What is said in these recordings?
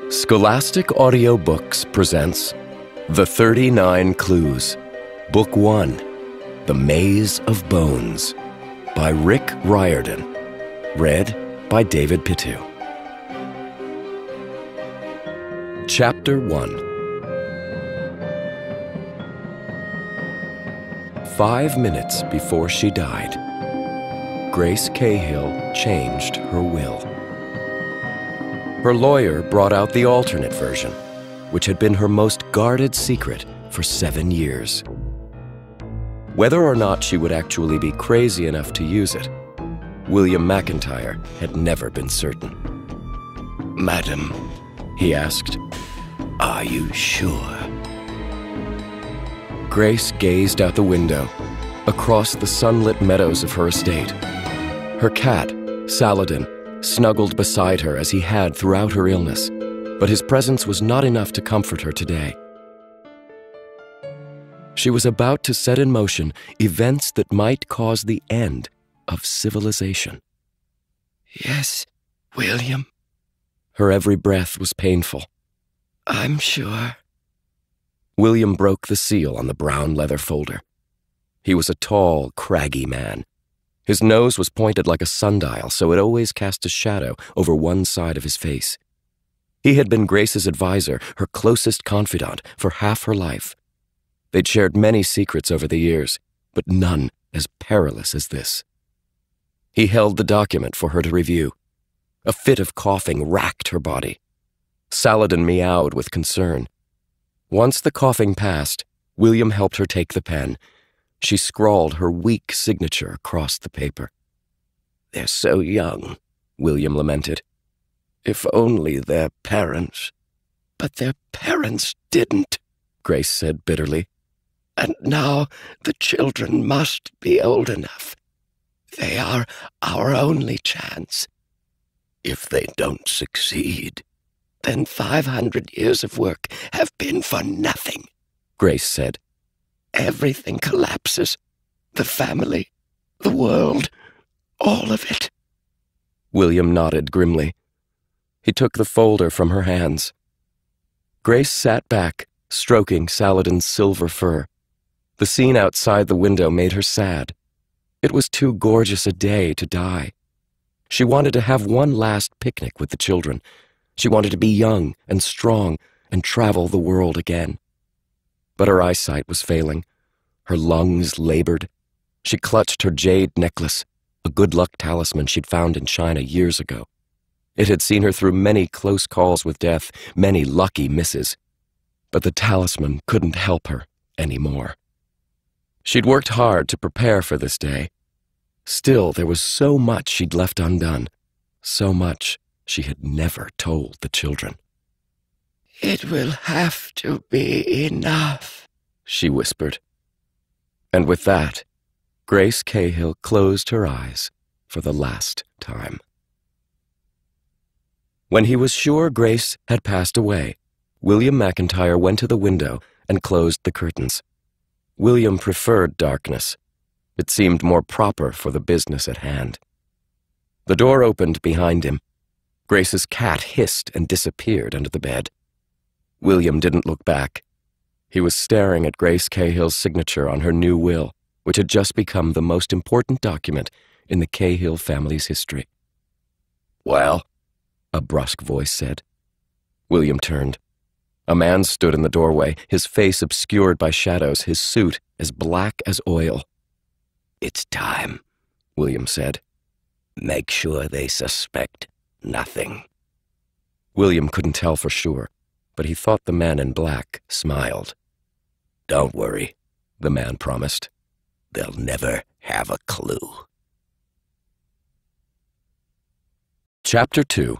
Scholastic Audiobooks presents The 39 Clues, Book 1, The Maze of Bones, by Rick Riordan, read by David Pitu. Chapter 1. 5 minutes before she died, Grace Cahill changed her will. Her lawyer brought out the alternate version, which had been her most guarded secret for 7 years. Whether or not she would actually be crazy enough to use it, William McIntyre had never been certain. "Madam," he asked, "are you sure?" Grace gazed out the window, across the sunlit meadows of her estate. Her cat, Saladin, snuggled beside her as he had throughout her illness, but his presence was not enough to comfort her today. She was about to set in motion events that might cause the end of civilization. "Yes, William." Her every breath was painful. "I'm sure." William broke the seal on the brown leather folder. He was a tall, craggy man. His nose was pointed like a sundial, so it always cast a shadow over one side of his face. He had been Grace's advisor, her closest confidant, for half her life. They'd shared many secrets over the years, but none as perilous as this. He held the document for her to review. A fit of coughing racked her body. Saladin meowed with concern. Once the coughing passed, William helped her take the pen. She scrawled her weak signature across the paper. "They're so young," William lamented. "If only their parents." "But their parents didn't," Grace said bitterly. "And now the children must be old enough. They are our only chance. If they don't succeed, then 500 years of work have been for nothing," Grace said. "Everything collapses. The family, the world, all of it." William nodded grimly. He took the folder from her hands. Grace sat back, stroking Saladin's silver fur. The scene outside the window made her sad. It was too gorgeous a day to die. She wanted to have one last picnic with the children. She wanted to be young and strong and travel the world again. But her eyesight was failing. Her lungs labored. She clutched her jade necklace, a good luck talisman she'd found in China years ago. It had seen her through many close calls with death, many lucky misses. But the talisman couldn't help her anymore. She'd worked hard to prepare for this day. Still, there was so much she'd left undone, so much she had never told the children. "It will have to be enough," she whispered. And with that, Grace Cahill closed her eyes for the last time. When he was sure Grace had passed away, William McIntyre went to the window and closed the curtains. William preferred darkness. It seemed more proper for the business at hand. The door opened behind him. Grace's cat hissed and disappeared under the bed. William didn't look back. He was staring at Grace Cahill's signature on her new will, which had just become the most important document in the Cahill family's history. "Well?" a brusque voice said. William turned. A man stood in the doorway, his face obscured by shadows, his suit as black as oil. "It's time," William said. "Make sure they suspect nothing." William couldn't tell for sure, but he thought the man in black smiled. "Don't worry," the man promised. "They'll never have a clue." Chapter 2.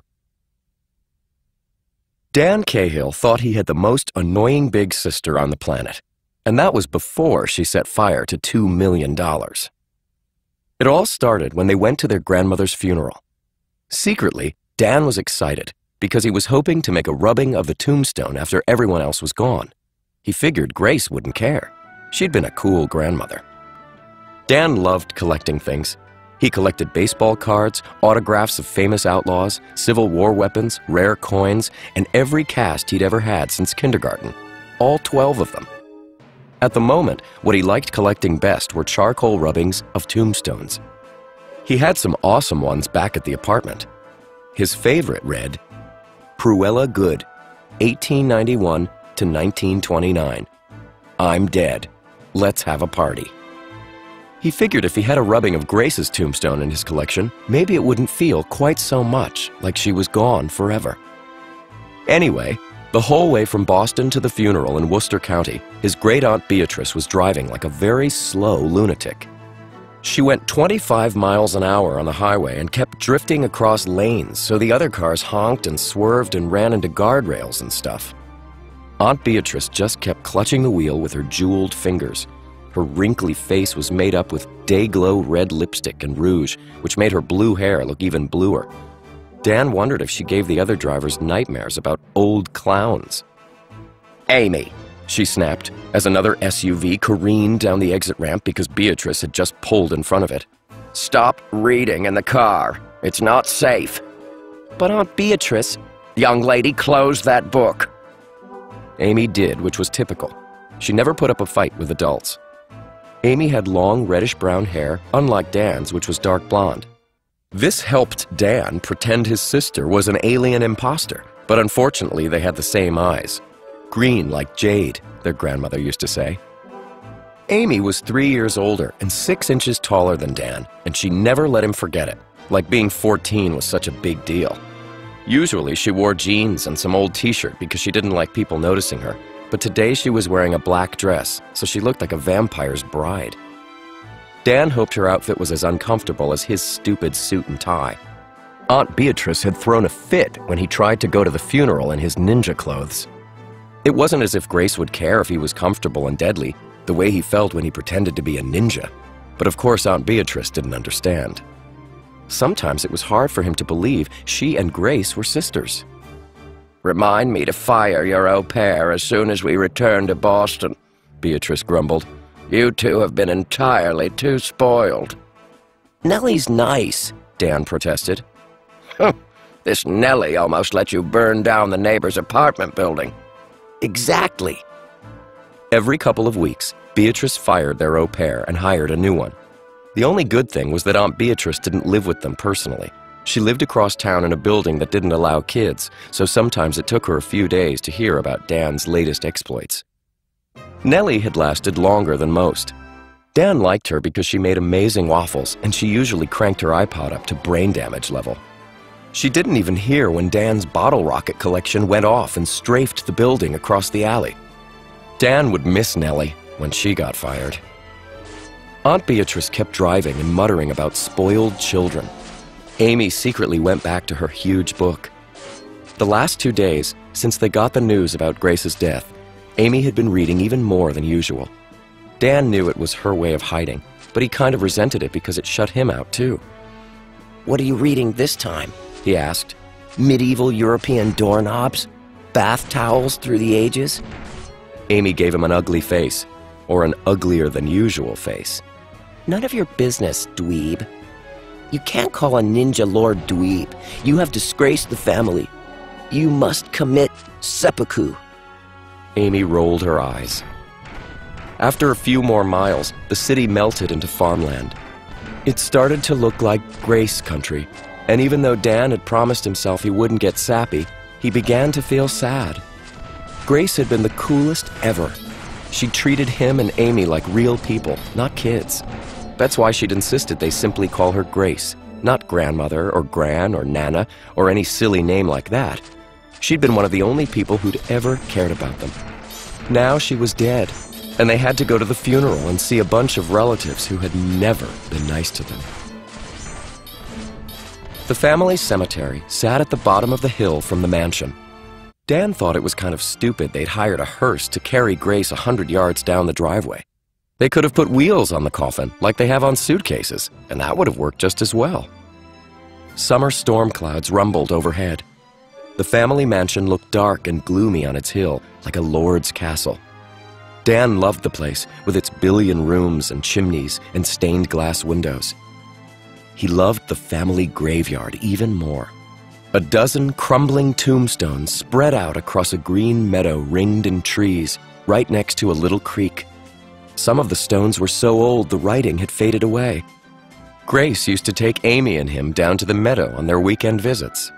Dan Cahill thought he had the most annoying big sister on the planet, and that was before she set fire to $2 million. It all started when they went to their grandmother's funeral. Secretly, Dan was excited because he was hoping to make a rubbing of the tombstone after everyone else was gone. He figured Grace wouldn't care. She'd been a cool grandmother. Dan loved collecting things. He collected baseball cards, autographs of famous outlaws, Civil War weapons, rare coins, and every cast he'd ever had since kindergarten. All 12 of them. At the moment, what he liked collecting best were charcoal rubbings of tombstones. He had some awesome ones back at the apartment. His favorite read, Pruella Good, 1891 to 1929. I'm dead. Let's have a party. He figured if he had a rubbing of Grace's tombstone in his collection, maybe it wouldn't feel quite so much like she was gone forever. Anyway, the whole way from Boston to the funeral in Worcester County, his great-aunt Beatrice was driving like a very slow lunatic. She went 25 miles an hour on the highway and kept drifting across lanes so the other cars honked and swerved and ran into guardrails and stuff. Aunt Beatrice just kept clutching the wheel with her jeweled fingers. Her wrinkly face was made up with day-glow red lipstick and rouge, which made her blue hair look even bluer. Dan wondered if she gave the other drivers nightmares about old clowns. "Amy," she snapped, as another SUV careened down the exit ramp because Beatrice had just pulled in front of it. "Stop reading in the car. It's not safe." "But Aunt Beatrice..." "Young lady, close that book." Amy did, which was typical. She never put up a fight with adults. Amy had long reddish-brown hair, unlike Dan's, which was dark blonde. This helped Dan pretend his sister was an alien imposter, but unfortunately they had the same eyes. Green like jade, their grandmother used to say. Amy was 3 years older and 6 inches taller than Dan, and she never let him forget it, like being 14 was such a big deal. Usually she wore jeans and some old t-shirt because she didn't like people noticing her. But today she was wearing a black dress, so she looked like a vampire's bride. Dan hoped her outfit was as uncomfortable as his stupid suit and tie. Aunt Beatrice had thrown a fit when he tried to go to the funeral in his ninja clothes. It wasn't as if Grace would care if he was comfortable and deadly, the way he felt when he pretended to be a ninja. But of course Aunt Beatrice didn't understand. Sometimes it was hard for him to believe she and Grace were sisters. "Remind me to fire your au pair as soon as we return to Boston," Beatrice grumbled. "You two have been entirely too spoiled." "Nellie's nice," Dan protested. "This Nellie almost let you burn down the neighbor's apartment building." "Exactly." Every couple of weeks, Beatrice fired their au pair and hired a new one. The only good thing was that Aunt Beatrice didn't live with them personally. She lived across town in a building that didn't allow kids, so sometimes it took her a few days to hear about Dan's latest exploits. Nellie had lasted longer than most. Dan liked her because she made amazing waffles, and she usually cranked her iPod up to brain damage level. She didn't even hear when Dan's bottle rocket collection went off and strafed the building across the alley. Dan would miss Nellie when she got fired. Aunt Beatrice kept driving and muttering about spoiled children. Amy secretly went back to her huge book. The last 2 days, since they got the news about Grace's death, Amy had been reading even more than usual. Dan knew it was her way of hiding, but he kind of resented it because it shut him out too. "What are you reading this time?" he asked. "Medieval European doorknobs? Bath towels through the ages?" Amy gave him an ugly face, or an uglier than usual face. "None of your business, dweeb." "You can't call a ninja lord dweeb. You have disgraced the family. You must commit seppuku." Amy rolled her eyes. After a few more miles, the city melted into farmland. It started to look like Grace country, and even though Dan had promised himself he wouldn't get sappy, he began to feel sad. Grace had been the coolest ever. She treated him and Amy like real people, not kids. That's why she'd insisted they simply call her Grace, not grandmother or gran or nana or any silly name like that. She'd been one of the only people who'd ever cared about them. Now she was dead, and they had to go to the funeral and see a bunch of relatives who had never been nice to them. The family cemetery sat at the bottom of the hill from the mansion. Dan thought it was kind of stupid they'd hired a hearse to carry Grace 100 yards down the driveway. They could have put wheels on the coffin, like they have on suitcases, and that would have worked just as well. Summer storm clouds rumbled overhead. The family mansion looked dark and gloomy on its hill, like a lord's castle. Dan loved the place with its billion rooms and chimneys and stained glass windows. He loved the family graveyard even more. A dozen crumbling tombstones spread out across a green meadow ringed in trees, right next to a little creek. Some of the stones were so old the writing had faded away. Grace used to take Amy and him down to the meadow on their weekend visits.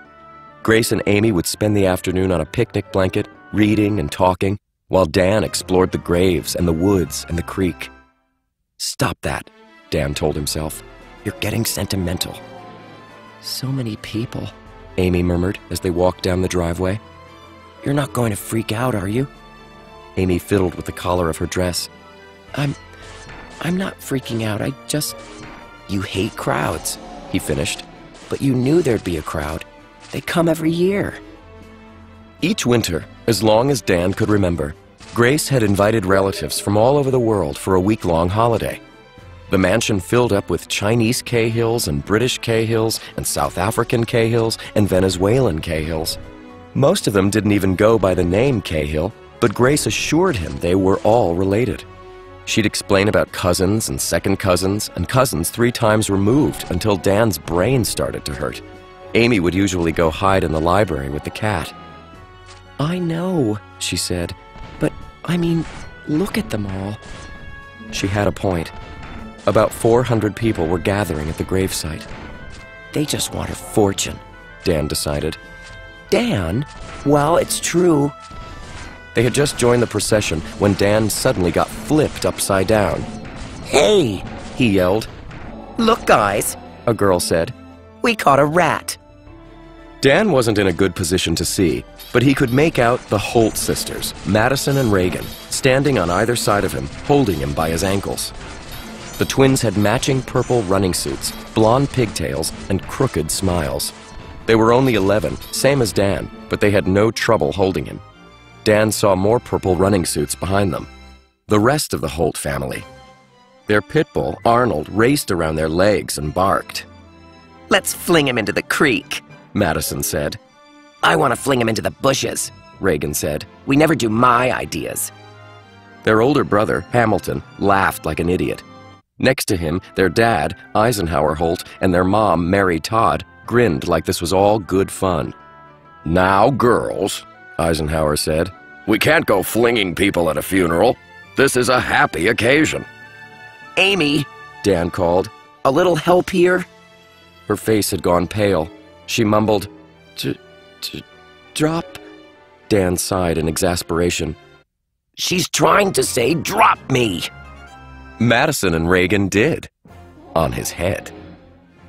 Grace and Amy would spend the afternoon on a picnic blanket, reading and talking, while Dan explored the graves and the woods and the creek. "Stop that," Dan told himself. "You're getting sentimental." "So many people," Amy murmured as they walked down the driveway. "You're not going to freak out, are you?" Amy fiddled with the collar of her dress. I'm not freaking out, I just..." "You hate crowds," he finished. "But you knew there'd be a crowd. They come every year." Each winter, as long as Dan could remember, Grace had invited relatives from all over the world for a week-long holiday. The mansion filled up with Chinese Cahills and British Cahills and South African Cahills and Venezuelan Cahills. Most of them didn't even go by the name Cahill, but Grace assured him they were all related. She'd explain about cousins and second cousins and cousins 3 times removed until Dan's brain started to hurt. Amy would usually go hide in the library with the cat. "I know," she said, "but I mean, look at them all." She had a point. About 400 people were gathering at the gravesite. "They just want her fortune," Dan decided. "Dan? Well, it's true." They had just joined the procession when Dan suddenly got flipped upside down. "Hey!" he yelled. "Look, guys," a girl said. "We caught a rat." Dan wasn't in a good position to see, but he could make out the Holt sisters, Madison and Reagan, standing on either side of him, holding him by his ankles. The twins had matching purple running suits, blonde pigtails, and crooked smiles. They were only 11, same as Dan, but they had no trouble holding him. Dan saw more purple running suits behind them. The rest of the Holt family. Their pit bull, Arnold, raced around their legs and barked. "Let's fling him into the creek," Madison said. "I want to fling him into the bushes," Reagan said. "We never do my ideas." Their older brother, Hamilton, laughed like an idiot. Next to him, their dad, Eisenhower Holt, and their mom, Mary Todd, grinned like this was all good fun. "Now, girls," Eisenhower said, "we can't go flinging people at a funeral. This is a happy occasion." "Amy," Dan called, "a little help here?" Her face had gone pale. She mumbled, "Drop." Dan sighed in exasperation. "She's trying to say drop me." Madison and Reagan did. On his head.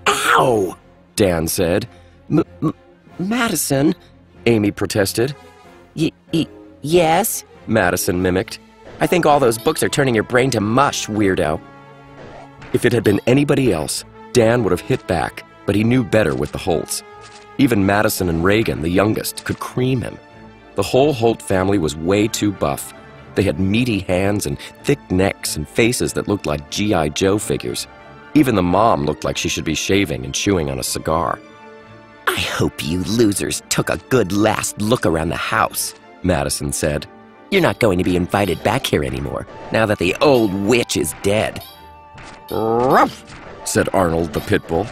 "Ow!" Dan said. Madison," Amy protested. Yes?" Madison mimicked. "I think all those books are turning your brain to mush, weirdo." If it had been anybody else, Dan would have hit back, but he knew better with the Holts. Even Madison and Reagan, the youngest, could cream him. The whole Holt family was way too buff. They had meaty hands and thick necks and faces that looked like G.I. Joe figures. Even the mom looked like she should be shaving and chewing on a cigar. "I hope you losers took a good last look around the house," Madison said. "You're not going to be invited back here anymore, now that the old witch is dead." "Ruff," said Arnold the pit bull.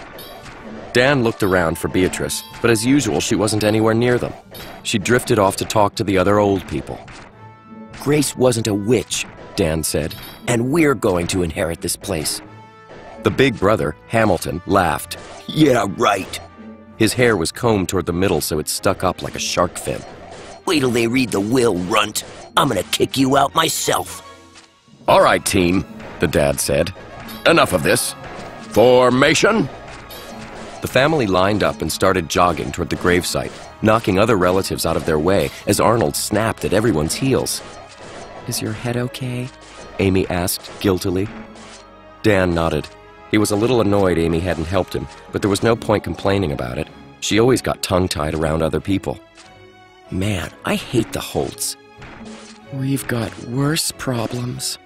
Dan looked around for Beatrice, but as usual, she wasn't anywhere near them. She drifted off to talk to the other old people. "Grace wasn't a witch," Dan said, "and we're going to inherit this place." The big brother, Hamilton, laughed. "Yeah, right." His hair was combed toward the middle so it stuck up like a shark fin. "Wait till they read the will, runt. I'm gonna kick you out myself." "All right, team," the dad said. "Enough of this. Formation!" The family lined up and started jogging toward the gravesite, knocking other relatives out of their way as Arnold snapped at everyone's heels. "Is your head okay?" Amy asked guiltily. Dan nodded. He was a little annoyed Amy hadn't helped him, but there was no point complaining about it. She always got tongue-tied around other people. "Man, I hate the Holts." "We've got worse problems."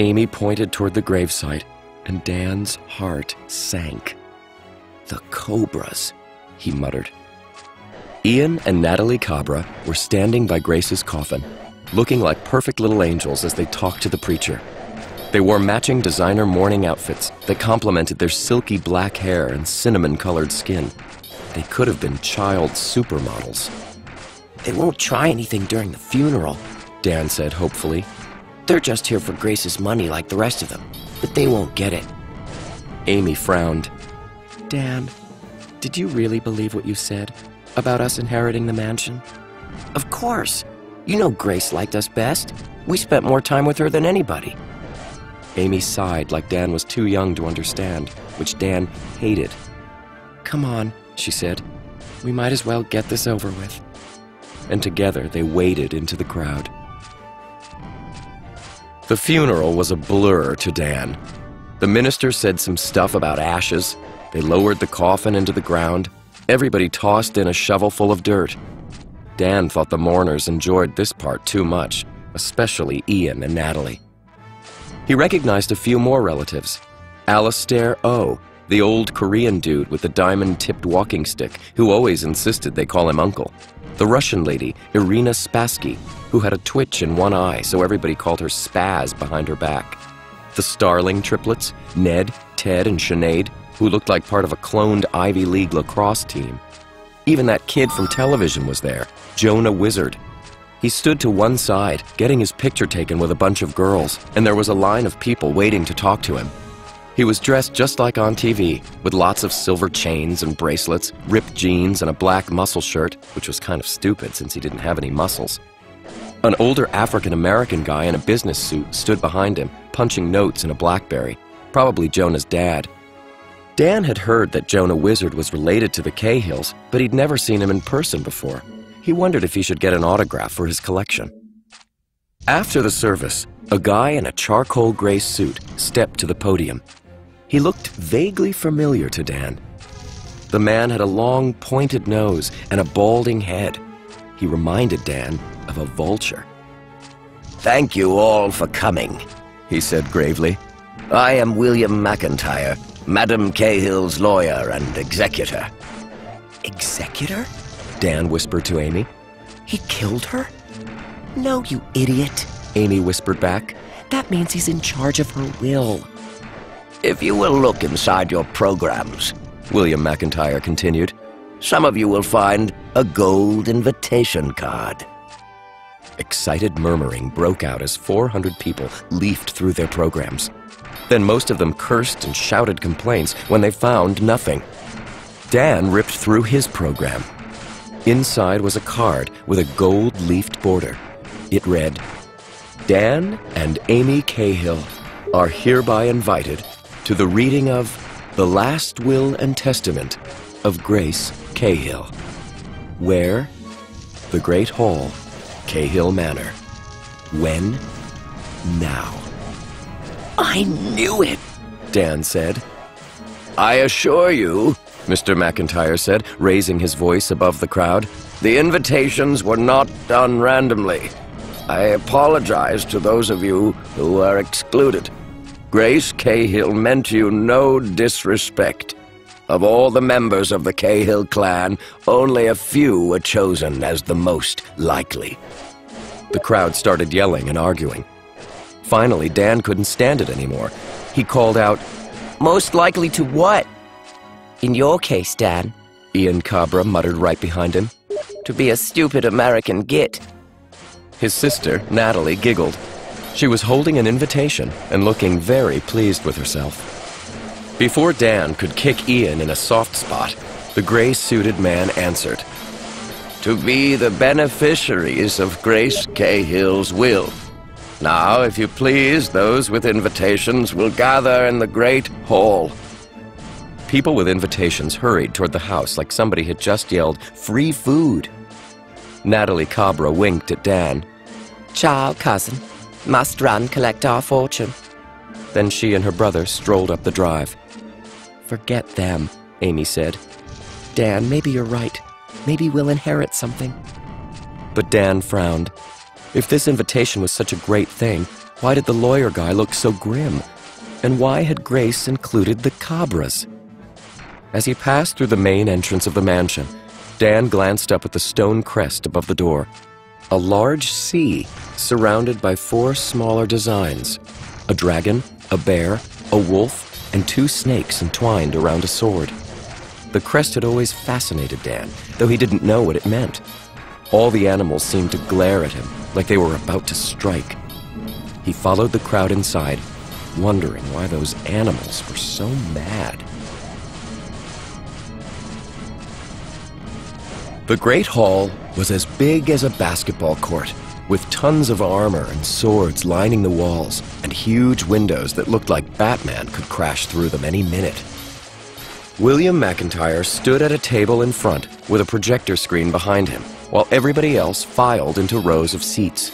Amy pointed toward the gravesite, and Dan's heart sank. "The Cobras," he muttered. Ian and Natalie Cabra were standing by Grace's coffin. looking like perfect little angels as they talked to the preacher. They wore matching designer morning outfits that complemented their silky black hair and cinnamon-colored skin. They could have been child supermodels. They won't try anything during the funeral, Dan said hopefully. They're just here for Grace's money like the rest of them, but they won't get it. Amy frowned. Dan, did you really believe what you said about us inheriting the mansion? Of course. You know Grace liked us best. We spent more time with her than anybody. Amy sighed like Dan was too young to understand, which Dan hated. Come on, she said. We might as well get this over with. And together they waded into the crowd. The funeral was a blur to Dan. The minister said some stuff about ashes. They lowered the coffin into the ground. Everybody tossed in a shovelful of dirt. Dan thought the mourners enjoyed this part too much, especially Ian and Natalie. He recognized a few more relatives. Alistair O., the old Korean dude with the diamond-tipped walking stick who always insisted they call him uncle. The Russian lady, Irina Spassky, who had a twitch in one eye, so everybody called her Spaz behind her back. The Starling triplets, Ned, Ted, and Sinead, who looked like part of a cloned Ivy League lacrosse team. Even that kid from television was there, Jonah Wizard. He stood to one side, getting his picture taken with a bunch of girls, and there was a line of people waiting to talk to him. He was dressed just like on TV, with lots of silver chains and bracelets, ripped jeans, and a black muscle shirt, which was kind of stupid since he didn't have any muscles. An older African-American guy in a business suit stood behind him, punching notes in a BlackBerry, probably Jonah's dad. Dan had heard that Jonah Wizard was related to the Cahills, but he'd never seen him in person before. He wondered if he should get an autograph for his collection. After the service, a guy in a charcoal gray suit stepped to the podium. He looked vaguely familiar to Dan. The man had a long, pointed nose and a balding head. He reminded Dan of a vulture. Thank you all for coming, he said gravely. I am William McIntyre, Madam Cahill's lawyer and executor. Executor? Dan whispered to Amy. He killed her? No, you idiot, Amy whispered back. That means he's in charge of her will. If you will look inside your programs, William McIntyre continued, some of you will find a gold invitation card. Excited murmuring broke out as 400 people leafed through their programs. Then most of them cursed and shouted complaints when they found nothing. Dan ripped through his program. Inside was a card with a gold-leafed border. It read, Dan and Amy Cahill are hereby invited to the reading of The Last Will and Testament of Grace Cahill. Where? The Great Hall, Cahill Manor. When? Now. I knew it, Dan said. I assure you, Mr. McIntyre said, raising his voice above the crowd, the invitations were not done randomly. I apologize to those of you who are excluded. Grace Cahill meant you no disrespect. Of all the members of the Cahill clan, only a few were chosen as the most likely. The crowd started yelling and arguing. Finally, Dan couldn't stand it anymore. He called out, Most likely to what? In your case, Dan, Ian Cabra muttered right behind him. To be a stupid American git. His sister, Natalie, giggled. She was holding an invitation and looking very pleased with herself. Before Dan could kick Ian in a soft spot, the gray-suited man answered. To be the beneficiaries of Grace Cahill's will. Now, if you please, those with invitations will gather in the Great Hall. People with invitations hurried toward the house like somebody had just yelled, free food. Natalie Cabra winked at Dan. Child cousin, must run collect our fortune. Then she and her brother strolled up the drive. Forget them, Amy said. Dan, maybe you're right. Maybe we'll inherit something. But Dan frowned. If this invitation was such a great thing, why did the lawyer guy look so grim? And why had Grace included the Cabras? As he passed through the main entrance of the mansion, Dan glanced up at the stone crest above the door. a large sea surrounded by 4 smaller designs: a dragon, a bear, a wolf, and 2 snakes entwined around a sword. The crest had always fascinated Dan, though he didn't know what it meant. All the animals seemed to glare at him, like they were about to strike. He followed the crowd inside, wondering why those animals were so mad. The Great Hall was as big as a basketball court, with tons of armor and swords lining the walls and huge windows that looked like Batman could crash through them any minute. William McIntyre stood at a table in front with a projector screen behind him, while everybody else filed into rows of seats.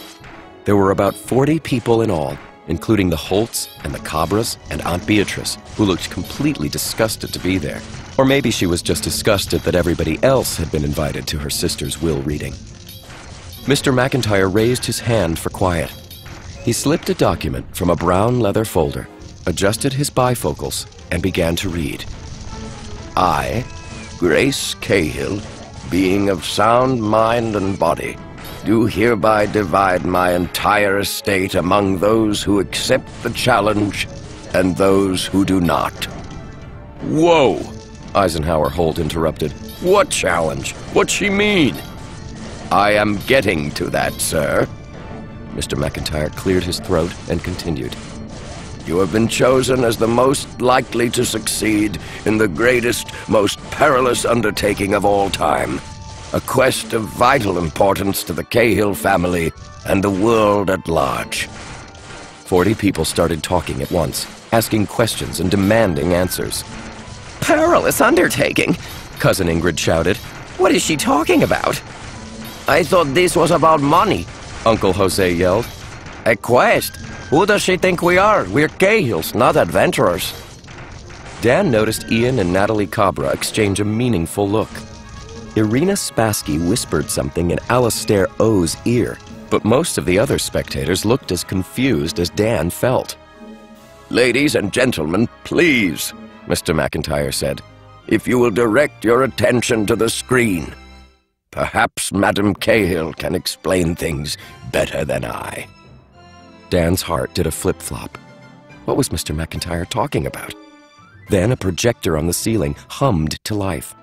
There were about 40 people in all, including the Holts and the Cabras and Aunt Beatrice, who looked completely disgusted to be there. Or maybe she was just disgusted that everybody else had been invited to her sister's will reading. Mr. McIntyre raised his hand for quiet. He slipped a document from a brown leather folder, adjusted his bifocals, and began to read. I, Grace Cahill, being of sound mind and body, do hereby divide my entire estate among those who accept the challenge and those who do not. Whoa! Eisenhower Holt interrupted. What challenge? What's she mean? I am getting to that, sir. Mr. McIntyre cleared his throat and continued. You have been chosen as the most likely to succeed in the greatest, most perilous undertaking of all time. A quest of vital importance to the Cahill family and the world at large. 40 people started talking at once, asking questions and demanding answers. Perilous undertaking? Cousin Ingrid shouted. What is she talking about? I thought this was about money, Uncle Jose yelled. A quest? Who does she think we are? We're Cahills, not adventurers. Dan noticed Ian and Natalie Cabra exchange a meaningful look. Irina Spassky whispered something in Alastair O's ear, but most of the other spectators looked as confused as Dan felt. Ladies and gentlemen, please, Mr. McIntyre said, if you will direct your attention to the screen. Perhaps Madam Cahill can explain things better than I. Dan's heart did a flip-flop. What was Mr. McIntyre talking about? Then a projector on the ceiling hummed to life.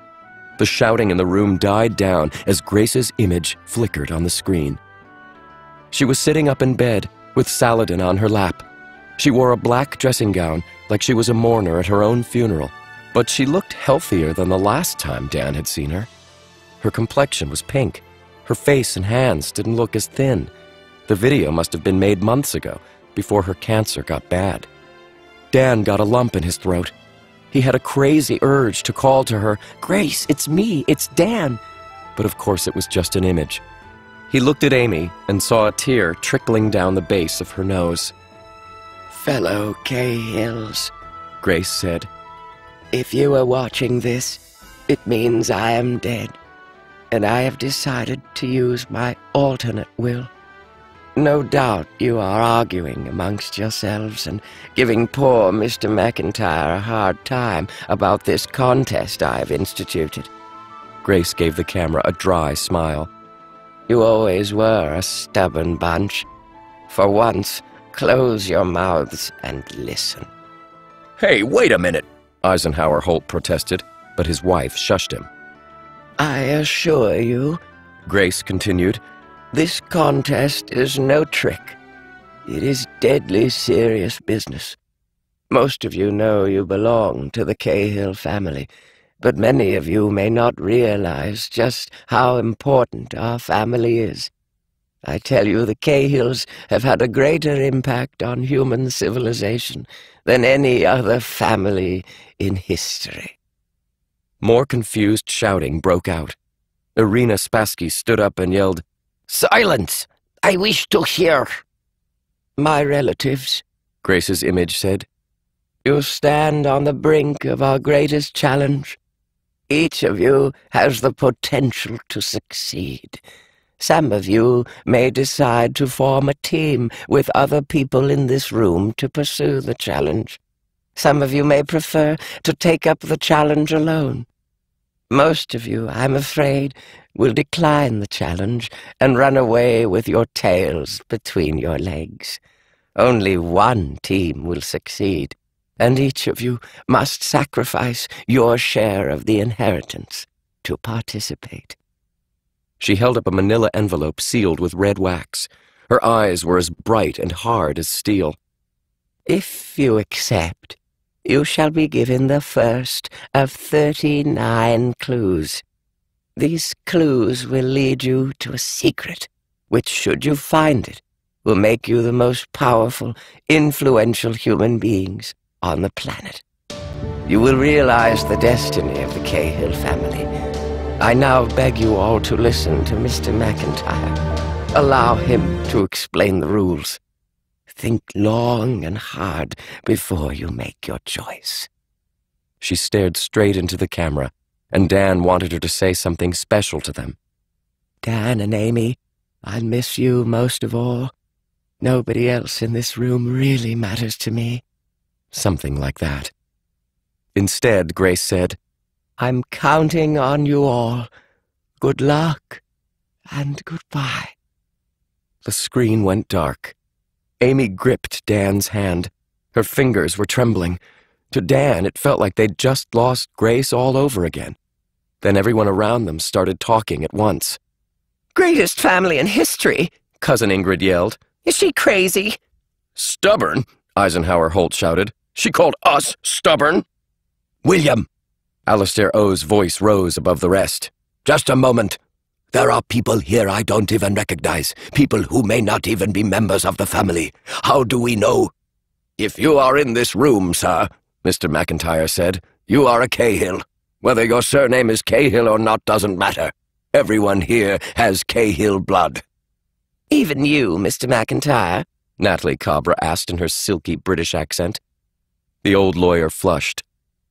The shouting in the room died down as Grace's image flickered on the screen. She was sitting up in bed with Saladin on her lap. She wore a black dressing gown like she was a mourner at her own funeral, but she looked healthier than the last time Dan had seen her. Her complexion was pink. Her face and hands didn't look as thin. The video must have been made months ago, before her cancer got bad. Dan got a lump in his throat. He had a crazy urge to call to her, Grace, it's me, it's Dan. But of course it was just an image. He looked at Amy and saw a tear trickling down the base of her nose. Fellow Cahills, Grace said, if you are watching this, it means I am dead, and I have decided to use my alternate will. No doubt you are arguing amongst yourselves and giving poor Mr. McIntyre a hard time about this contest I've instituted. Grace gave the camera a dry smile. You always were a stubborn bunch. For once, close your mouths and listen. Hey, wait a minute, Eisenhower Holt protested, but his wife shushed him. I assure you, Grace continued, this contest is no trick. It is deadly serious business. Most of you know you belong to the Cahill family, but many of you may not realize just how important our family is. I tell you, the Cahills have had a greater impact on human civilization than any other family in history. More confused shouting broke out. Irina Spassky stood up and yelled, Silence! I wish to hear. My relatives, Grace's image said, you stand on the brink of our greatest challenge. Each of you has the potential to succeed. Some of you may decide to form a team with other people in this room to pursue the challenge. Some of you may prefer to take up the challenge alone. Most of you, I'm afraid, will decline the challenge and run away with your tails between your legs. Only one team will succeed, and each of you must sacrifice your share of the inheritance to participate." She held up a manila envelope sealed with red wax. Her eyes were as bright and hard as steel. "If you accept, you shall be given the first of 39 clues. These clues will lead you to a secret, which, should you find it, will make you the most powerful, influential human beings on the planet. You will realize the destiny of the Cahill family. I now beg you all to listen to Mr. McIntyre. Allow him to explain the rules. Think long and hard before you make your choice." She stared straight into the camera, and Dan wanted her to say something special to them. "Dan and Amy, I miss you most of all. Nobody else in this room really matters to me." Something like that. Instead, Grace said, "I'm counting on you all. Good luck, and goodbye." The screen went dark. Amy gripped Dan's hand. Her fingers were trembling. To Dan, it felt like they'd just lost Grace all over again. Then everyone around them started talking at once. "Greatest family in history," Cousin Ingrid yelled. "Is she crazy?" "Stubborn," Eisenhower Holt shouted. "She called us stubborn." "William!" Alistair O's voice rose above the rest. "Just a moment. There are people here I don't even recognize, people who may not even be members of the family. How do we know?" "If you are in this room, sir," Mr. McIntyre said, "you are a Cahill. Whether your surname is Cahill or not doesn't matter. Everyone here has Cahill blood." "Even you, Mr. McIntyre?" Natalie Cabra asked in her silky British accent. The old lawyer flushed.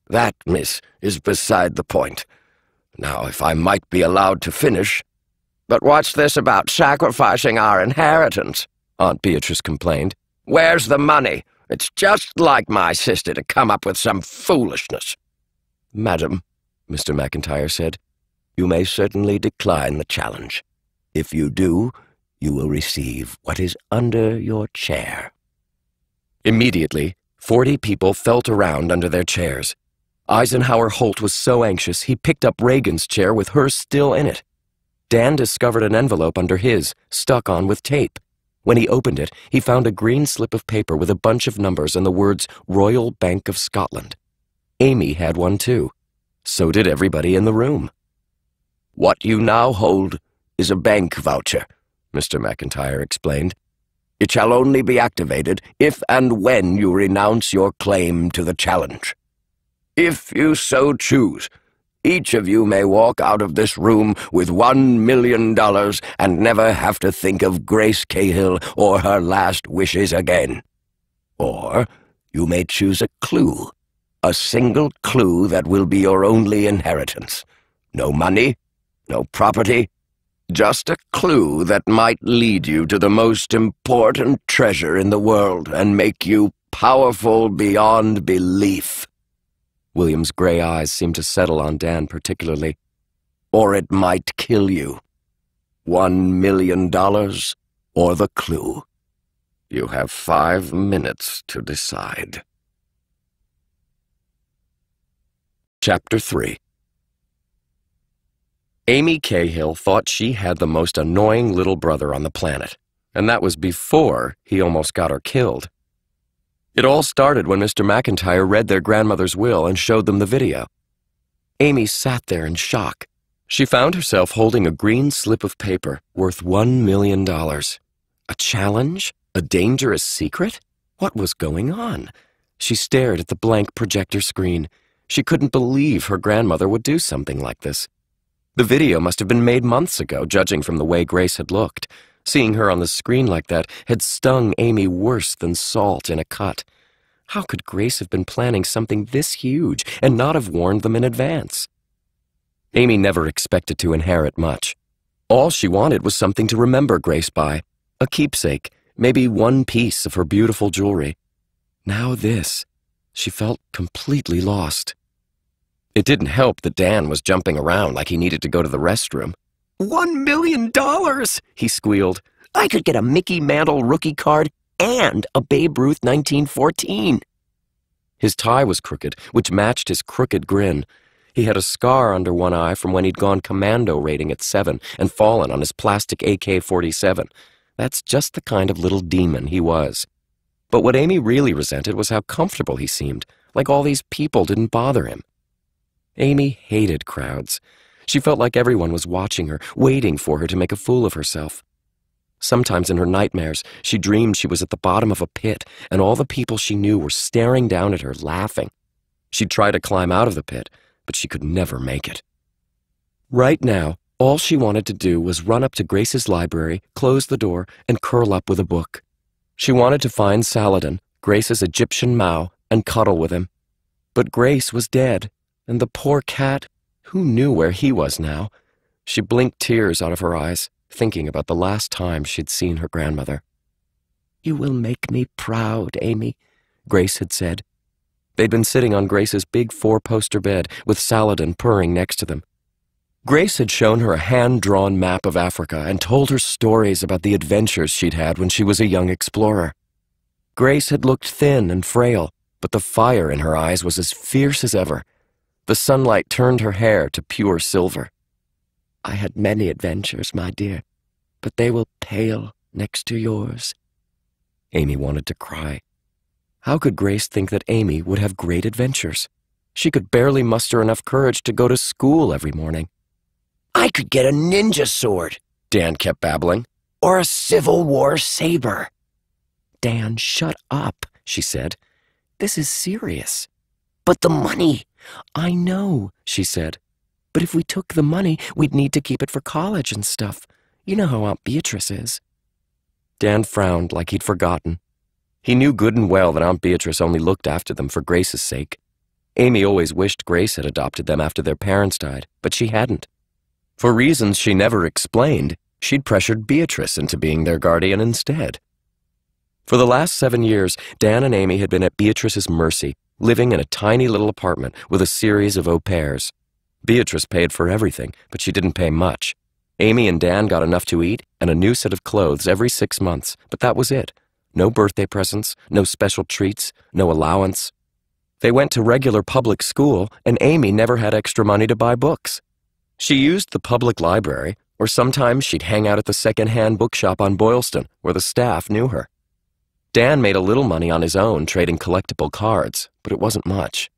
"That, miss, is beside the point. Now, if I might be allowed to finish—" "But what's this about sacrificing our inheritance?" Aunt Beatrice complained. "Where's the money? It's just like my sister to come up with some foolishness." "Madam," Mr. McIntyre said, "you may certainly decline the challenge. If you do, you will receive what is under your chair." Immediately, 40 people felt around under their chairs. Eisenhower Holt was so anxious he picked up Reagan's chair with her still in it. Dan discovered an envelope under his, stuck on with tape. When he opened it, he found a green slip of paper with a bunch of numbers and the words Royal Bank of Scotland. Amy had one too. So did everybody in the room. "What you now hold is a bank voucher," Mr. McIntyre explained. "It shall only be activated if and when you renounce your claim to the challenge. If you so choose, each of you may walk out of this room with $1 million and never have to think of Grace Cahill or her last wishes again. Or you may choose a clue, a single clue that will be your only inheritance. No money, no property, just a clue that might lead you to the most important treasure in the world and make you powerful beyond belief." William's gray eyes seemed to settle on Dan particularly. "Or it might kill you. $1 million or the clue. You have 5 minutes to decide." Chapter 3. Amy Cahill thought she had the most annoying little brother on the planet, and that was before he almost got her killed. It all started when Mr. McIntyre read their grandmother's will and showed them the video. Amy sat there in shock. She found herself holding a green slip of paper worth $1 million. A challenge? A dangerous secret? What was going on? She stared at the blank projector screen. She couldn't believe her grandmother would do something like this. The video must have been made months ago, judging from the way Grace had looked. Seeing her on the screen like that had stung Amy worse than salt in a cut. How could Grace have been planning something this huge and not have warned them in advance? Amy never expected to inherit much. All she wanted was something to remember Grace by, a keepsake, maybe one piece of her beautiful jewelry. Now this. She felt completely lost. It didn't help that Dan was jumping around like he needed to go to the restroom. $1 million, he squealed. I could get a Mickey Mantle rookie card and a Babe Ruth 1914. His tie was crooked, which matched his crooked grin. He had a scar under one eye from when he'd gone commando raiding at 7 and fallen on his plastic AK-47. That's just the kind of little demon he was. But what Amy really resented was how comfortable he seemed, like all these people didn't bother him. Amy hated crowds. She felt like everyone was watching her, waiting for her to make a fool of herself. Sometimes in her nightmares, she dreamed she was at the bottom of a pit, and all the people she knew were staring down at her, laughing. She'd try to climb out of the pit, but she could never make it. Right now, all she wanted to do was run up to Grace's library, close the door, and curl up with a book. She wanted to find Saladin, Grace's Egyptian Mao, and cuddle with him. But Grace was dead, and the poor cat, who knew where he was now? She blinked tears out of her eyes, thinking about the last time she'd seen her grandmother. "You will make me proud, Amy," Grace had said. They'd been sitting on Grace's big 4-poster bed with Saladin purring next to them. Grace had shown her a hand-drawn map of Africa and told her stories about the adventures she'd had when she was a young explorer. Grace had looked thin and frail, but the fire in her eyes was as fierce as ever. The sunlight turned her hair to pure silver. "I had many adventures, my dear, but they will pale next to yours." Amy wanted to cry. How could Grace think that Amy would have great adventures? She could barely muster enough courage to go to school every morning. I could get a ninja sword, Dan kept babbling. or a Civil War saber. Dan, shut up, she said. This is serious. But the money. I know, she said. But if we took the money, we'd need to keep it for college and stuff. You know how Aunt Beatrice is. Dan frowned like he'd forgotten. He knew good and well that Aunt Beatrice only looked after them for Grace's sake. Amy always wished Grace had adopted them after their parents died, but she hadn't. For reasons she never explained, she'd pressured Beatrice into being their guardian instead. For the last 7 years, Dan and Amy had been at Beatrice's mercy, living in a tiny little apartment with a series of au pairs. Beatrice paid for everything, but she didn't pay much. Amy and Dan got enough to eat and a new set of clothes every 6 months, but that was it. No birthday presents, no special treats, no allowance. They went to regular public school, and Amy never had extra money to buy books. She used the public library, or sometimes she'd hang out at the second-hand bookshop on Boylston, where the staff knew her. Dan made a little money on his own trading collectible cards, but it wasn't much.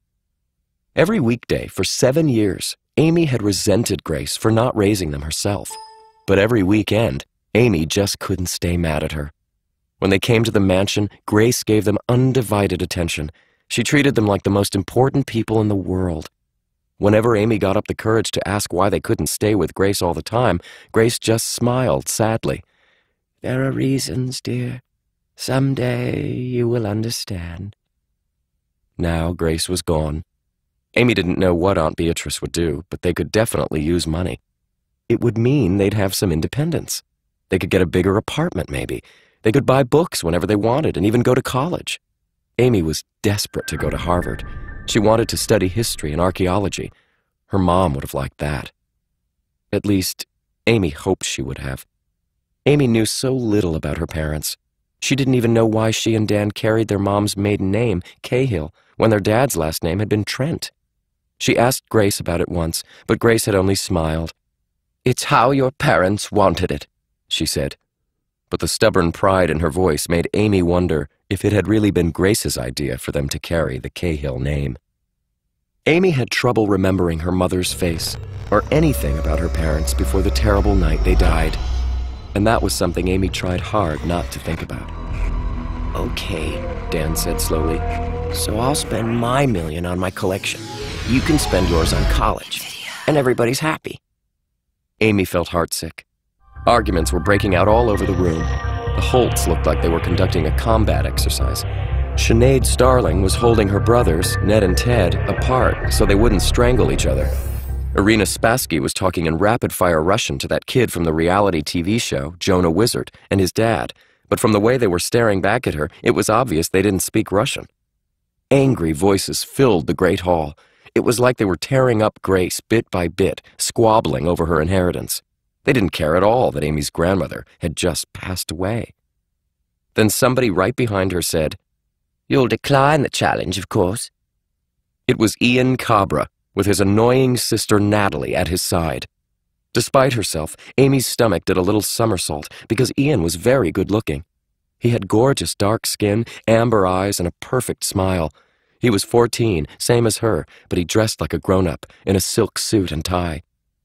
Every weekday for 7 years, Amy had resented Grace for not raising them herself. But every weekend, Amy just couldn't stay mad at her. When they came to the mansion, Grace gave them undivided attention. She treated them like the most important people in the world. Whenever Amy got up the courage to ask why they couldn't stay with Grace all the time, Grace just smiled sadly. "There are reasons, dear. Someday you will understand." Now Grace was gone. Amy didn't know what Aunt Beatrice would do, but they could definitely use money. It would mean they'd have some independence. They could get a bigger apartment, maybe. They could buy books whenever they wanted and even go to college. Amy was desperate to go to Harvard. She wanted to study history and archaeology. Her mom would have liked that. At least, Amy hoped she would have. Amy knew so little about her parents. She didn't even know why she and Dan carried their mom's maiden name, Cahill, when their dad's last name had been Trent. She asked Grace about it once, but Grace had only smiled. "It's how your parents wanted it," she said. But the stubborn pride in her voice made Amy wonder if it had really been Grace's idea for them to carry the Cahill name. Amy had trouble remembering her mother's face, or anything about her parents before the terrible night they died. And that was something Amy tried hard not to think about. "Okay," Dan said slowly, "so I'll spend my $1 million on my collection. You can spend yours on college, and everybody's happy." Amy felt heartsick. Arguments were breaking out all over the room. The Holts looked like they were conducting a combat exercise. Sinead Starling was holding her brothers, Ned and Ted, apart so they wouldn't strangle each other. Irina Spassky was talking in rapid-fire Russian to that kid from the reality TV show, Jonah Wizard, and his dad, but from the way they were staring back at her, it was obvious they didn't speak Russian. Angry voices filled the great hall. It was like they were tearing up Grace bit by bit, squabbling over her inheritance. They didn't care at all that Amy's grandmother had just passed away. Then somebody right behind her said, "You'll decline the challenge, of course." It was Ian Cabra, with his annoying sister Natalie at his side. Despite herself, Amy's stomach did a little somersault because Ian was very good-looking. He had gorgeous dark skin, amber eyes, and a perfect smile. He was 14, same as her, but he dressed like a grown-up, in a silk suit and tie.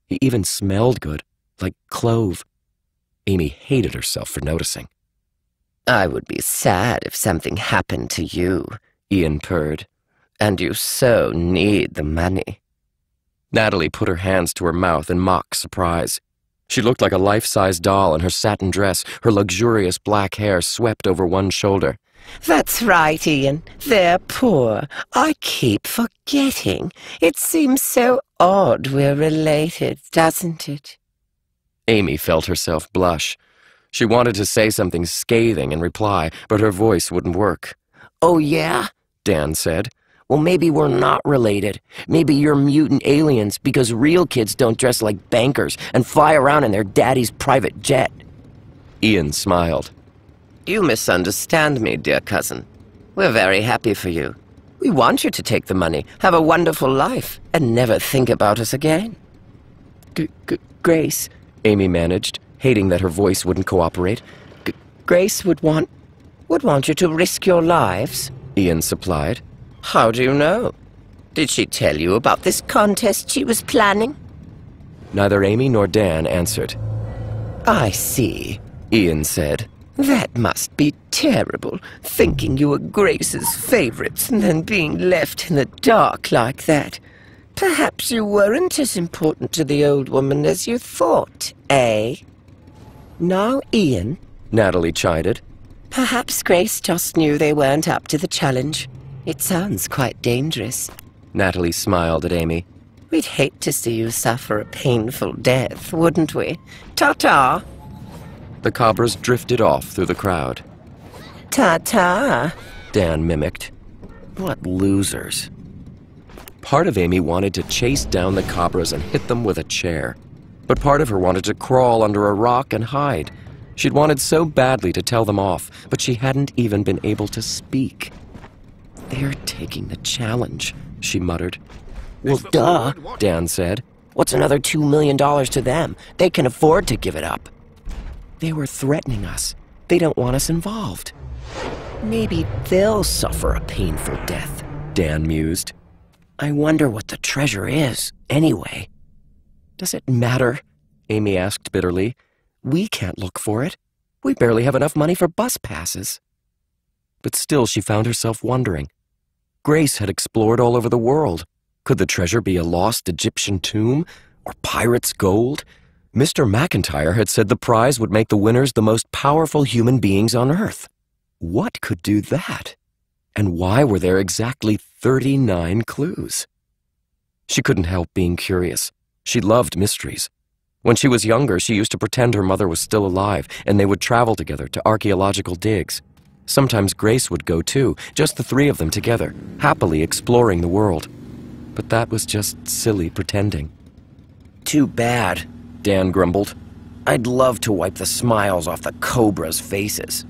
He even smelled good, like clove. Amy hated herself for noticing. "I would be sad if something happened to you," Ian purred. "And you so need the money." Natalie put her hands to her mouth in mock surprise. She looked like a life-size doll in her satin dress, her luxurious black hair swept over one shoulder. "That's right, Ian. They're poor. I keep forgetting. It seems so odd we're related, doesn't it?" Amy felt herself blush. She wanted to say something scathing in reply, but her voice wouldn't work. "Oh, yeah?" Dan said. "Well, maybe we're not related. Maybe you're mutant aliens because real kids don't dress like bankers and fly around in their daddy's private jet." Ian smiled. "You misunderstand me, dear cousin. We're very happy for you. We want you to take the money, have a wonderful life, and never think about us again." Grace, Amy managed, hating that her voice wouldn't cooperate. Grace would want you to risk your lives," Ian supplied. "How do you know? Did she tell you about this contest she was planning?" Neither Amy nor Dan answered. "I see," Ian said. "That must be terrible, thinking you were Grace's favorites and then being left in the dark like that. Perhaps you weren't as important to the old woman as you thought, eh?" "Now, Ian," Natalie chided. "perhaps Grace just knew they weren't up to the challenge. It sounds quite dangerous." Natalie smiled at Amy. "We'd hate to see you suffer a painful death, wouldn't we? Ta-ta!" The Cabras drifted off through the crowd. "Ta-ta!" Dan mimicked. What losers. Part of Amy wanted to chase down the Cabras and hit them with a chair. But part of her wanted to crawl under a rock and hide. She'd wanted so badly to tell them off, but she hadn't even been able to speak. "They're taking the challenge," she muttered. "Well, duh," Dan said. "What's another $2 million to them? They can afford to give it up." "They were threatening us. They don't want us involved." "Maybe they'll suffer a painful death," Dan mused. "I wonder what the treasure is, anyway." "Does it matter?" Amy asked bitterly. "We can't look for it. We barely have enough money for bus passes." But still she found herself wondering. Grace had explored all over the world. Could the treasure be a lost Egyptian tomb? Or pirate's gold? Mr. McIntyre had said the prize would make the winners the most powerful human beings on Earth. What could do that? And why were there exactly 39 clues? She couldn't help being curious. She loved mysteries. When she was younger, she used to pretend her mother was still alive, and they would travel together to archaeological digs. Sometimes Grace would go too, just the three of them together, happily exploring the world. But that was just silly pretending. "Too bad," Dan grumbled. "I'd love to wipe the smiles off the Cobras' faces."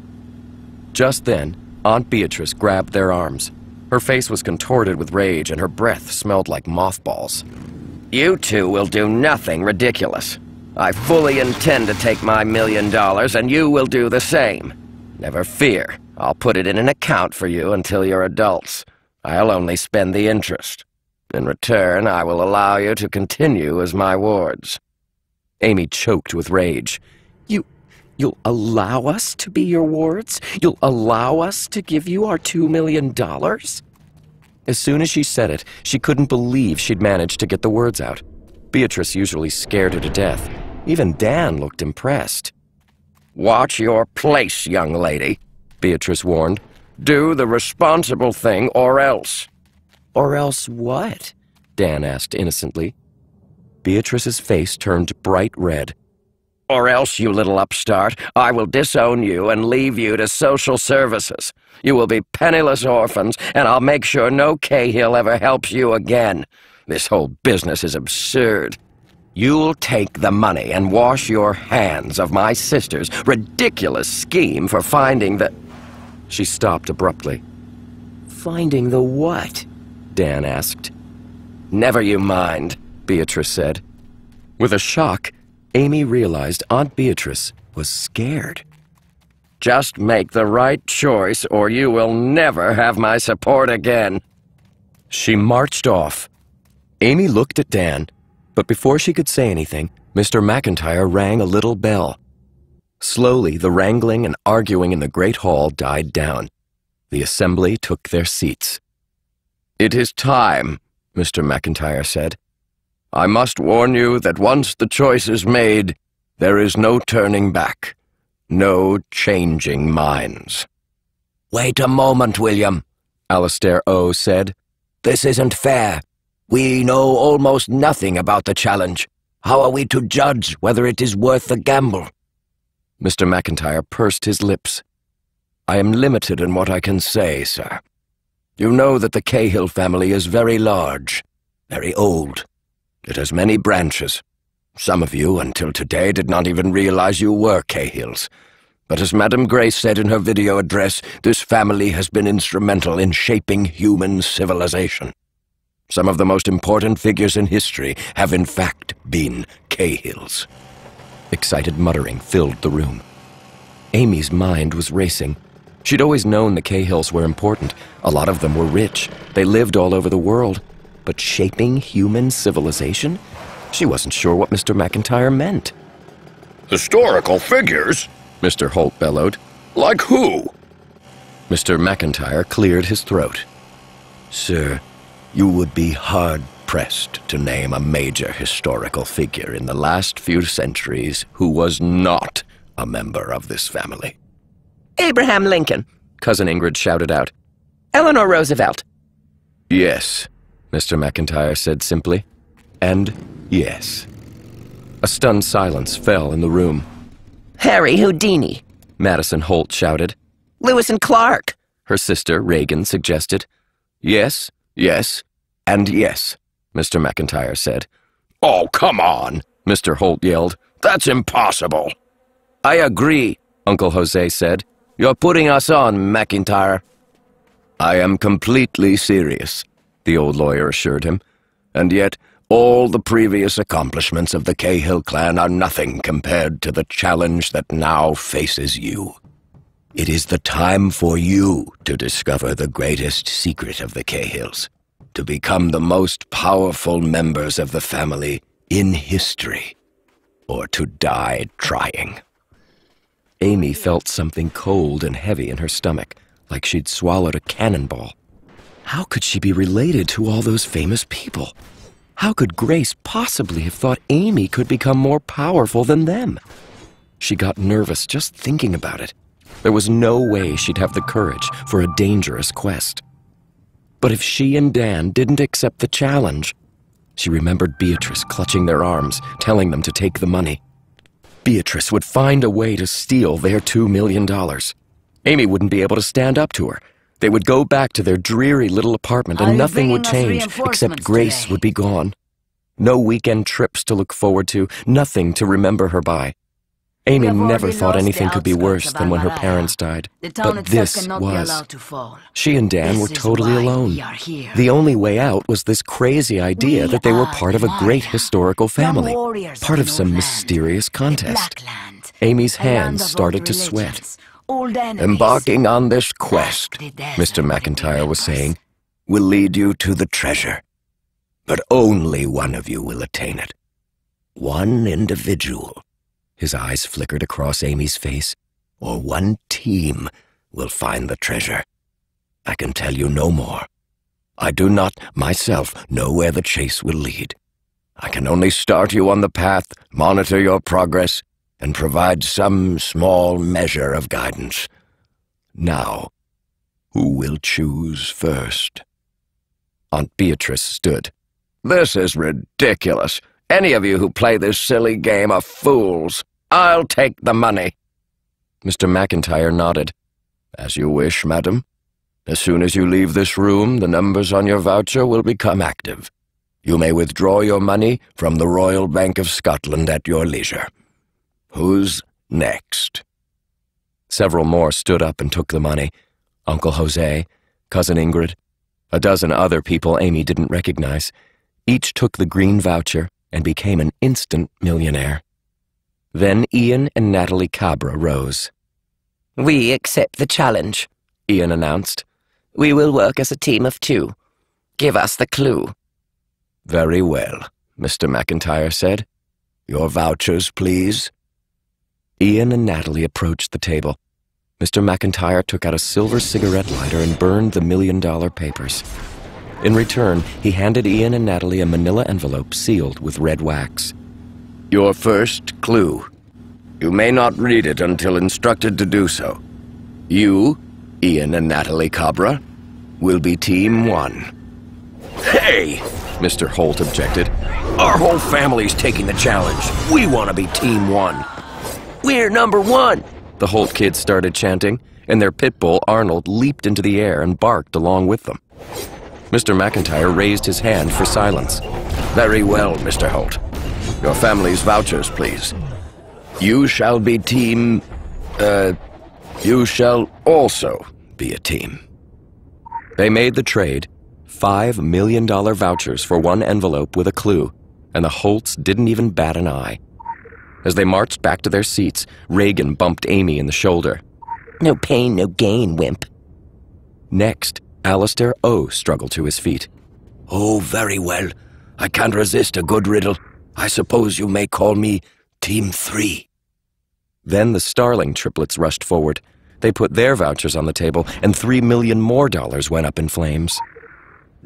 Just then, Aunt Beatrice grabbed their arms. Her face was contorted with rage, and her breath smelled like mothballs. You two will do nothing ridiculous. I fully intend to take my $1 million, and you will do the same. Never fear. I'll put it in an account for you until you're adults. I'll only spend the interest. In return, I will allow you to continue as my wards." Amy choked with rage. You'll allow us to be your wards? You'll allow us to give you our $2 million? As soon as she said it, she couldn't believe she'd managed to get the words out. Beatrice usually scared her to death. Even Dan looked impressed. "Watch your place, young lady," Beatrice warned. "Do the responsible thing or else." "Or else what?" Dan asked innocently. Beatrice's face turned bright red. "Or else, you little upstart, I will disown you and leave you to social services. You will be penniless orphans, and I'll make sure no Cahill ever helps you again. This whole business is absurd. You'll take the money and wash your hands of my sister's ridiculous scheme for finding the... She stopped abruptly. Finding the what? Dan asked. Never you mind, Beatrice said. With a shock, Amy realized Aunt Beatrice was scared. Just make the right choice or you will never have my support again. She marched off. Amy looked at Dan, but before she could say anything, Mr. McIntyre rang a little bell. Slowly, the wrangling and arguing in the great hall died down. The assembly took their seats. It is time, Mr. McIntyre said. I must warn you that once the choice is made, there is no turning back, no changing minds. Wait a moment, William, Alistair O. said. This isn't fair. We know almost nothing about the challenge. How are we to judge whether it is worth the gamble? Mr. McIntyre pursed his lips. I am limited in what I can say, sir. You know that the Cahill family is very large, very old. It has many branches. Some of you, until today, did not even realize you were Cahills. But as Madame Grace said in her video address, this family has been instrumental in shaping human civilization. Some of the most important figures in history have in fact been Cahills. Excited muttering filled the room. Amy's mind was racing. She'd always known the Cahills were important. A lot of them were rich. They lived all over the world. But shaping human civilization? She wasn't sure what Mr. McIntyre meant. Historical figures? Mr. Holt bellowed. Like who? Mr. McIntyre cleared his throat. Sir, you would be hard-pressed to name a major historical figure in the last few centuries who was not a member of this family. Abraham Lincoln, Cousin Ingrid shouted out. Eleanor Roosevelt. Yes, Mr. McIntyre said simply. And yes. A stunned silence fell in the room. Harry Houdini, Madison Holt shouted. Lewis and Clark, her sister Reagan suggested. Yes, yes, and yes, Mr. McIntyre said. Oh, come on, Mr. Holt yelled. That's impossible. I agree, Uncle Jose said. You're putting us on, McIntyre. I am completely serious, the old lawyer assured him. And yet, all the previous accomplishments of the Cahill clan are nothing compared to the challenge that now faces you. It is the time for you to discover the greatest secret of the Cahills, to become the most powerful members of the family in history, or to die trying. Amy felt something cold and heavy in her stomach, like she'd swallowed a cannonball. How could she be related to all those famous people? How could Grace possibly have thought Amy could become more powerful than them? She got nervous just thinking about it. There was no way she'd have the courage for a dangerous quest. But if she and Dan didn't accept the challenge, she remembered Beatrice clutching their arms, telling them to take the money. Beatrice would find a way to steal their $2 million. Amy wouldn't be able to stand up to her. They would go back to their dreary little apartment and nothing would change except Grace would be gone. No weekend trips to look forward to, nothing to remember her by. Amy never thought anything could be worse than when her parents died. But this was. She and Dan were totally alone. The only way out was this crazy idea that they were part of a great historical family, part of some mysterious contest. Amy's hands started to sweat. Embarking on this quest, Mr. McIntyre was saying, will lead you to the treasure. But only one of you will attain it. One individual. His eyes flickered across Amy's face. Or one team will find the treasure. I can tell you no more. I do not, myself, know where the chase will lead. I can only start you on the path, monitor your progress, and provide some small measure of guidance. Now, who will choose first? Aunt Beatrice stood. This is ridiculous. Any of you who play this silly game are fools. I'll take the money. Mr. McIntyre nodded. As you wish, madam. As soon as you leave this room, the numbers on your voucher will become active. You may withdraw your money from the Royal Bank of Scotland at your leisure. Who's next?" Several more stood up and took the money. Uncle Jose, Cousin Ingrid, a dozen other people Amy didn't recognize. Each took the green voucher and became an instant millionaire. Then Ian and Natalie Cabra rose. We accept the challenge, Ian announced. We will work as a team of 2. Give us the clue. "Very well," Mr. McIntyre said. "Your vouchers, please." Ian and Natalie approached the table. Mr. McIntyre took out a silver cigarette lighter and burned the $1 million papers. In return, he handed Ian and Natalie a manila envelope sealed with red wax. "Your first clue. You may not read it until instructed to do so. You, Ian and Natalie Cabra, will be Team 1. "Hey!" Mr. Holt objected. "Our whole family's taking the challenge. We want to be Team 1. We're number 1. The Holt kids started chanting, and their pit bull, Arnold, leaped into the air and barked along with them. Mr. McIntyre raised his hand for silence. "Very well, Mr. Holt. Your family's vouchers, please. You shall be team... you shall also be a team." They made the trade, $5 million vouchers for one envelope with a clue, and the Holts didn't even bat an eye. As they marched back to their seats, Reagan bumped Amy in the shoulder. No pain, no gain, wimp. Next, Alistair O. struggled to his feet. "Oh, very well. I can't resist a good riddle. I suppose you may call me Team 3. Then the Starling triplets rushed forward. They put their vouchers on the table, and $3 million more went up in flames.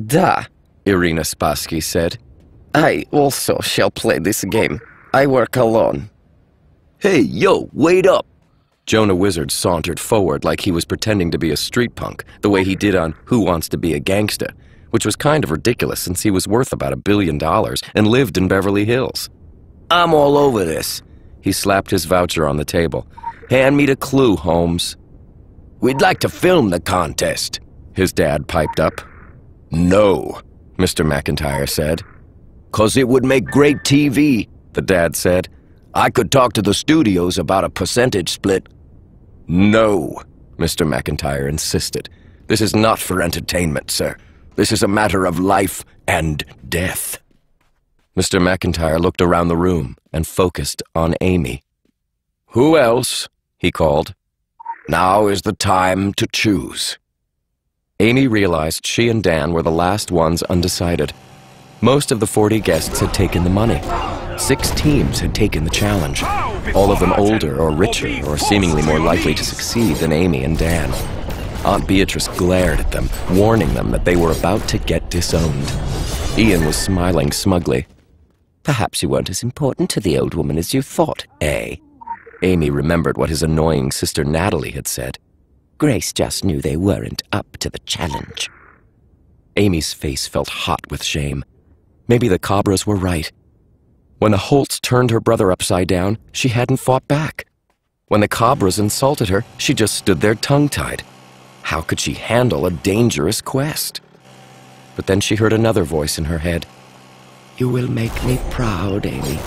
Da, Irina Spassky said. I also shall play this game. I work alone. "Hey, yo, wait up!" Jonah Wizard sauntered forward like he was pretending to be a street punk, the way he did on Who Wants to Be a Gangsta, which was kind of ridiculous since he was worth about $1 billion and lived in Beverly Hills. "I'm all over this." He slapped his voucher on the table. "Hand me the clue, Holmes." "We'd like to film the contest," his dad piped up. "No," Mr. McIntyre said. "'Cause it would make great TV," the dad said. "I could talk to the studios about a percentage split." "No," Mr. McIntyre insisted. "This is not for entertainment, sir. This is a matter of life and death." Mr. McIntyre looked around the room and focused on Amy. "Who else?" he called. "Now is the time to choose." Amy realized she and Dan were the last ones undecided. Most of the 40 guests had taken the money. 6 teams had taken the challenge, all of them older or richer or seemingly more likely to succeed than Amy and Dan. Aunt Beatrice glared at them, warning them that they were about to get disowned. Ian was smiling smugly. Perhaps you weren't as important to the old woman as you thought, eh? Amy remembered what his annoying sister Natalie had said. Grace just knew they weren't up to the challenge. Amy's face felt hot with shame. Maybe the Cabras were right. When the Holts turned her brother upside down, she hadn't fought back. When the Cabras insulted her, she just stood there tongue-tied. How could she handle a dangerous quest? But then she heard another voice in her head. You will make me proud, Amy.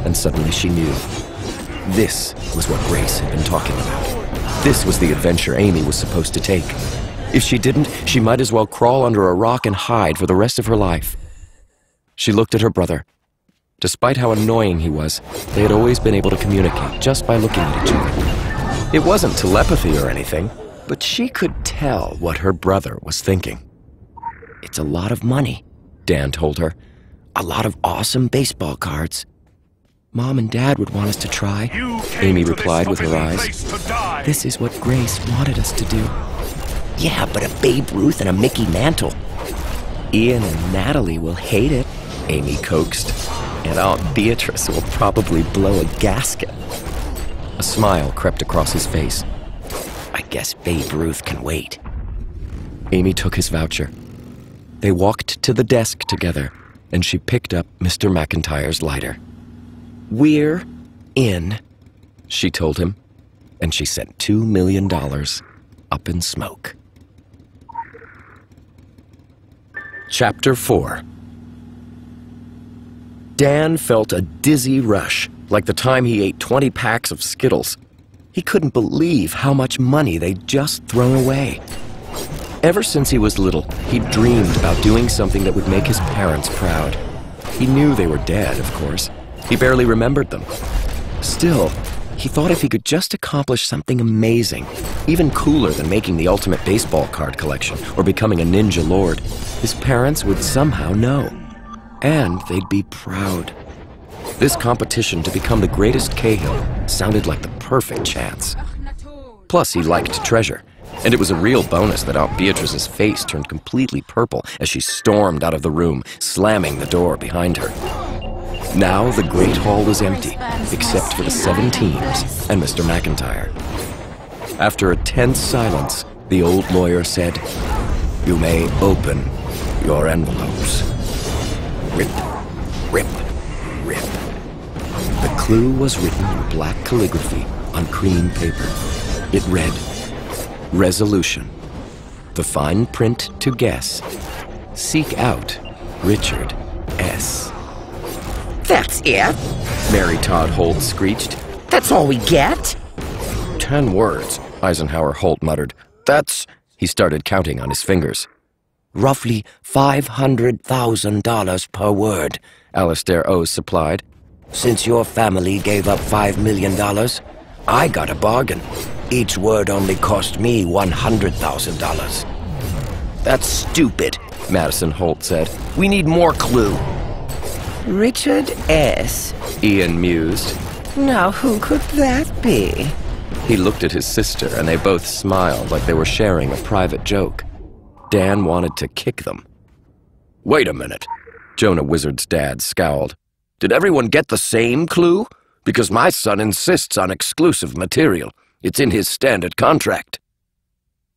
And suddenly she knew. This was what Grace had been talking about. This was the adventure Amy was supposed to take. If she didn't, she might as well crawl under a rock and hide for the rest of her life. She looked at her brother. Despite how annoying he was, they had always been able to communicate just by looking at each other. It wasn't telepathy or anything, but she could tell what her brother was thinking. It's a lot of money, Dan told her. A lot of awesome baseball cards. Mom and Dad would want us to try, Amy replied with her eyes. This is what Grace wanted us to do. Yeah, but a Babe Ruth and a Mickey Mantle. Ian and Natalie will hate it, Amy coaxed. And Aunt Beatrice will probably blow a gasket. A smile crept across his face. I guess Babe Ruth can wait. Amy took his voucher. They walked to the desk together, and she picked up Mr. McIntyre's lighter. We're in, she told him, and she sent $2 million up in smoke. Chapter 4. Dan felt a dizzy rush, like the time he ate 20 packs of Skittles. He couldn't believe how much money they'd just thrown away. Ever since he was little, he'd dreamed about doing something that would make his parents proud. He knew they were dead, of course. He barely remembered them. Still, he thought if he could just accomplish something amazing, even cooler than making the ultimate baseball card collection or becoming a ninja lord, his parents would somehow know. And they'd be proud. This competition to become the greatest Cahill sounded like the perfect chance. Plus, he liked treasure, and it was a real bonus that Aunt Beatrice's face turned completely purple as she stormed out of the room, slamming the door behind her. Now the Great Hall was empty, except for the 7 teams and Mr. McIntyre. After a tense silence, the old lawyer said, "You may open your envelopes." Rip, rip, rip. The clue was written in black calligraphy on cream paper. It read, "Resolution. The fine print to guess. Seek out Richard S." That's it? Mary Todd Holt screeched. That's all we get? 10 words, Eisenhower Holt muttered. That's... He started counting on his fingers. Roughly $500,000 per word, Alastair O supplied. Since your family gave up $5 million, I got a bargain. Each word only cost me $100,000. That's stupid, Madison Holt said. We need more clue. Richard S. Ian mused. Now who could that be? He looked at his sister, and they both smiled like they were sharing a private joke. Dan wanted to kick them. Wait a minute, Jonah Wizard's dad scowled. Did everyone get the same clue? Because my son insists on exclusive material. It's in his standard contract.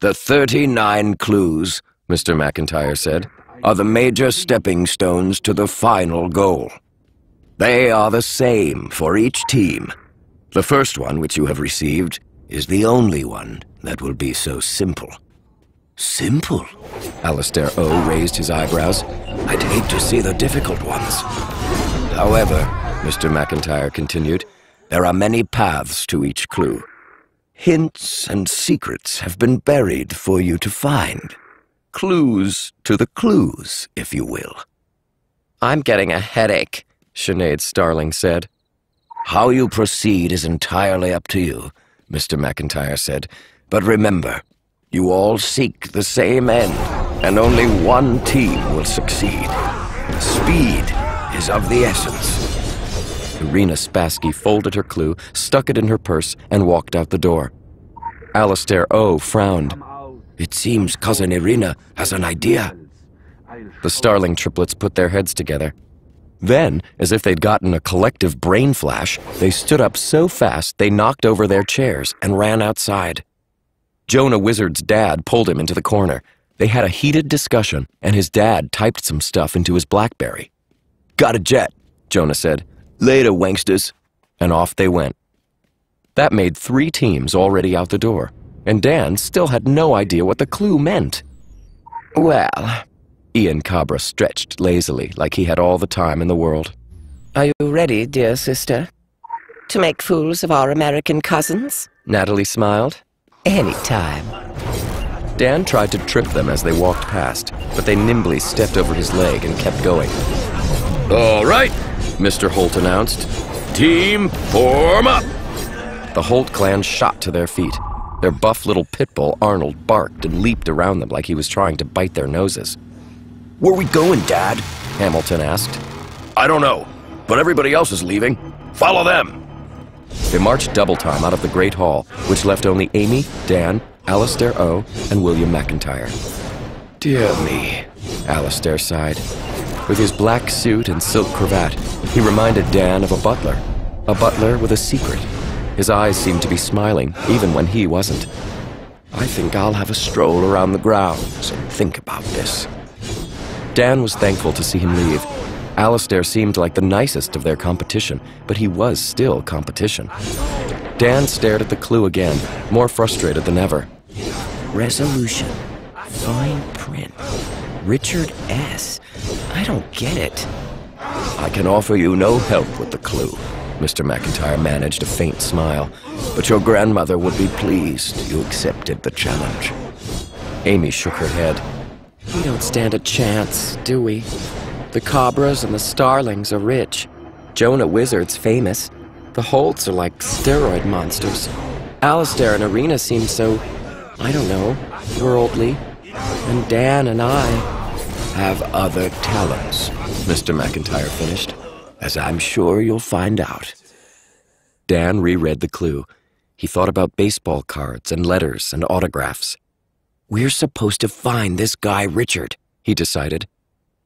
The 39 clues, Mr. McIntyre said, are the major stepping stones to the final goal. They are the same for each team. The first one, which you have received, is the only one that will be so simple. Simple? Alastair O raised his eyebrows. I'd hate to see the difficult ones. However, Mr. McIntyre continued, there are many paths to each clue. Hints and secrets have been buried for you to find. Clues to the clues, if you will. I'm getting a headache, Sinead Starling said. How you proceed is entirely up to you, Mr. McIntyre said. But remember, you all seek the same end, and only one team will succeed. Speed is of the essence. Irina Spassky folded her clue, stuck it in her purse, and walked out the door. Alastair O frowned. It seems Cousin Irina has an idea. The Starling triplets put their heads together. Then, as if they'd gotten a collective brain flash, they stood up so fast they knocked over their chairs and ran outside. Jonah Wizard's dad pulled him into the corner. They had a heated discussion, and his dad typed some stuff into his BlackBerry. Got a jet, Jonah said. Later, wanksters. And off they went. That made 3 teams already out the door, and Dan still had no idea what the clue meant. Well, Ian Cabra stretched lazily like he had all the time in the world. Are you ready, dear sister? To make fools of our American cousins? Natalie smiled. Anytime. Dan tried to trip them as they walked past, but they nimbly stepped over his leg and kept going. All right, Mr. Holt announced. Team, form up! The Holt clan shot to their feet. Their buff little pit bull, Arnold, barked and leaped around them like he was trying to bite their noses. Where we going, Dad? Hamilton asked. I don't know, but everybody else is leaving. Follow them! They marched double time out of the Great Hall, which left only Amy, Dan, Alastair O, and William McIntyre. Dear me, Alastair sighed. With his black suit and silk cravat, he reminded Dan of a butler with a secret. His eyes seemed to be smiling, even when he wasn't. I think I'll have a stroll around the grounds and think about this. Dan was thankful to see him leave. Alastair seemed like the nicest of their competition, but he was still competition. Dan stared at the clue again, more frustrated than ever. Resolution. Fine print. Richard S. I don't get it. I can offer you no help with the clue. Mr. McIntyre managed a faint smile, but your grandmother would be pleased you accepted the challenge. Amy shook her head. We don't stand a chance, do we? The Cobras and the Starlings are rich. Jonah Wizard's famous. The Holts are like steroid monsters. Alistair and Irina seem so, I don't know, worldly. And Dan and I have other talents, Mr. McIntyre finished, as I'm sure you'll find out. Dan reread the clue. He thought about baseball cards and letters and autographs. We're supposed to find this guy Richard, he decided.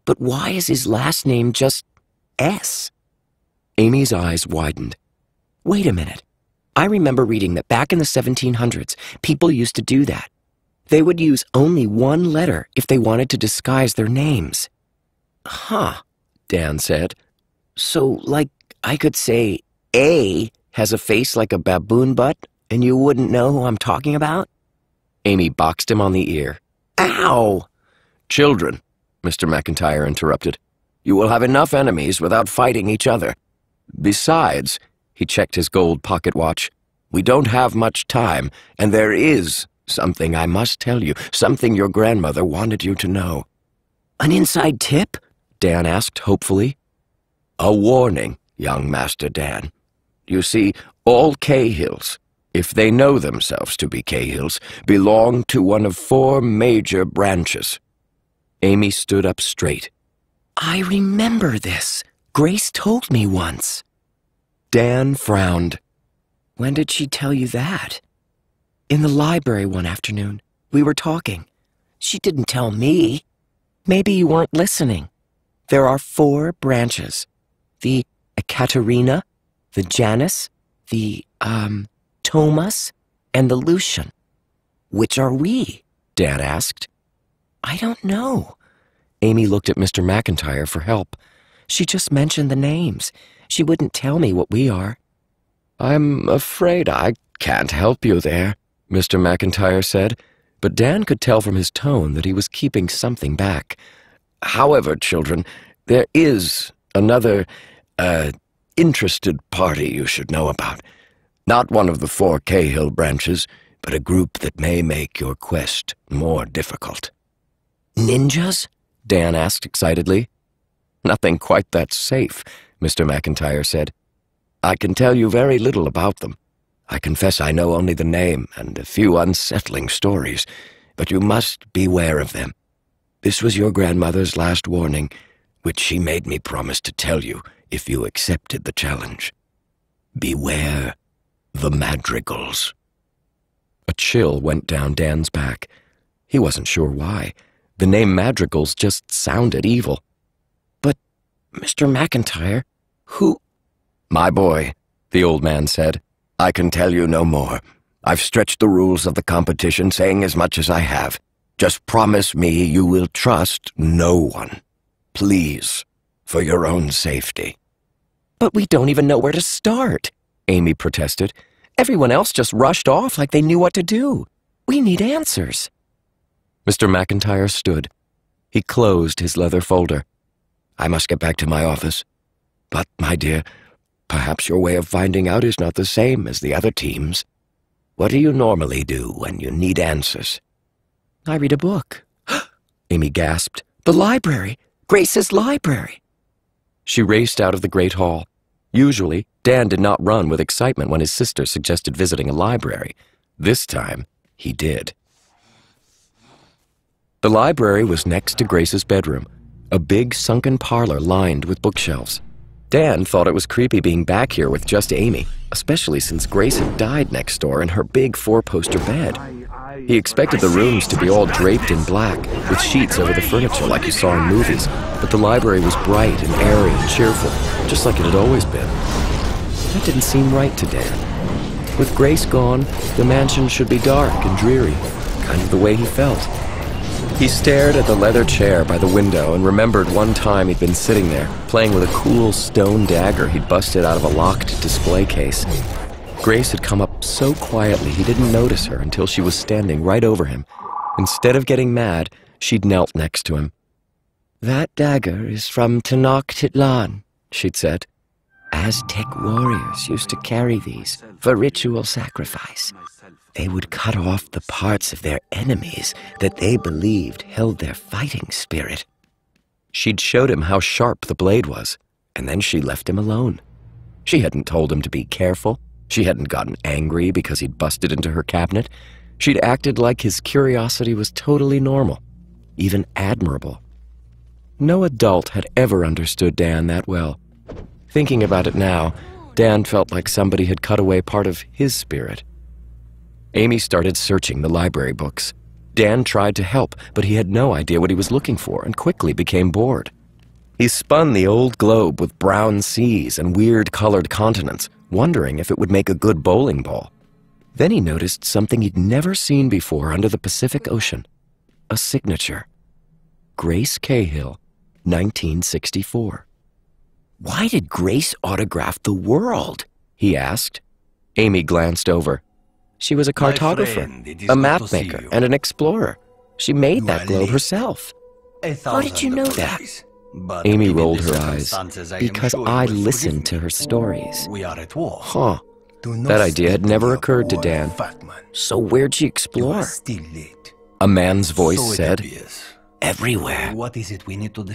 But why is his last name just S? Amy's eyes widened. Wait a minute. I remember reading that back in the 1700s, people used to do that. They would use only one letter if they wanted to disguise their names. Huh, Dan said. So, like, I could say A has a face like a baboon butt, and you wouldn't know who I'm talking about? Amy boxed him on the ear. Ow! Children, Mr. McIntyre interrupted. You will have enough enemies without fighting each other. Besides, he checked his gold pocket watch, we don't have much time, and there is something I must tell you, something your grandmother wanted you to know. An inside tip? Dan asked hopefully. A warning, young Master Dan. You see, all Cahills, if they know themselves to be Cahills, belong to one of 4 major branches. Amy stood up straight. I remember this. Grace told me once. Dan frowned. When did she tell you that? In the library one afternoon. We were talking. She didn't tell me. Maybe you weren't listening. There are 4 branches. The Ekaterina, the Janus, the, Thomas, and the Lucian. Which are we? Dan asked. I don't know. Amy looked at Mr. McIntyre for help. She just mentioned the names. She wouldn't tell me what we are. I'm afraid I can't help you there, Mr. McIntyre said, but Dan could tell from his tone that he was keeping something back. However, children, there is another, interested party you should know about. Not one of the 4 Cahill branches, but a group that may make your quest more difficult. Ninjas? Dan asked excitedly. Nothing quite that safe, Mr. McIntyre said. I can tell you very little about them. I confess I know only the name and a few unsettling stories, but you must beware of them. This was your grandmother's last warning, which she made me promise to tell you if you accepted the challenge. Beware the Madrigals. A chill went down Dan's back. He wasn't sure why. The name Madrigals just sounded evil. But, Mr. McIntyre, who— My boy, the old man said, I can tell you no more. I've stretched the rules of the competition, saying as much as I have. Just promise me you will trust no one. Please, for your own safety. But we don't even know where to start, Amy protested. Everyone else just rushed off like they knew what to do. We need answers. Mr. McIntyre stood. He closed his leather folder. I must get back to my office. But, my dear, perhaps your way of finding out is not the same as the other teams. What do you normally do when you need answers? I read a book. Amy gasped. The library! Grace's library! She raced out of the great hall. Usually, Dan did not run with excitement when his sister suggested visiting a library. This time, he did. The library was next to Grace's bedroom, a big sunken parlor lined with bookshelves. Dan thought it was creepy being back here with just Amy, especially since Grace had died next door in her big 4-poster bed. He expected the rooms to be all draped in black, with sheets over the furniture like you saw in movies, but the library was bright and airy and cheerful, just like it had always been. That didn't seem right to Dan. With Grace gone, the mansion should be dark and dreary, kind of the way he felt. He stared at the leather chair by the window and remembered one time he'd been sitting there, playing with a cool stone dagger he'd busted out of a locked display case. Grace had come up so quietly he didn't notice her until she was standing right over him. Instead of getting mad, she'd knelt next to him. That dagger is from Tenochtitlan, she'd said. Aztec warriors used to carry these for ritual sacrifice. They would cut off the parts of their enemies that they believed held their fighting spirit. She'd showed him how sharp the blade was, and then she left him alone. She hadn't told him to be careful. She hadn't gotten angry because he'd busted into her cabinet. She'd acted like his curiosity was totally normal, even admirable. No adult had ever understood Dan that well. Thinking about it now, Dan felt like somebody had cut away part of his spirit. Amy started searching the library books. Dan tried to help, but he had no idea what he was looking for and quickly became bored. He spun the old globe with brown seas and weird colored continents, wondering if it would make a good bowling ball. Then he noticed something he'd never seen before under the Pacific Ocean. A signature. Grace Cahill, 1964. Why did Grace autograph the world? He asked. Amy glanced over. She was a cartographer, a map maker, and an explorer. She made that globe herself. How did you know that? Amy rolled her eyes. Because I listened to her stories. Huh. That idea had never occurred to Dan. So where'd she explore? A man's voice said. Everywhere.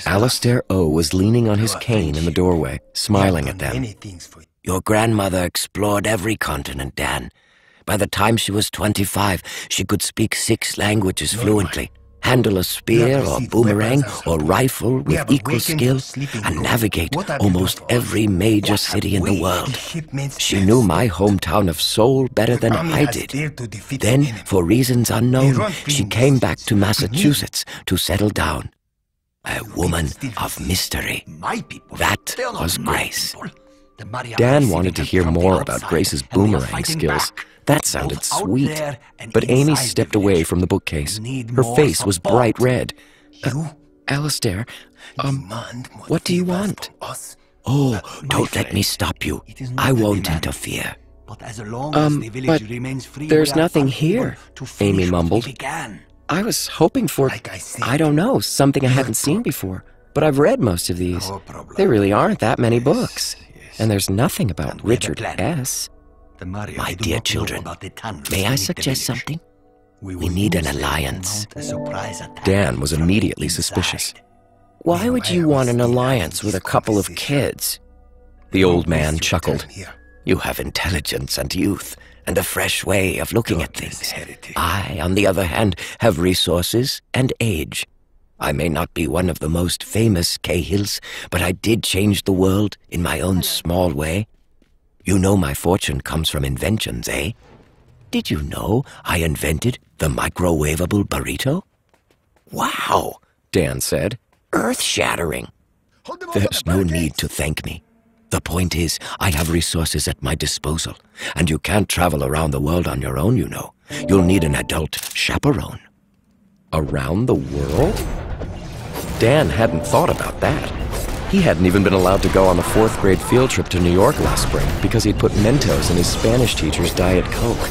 Alistair O was leaning on his cane in the doorway, smiling at them. Your grandmother explored every continent, Dan. By the time she was 25, she could speak 6 languages fluently, handle a spear or boomerang or rifle with equal skill, and navigate almost every major city in the world. She knew my hometown of Seoul better than I did. Then, for reasons unknown, she came back to Massachusetts to settle down. A woman of mystery. That was Grace. Dan wanted to hear more about Grace's boomerang skills. That sounded sweet. But Amy stepped away from the bookcase. Her face was bright red. Alistair, what do you want? Oh, don't let me stop you. I won't interfere. But there's nothing here, Amy mumbled. I was hoping for, I don't know, something I haven't seen before. But I've read most of these. There really aren't that many books. And there's nothing about Richard S. My dear children, may I suggest something? We need an alliance. Dan was immediately suspicious. Why would you want an alliance with a couple of kids? The old man chuckled. You have intelligence and youth, and a fresh way of looking at things. I, on the other hand, have resources and age. I may not be one of the most famous Cahills, but I did change the world in my own small way. You know my fortune comes from inventions, eh? Did you know I invented the microwavable burrito? Wow, Dan said. Earth-shattering. There's no need to thank me. The point is, I have resources at my disposal, and you can't travel around the world on your own, you know. You'll need an adult chaperone. Around the world? Dan hadn't thought about that. He hadn't even been allowed to go on the 4th grade field trip to New York last spring because he'd put Mentos in his Spanish teacher's Diet Coke.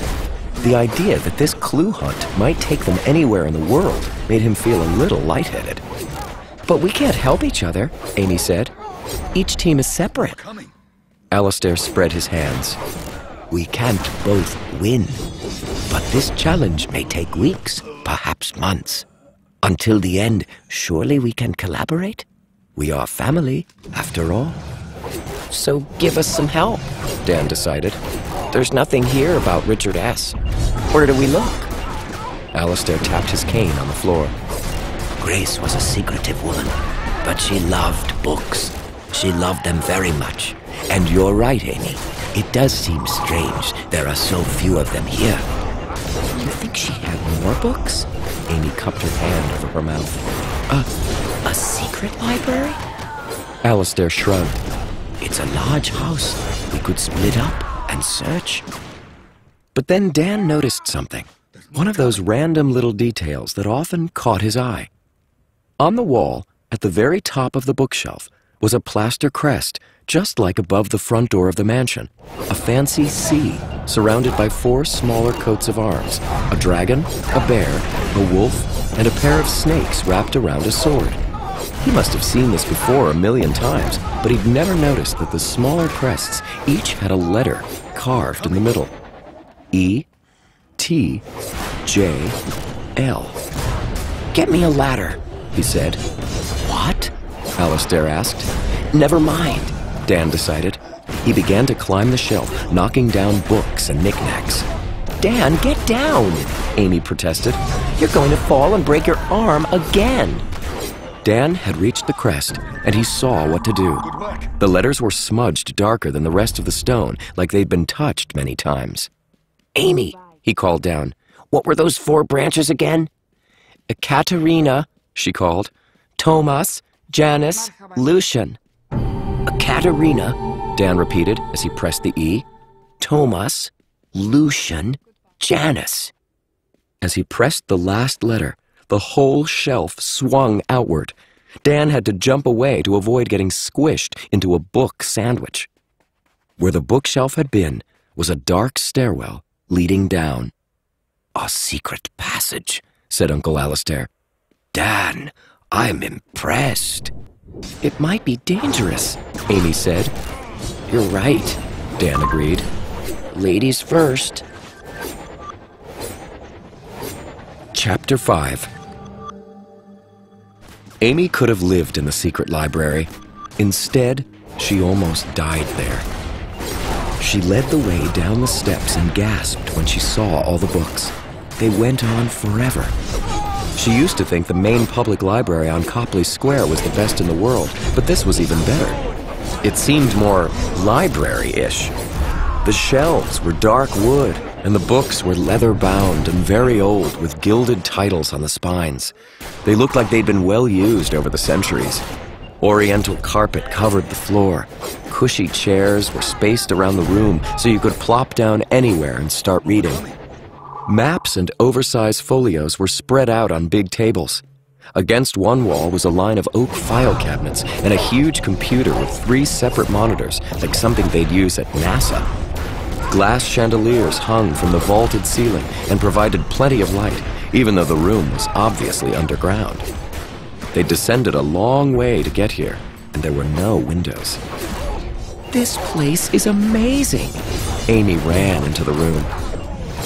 The idea that this clue hunt might take them anywhere in the world made him feel a little lightheaded. But we can't help each other, Amy said. Each team is separate. Alistair spread his hands. We can't both win, but this challenge may take weeks, perhaps months. Until the end, surely we can collaborate? We are family, after all. So give us some help, Dan decided. There's nothing here about Richard S. Where do we look? Alistair tapped his cane on the floor. Grace was a secretive woman, but she loved books. She loved them very much. And you're right, Amy. It does seem strange there are so few of them here. You think she had more books? Amy cupped her hand over her mouth. A secret library? Alistair shrugged. It's a large house. We could split up and search. But then Dan noticed something. One of those random little details that often caught his eye. On the wall, at the very top of the bookshelf, was a plaster crest, just like above the front door of the mansion. A fancy C, surrounded by 4 smaller coats of arms. A dragon, a bear, a wolf, and a pair of snakes wrapped around a sword. He must have seen this before a million times, but he'd never noticed that the smaller crests each had a letter carved in the middle. E, T, J, L. Get me a ladder, he said. What? Alistair asked. Never mind, Dan decided. He began to climb the shelf, knocking down books and knickknacks. Dan, get down, Amy protested. You're going to fall and break your arm again. Dan had reached the crest, and he saw what to do. The letters were smudged darker than the rest of the stone, like they'd been touched many times. Amy, he called down. What were those 4 branches again? Ekaterina, she called. Thomas, Janice, Lucian. Ekaterina, Dan repeated as he pressed the E. Thomas, Lucian, Janice. As he pressed the last letter, the whole shelf swung outward. Dan had to jump away to avoid getting squished into a book sandwich. Where the bookshelf had been was a dark stairwell leading down. A secret passage, said Uncle Alistair. Dan, I'm impressed. It might be dangerous, Amy said. You're right, Dan agreed. Ladies first. Chapter 5. Amy could have lived in the secret library. Instead, she almost died there. She led the way down the steps and gasped when she saw all the books. They went on forever. She used to think the main public library on Copley Square was the best in the world, but this was even better. It seemed more library-ish. The shelves were dark wood, and the books were leather-bound and very old with gilded titles on the spines. They looked like they'd been well used over the centuries. Oriental carpet covered the floor. Cushy chairs were spaced around the room so you could plop down anywhere and start reading. Maps and oversized folios were spread out on big tables. Against one wall was a line of oak file cabinets and a huge computer with 3 separate monitors, like something they'd use at NASA. Glass chandeliers hung from the vaulted ceiling and provided plenty of light, even though the room was obviously underground. They descended a long way to get here, and there were no windows. This place is amazing. Amy ran into the room.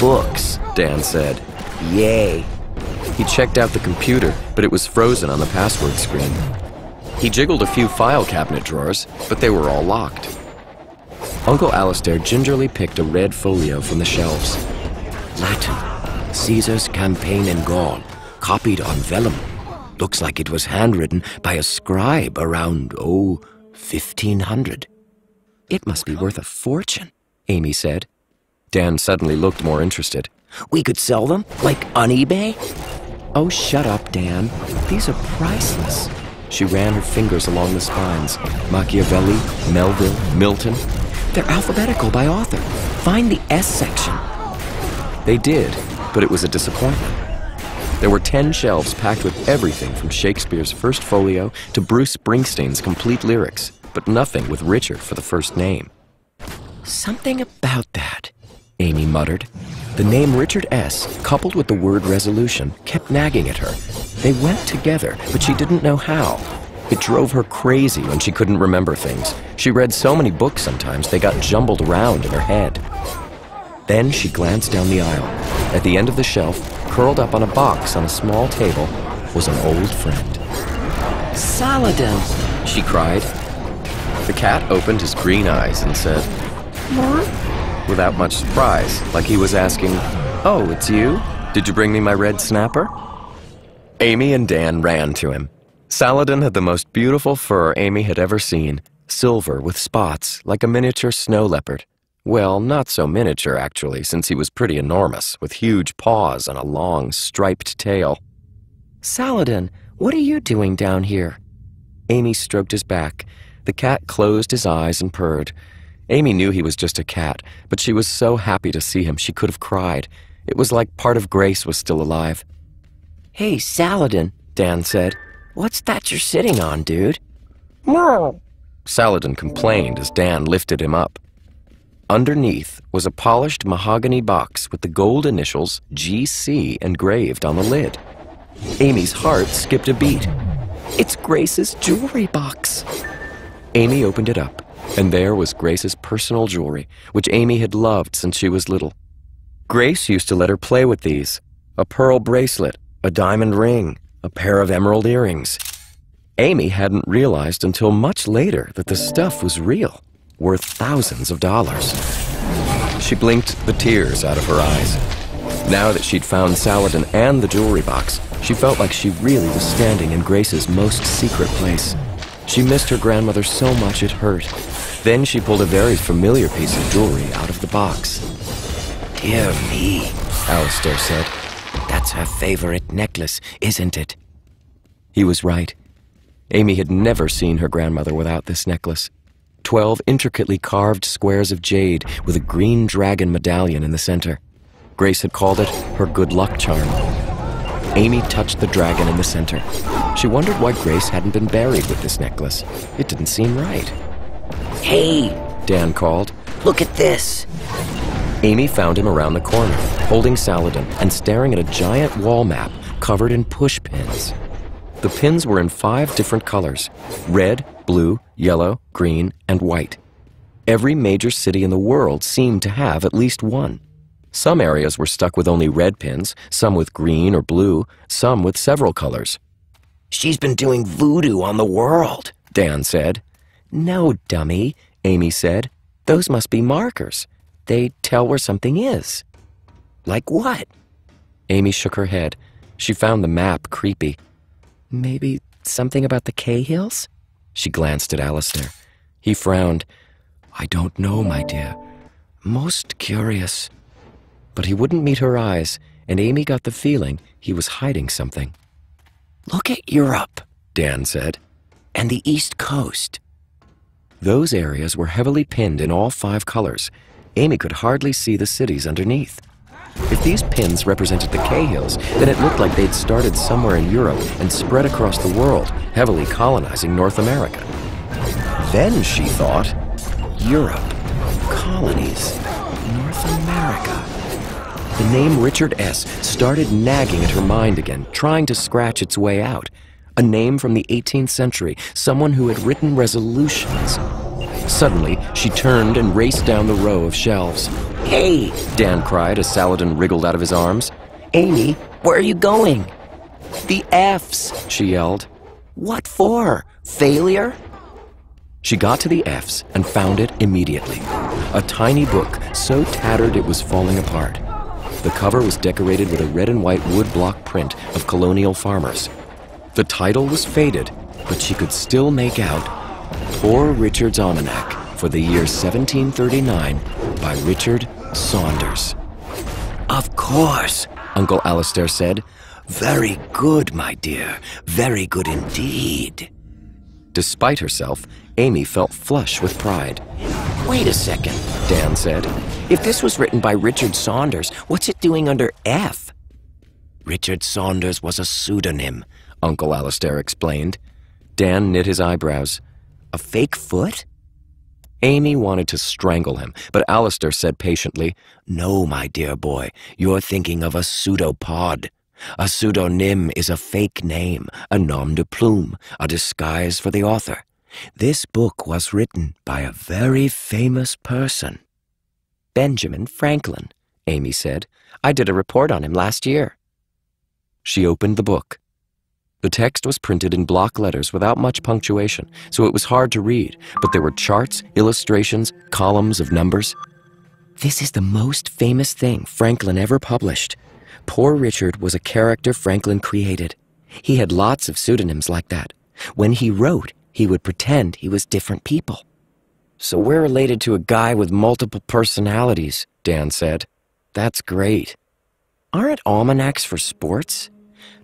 Books, Dan said. Yay. He checked out the computer, but it was frozen on the password screen. He jiggled a few file cabinet drawers, but they were all locked. Uncle Alistair gingerly picked a red folio from the shelves. Latin. Caesar's campaign in Gaul, copied on vellum. Looks like it was handwritten by a scribe around, 1500. It must be worth a fortune, Amy said. Dan suddenly looked more interested. We could sell them, like on eBay? Oh, shut up, Dan. These are priceless. She ran her fingers along the spines. Machiavelli, Melville, Milton. They're alphabetical by author. Find the S section. They did, but it was a disappointment. There were 10 shelves packed with everything from Shakespeare's first folio to Bruce Springsteen's complete lyrics, but nothing with Richard for the first name. Something about that, Amy muttered. The name Richard S., coupled with the word resolution, kept nagging at her. They went together, but she didn't know how. It drove her crazy when she couldn't remember things. She read so many books sometimes they got jumbled around in her head. Then she glanced down the aisle. At the end of the shelf, curled up on a box on a small table, was an old friend. Saladin, she cried. The cat opened his green eyes and said, "What?" Without much surprise, like he was asking, "Oh, it's you? Did you bring me my red snapper?" Amy and Dan ran to him. Saladin had the most beautiful fur Amy had ever seen, silver with spots, like a miniature snow leopard. Well, not so miniature, actually, since he was pretty enormous, with huge paws and a long, striped tail. "Saladin, what are you doing down here?" Amy stroked his back. The cat closed his eyes and purred. Amy knew he was just a cat, but she was so happy to see him she could have cried. It was like part of Grace was still alive. "Hey, Saladin," Dan said. "What's that you're sitting on, dude?" No. Saladin complained as Dan lifted him up. Underneath was a polished mahogany box with the gold initials GC engraved on the lid. Amy's heart skipped a beat. It's Grace's jewelry box. Amy opened it up, and there was Grace's personal jewelry, which Amy had loved since she was little. Grace used to let her play with these: a pearl bracelet, a diamond ring, a pair of emerald earrings. Amy hadn't realized until much later that the stuff was real, worth thousands of dollars. She blinked the tears out of her eyes. Now that she'd found Saladin and the jewelry box, she felt like she really was standing in Grace's most secret place. She missed her grandmother so much it hurt. Then she pulled a very familiar piece of jewelry out of the box. Dear me, Alistair said. That's her favorite necklace, isn't it? He was right. Amy had never seen her grandmother without this necklace. 12 intricately carved squares of jade with a green dragon medallion in the center. Grace had called it her good luck charm. Amy touched the dragon in the center. She wondered why Grace hadn't been buried with this necklace. It didn't seem right. Hey, Dan called. Look at this. Amy found him around the corner, holding Saladin and staring at a giant wall map covered in push pins. The pins were in 5 different colors: red, blue, yellow, green, and white. Every major city in the world seemed to have at least one. Some areas were stuck with only red pins, some with green or blue, some with several colors. She's been doing voodoo on the world, Dan said. No, dummy, Amy said. Those must be markers. They tell where something is. Like what? Amy shook her head. She found the map creepy. Maybe something about the Cahills? She glanced at Alistair. He frowned. I don't know, my dear. Most curious. But he wouldn't meet her eyes, and Amy got the feeling he was hiding something. Look at Europe, Dan said. And the East Coast. Those areas were heavily pinned in all 5 colors. Amy could hardly see the cities underneath. If these pins represented the Cahills, then it looked like they'd started somewhere in Europe and spread across the world, heavily colonizing North America. Then she thought, Europe, colonies, North America. The name Richard S. started nagging at her mind again, trying to scratch its way out. A name from the 18th century, someone who had written resolutions. Suddenly, she turned and raced down the row of shelves. Hey, Dan cried as Saladin wriggled out of his arms. Amy, where are you going? The F's, she yelled. What for? Failure? She got to the F's and found it immediately. A tiny book, so tattered it was falling apart. The cover was decorated with a red and white woodblock print of colonial farmers. The title was faded, but she could still make out Poor Richard's Almanac for the year 1739 by Richard Saunders. Of course, Uncle Alistair said. Very good, my dear. Very good indeed. Despite herself, Amy felt flush with pride. Wait a second, Dan said. If this was written by Richard Saunders, what's it doing under F? Richard Saunders was a pseudonym, Uncle Alistair explained. Dan knit his eyebrows. A fake foot? Amy wanted to strangle him, but Alistair said patiently, No, my dear boy, you're thinking of a pseudopod. A pseudonym is a fake name, a nom de plume, a disguise for the author. This book was written by a very famous person. Benjamin Franklin, Amy said. I did a report on him last year. She opened the book. The text was printed in block letters without much punctuation, so it was hard to read, but there were charts, illustrations, columns of numbers. This is the most famous thing Franklin ever published. Poor Richard was a character Franklin created. He had lots of pseudonyms like that. When he wrote, he would pretend he was different people. So we're related to a guy with multiple personalities, Dan said. That's great. Aren't almanacs for sports?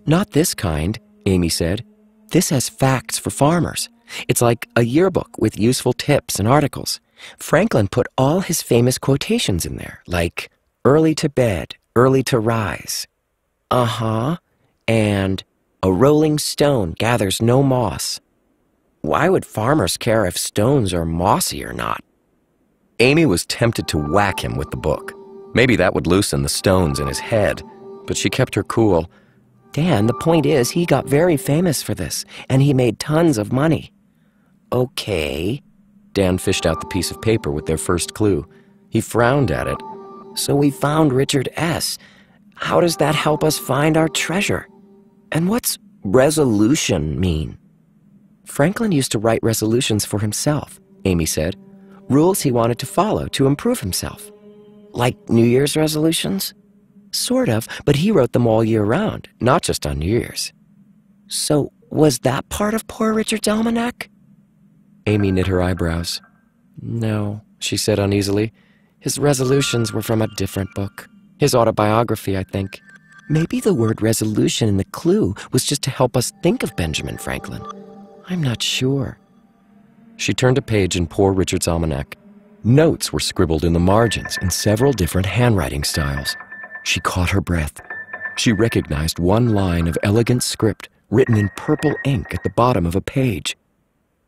Not this kind, Amy said. This has facts for farmers. It's like a yearbook with useful tips and articles. Franklin put all his famous quotations in there, like early to bed, early to rise. And a rolling stone gathers no moss. Why would farmers care if stones are mossy or not? Amy was tempted to whack him with the book. Maybe that would loosen the stones in his head, but she kept her cool. Dan, the point is, he got very famous for this, and he made tons of money. Okay. Dan fished out the piece of paper with their first clue. He frowned at it. So we found Richard S. How does that help us find our treasure? And what's resolution mean? Franklin used to write resolutions for himself, Amy said. Rules he wanted to follow to improve himself. Like New Year's resolutions? Sort of, but he wrote them all year round, not just on New Year's. So, was that part of Poor Richard's almanac? Amy knit her eyebrows. No, she said uneasily. His resolutions were from a different book. His autobiography, I think. Maybe the word resolution in the clue was just to help us think of Benjamin Franklin. I'm not sure. She turned a page in Poor Richard's almanac. Notes were scribbled in the margins in several different handwriting styles. She caught her breath. She recognized one line of elegant script written in purple ink at the bottom of a page.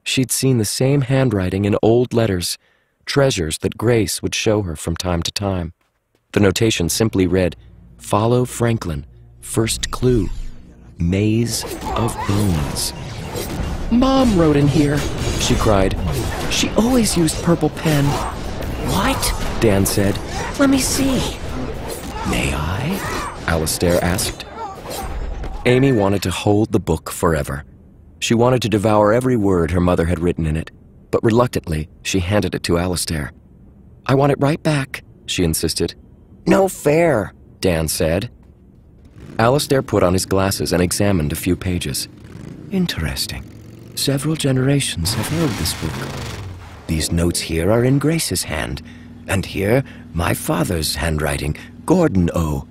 She'd seen the same handwriting in old letters, treasures that Grace would show her from time to time. The notation simply read, "Follow Franklin, first clue, Maze of Bones." "Mom wrote in here," she cried. "She always used purple pen." "What?" Dan said. "Let me see." "May I?" Alastair asked. Amy wanted to hold the book forever. She wanted to devour every word her mother had written in it, but reluctantly, she handed it to Alastair. "I want it right back," she insisted. "No fair," Dan said. Alastair put on his glasses and examined a few pages. "Interesting. Several generations have held this book. These notes here are in Grace's hand, and here, my father's handwriting, Gordon O.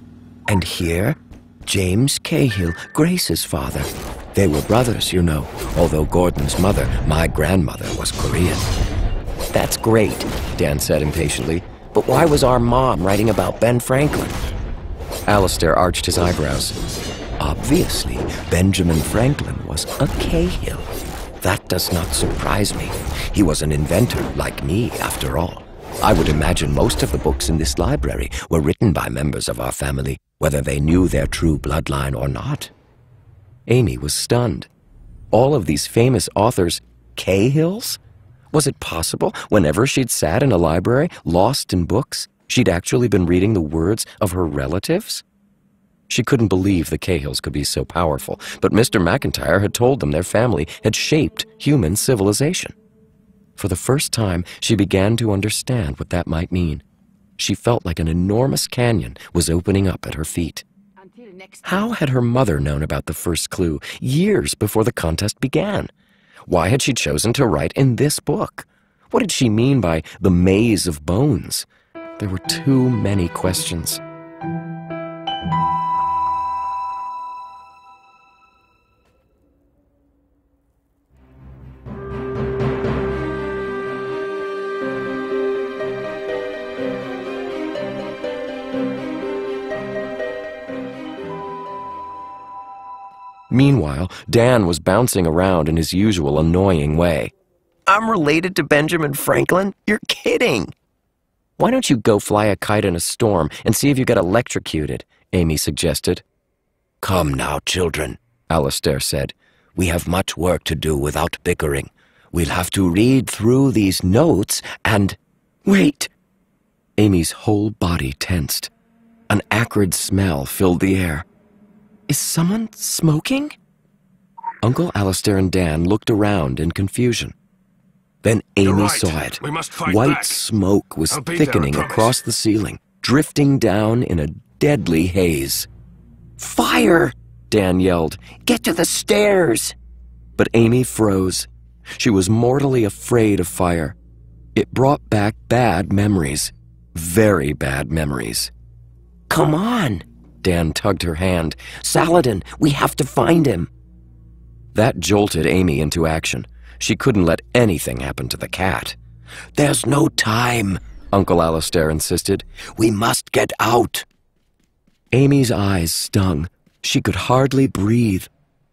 And here, James Cahill, Grace's father. They were brothers, you know, although Gordon's mother, my grandmother, was Korean." "That's great," Dan said impatiently. "But why was our mom writing about Ben Franklin?" Alastair arched his eyebrows. "Obviously, Benjamin Franklin was a Cahill. That does not surprise me. He was an inventor like me, after all. I would imagine most of the books in this library were written by members of our family, whether they knew their true bloodline or not." Amy was stunned. All of these famous authors, Cahills? Was it possible, whenever she'd sat in a library, lost in books, she'd actually been reading the words of her relatives? She couldn't believe the Cahills could be so powerful, but Mr. McIntyre had told them their family had shaped human civilization. For the first time, she began to understand what that might mean. She felt like an enormous canyon was opening up at her feet. How had her mother known about the first clue years before the contest began? Why had she chosen to write in this book? What did she mean by the Maze of Bones? There were too many questions. Meanwhile, Dan was bouncing around in his usual annoying way. "I'm related to Benjamin Franklin? You're kidding!" "Why don't you go fly a kite in a storm and see if you get electrocuted?" Amy suggested. "Come now, children," Alastair said. "We have much work to do without bickering. We'll have to read through these notes and—" "Wait!" Amy's whole body tensed. An acrid smell filled the air. Is someone smoking? Uncle Alastair and Dan looked around in confusion. Then Amy saw it. White smoke was thickening across the ceiling, drifting down in a deadly haze. "Fire!" Dan yelled. "Get to the stairs!" But Amy froze. She was mortally afraid of fire. It brought back bad memories. Very bad memories. "Come on!" Dan tugged her hand. "Saladin, we have to find him." That jolted Amy into action. She couldn't let anything happen to the cat. "There's no time," Uncle Alastair insisted. "We must get out." Amy's eyes stung. She could hardly breathe.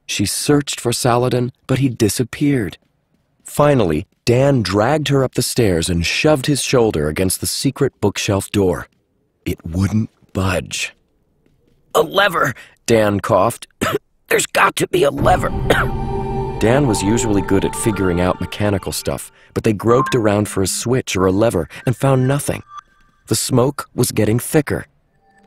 She searched for Saladin, but he disappeared. Finally, Dan dragged her up the stairs and shoved his shoulder against the secret bookshelf door. It wouldn't budge. A lever, Dan coughed. There's got to be a lever. Dan was usually good at figuring out mechanical stuff, but they groped around for a switch or a lever and found nothing. The smoke was getting thicker.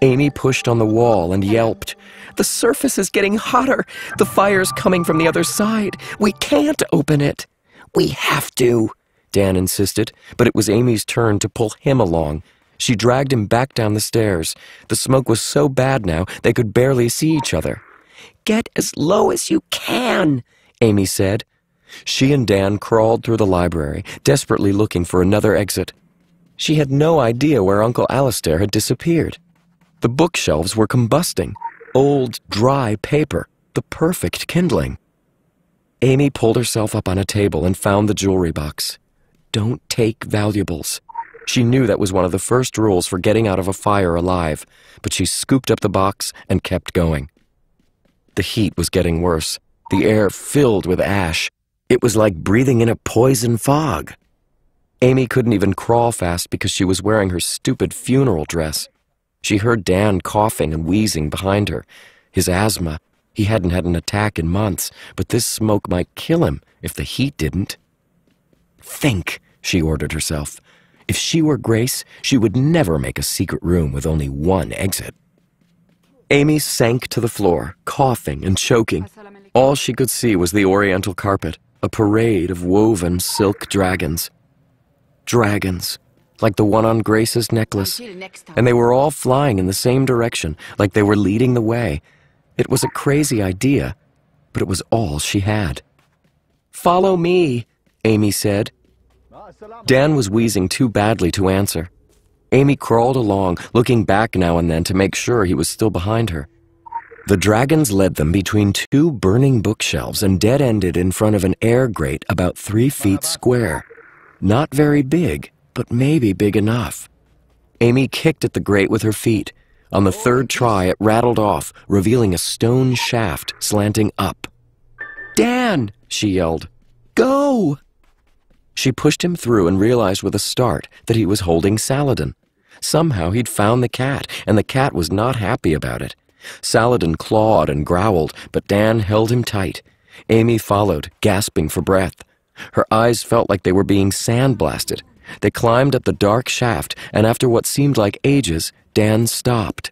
Amy pushed on the wall and yelped. "The surface is getting hotter! The fire's coming from the other side! We can't open it!" "We have to," Dan insisted, but it was Amy's turn to pull him along. She dragged him back down the stairs. The smoke was so bad now they could barely see each other. "Get as low as you can," Amy said. She and Dan crawled through the library, desperately looking for another exit. She had no idea where Uncle Alistair had disappeared. The bookshelves were combusting. Old, dry paper, the perfect kindling. Amy pulled herself up on a table and found the jewelry box. Don't take valuables. She knew that was one of the first rules for getting out of a fire alive, but she scooped up the box and kept going. The heat was getting worse, the air filled with ash. It was like breathing in a poison fog. Amy couldn't even crawl fast because she was wearing her stupid funeral dress. She heard Dan coughing and wheezing behind her. His asthma. He hadn't had an attack in months, but this smoke might kill him if the heat didn't. Think, she ordered herself. If she were Grace, she would never make a secret room with only one exit. Amy sank to the floor, coughing and choking. All she could see was the oriental carpet, a parade of woven silk dragons. Dragons, like the one on Grace's necklace. And they were all flying in the same direction, like they were leading the way. It was a crazy idea, but it was all she had. "Follow me," Amy said. Dan was wheezing too badly to answer. Amy crawled along, looking back now and then to make sure he was still behind her. The dragons led them between two burning bookshelves and dead-ended in front of an air grate about 3 feet square. Not very big, but maybe big enough. Amy kicked at the grate with her feet. On the third try, it rattled off, revealing a stone shaft slanting up. "Dan!" she yelled. "Go!" She pushed him through and realized with a start that he was holding Saladin. Somehow he'd found the cat, and the cat was not happy about it. Saladin clawed and growled, but Dan held him tight. Amy followed, gasping for breath. Her eyes felt like they were being sandblasted. They climbed up the dark shaft, and after what seemed like ages, Dan stopped.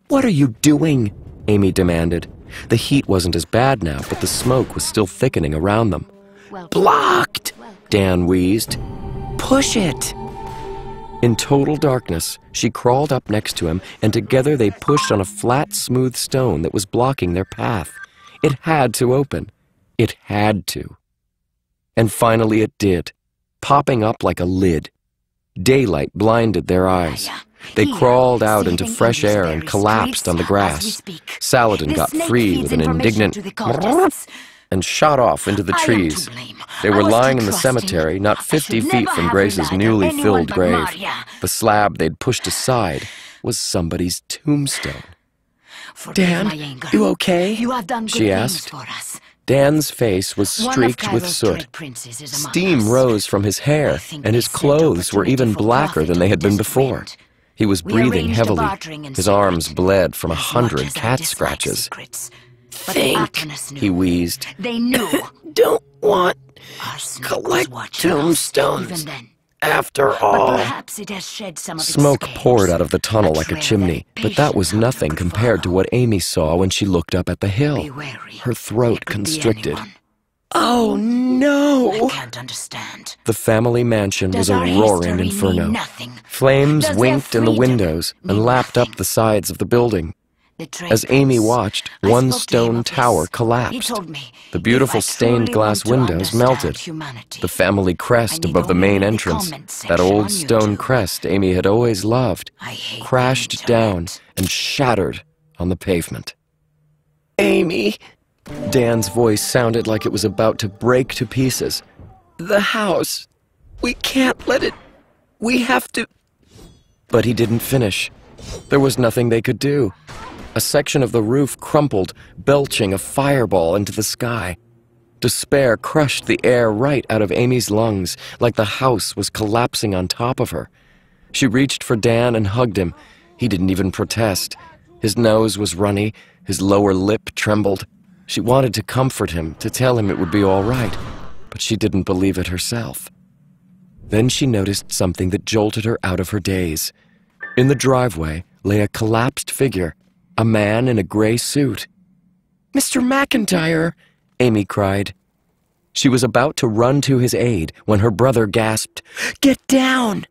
"What are you doing?" Amy demanded. The heat wasn't as bad now, but the smoke was still thickening around them. "Blocked!" Dan wheezed. "Push it!" In total darkness, she crawled up next to him, and together they pushed on a flat, smooth stone that was blocking their path. It had to open. It had to. And finally it did, popping up like a lid. Daylight blinded their eyes. They crawled out into fresh air and collapsed on the grass. Saladin got free with an indignant and shot off into the trees. They were lying in the cemetery, not 50 feet from Grace's newly filled grave. The slab they'd pushed aside was somebody's tombstone. "Dan, you okay?" she asked. Dan's face was streaked with soot. Steam rose from his hair, and his clothes were even blacker than they had been before. He was breathing heavily. His arms bled from 100 cat scratches. "Think," he wheezed. They knew. Don't want collect tombstones. After all, Perhaps it has shed some of its Smoke scales. poured out of the tunnel like a chimney, but that was nothing compared to what Amy saw when she looked up at the hill. Be wary. Her throat It could be constricted. anyone. oh I no! can't understand. The family mansion was Does a our roaring history inferno. mean nothing? Flames Does their winked in the freedom windows and mean lapped nothing? up the sides of the building. The As Amy Dracons. watched, I one spoke to him stone of this. tower He collapsed. told me, The beautiful if I stained truly glass want to windows understand melted. humanity, The family crest I need above the only main read the entrance, comment that section old on stone YouTube. crest Amy had always loved, I hate the crashed down internet. and shattered on the pavement. Amy, Dan's voice sounded like it was about to break to pieces. the house. We can't let it. We have to. But he didn't finish. There was nothing they could do. A section of the roof crumpled, belching a fireball into the sky. Despair crushed the air right out of Amy's lungs, like the house was collapsing on top of her. She reached for Dan and hugged him. He didn't even protest. His nose was runny, his lower lip trembled. She wanted to comfort him, to tell him it would be all right, but she didn't believe it herself. Then she noticed something that jolted her out of her daze. In the driveway lay a collapsed figure, a man in a gray suit. "Mr. McIntyre!" Amy cried. She was about to run to his aid when her brother gasped, "Get down!"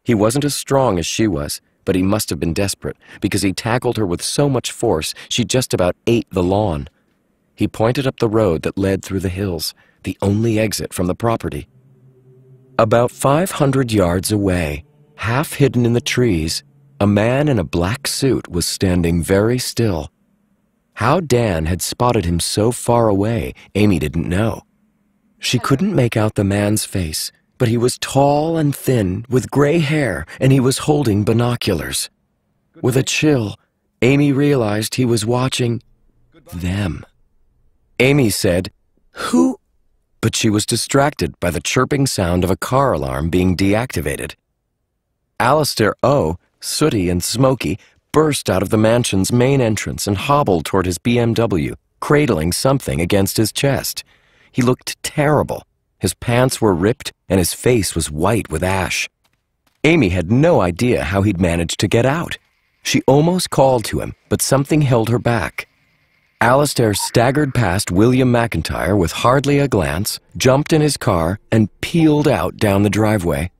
He wasn't as strong as she was, but he must have been desperate because he tackled her with so much force she just about ate the lawn. He pointed up the road that led through the hills, the only exit from the property. About 500 yards away, half hidden in the trees, a man in a black suit was standing very still. How Dan had spotted him so far away, Amy didn't know. She couldn't make out the man's face, but he was tall and thin, with gray hair, and he was holding binoculars. With a chill, Amy realized he was watching them. Amy said, "Who?" But she was distracted by the chirping sound of a car alarm being deactivated. Alistair O., sooty and smoky, burst out of the mansion's main entrance and hobbled toward his BMW, cradling something against his chest. He looked terrible. His pants were ripped and his face was white with ash. Amy had no idea how he'd managed to get out. She almost called to him, but something held her back. Alistair staggered past William McIntyre with hardly a glance, jumped in his car, and peeled out down the driveway.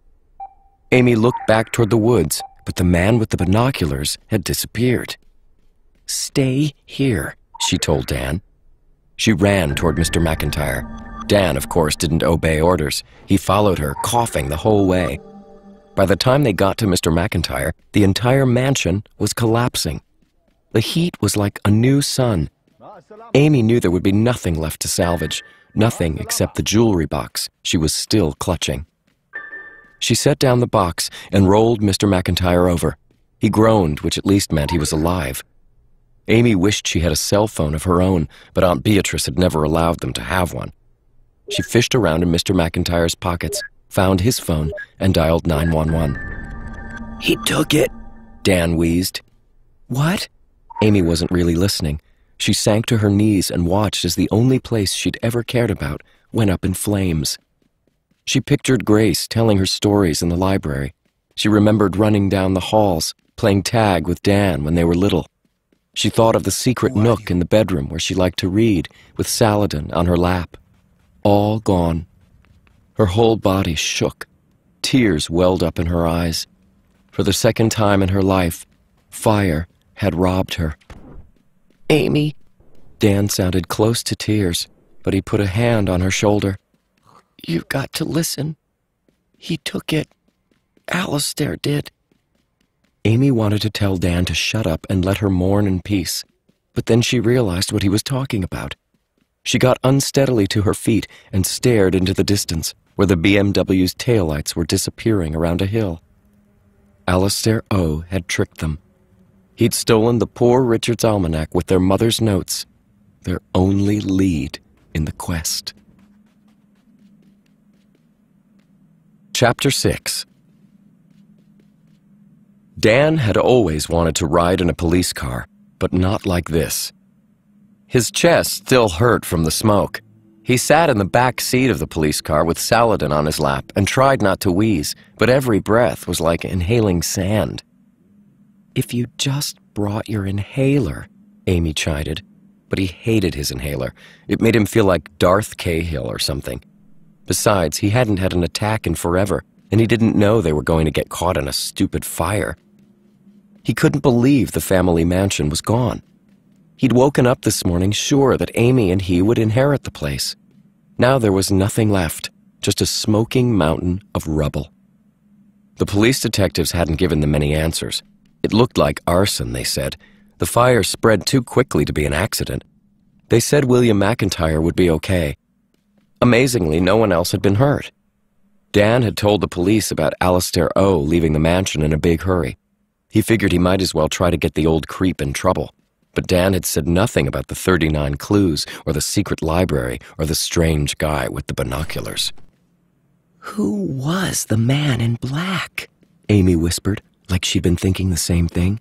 Amy looked back toward the woods, but the man with the binoculars had disappeared. "Stay here," she told Dan. She ran toward Mr. McIntyre. Dan, of course, didn't obey orders. He followed her, coughing the whole way. By the time they got to Mr. McIntyre, the entire mansion was collapsing. The heat was like a new sun. Amy knew there would be nothing left to salvage, nothing except the jewelry box she was still clutching. She set down the box and rolled Mr. McIntyre over. He groaned, which at least meant he was alive. Amy wished she had a cell phone of her own, but Aunt Beatrice had never allowed them to have one. She fished around in Mr. McIntyre's pockets, found his phone, and dialed 911. "He took it," Dan wheezed. "What?" Amy wasn't really listening. She sank to her knees and watched as the only place she'd ever cared about went up in flames. She pictured Grace telling her stories in the library. She remembered running down the halls, playing tag with Dan when they were little. She thought of the secret nook in the bedroom where she liked to read, with Saladin on her lap. All gone. Her whole body shook. Tears welled up in her eyes. For the second time in her life, fire had robbed her. "Amy," Dan sounded close to tears, but he put a hand on her shoulder. "You've got to listen. He took it. Alistair did." Amy wanted to tell Dan to shut up and let her mourn in peace, but then she realized what he was talking about. She got unsteadily to her feet and stared into the distance, where the BMW's taillights were disappearing around a hill. Alistair O. had tricked them. He'd stolen the Poor Richard's Almanac with their mother's notes, their only lead in the quest. Chapter 6. Dan had always wanted to ride in a police car, but not like this. His chest still hurt from the smoke. He sat in the back seat of the police car with Saladin on his lap and tried not to wheeze, but every breath was like inhaling sand. "If you just brought your inhaler," Amy chided. But he hated his inhaler. It made him feel like Darth Cahill or something. Besides, he hadn't had an attack in forever, and he didn't know they were going to get caught in a stupid fire. He couldn't believe the family mansion was gone. He'd woken up this morning sure that Amy and he would inherit the place. Now there was nothing left, just a smoking mountain of rubble. The police detectives hadn't given them many answers. It looked like arson, they said. The fire spread too quickly to be an accident. They said William McIntyre would be okay. Amazingly, no one else had been hurt. Dan had told the police about Alistair O. leaving the mansion in a big hurry. He figured he might as well try to get the old creep in trouble. But Dan had said nothing about the 39 clues, or the secret library, or the strange guy with the binoculars. "Who was the man in black?" Amy whispered, like she'd been thinking the same thing.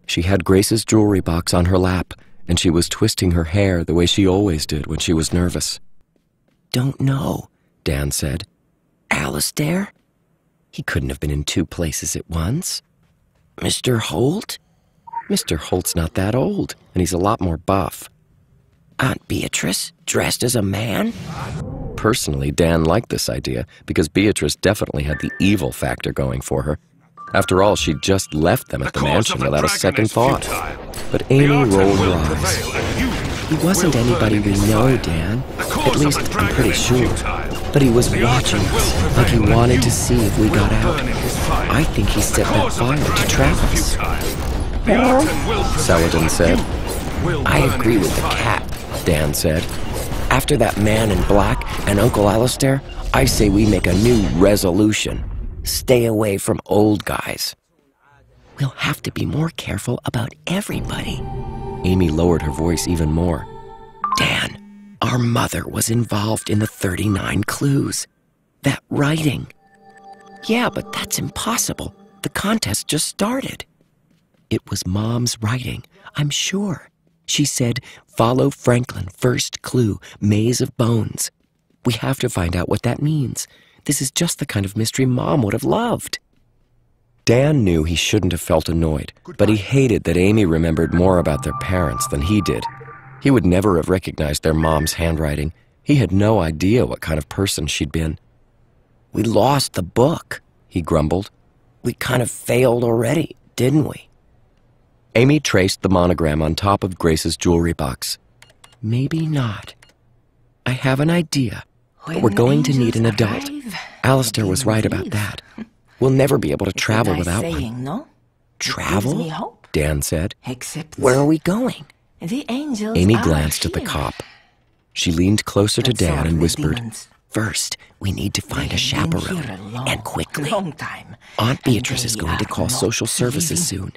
She had Grace's jewelry box on her lap, and she was twisting her hair the way she always did when she was nervous. Don't know, Dan said. Alistair? He couldn't have been in 2 places at once. Mr. Holt? Mr. Holt's not that old, and he's a lot more buff. Aunt Beatrice, dressed as a man? Personally, Dan liked this idea because Beatrice definitely had the evil factor going for her. After all, she'd just left them at the mansion without a second thought. But Amy rolled her eyes. He wasn't anybody we know, Dan. At least, I'm pretty sure. But he was watching us, like he wanted to see if we got out. I think he set that fire to trap us. Saladin said. I agree with the cat, Dan said. After that man in black and Uncle Alistair, I say we make a new resolution. Stay away from old guys. We'll have to be more careful about everybody. Amy lowered her voice even more. Dan, our mother was involved in the 39 clues. That writing. Yeah, but that's impossible. The contest just started. It was Mom's writing, I'm sure. She said, follow Franklin, first clue, maze of bones. We have to find out what that means. This is just the kind of mystery Mom would have loved. Dan knew he shouldn't have felt annoyed, but he hated that Amy remembered more about their parents than he did. He would never have recognized their mom's handwriting. He had no idea what kind of person she'd been. We lost the book, he grumbled. We kind of failed already, didn't we? Amy traced the monogram on top of Grace's jewelry box. Maybe not. I have an idea, but we're going to need an adult. Alistair was right about that. We'll never be able to travel without one. No? Travel? Dan said. Where are we going? The angels Amy glanced at the cop. She leaned closer to Dan and whispered, First, we need to find a chaperone, and quickly. Time. Aunt Beatrice is going to call social services soon.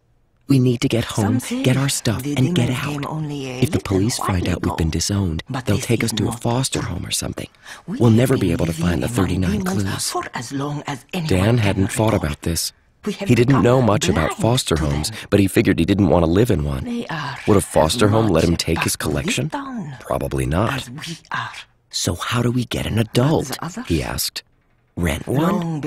We need to get home, get our stuff, and get out. If the police find out we've been disowned, they'll take us to a foster home or something. We'll never be able to find the 39 clues. Dan hadn't thought about this. He didn't know much about foster homes, but he figured he didn't want to live in one. Would a foster home let him take his collection? Probably not. So how do we get an adult? He asked. Rent one?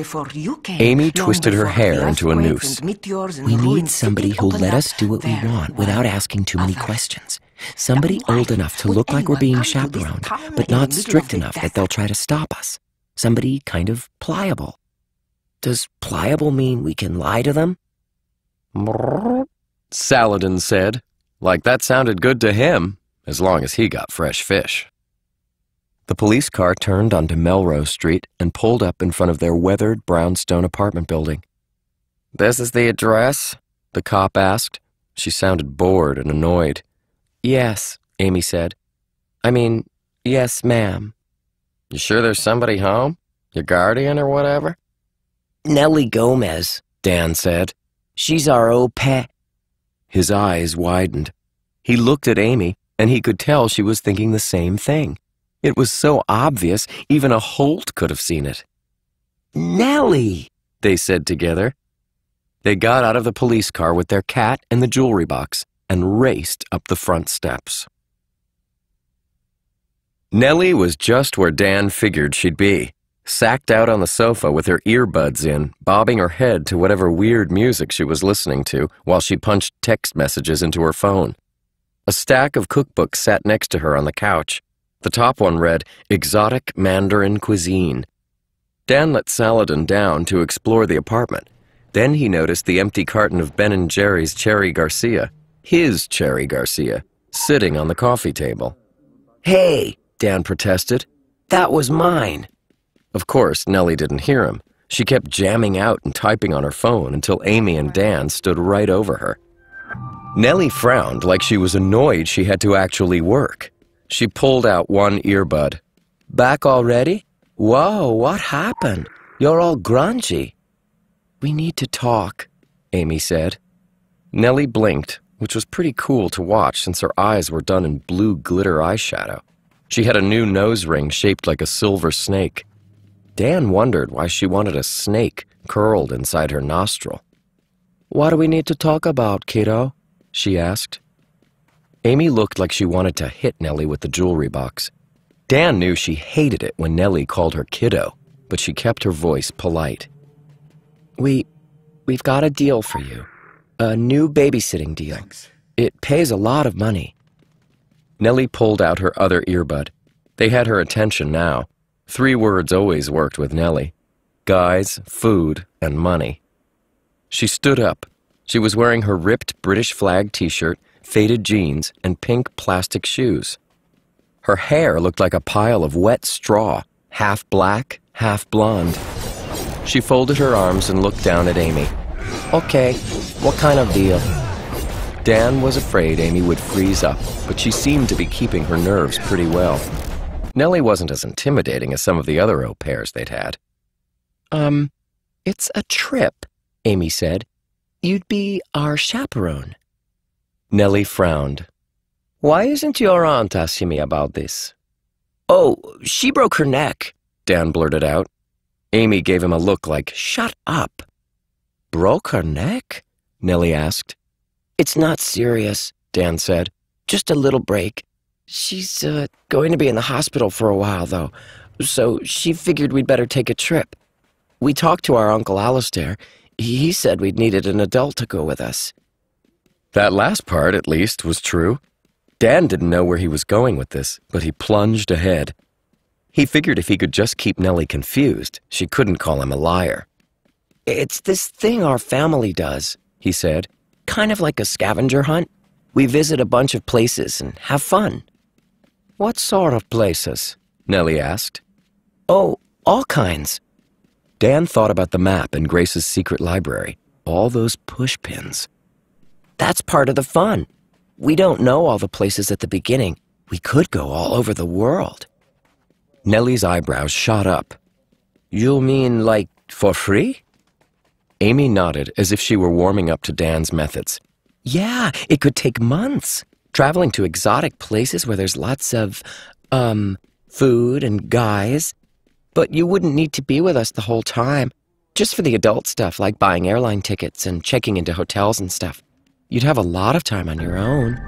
Amy twisted her hair into a noose. We need somebody who'll let us do what we want without asking too many questions. Somebody old enough to look like we're being chaperoned, but not strict enough that they'll try to stop us. Somebody kind of pliable. Does pliable mean we can lie to them? Saladin said, like that sounded good to him, as long as he got fresh fish. The police car turned onto Melrose Street and pulled up in front of their weathered brownstone apartment building. "This is the address?" the cop asked. She sounded bored and annoyed. "Yes," Amy said. Yes, ma'am." "You sure there's somebody home? Your guardian or whatever?" "Nellie Gomez," Dan said. "She's our au pair." His eyes widened. He looked at Amy, and he could tell she was thinking the same thing. It was so obvious, even a Holt could have seen it. "Nellie," they said together. They got out of the police car with their cat and the jewelry box and raced up the front steps. Nellie was just where Dan figured she'd be, sacked out on the sofa with her earbuds in, bobbing her head to whatever weird music she was listening to while she punched text messages into her phone. A stack of cookbooks sat next to her on the couch. The top one read, Exotic Mandarin Cuisine. Dan let Saladin down to explore the apartment. Then he noticed the empty carton of Ben & Jerry's Cherry Garcia, his Cherry Garcia, sitting on the coffee table. "Hey," Dan protested. "that was mine." Of course, Nellie didn't hear him. She kept jamming out and typing on her phone until Amy and Dan stood right over her. Nellie frowned like she was annoyed she had to actually work. She pulled out one earbud. "Back already? Whoa, what happened? You're all grungy." "We need to talk," Amy said. Nellie blinked, which was pretty cool to watch since her eyes were done in blue glitter eyeshadow. She had a new nose ring shaped like a silver snake. Dan wondered why she wanted a snake curled inside her nostril. "What do we need to talk about, kiddo?" she asked. Amy looked like she wanted to hit Nellie with the jewelry box. Dan knew she hated it when Nellie called her kiddo, but she kept her voice polite. We've got a deal for you. A new babysitting deal. Thanks. It pays a lot of money. Nellie pulled out her other earbud. They had her attention now. 3 words always worked with Nellie: guys, food, and money. She stood up. She was wearing her ripped British flag t-shirt, faded jeans, and pink plastic shoes. Her hair looked like a pile of wet straw, half black, half blonde. She folded her arms and looked down at Amy. Okay, what kind of deal? Dan was afraid Amy would freeze up, but she seemed to be keeping her nerves pretty well. Nellie wasn't as intimidating as some of the other au pairs they'd had. It's a trip, Amy said. You'd be our chaperone. Nellie frowned. Why isn't your aunt asking me about this? Oh, she broke her neck, Dan blurted out. Amy gave him a look like, shut up. Broke her neck? Nellie asked. It's not serious, Dan said. Just a little break. She's going to be in the hospital for a while, though, so she figured we'd better take a trip. We talked to our Uncle Alistair. He said we'd needed an adult to go with us. That last part, at least, was true. Dan didn't know where he was going with this, but he plunged ahead. He figured if he could just keep Nellie confused, she couldn't call him a liar. It's this thing our family does, he said. Kind of like a scavenger hunt. We visit a bunch of places and have fun. What sort of places? Nellie asked. Oh, all kinds. Dan thought about the map in Grace's secret library. All those pushpins. That's part of the fun. We don't know all the places at the beginning. We could go all over the world. Nellie's eyebrows shot up. You mean, like, for free? Amy nodded as if she were warming up to Dan's methods. Yeah, it could take months. Traveling to exotic places where there's lots of, food and guys. But you wouldn't need to be with us the whole time. Just for the adult stuff, like buying airline tickets and checking into hotels and stuff. You'd have a lot of time on your own.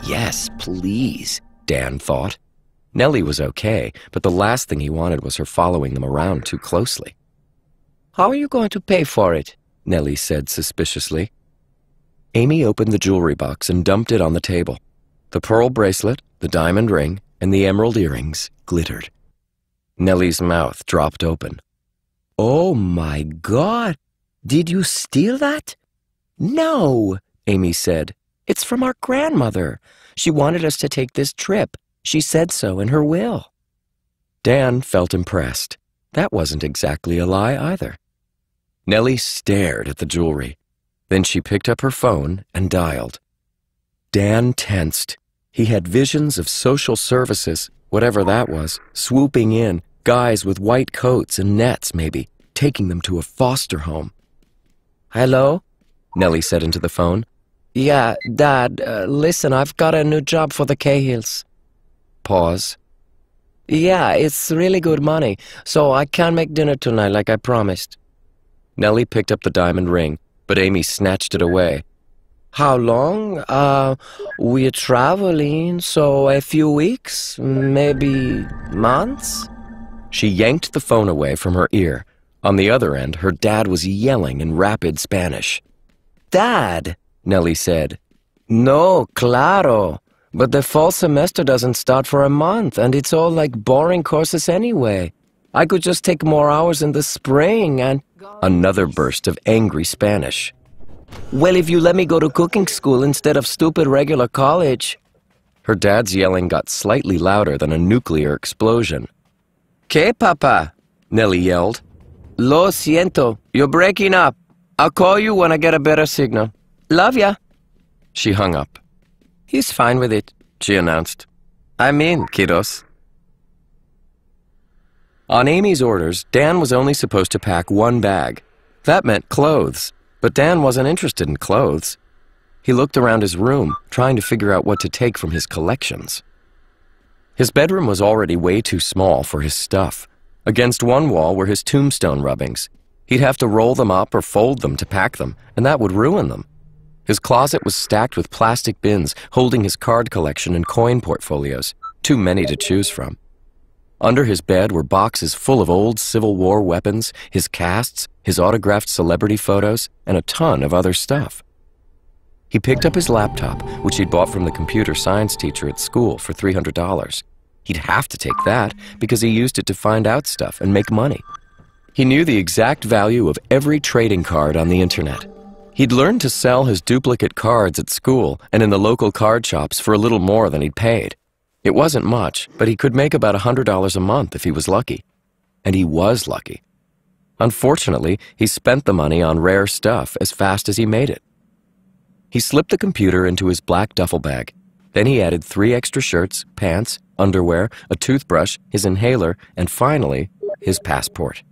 Yes, please, Dan thought. Nellie was okay, but the last thing he wanted was her following them around too closely. How are you going to pay for it? Nellie said suspiciously. Amy opened the jewelry box and dumped it on the table. The pearl bracelet, the diamond ring, and the emerald earrings glittered. Nellie's mouth dropped open. Oh my God! Did you steal that? No, Amy said. It's from our grandmother. She wanted us to take this trip. She said so in her will. Dan felt impressed. That wasn't exactly a lie either. Nellie stared at the jewelry. Then she picked up her phone and dialed. Dan tensed. He had visions of social services, whatever that was, swooping in, guys with white coats and nets, maybe, taking them to a foster home. Hello? Nellie said into the phone. Yeah, Dad, listen, I've got a new job for the Cahills. Pause. Yeah, it's really good money, so I can't make dinner tonight like I promised. Nellie picked up the diamond ring, but Amy snatched it away. How long? We're traveling, so a few weeks, maybe months? She yanked the phone away from her ear. On the other end, her dad was yelling in rapid Spanish. Dad, Nellie said. No, claro. But the fall semester doesn't start for a month, and it's all like boring courses anyway. I could just take more hours in the spring and... Another burst of angry Spanish. Well, if you let me go to cooking school instead of stupid regular college. Her dad's yelling got slightly louder than a nuclear explosion. ¿Qué, papa? Nellie yelled. Lo siento, you're breaking up. I'll call you when I get a better signal. Love ya. She hung up. He's fine with it, she announced. I'm in, kiddos. On Amy's orders, Dan was only supposed to pack one bag. That meant clothes, but Dan wasn't interested in clothes. He looked around his room, trying to figure out what to take from his collections. His bedroom was already way too small for his stuff. Against one wall were his tombstone rubbings. He'd have to roll them up or fold them to pack them, and that would ruin them. His closet was stacked with plastic bins holding his card collection and coin portfolios, too many to choose from. Under his bed were boxes full of old Civil War weapons, his casts, his autographed celebrity photos, and a ton of other stuff. He picked up his laptop, which he'd bought from the computer science teacher at school for $300. He'd have to take that because he used it to find out stuff and make money. He knew the exact value of every trading card on the internet. He'd learned to sell his duplicate cards at school and in the local card shops for a little more than he'd paid. It wasn't much, but he could make about $100 a month if he was lucky. And he was lucky. Unfortunately, he spent the money on rare stuff as fast as he made it. He slipped the computer into his black duffel bag. Then he added 3 extra shirts, pants, underwear, a toothbrush, his inhaler, and finally, his passport.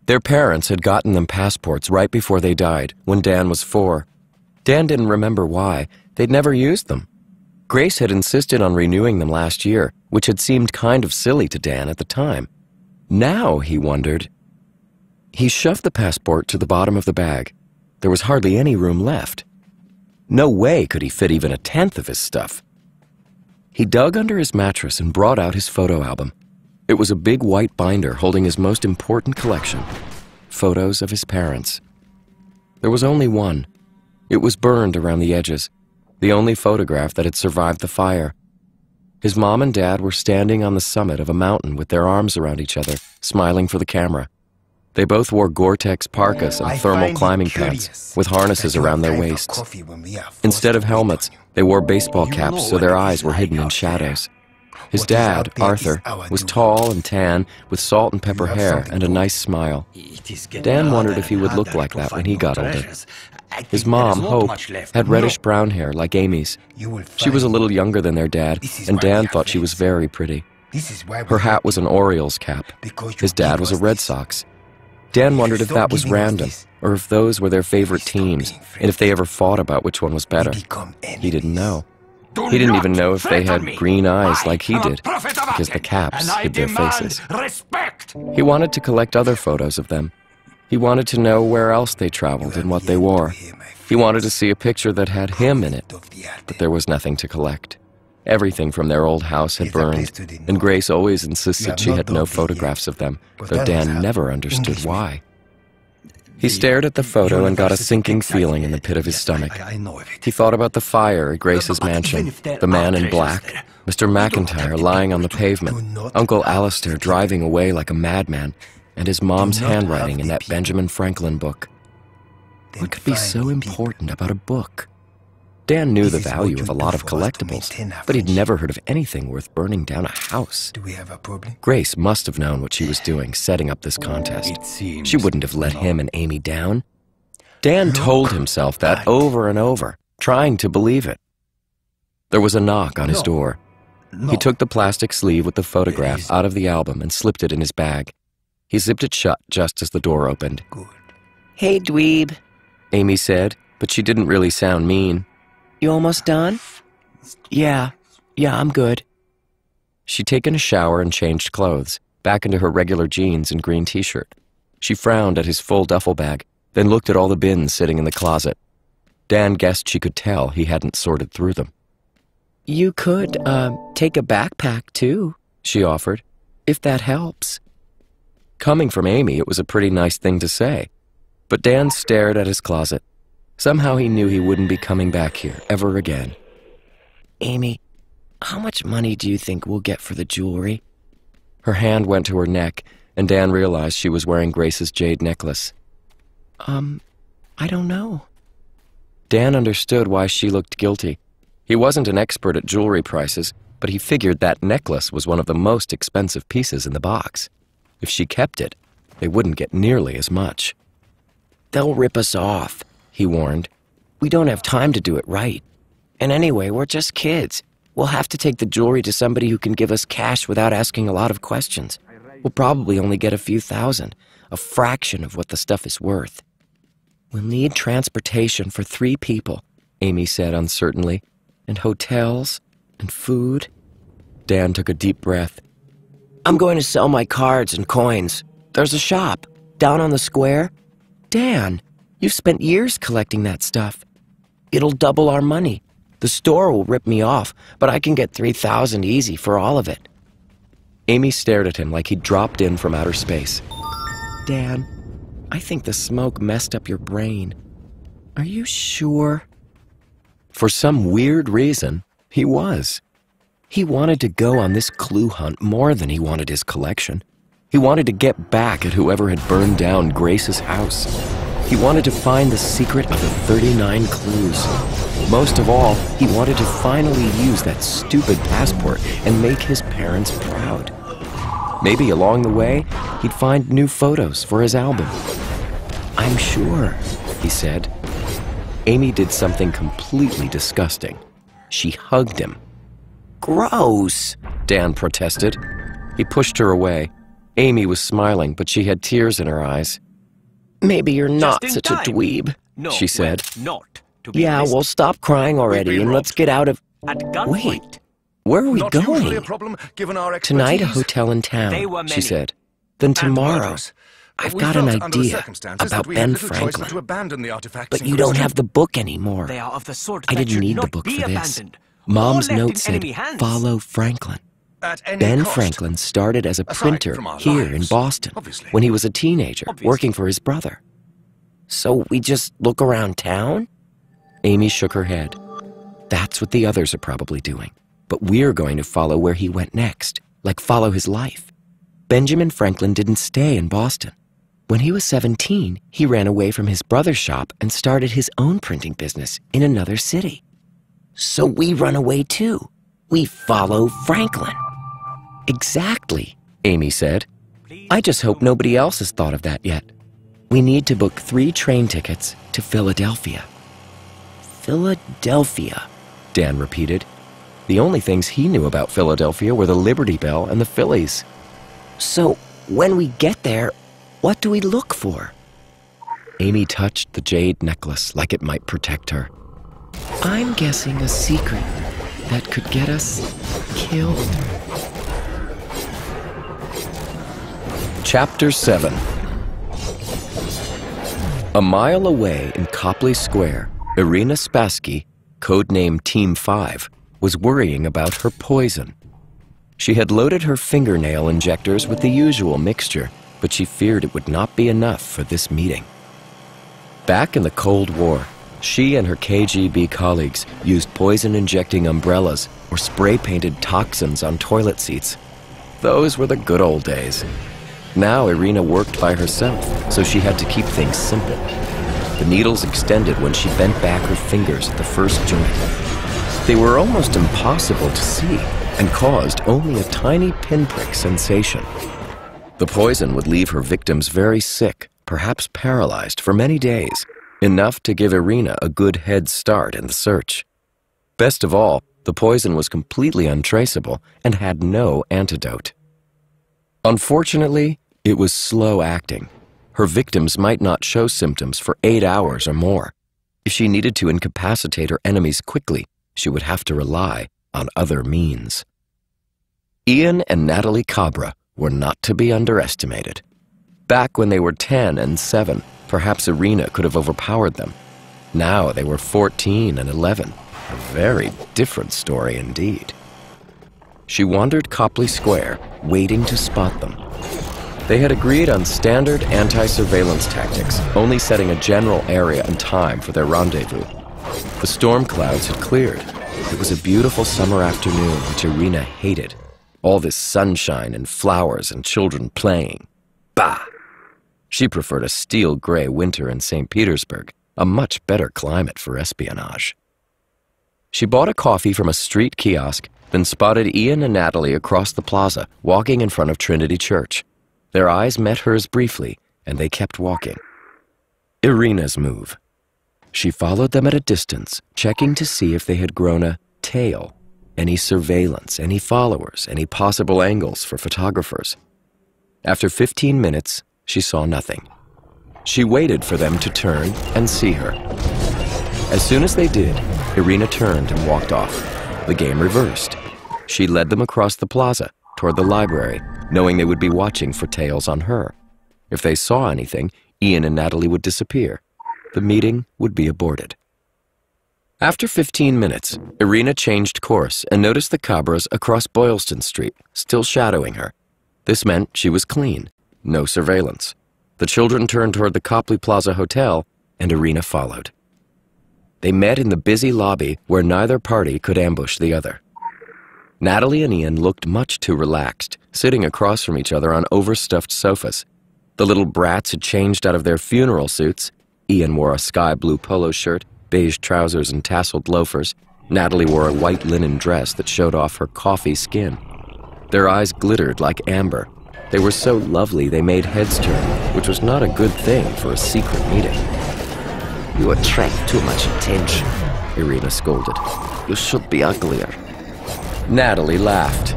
Their parents had gotten them passports right before they died, when Dan was 4. Dan didn't remember why. They'd never used them. Grace had insisted on renewing them last year, which had seemed kind of silly to Dan at the time. Now, he wondered. He shoved the passport to the bottom of the bag. There was hardly any room left. No way could he fit even a tenth of his stuff. He dug under his mattress and brought out his photo album. It was a big white binder holding his most important collection, photos of his parents. There was only one. It was burned around the edges, the only photograph that had survived the fire. His mom and dad were standing on the summit of a mountain with their arms around each other, smiling for the camera. They both wore Gore-Tex parkas and thermal climbing pants with harnesses around their waists. Instead of helmets, they wore baseball caps so their eyes were hidden in shadows. His dad, Arthur, was tall and tan with salt and pepper hair and a nice smile. Dan wondered if he would look like that when he got older. His mom, Hope, had reddish-brown hair like Amy's. She was a little younger than their dad, and Dan thought she was very pretty. Her hat was an Orioles cap. His dad was a Red Sox. Dan wondered if that was random, or if those were their favorite teams, and if they ever fought about which one was better. He didn't know. He didn't even know if they had green eyes like he did, because the caps hid their faces. He wanted to collect other photos of them. He wanted to know where else they traveled and what they wore. He wanted to see a picture that had him in it, but there was nothing to collect. Everything from their old house had burned, and Grace always insisted she had no photographs of them, though Dan never understood why. He stared at the photo and got a sinking feeling in the pit of his stomach. He thought about the fire at Grace's mansion, the man in black, Mr. McIntyre lying on the pavement, Uncle Alistair driving away like a madman, and his mom's handwriting in that Benjamin Franklin book. What could be so important about a book? Dan knew the value of a lot of collectibles, but he'd never heard of anything worth burning down a house. Grace must have known what she was doing, setting up this contest. She wouldn't have let him and Amy down. Dan told himself that over and over, trying to believe it. There was a knock on his door. He took the plastic sleeve with the photograph out of the album and slipped it in his bag. He zipped it shut just as the door opened. Hey, dweeb, Amy said, but she didn't really sound mean. You almost done? Yeah, I'm good. She'd taken a shower and changed clothes, back into her regular jeans and green t-shirt. She frowned at his full duffel bag, then looked at all the bins sitting in the closet. Dan guessed she could tell he hadn't sorted through them. You could, take a backpack, too, she offered, if that helps. Coming from Amy, it was a pretty nice thing to say. But Dan stared at his closet. Somehow he knew he wouldn't be coming back here ever again. Amy, how much money do you think we'll get for the jewelry? Her hand went to her neck, and Dan realized she was wearing Grace's jade necklace. I don't know. Dan understood why she looked guilty. He wasn't an expert at jewelry prices, but he figured that necklace was one of the most expensive pieces in the box. If she kept it, they wouldn't get nearly as much. They'll rip us off, he warned. We don't have time to do it right. And anyway, we're just kids. We'll have to take the jewelry to somebody who can give us cash without asking a lot of questions. We'll probably only get a few thousand, a fraction of what the stuff is worth. We'll need transportation for 3 people, Amy said uncertainly, and hotels and food. Dan took a deep breath. I'm going to sell my cards and coins. There's a shop down on the square. Dan, you've spent years collecting that stuff. It'll double our money. The store will rip me off, but I can get $3,000 easy for all of it." Amy stared at him like he'd dropped in from outer space. "Dan, I think the smoke messed up your brain. Are you sure?" For some weird reason, he was. He wanted to go on this clue hunt more than he wanted his collection. He wanted to get back at whoever had burned down Grace's house. He wanted to find the secret of the 39 clues. Most of all, he wanted to finally use that stupid passport and make his parents proud. Maybe along the way, he'd find new photos for his album. "I'm sure," he said. Amy did something completely disgusting. She hugged him. "Gross," Dan protested. He pushed her away. Amy was smiling, but she had tears in her eyes. "Maybe you're not such a dweeb," she said. "Yeah, well, stop crying already and let's get out of..." "Wait, where are we going?" "Tonight, a hotel in town," she said. "Then tomorrow, I've got an idea about Ben Franklin. But you don't have the book anymore. I didn't need the book for this. Mom's note said, follow Franklin. Ben Franklin started as a printer here in Boston when he was a teenager working for his brother. So we just look around town? Amy shook her head. That's what the others are probably doing. But we're going to follow where he went next, like follow his life. Benjamin Franklin didn't stay in Boston. When he was 17, he ran away from his brother's shop and started his own printing business in another city. So we run away too. We follow Franklin. Exactly, Amy said. I just hope nobody else has thought of that yet. We need to book 3 train tickets to Philadelphia. Philadelphia, Dan repeated. The only things he knew about Philadelphia were the Liberty Bell and the Phillies. So when we get there, what do we look for? Amy touched the jade necklace like it might protect her. I'm guessing a secret that could get us killed. Chapter 7. A mile away in Copley Square, Irina Spassky, codename Team 5, was worrying about her poison. She had loaded her fingernail injectors with the usual mixture, but she feared it would not be enough for this meeting. Back in the Cold War, she and her KGB colleagues used poison-injecting umbrellas or spray-painted toxins on toilet seats. Those were the good old days. Now Irina worked by herself, so she had to keep things simple. The needles extended when she bent back her fingers at the first joint. They were almost impossible to see and caused only a tiny pinprick sensation. The poison would leave her victims very sick, perhaps paralyzed for many days, enough to give Irina a good head start in the search. Best of all, the poison was completely untraceable and had no antidote. Unfortunately, it was slow acting. Her victims might not show symptoms for 8 hours or more. If she needed to incapacitate her enemies quickly, she would have to rely on other means. Ian and Natalie Cabra were not to be underestimated. Back when they were 10 and 7, perhaps Irina could have overpowered them. Now they were 14 and 11. A very different story indeed. She wandered Copley Square, waiting to spot them. They had agreed on standard anti-surveillance tactics, only setting a general area and time for their rendezvous. The storm clouds had cleared. It was a beautiful summer afternoon, which Irina hated. All this sunshine and flowers and children playing. Bah! She preferred a steel gray winter in St. Petersburg, a much better climate for espionage. She bought a coffee from a street kiosk, then spotted Ian and Natalie across the plaza, walking in front of Trinity Church. Their eyes met hers briefly, and they kept walking. Irina's move. She followed them at a distance, checking to see if they had grown a tail, any surveillance, any followers, any possible angles for photographers. After 15 minutes, she saw nothing. She waited for them to turn and see her. As soon as they did, Irina turned and walked off. The game reversed. She led them across the plaza, toward the library, knowing they would be watching for tails on her. If they saw anything, Ian and Natalie would disappear. The meeting would be aborted. After 15 minutes, Irina changed course and noticed the cabras across Boylston Street, still shadowing her. This meant she was clean, no surveillance. The children turned toward the Copley Plaza Hotel, and Irina followed. They met in the busy lobby where neither party could ambush the other. Natalie and Ian looked much too relaxed, sitting across from each other on overstuffed sofas. The little brats had changed out of their funeral suits. Ian wore a sky blue polo shirt, beige trousers and tasseled loafers. Natalie wore a white linen dress that showed off her coffee skin. Their eyes glittered like amber. They were so lovely they made heads turn, which was not a good thing for a secret meeting. You attract too much attention, Irina scolded. You should be uglier. Natalie laughed.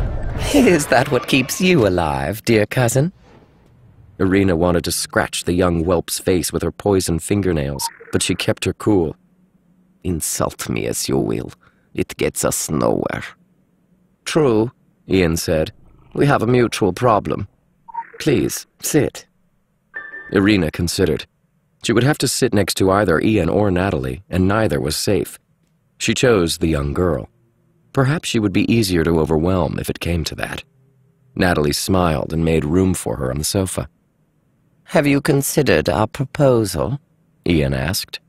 Is that what keeps you alive, dear cousin? Irina wanted to scratch the young whelp's face with her poisoned fingernails, but she kept her cool. Insult me as you will. It gets us nowhere. True, Ian said. We have a mutual problem. Please, sit. Irina considered. She would have to sit next to either Ian or Natalie, and neither was safe. She chose the young girl. Perhaps she would be easier to overwhelm if it came to that. Natalie smiled and made room for her on the sofa. Have you considered our proposal? Ian asked.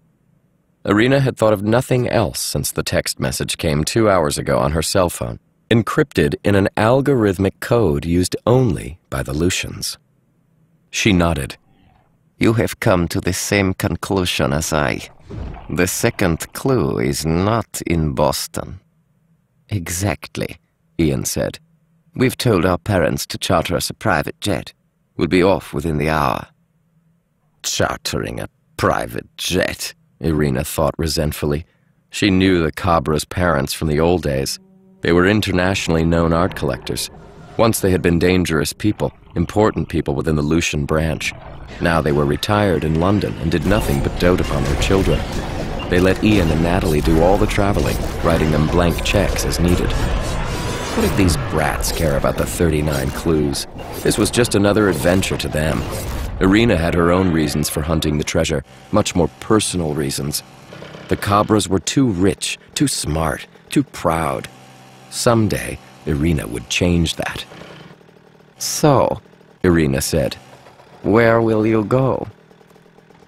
Irina had thought of nothing else since the text message came 2 hours ago on her cell phone, encrypted in an algorithmic code used only by the Lucians. She nodded. You have come to the same conclusion as I. The second clue is not in Boston. Exactly, Ian said. We've told our parents to charter us a private jet. We'll be off within the hour. Chartering a private jet, Irina thought resentfully. She knew the Cabra's parents from the old days. They were internationally known art collectors. Once they had been dangerous people, important people within the Lucian branch. Now they were retired in London and did nothing but dote upon their children. They let Ian and Natalie do all the traveling, writing them blank checks as needed. What did these brats care about the 39 clues? This was just another adventure to them. Irina had her own reasons for hunting the treasure, much more personal reasons. The Cabras were too rich, too smart, too proud. Someday, Irina would change that. So, Irina said, where will you go?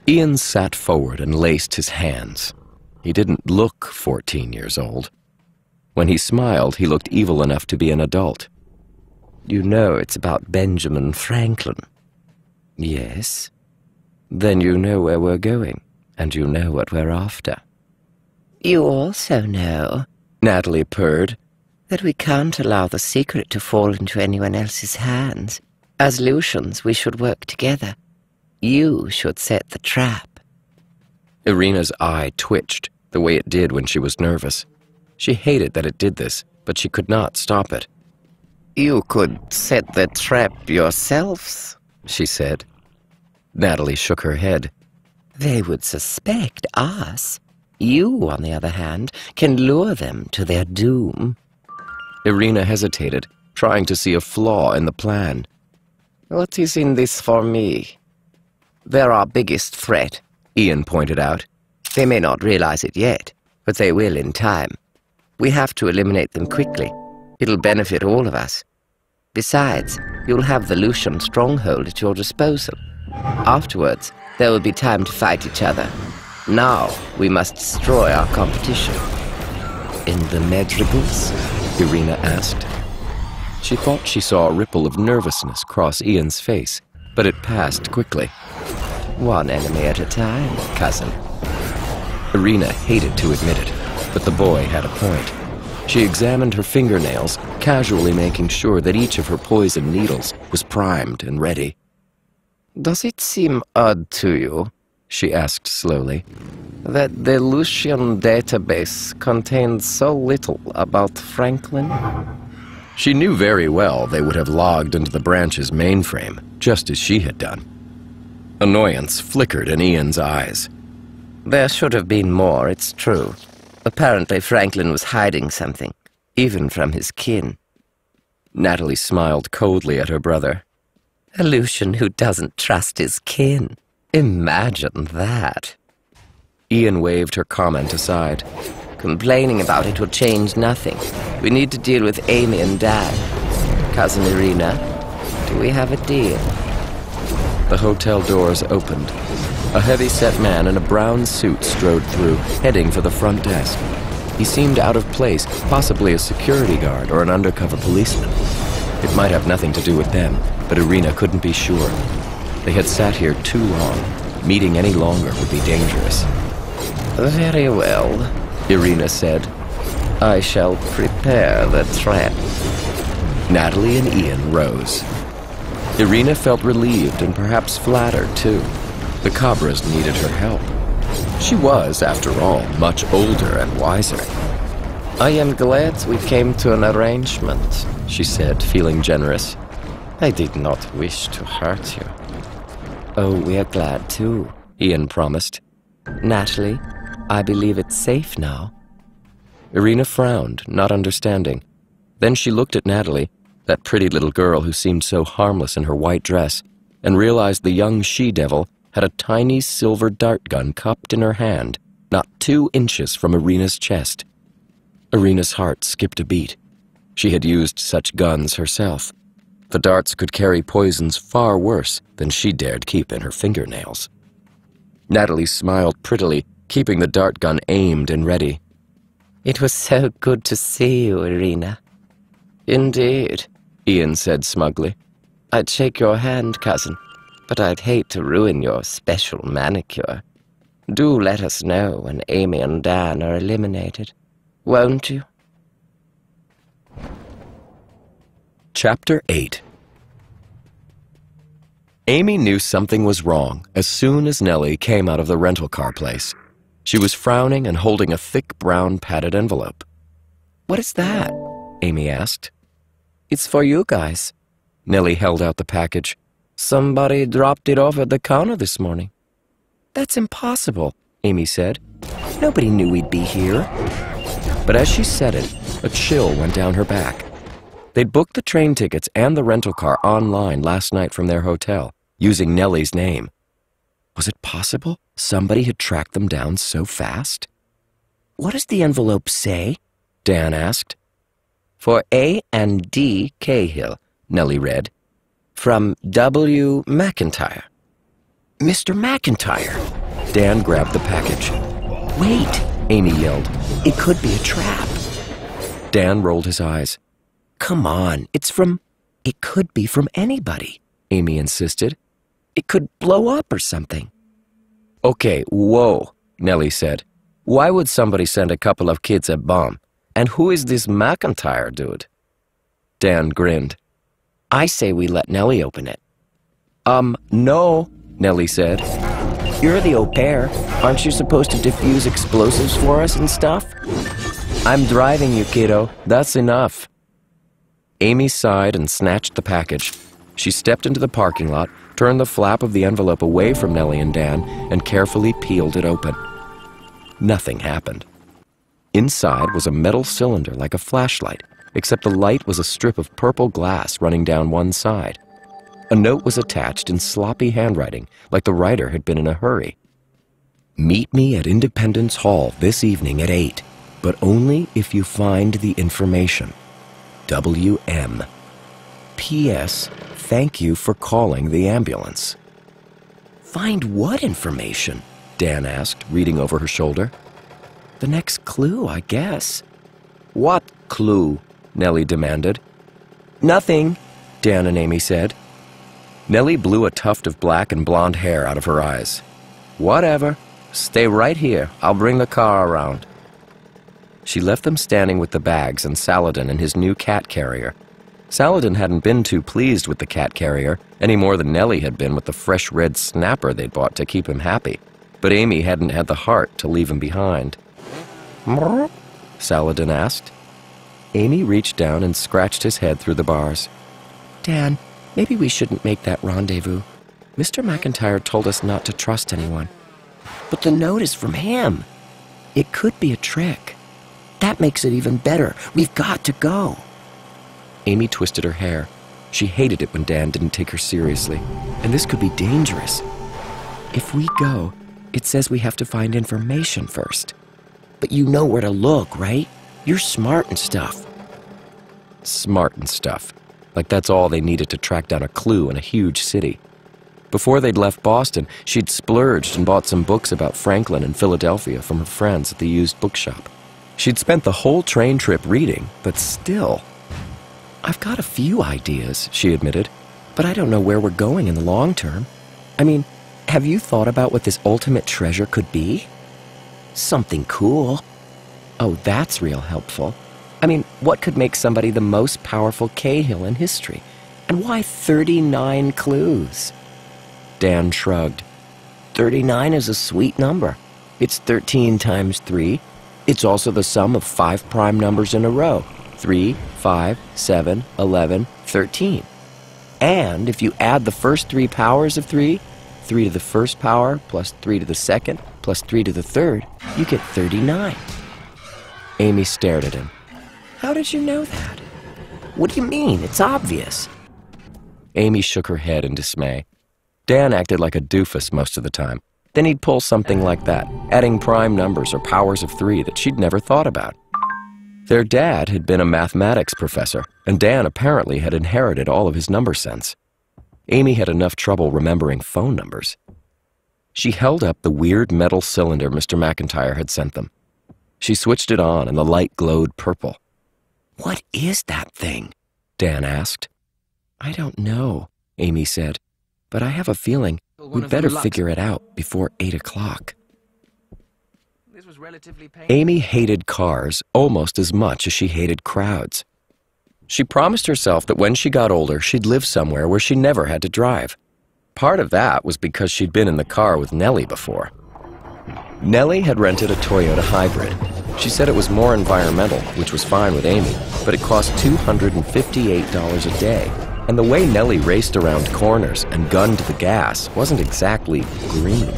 Ian sat forward and laced his hands. He didn't look 14 years old. When he smiled, he looked evil enough to be an adult. You know it's about Benjamin Franklin. Yes. Then you know where we're going, and you know what we're after. You also know, Natalie purred, that we can't allow the secret to fall into anyone else's hands. As Lucians, we should work together. You should set the trap. Irina's eye twitched, the way it did when she was nervous. She hated that it did this, but she could not stop it. You could set the trap yourselves, she said. Natalie shook her head. They would suspect us. You, on the other hand, can lure them to their doom. Irina hesitated, trying to see a flaw in the plan. What is in this for me? They're our biggest threat, Ian pointed out. They may not realize it yet, but they will in time. We have to eliminate them quickly. It'll benefit all of us. Besides, you'll have the Lucian stronghold at your disposal. Afterwards, there will be time to fight each other. Now, we must destroy our competition. In the Madrigals? Irina asked. She thought she saw a ripple of nervousness cross Ian's face, but it passed quickly. One enemy at a time, cousin. Irina hated to admit it, but the boy had a point. She examined her fingernails, casually making sure that each of her poison needles was primed and ready. Does it seem odd to you, she asked slowly, that the Lucian database contains so little about Franklin? She knew very well they would have logged into the branch's mainframe, just as she had done. Annoyance flickered in Ian's eyes. There should have been more, it's true. Apparently Franklin was hiding something, even from his kin. Natalie smiled coldly at her brother. A Lucian who doesn't trust his kin. Imagine that. Ian waved her comment aside. Complaining about it will change nothing. We need to deal with Amy and Dad. Cousin Irina, do we have a deal? The hotel doors opened. A heavy-set man in a brown suit strode through, heading for the front desk. He seemed out of place, possibly a security guard or an undercover policeman. It might have nothing to do with them, but Irina couldn't be sure. They had sat here too long. Meeting any longer would be dangerous. Very well, Irina said. I shall prepare the trap. Natalie and Ian rose. Irina felt relieved and perhaps flattered, too. The Cabras needed her help. She was, after all, much older and wiser. I am glad we came to an arrangement, she said, feeling generous. I did not wish to hurt you. Oh, we are glad too, Ian promised. Natalie, I believe it's safe now. Irina frowned, not understanding. Then she looked at Natalie, that pretty little girl who seemed so harmless in her white dress, and realized the young she-devil had a tiny silver dart gun cupped in her hand, not 2 inches from Irina's chest. Irina's heart skipped a beat. She had used such guns herself. The darts could carry poisons far worse than she dared keep in her fingernails. Natalie smiled prettily, keeping the dart gun aimed and ready. It was so good to see you, Irina. Indeed, Ian said smugly. I'd shake your hand, cousin, but I'd hate to ruin your special manicure. Do let us know when Amy and Dan are eliminated, won't you? Chapter 8. Amy knew something was wrong as soon as Nellie came out of the rental car place. She was frowning and holding a thick brown padded envelope. What is that? Amy asked. It's for you guys. Nellie held out the package. Somebody dropped it off at the counter this morning. That's impossible, Amy said. Nobody knew we'd be here. But as she said it, a chill went down her back. They'd booked the train tickets and the rental car online last night from their hotel, using Nellie's name. Was it possible somebody had tracked them down so fast? What does the envelope say? Dan asked. For A and D Cahill, Nellie read. From W. McIntyre. Mr. McIntyre! Dan grabbed the package. Wait, Amy yelled. It could be a trap. Dan rolled his eyes. Come on, it could be from anybody, Amy insisted. It could blow up or something. Okay, whoa, Nellie said. Why would somebody send a couple of kids a bomb? And who is this McIntyre dude? Dan grinned. I say we let Nellie open it. No, Nellie said. You're the au pair. Aren't you supposed to defuse explosives for us and stuff? I'm driving you, kiddo. That's enough. Amy sighed and snatched the package. She stepped into the parking lot, turned the flap of the envelope away from Nellie and Dan, and carefully peeled it open. Nothing happened. Inside was a metal cylinder like a flashlight, except the light was a strip of purple glass running down one side. A note was attached in sloppy handwriting, like the writer had been in a hurry. Meet me at Independence Hall this evening at 8, but only if you find the information. W.M. P.S. Thank you for calling the ambulance. Find what information? Dan asked, reading over her shoulder. The next clue, I guess. What clue? Nellie demanded. Nothing, Dan and Amy said. Nellie blew a tuft of black and blonde hair out of her eyes. Whatever. Stay right here. I'll bring the car around. She left them standing with the bags and Saladin and his new cat carrier. Saladin hadn't been too pleased with the cat carrier, any more than Nellie had been with the fresh red snapper they'd bought to keep him happy. But Amy hadn't had the heart to leave him behind. Mrr? Saladin asked. Amy reached down and scratched his head through the bars. Dan, maybe we shouldn't make that rendezvous. Mr. McIntyre told us not to trust anyone. But the note is from him. It could be a trick. That makes it even better. We've got to go. Amy twisted her hair. She hated it when Dan didn't take her seriously. And this could be dangerous. If we go, it says we have to find information first. But you know where to look, right? You're smart and stuff. Smart and stuff. Like that's all they needed to track down a clue in a huge city. Before they'd left Boston, she'd splurged and bought some books about Franklin and Philadelphia from her friends at the used bookshop. She'd spent the whole train trip reading, but still. I've got a few ideas, she admitted, but I don't know where we're going in the long term. I mean, have you thought about what this ultimate treasure could be? Something cool. Oh, that's real helpful. I mean, what could make somebody the most powerful Cahill in history? And why 39 clues? Dan shrugged. 39 is a sweet number. It's 13 times 3. It's also the sum of 5 prime numbers in a row. 3, 5, 7, 11, 13. And if you add the first 3 powers of 3, 3 to the first power plus 3 to the second plus 3 to the third, you get 39. Amy stared at him. How did you know that? What do you mean? It's obvious. Amy shook her head in dismay. Dan acted like a doofus most of the time. Then he'd pull something like that, adding prime numbers or powers of 3 that she'd never thought about. Their dad had been a mathematics professor, and Dan apparently had inherited all of his number sense. Amy had enough trouble remembering phone numbers. She held up the weird metal cylinder Mr. McIntyre had sent them. She switched it on, and the light glowed purple. What is that thing? Dan asked. I don't know, Amy said, but I have a feeling we'd better figure it out before 8 o'clock. Amy hated cars almost as much as she hated crowds. She promised herself that when she got older, she'd live somewhere where she never had to drive. Part of that was because she'd been in the car with Nellie before. Nellie had rented a Toyota Hybrid. She said it was more environmental, which was fine with Amy, but it cost $258 a day. And the way Nellie raced around corners and gunned the gas wasn't exactly green.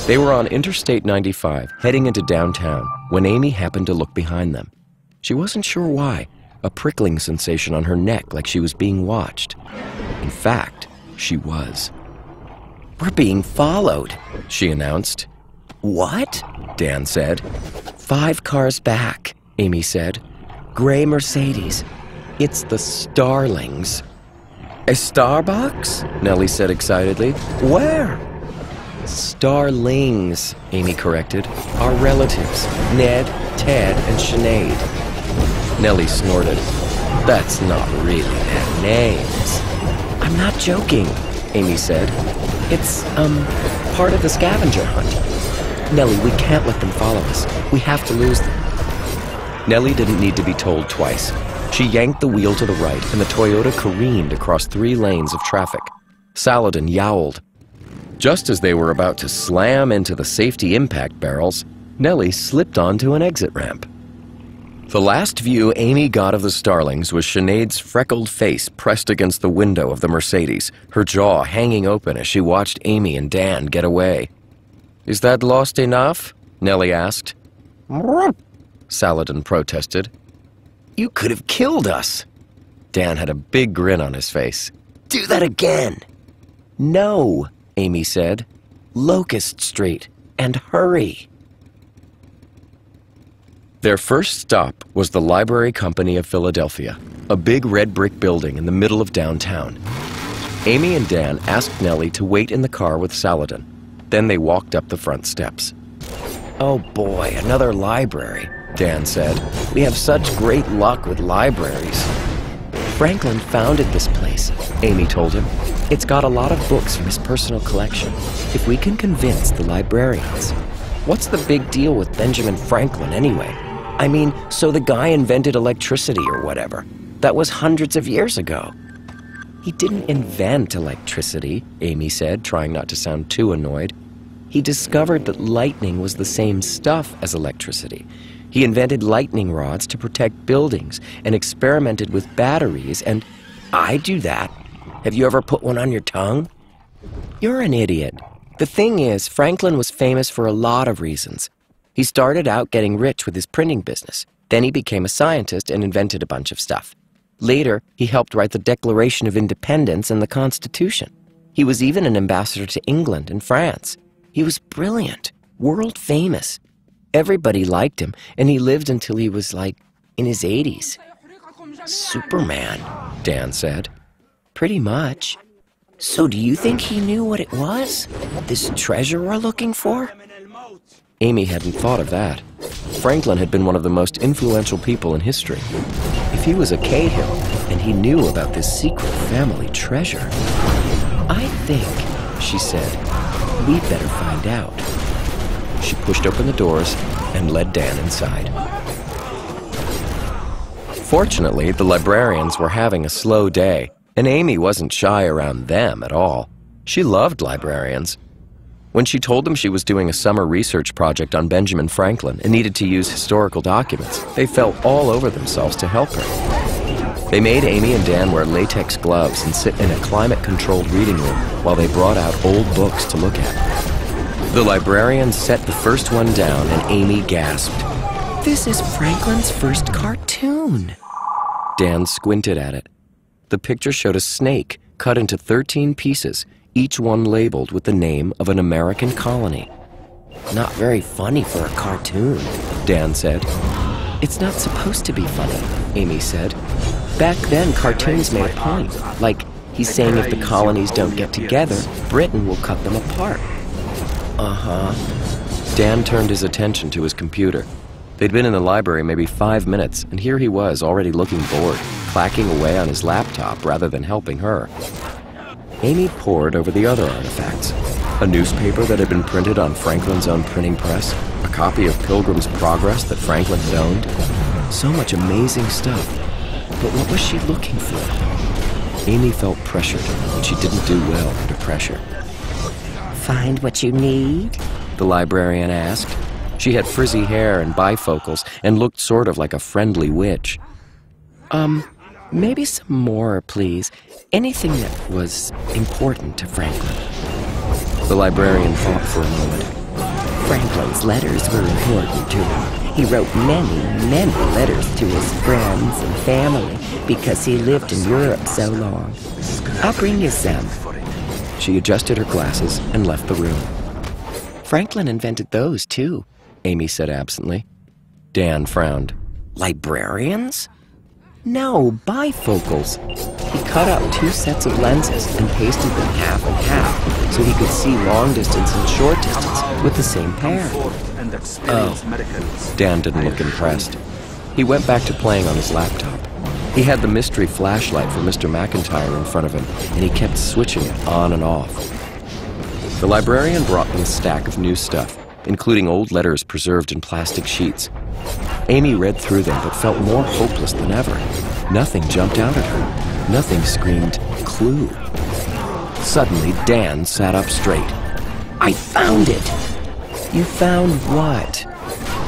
They were on Interstate 95, heading into downtown, when Amy happened to look behind them. She wasn't sure why, a prickling sensation on her neck like she was being watched. In fact, she was. We're being followed, she announced. What? Dan said. 5 cars back, Amy said. Gray Mercedes. It's the Starlings. A Starbucks? Nellie said excitedly. Where? Starlings, Amy corrected. Our relatives, Ned, Ted, and Sinead. Nellie snorted. That's not really their names. I'm not joking, Amy said. It's, part of the scavenger hunt. Nellie, we can't let them follow us. We have to lose them. Nellie didn't need to be told twice. She yanked the wheel to the right, and the Toyota careened across 3 lanes of traffic. Saladin yowled. Just as they were about to slam into the safety impact barrels, Nellie slipped onto an exit ramp. The last view Amy got of the Starlings was Sinead's freckled face pressed against the window of the Mercedes, her jaw hanging open as she watched Amy and Dan get away. "Is that lost enough?" Nellie asked. Saladin protested. "You could have killed us." Dan had a big grin on his face. "Do that again." "No," Amy said. "Locust Street, and hurry." Their first stop was the Library Company of Philadelphia, a big red brick building in the middle of downtown. Amy and Dan asked Nellie to wait in the car with Saladin. Then they walked up the front steps. "Oh boy, another library," Dan said. "We have such great luck with libraries." "Franklin founded this place," Amy told him. "It's got a lot of books from his personal collection. If we can convince the librarians." "What's the big deal with Benjamin Franklin anyway? I mean, so the guy invented electricity or whatever. That was hundreds of years ago." "He didn't invent electricity," Amy said, trying not to sound too annoyed. "He discovered that lightning was the same stuff as electricity. He invented lightning rods to protect buildings and experimented with batteries and—" "I do that. Have you ever put one on your tongue?" "You're an idiot. The thing is, Franklin was famous for a lot of reasons. He started out getting rich with his printing business. Then he became a scientist and invented a bunch of stuff. Later, he helped write the Declaration of Independence and the Constitution. He was even an ambassador to England and France. He was brilliant, world famous. Everybody liked him, and he lived until he was, like, in his 80s. Superman, Dan said. Pretty much. So do you think he knew what it was? This treasure we're looking for? Amy hadn't thought of that. Franklin had been one of the most influential people in history. If he was a Cahill, and he knew about this secret family treasure... I think, she said, we'd better find out. She pushed open the doors and led Dan inside. Fortunately, the librarians were having a slow day, and Amy wasn't shy around them at all. She loved librarians. When she told them she was doing a summer research project on Benjamin Franklin and needed to use historical documents, they fell all over themselves to help her. They made Amy and Dan wear latex gloves and sit in a climate-controlled reading room while they brought out old books to look at. The librarian set the first one down, and Amy gasped. This is Franklin's first cartoon. Dan squinted at it. The picture showed a snake cut into 13 pieces, each one labeled with the name of an American colony. Not very funny for a cartoon, Dan said. It's not supposed to be funny, Amy said. Back then, cartoons made a point. Like, he's saying if the colonies don't get together, Britain will cut them apart. Uh-huh. Dan turned his attention to his computer. They'd been in the library maybe 5 minutes, and here he was already looking bored, clacking away on his laptop rather than helping her. Amy pored over the other artifacts. A newspaper that had been printed on Franklin's own printing press, a copy of Pilgrim's Progress that Franklin had owned. So much amazing stuff. But what was she looking for? Amy felt pressured, and she didn't do well under pressure. Find what you need? The librarian asked. She had frizzy hair and bifocals and looked sort of like a friendly witch. Maybe some more, please. Anything that was important to Franklin. The librarian thought for a moment. Franklin's letters were important to him. He wrote many, many letters to his friends and family because he lived in Europe so long. I'll bring you some. She adjusted her glasses and left the room. Franklin invented those, too, Amy said absently. Dan frowned. Librarians? No, bifocals. He cut out 2 sets of lenses and pasted them half and half so he could see long distance and short distance with the same pair. Oh. Dan didn't look impressed. He went back to playing on his laptop. He had the mystery flashlight for Mr. McIntyre in front of him, and he kept switching it on and off. The librarian brought them a stack of new stuff, including old letters preserved in plastic sheets. Amy read through them but felt more hopeless than ever. Nothing jumped out at her. Nothing screamed, clue. Suddenly, Dan sat up straight. I found it! You found what?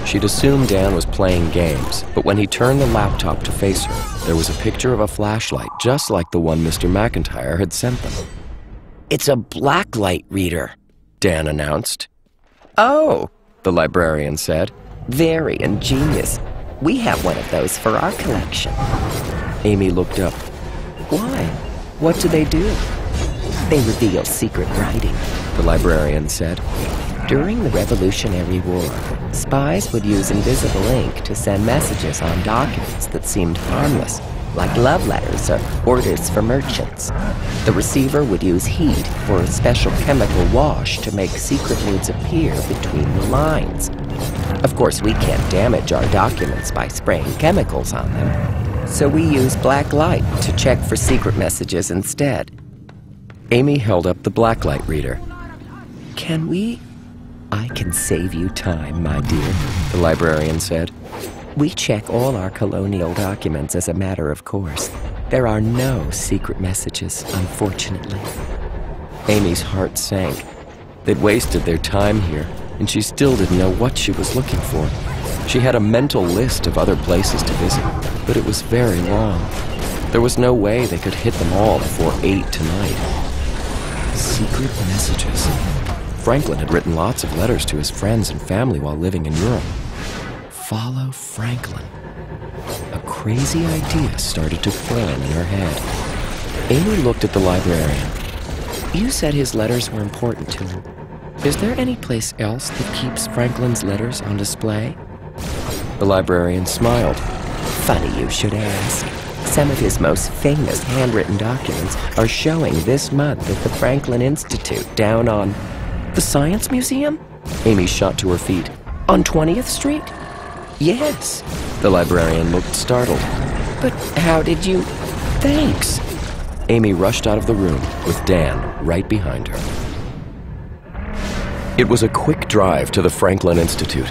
She'd assumed Dan was playing games, but when he turned the laptop to face her, there was a picture of a flashlight just like the one Mr. McIntyre had sent them. It's a blacklight reader, Dan announced. Oh, the librarian said. Very ingenious. We have one of those for our collection. Amy looked up. Why? What do they do? They reveal secret writing, the librarian said. During the Revolutionary War, spies would use invisible ink to send messages on documents that seemed harmless, like love letters or orders for merchants. The receiver would use heat or a special chemical wash to make secret words appear between the lines. Of course, we can't damage our documents by spraying chemicals on them, so we use black light to check for secret messages instead. Amy held up the blacklight reader. Can we? I can save you time, my dear, the librarian said. We check all our colonial documents as a matter of course. There are no secret messages, unfortunately. Amy's heart sank. They'd wasted their time here, and she still didn't know what she was looking for. She had a mental list of other places to visit, but it was very long. There was no way they could hit them all before 8 tonight. Secret messages. Franklin had written lots of letters to his friends and family while living in Europe. Follow Franklin. A crazy idea started to form in her head. Amy looked at the librarian. You said his letters were important to him. Is there any place else that keeps Franklin's letters on display? The librarian smiled. Funny you should ask. Some of his most famous handwritten documents are showing this month at the Franklin Institute down on... The Science Museum? Amy shot to her feet. On 20th Street? Yes. The librarian looked startled. But how did you... Thanks. Amy rushed out of the room with Dan right behind her. It was a quick drive to the Franklin Institute.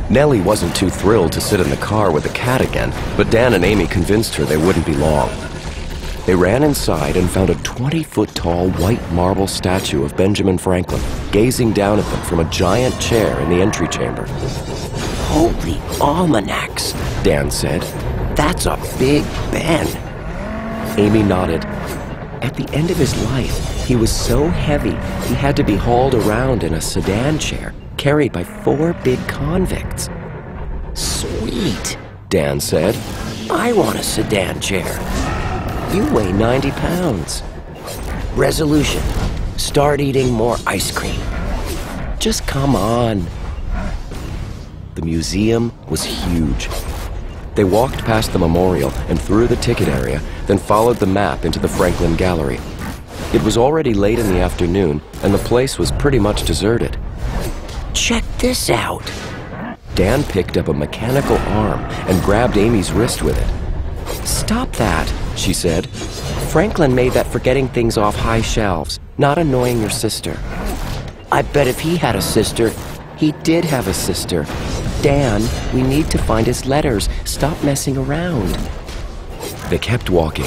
Nellie wasn't too thrilled to sit in the car with the cat again, but Dan and Amy convinced her they wouldn't be long. They ran inside and found a 20-foot-tall white marble statue of Benjamin Franklin gazing down at them from a giant chair in the entry chamber. Holy almanacs, Dan said. That's a Big Ben. Amy nodded. At the end of his life, he was so heavy he had to be hauled around in a sedan chair carried by 4 big convicts. Sweet, Dan said. I want a sedan chair. You weigh 90 pounds. Resolution, start eating more ice cream. Just come on. The museum was huge. They walked past the memorial and through the ticket area, then followed the map into the Franklin Gallery. It was already late in the afternoon, and the place was pretty much deserted. Check this out. Dan picked up a mechanical arm and grabbed Amy's wrist with it. Stop that, she said. Franklin made that for getting things off high shelves, not annoying your sister. I bet if he had a sister... He did have a sister. Dan, we need to find his letters. Stop messing around. They kept walking.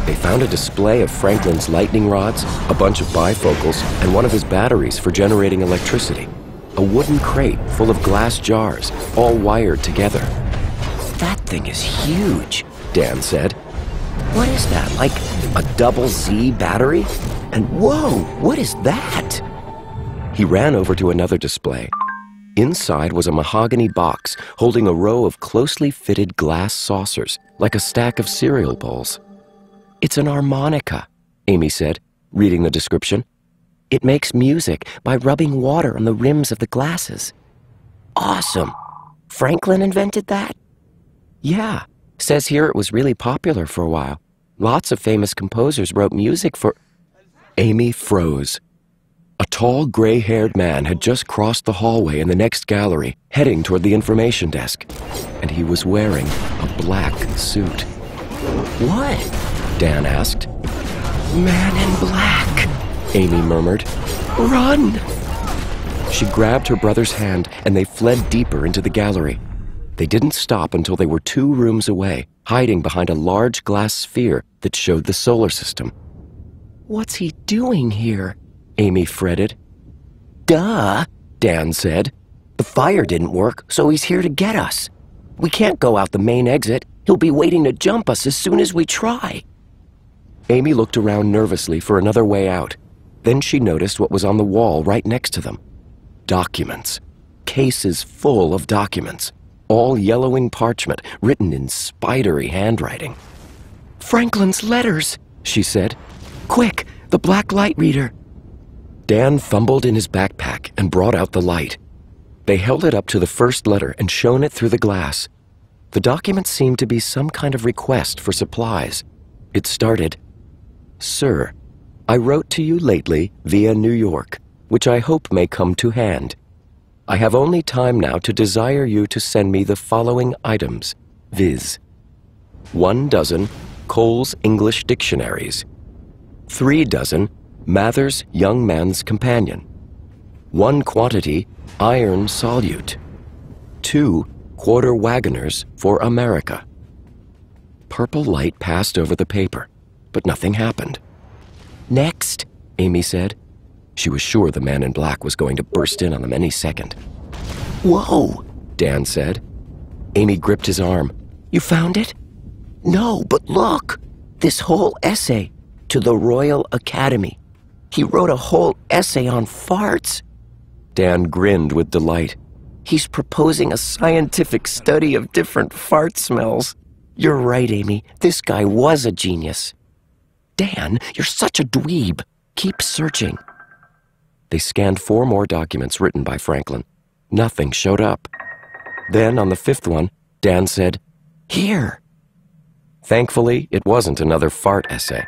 They found a display of Franklin's lightning rods, a bunch of bifocals, and one of his batteries for generating electricity. A wooden crate full of glass jars, all wired together. That thing is huge, Dan said. What is that, like a double Z battery? And whoa, what is that? He ran over to another display. Inside was a mahogany box holding a row of closely fitted glass saucers, like a stack of cereal bowls. It's an harmonica, Amy said, reading the description. It makes music by rubbing water on the rims of the glasses. Awesome. Franklin invented that? Yeah. Says here it was really popular for a while. Lots of famous composers wrote music for... Amy froze. A tall, gray-haired man had just crossed the hallway in the next gallery, heading toward the information desk. And he was wearing a black suit. What? Dan asked. Man in black, Amy murmured. Run! She grabbed her brother's hand, and they fled deeper into the gallery. They didn't stop until they were 2 rooms away, hiding behind a large glass sphere that showed the solar system. What's he doing here? Amy fretted. Duh, Dan said. The fire didn't work, so he's here to get us. We can't go out the main exit. He'll be waiting to jump us as soon as we try. Amy looked around nervously for another way out. Then she noticed what was on the wall right next to them. Documents. Cases full of documents. All yellowing parchment, written in spidery handwriting. Franklin's letters, she said. Quick, the black light reader. Dan fumbled in his backpack and brought out the light. They held it up to the first letter and shone it through the glass. The document seemed to be some kind of request for supplies. It started, Sir, I wrote to you lately via New York, which I hope may come to hand. I have only time now to desire you to send me the following items, viz. 1 dozen Cole's English dictionaries, 3 dozen Mather's Young Man's Companion, 1 quantity iron solute, 2 quarter wagoners for America. Purple light passed over the paper, but nothing happened. Next, Amy said. She was sure the man in black was going to burst in on them any second. Whoa, Dan said. Amy gripped his arm. You found it? No, but look, this whole essay, to the Royal Academy. He wrote a whole essay on farts. Dan grinned with delight. He's proposing a scientific study of different fart smells. You're right, Amy. This guy was a genius. Dan, you're such a dweeb. Keep searching. They scanned 4 more documents written by Franklin. Nothing showed up. Then, on the 5th one, Dan said, "Here." Thankfully, it wasn't another fart essay.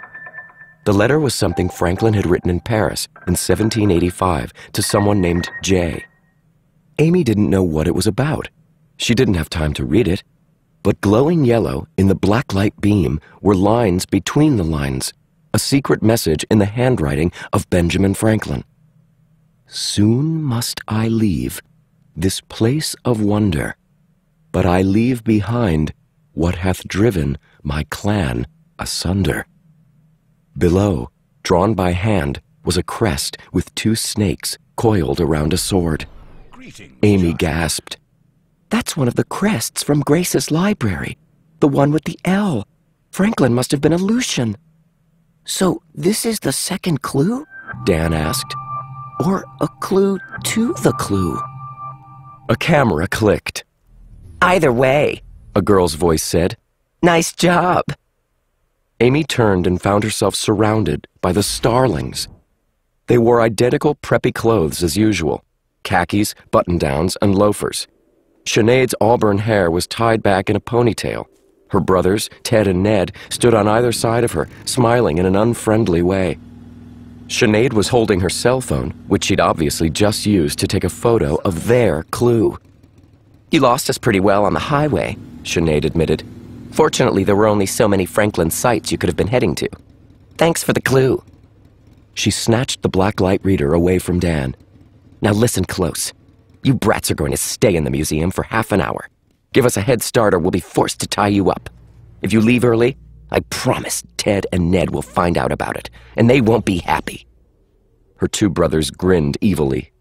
The letter was something Franklin had written in Paris in 1785 to someone named Jay. Amy didn't know what it was about. She didn't have time to read it. But glowing yellow in the blacklight beam were lines between the lines, a secret message in the handwriting of Benjamin Franklin. "Soon must I leave this place of wonder, but I leave behind what hath driven my clan asunder." Below, drawn by hand, was a crest with 2 snakes coiled around a sword. Amy gasped. "That's one of the crests from Grace's library, the one with the L. Franklin must have been a Lucian." "So this is the second clue?" Dan asked. "Or a clue to the clue?" A camera clicked. "Either way," a girl's voice said. "Nice job." Amy turned and found herself surrounded by the Starlings. They wore identical preppy clothes as usual, khakis, button-downs, and loafers. Sinead's auburn hair was tied back in a ponytail. Her brothers, Ted and Ned, stood on either side of her, smiling in an unfriendly way. Sinead was holding her cell phone, which she'd obviously just used to take a photo of their clue. "You lost us pretty well on the highway," Sinead admitted. "Fortunately, there were only so many Franklin sites you could have been heading to. Thanks for the clue." She snatched the blacklight reader away from Dan. "Now listen close. You brats are going to stay in the museum for half an hour. Give us a head start or we'll be forced to tie you up. If you leave early, I promise Ted and Ned will find out about it, and they won't be happy." Her 2 brothers grinned evilly.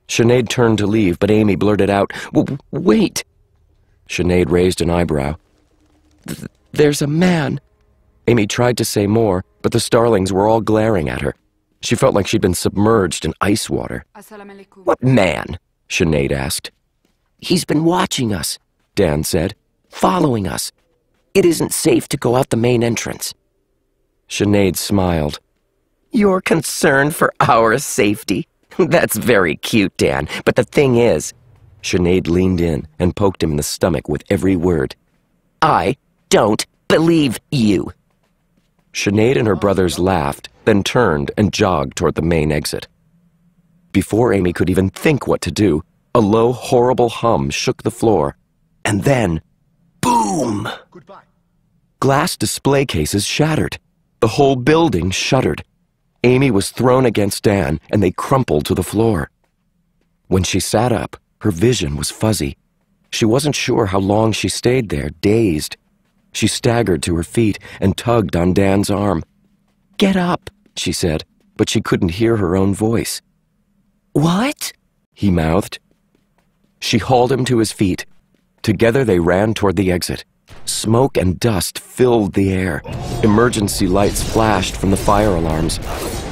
Sinead turned to leave, but Amy blurted out, "Wait!" Sinead raised an eyebrow. "There's a man." Amy tried to say more, but the Starlings were all glaring at her. She felt like she'd been submerged in ice water. "What man?" Sinead asked. "He's been watching us," Dan said. "Following us. It isn't safe to go out the main entrance." Sinead smiled. "You're concerned for our safety? That's very cute, Dan, but the thing is..." Sinead leaned in and poked him in the stomach with every word. "I don't believe you." Sinead and her brothers laughed, then turned and jogged toward the main exit. Before Amy could even think what to do, a low, horrible hum shook the floor. And then, boom! Goodbye. Glass display cases shattered. The whole building shuddered. Amy was thrown against Dan, and they crumpled to the floor. When she sat up, her vision was fuzzy. She wasn't sure how long she stayed there, dazed. She staggered to her feet and tugged on Dan's arm. "Get up," she said, but she couldn't hear her own voice. "What?" he mouthed. She hauled him to his feet. Together they ran toward the exit. Smoke and dust filled the air. Emergency lights flashed from the fire alarms.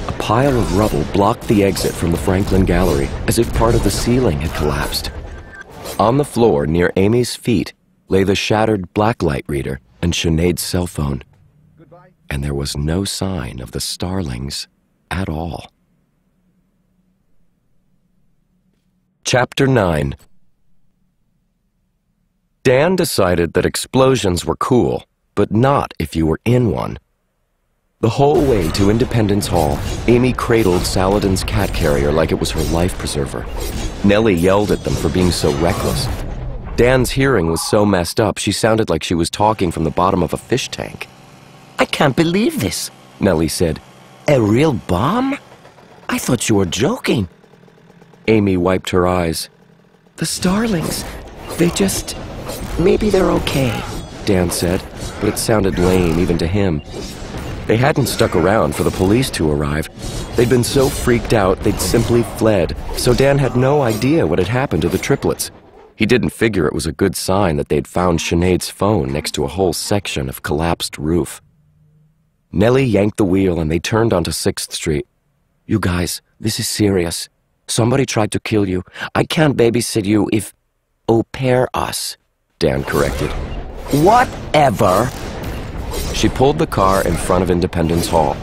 A pile of rubble blocked the exit from the Franklin Gallery, as if part of the ceiling had collapsed. On the floor near Amy's feet lay the shattered blacklight reader and Sinead's cell phone. And there was no sign of the Starlings at all. Chapter 9. Dan decided that explosions were cool, but not if you were in one. The whole way to Independence Hall, Amy cradled Saladin's cat carrier like it was her life preserver. Nellie yelled at them for being so reckless. Dan's hearing was so messed up, she sounded like she was talking from the bottom of a fish tank. "I can't believe this," Nellie said. "A real bomb? I thought you were joking." Amy wiped her eyes. "The Starlings, they just... maybe they're okay," Dan said, but it sounded lame even to him. They hadn't stuck around for the police to arrive. They'd been so freaked out they'd simply fled, so Dan had no idea what had happened to the triplets. He didn't figure it was a good sign that they'd found Sinead's phone next to a whole section of collapsed roof. Nellie yanked the wheel and they turned onto 6th Street. "You guys, this is serious. Somebody tried to kill you. I can't babysit you if... au pair us," Dan corrected. "Whatever." She pulled the car in front of Independence Hall.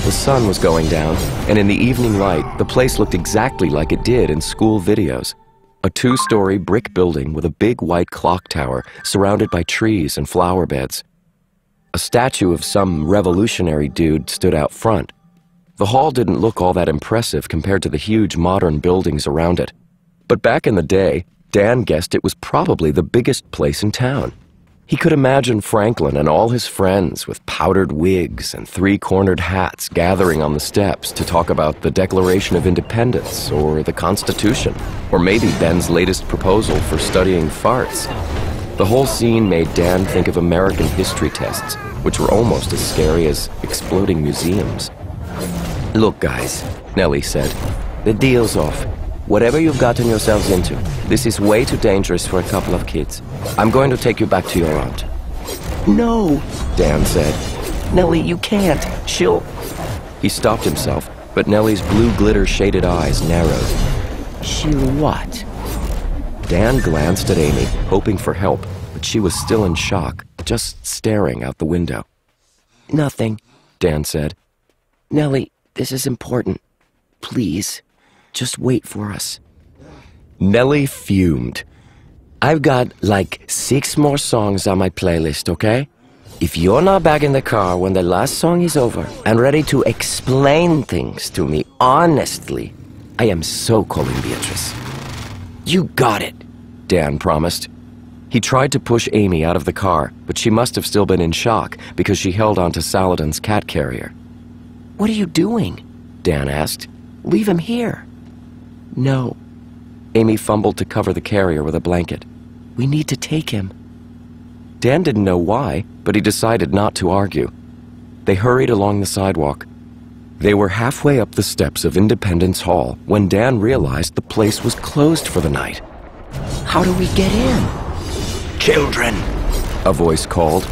The sun was going down, and in the evening light, the place looked exactly like it did in school videos. A 2-story brick building with a big white clock tower surrounded by trees and flower beds. A statue of some revolutionary dude stood out front. The hall didn't look all that impressive compared to the huge modern buildings around it. But back in the day, Dan guessed it was probably the biggest place in town. He could imagine Franklin and all his friends with powdered wigs and 3-cornered hats gathering on the steps to talk about the Declaration of Independence or the Constitution, or maybe Ben's latest proposal for studying farts. The whole scene made Dan think of American history tests, which were almost as scary as exploding museums. Look, guys, Nellie said, the deal's off. Whatever you've gotten yourselves into, this is way too dangerous for a couple of kids. I'm going to take you back to your aunt. No, Dan said. Nellie, you can't. She'll... He stopped himself, but Nellie's blue glitter-shaded eyes narrowed. She'll what? Dan glanced at Amy, hoping for help, but she was still in shock, just staring out the window. Nothing, Dan said. Nellie, this is important. Please, just wait for us. Nellie fumed. I've got like 6 more songs on my playlist, okay? If you're not back in the car when the last song is over and ready to explain things to me honestly, I am so calling Beatrice. You got it, Dan promised. He tried to push Amy out of the car, but she must have still been in shock because she held onto Saladin's cat carrier. What are you doing? Dan asked. Leave him here. No. Amy fumbled to cover the carrier with a blanket. We need to take him. Dan didn't know why, but he decided not to argue. They hurried along the sidewalk. They were halfway up the steps of Independence Hall when Dan realized the place was closed for the night. How do we get in? Children, a voice called.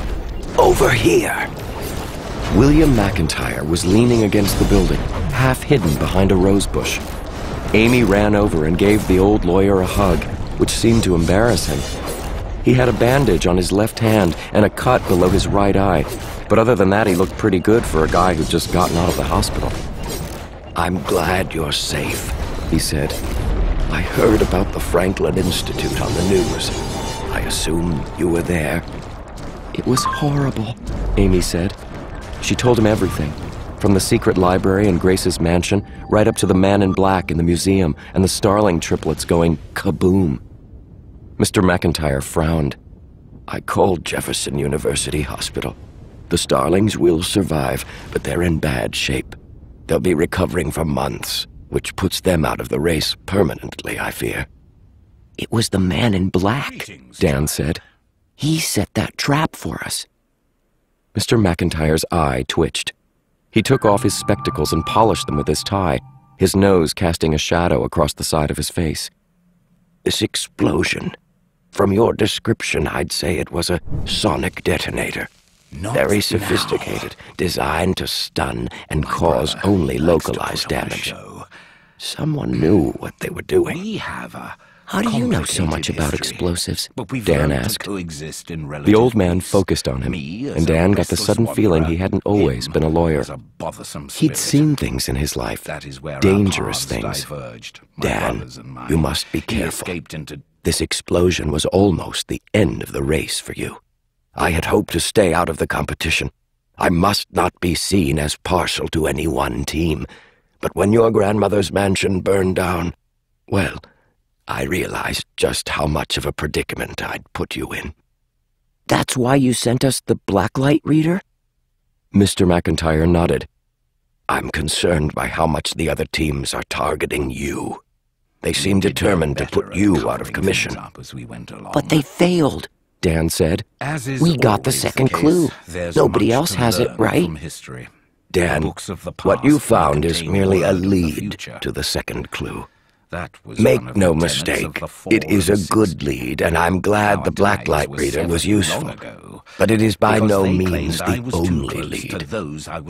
Over here. William McIntyre was leaning against the building, half hidden behind a rose bush. Amy ran over and gave the old lawyer a hug, which seemed to embarrass him. He had a bandage on his left hand and a cut below his right eye, but other than that he looked pretty good for a guy who'd just gotten out of the hospital. I'm glad you're safe, he said. I heard about the Franklin Institute on the news. I assume you were there. It was horrible, Amy said. She told him everything, from the secret library in Grace's mansion, right up to the man in black in the museum and the Starling triplets going kaboom. Mr. McIntyre frowned. I called Jefferson University Hospital. The Starlings will survive, but they're in bad shape. They'll be recovering for months, which puts them out of the race permanently, I fear. It was the man in black, Dan said. He set that trap for us. Mr. McIntyre's eye twitched. He took off his spectacles and polished them with his tie, his nose casting a shadow across the side of his face. This explosion. From your description, I'd say it was a sonic detonator. Very sophisticated, designed to stun and cause only localized damage. Someone knew what they were doing. How do you know so much about explosives? Dan asked. The old man focused on him, and Dan got the sudden feeling he hadn't always been a lawyer. He'd seen things in his life, dangerous things. Dan, you must be careful. This explosion was almost the end of the race for you. I had hoped to stay out of the competition. I must not be seen as partial to any one team. But when your grandmother's mansion burned down, well, I realized just how much of a predicament I'd put you in. That's why you sent us the blacklight reader? Mr. McIntyre nodded. I'm concerned by how much the other teams are targeting you. They seem determined to put you out of commission. But they failed, Dan said. We got the second clue. Nobody else has it, right? Dan, what you found is merely a lead to the second clue. Make no mistake, it is a good lead, and I'm glad the Blacklight reader was useful. But it is by no means the only lead.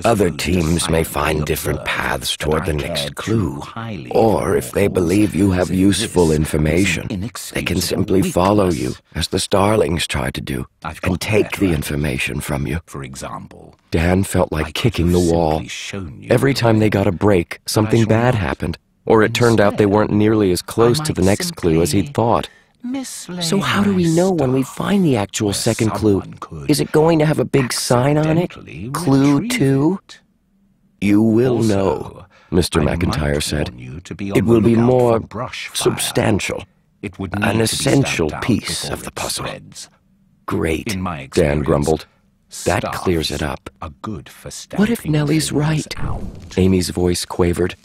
Other teams may find different paths toward the next clue. Or, if they believe you have useful information, they can simply follow you, as the Starlings try to do, and take the information from you. For example, Dan felt like kicking the wall. Every time they got a break, something bad happened, or it turned out they weren't nearly as close to the next clue as he'd thought. So how do we know when we find the actual second clue? Is it going to have a big sign on it? Clue 2? You will know, Mr. McIntyre said. It will be more substantial, an essential piece of the puzzle. Great, Dan grumbled. That clears it up. What if Nellie's right? Amy's voice quavered.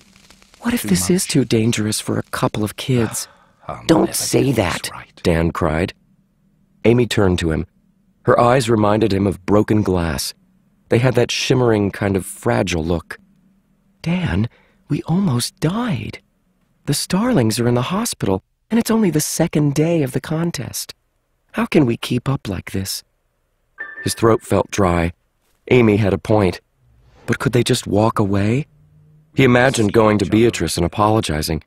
What if this is too dangerous for a couple of kids? Don't say that, Dan cried. Amy turned to him. Her eyes reminded him of broken glass. They had that shimmering, kind of fragile look. Dan, we almost died. The Starlings are in the hospital, and it's only the second day of the contest. How can we keep up like this? His throat felt dry. Amy had a point. But could they just walk away? He imagined going to Beatrice and apologizing.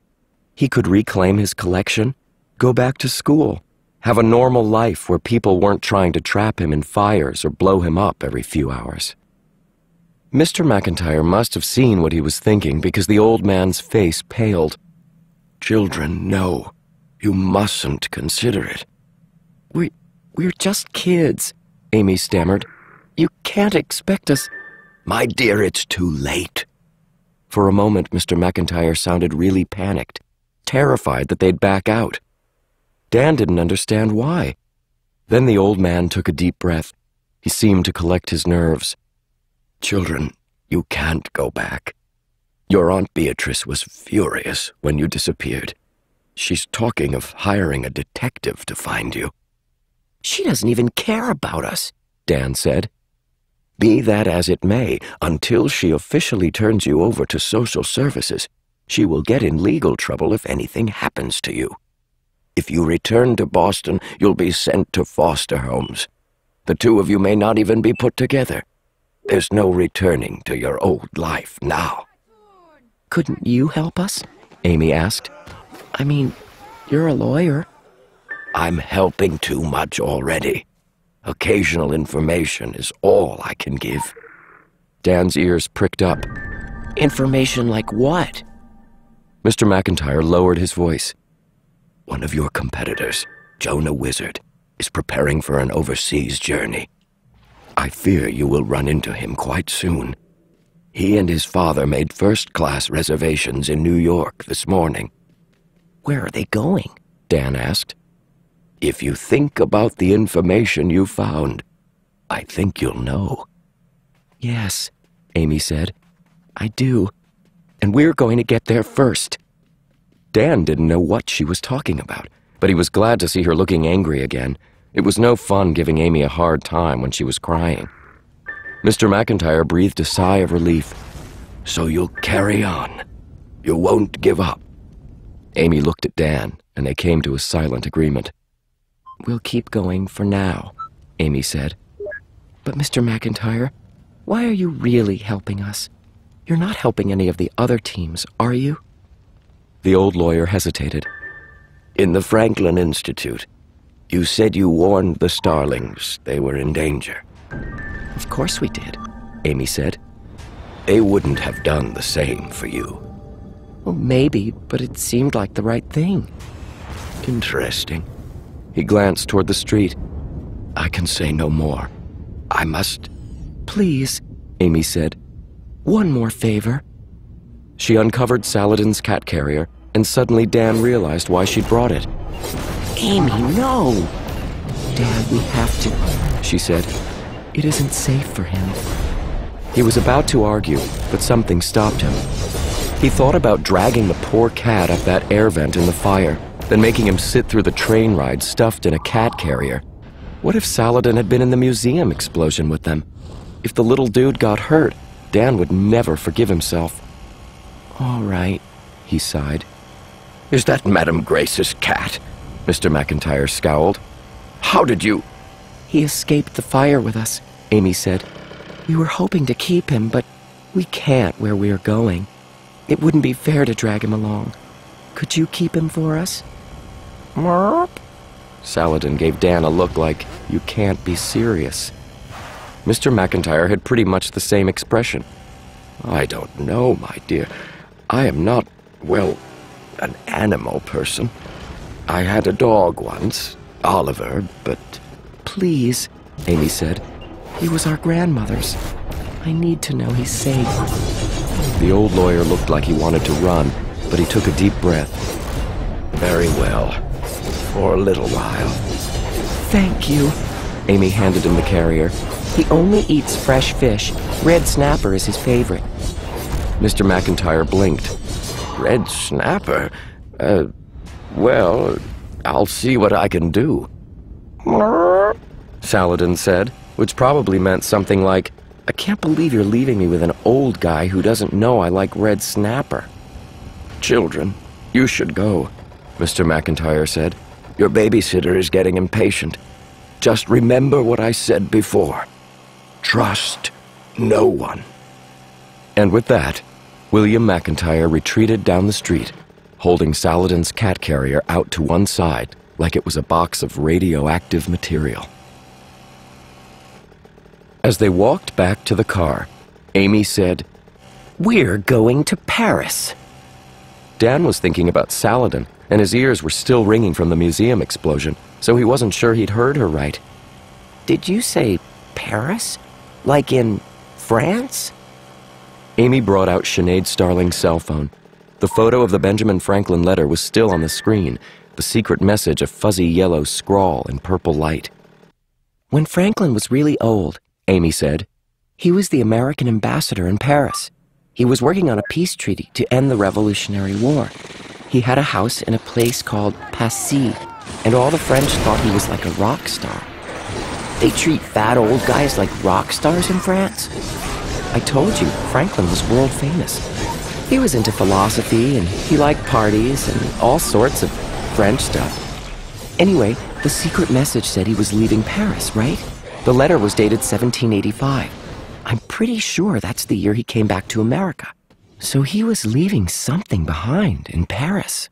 He could reclaim his collection, go back to school, have a normal life where people weren't trying to trap him in fires or blow him up every few hours. Mr. McIntyre must have seen what he was thinking because the old man's face paled. Children, no. You mustn't consider it. We're just kids, Amy stammered. You can't expect us... My dear, it's too late. For a moment, Mr. McIntyre sounded really panicked, terrified that they'd back out. Dan didn't understand why. Then the old man took a deep breath. He seemed to collect his nerves. Children, you can't go back. Your Aunt Beatrice was furious when you disappeared. She's talking of hiring a detective to find you. She doesn't even care about us, Dan said. Be that as it may, until she officially turns you over to social services, she will get in legal trouble if anything happens to you. If you return to Boston, you'll be sent to foster homes. The two of you may not even be put together. There's no returning to your old life now. Couldn't you help us? Amy asked. I mean, you're a lawyer. I'm helping too much already. Occasional information is all I can give. Dan's ears pricked up. Information like what? Mr. McIntyre lowered his voice. One of your competitors, Jonah Wizard, is preparing for an overseas journey. I fear you will run into him quite soon. He and his father made first-class reservations in New York this morning. Where are they going? Dan asked. If you think about the information you found, I think you'll know. Yes, Amy said. I do. And we're going to get there first. Dan didn't know what she was talking about, but he was glad to see her looking angry again. It was no fun giving Amy a hard time when she was crying. Mr. McIntyre breathed a sigh of relief. So you'll carry on. You won't give up. Amy looked at Dan, and they came to a silent agreement. We'll keep going for now, Amy said. But Mr. McIntyre, why are you really helping us? You're not helping any of the other teams, are you? The old lawyer hesitated. In the Franklin Institute, you said you warned the Starlings they were in danger. Of course we did, Amy said. They wouldn't have done the same for you. Well, maybe, but it seemed like the right thing. Interesting. He glanced toward the street. I can say no more. I must... Please, Amy said. One more favor. She uncovered Saladin's cat carrier, and suddenly Dan realized why she'd brought it. Amy, no! Dad, we have to, she said. It isn't safe for him. He was about to argue, but something stopped him. He thought about dragging the poor cat up that air vent in the fire, then making him sit through the train ride stuffed in a cat carrier. What if Saladin had been in the museum explosion with them? If the little dude got hurt, Dan would never forgive himself. All right, he sighed. Is that Madame Grace's cat? Mr. McIntyre scowled. How did you... He escaped the fire with us, Amy said. We were hoping to keep him, but we can't where we are going. It wouldn't be fair to drag him along. Could you keep him for us? Merp. Saladin gave Dan a look like, you can't be serious. Mr. McIntyre had pretty much the same expression. I don't know, my dear. I am not, well, an animal person. I had a dog once, Oliver, but... Please, Amy said. He was our grandmother's. I need to know he's safe. The old lawyer looked like he wanted to run, but he took a deep breath. Very well. For a little while. Thank you. Amy handed him the carrier. He only eats fresh fish. Red snapper is his favorite. Mr. McIntyre blinked. Red snapper? Well, I'll see what I can do. Saladin said, which probably meant something like, I can't believe you're leaving me with an old guy who doesn't know I like red snapper. Children, you should go, Mr. McIntyre said. Your babysitter is getting impatient. Just remember what I said before. Trust no one. And with that, William McIntyre retreated down the street, holding Saladin's cat carrier out to one side like it was a box of radioactive material. As they walked back to the car, Amy said, We're going to Paris. Dan was thinking about Saladin, and his ears were still ringing from the museum explosion, so he wasn't sure he'd heard her right. Did you say Paris? Like in France? Amy brought out Sinead Starling's cell phone. The photo of the Benjamin Franklin letter was still on the screen, the secret message a fuzzy yellow scrawl in purple light. When Franklin was really old, Amy said, he was the American ambassador in Paris. He was working on a peace treaty to end the Revolutionary War. He had a house in a place called Passy, and all the French thought he was like a rock star. They treat fat old guys like rock stars in France. I told you, Franklin was world famous. He was into philosophy, and he liked parties and all sorts of French stuff. Anyway, the secret message said he was leaving Paris, right? The letter was dated 1785. I'm pretty sure that's the year he came back to America. So he was leaving something behind in Paris.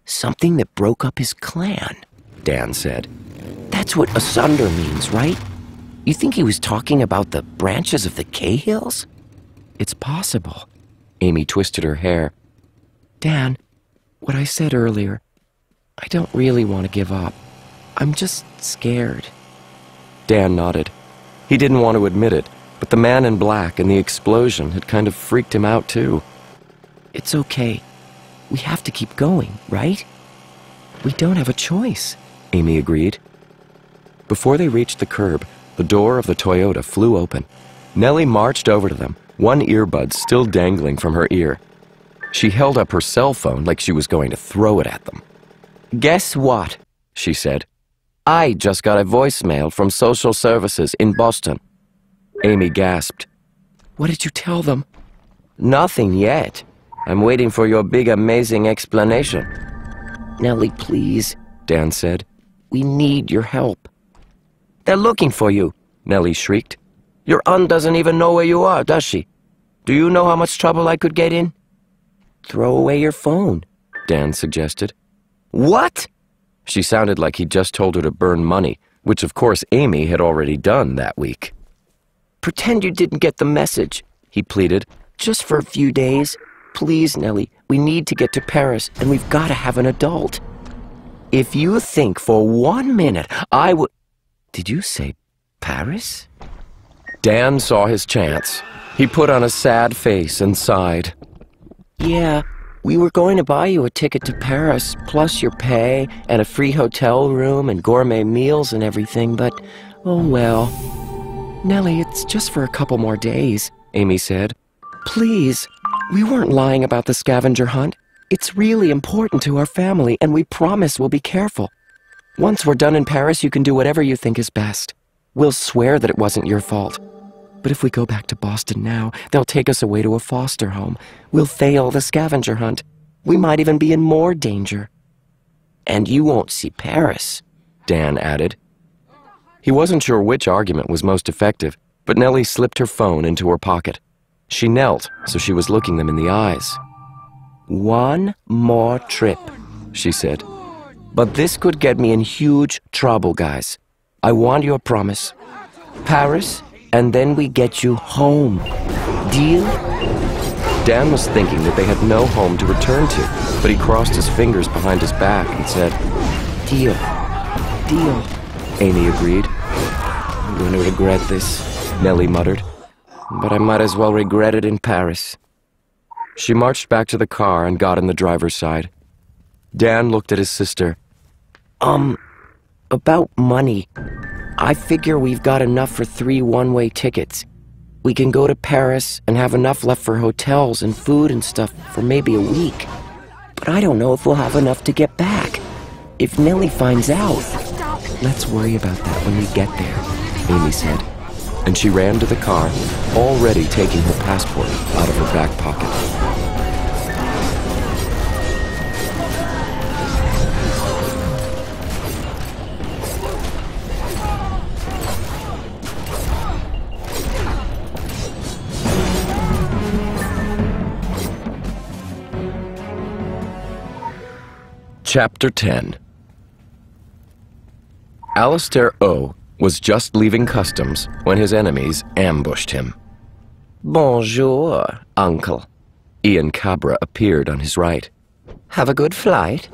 Something that broke up his clan, Dan said. That's what asunder means, right? You think he was talking about the branches of the Cahills? It's possible. Amy twisted her hair. Dan, what I said earlier, I don't really want to give up. I'm just scared. Dan nodded. He didn't want to admit it, but the man in black and the explosion had kind of freaked him out too. It's okay. We have to keep going, right? We don't have a choice, Amy agreed. Before they reached the curb, the door of the Toyota flew open. Nellie marched over to them, one earbud still dangling from her ear. She held up her cell phone like she was going to throw it at them. Guess what? She said. I just got a voicemail from Social Services in Boston. Amy gasped. What did you tell them? Nothing yet. I'm waiting for your big, amazing explanation. Nellie, please, Dan said. We need your help. They're looking for you, Nellie shrieked. Your aunt doesn't even know where you are, does she? Do you know how much trouble I could get in? Throw away your phone, Dan suggested. What? She sounded like he'd just told her to burn money, which of course Amy had already done that week. Pretend you didn't get the message, he pleaded. Just for a few days. Please, Nellie, we need to get to Paris, and we've got to have an adult. If you think for 1 minute I would... Did you say Paris? Dan saw his chance. He put on a sad face and sighed. Yeah, we were going to buy you a ticket to Paris, plus your pay, and a free hotel room, and gourmet meals and everything, but, oh well. Nellie, it's just for a couple more days, Amy said. Please, we weren't lying about the scavenger hunt. It's really important to our family, and we promise we'll be careful. Once we're done in Paris, you can do whatever you think is best. We'll swear that it wasn't your fault. But if we go back to Boston now, they'll take us away to a foster home. We'll fail the scavenger hunt. We might even be in more danger. And you won't see Paris, Dan added. He wasn't sure which argument was most effective, but Nellie slipped her phone into her pocket. She knelt, so she was looking them in the eyes. One more trip, she said. But this could get me in huge trouble, guys. I want your promise. Paris, and then we get you home. Deal? Dan was thinking that they had no home to return to, but he crossed his fingers behind his back and said, Deal. Deal. Amy agreed. I'm going to regret this, Nellie muttered. But I might as well regret it in Paris. She marched back to the car and got in the driver's side. Dan looked at his sister. About money. I figure we've got enough for 3 one-way tickets. We can go to Paris and have enough left for hotels and food and stuff for maybe a week. But I don't know if we'll have enough to get back. If Nellie finds out... Let's worry about that when we get there, Amy said. And she ran to the car, already taking her passport out of her back pocket. Chapter 10. Alistair O. was just leaving customs when his enemies ambushed him. Bonjour, Uncle. Ian Cabra appeared on his right. Have a good flight.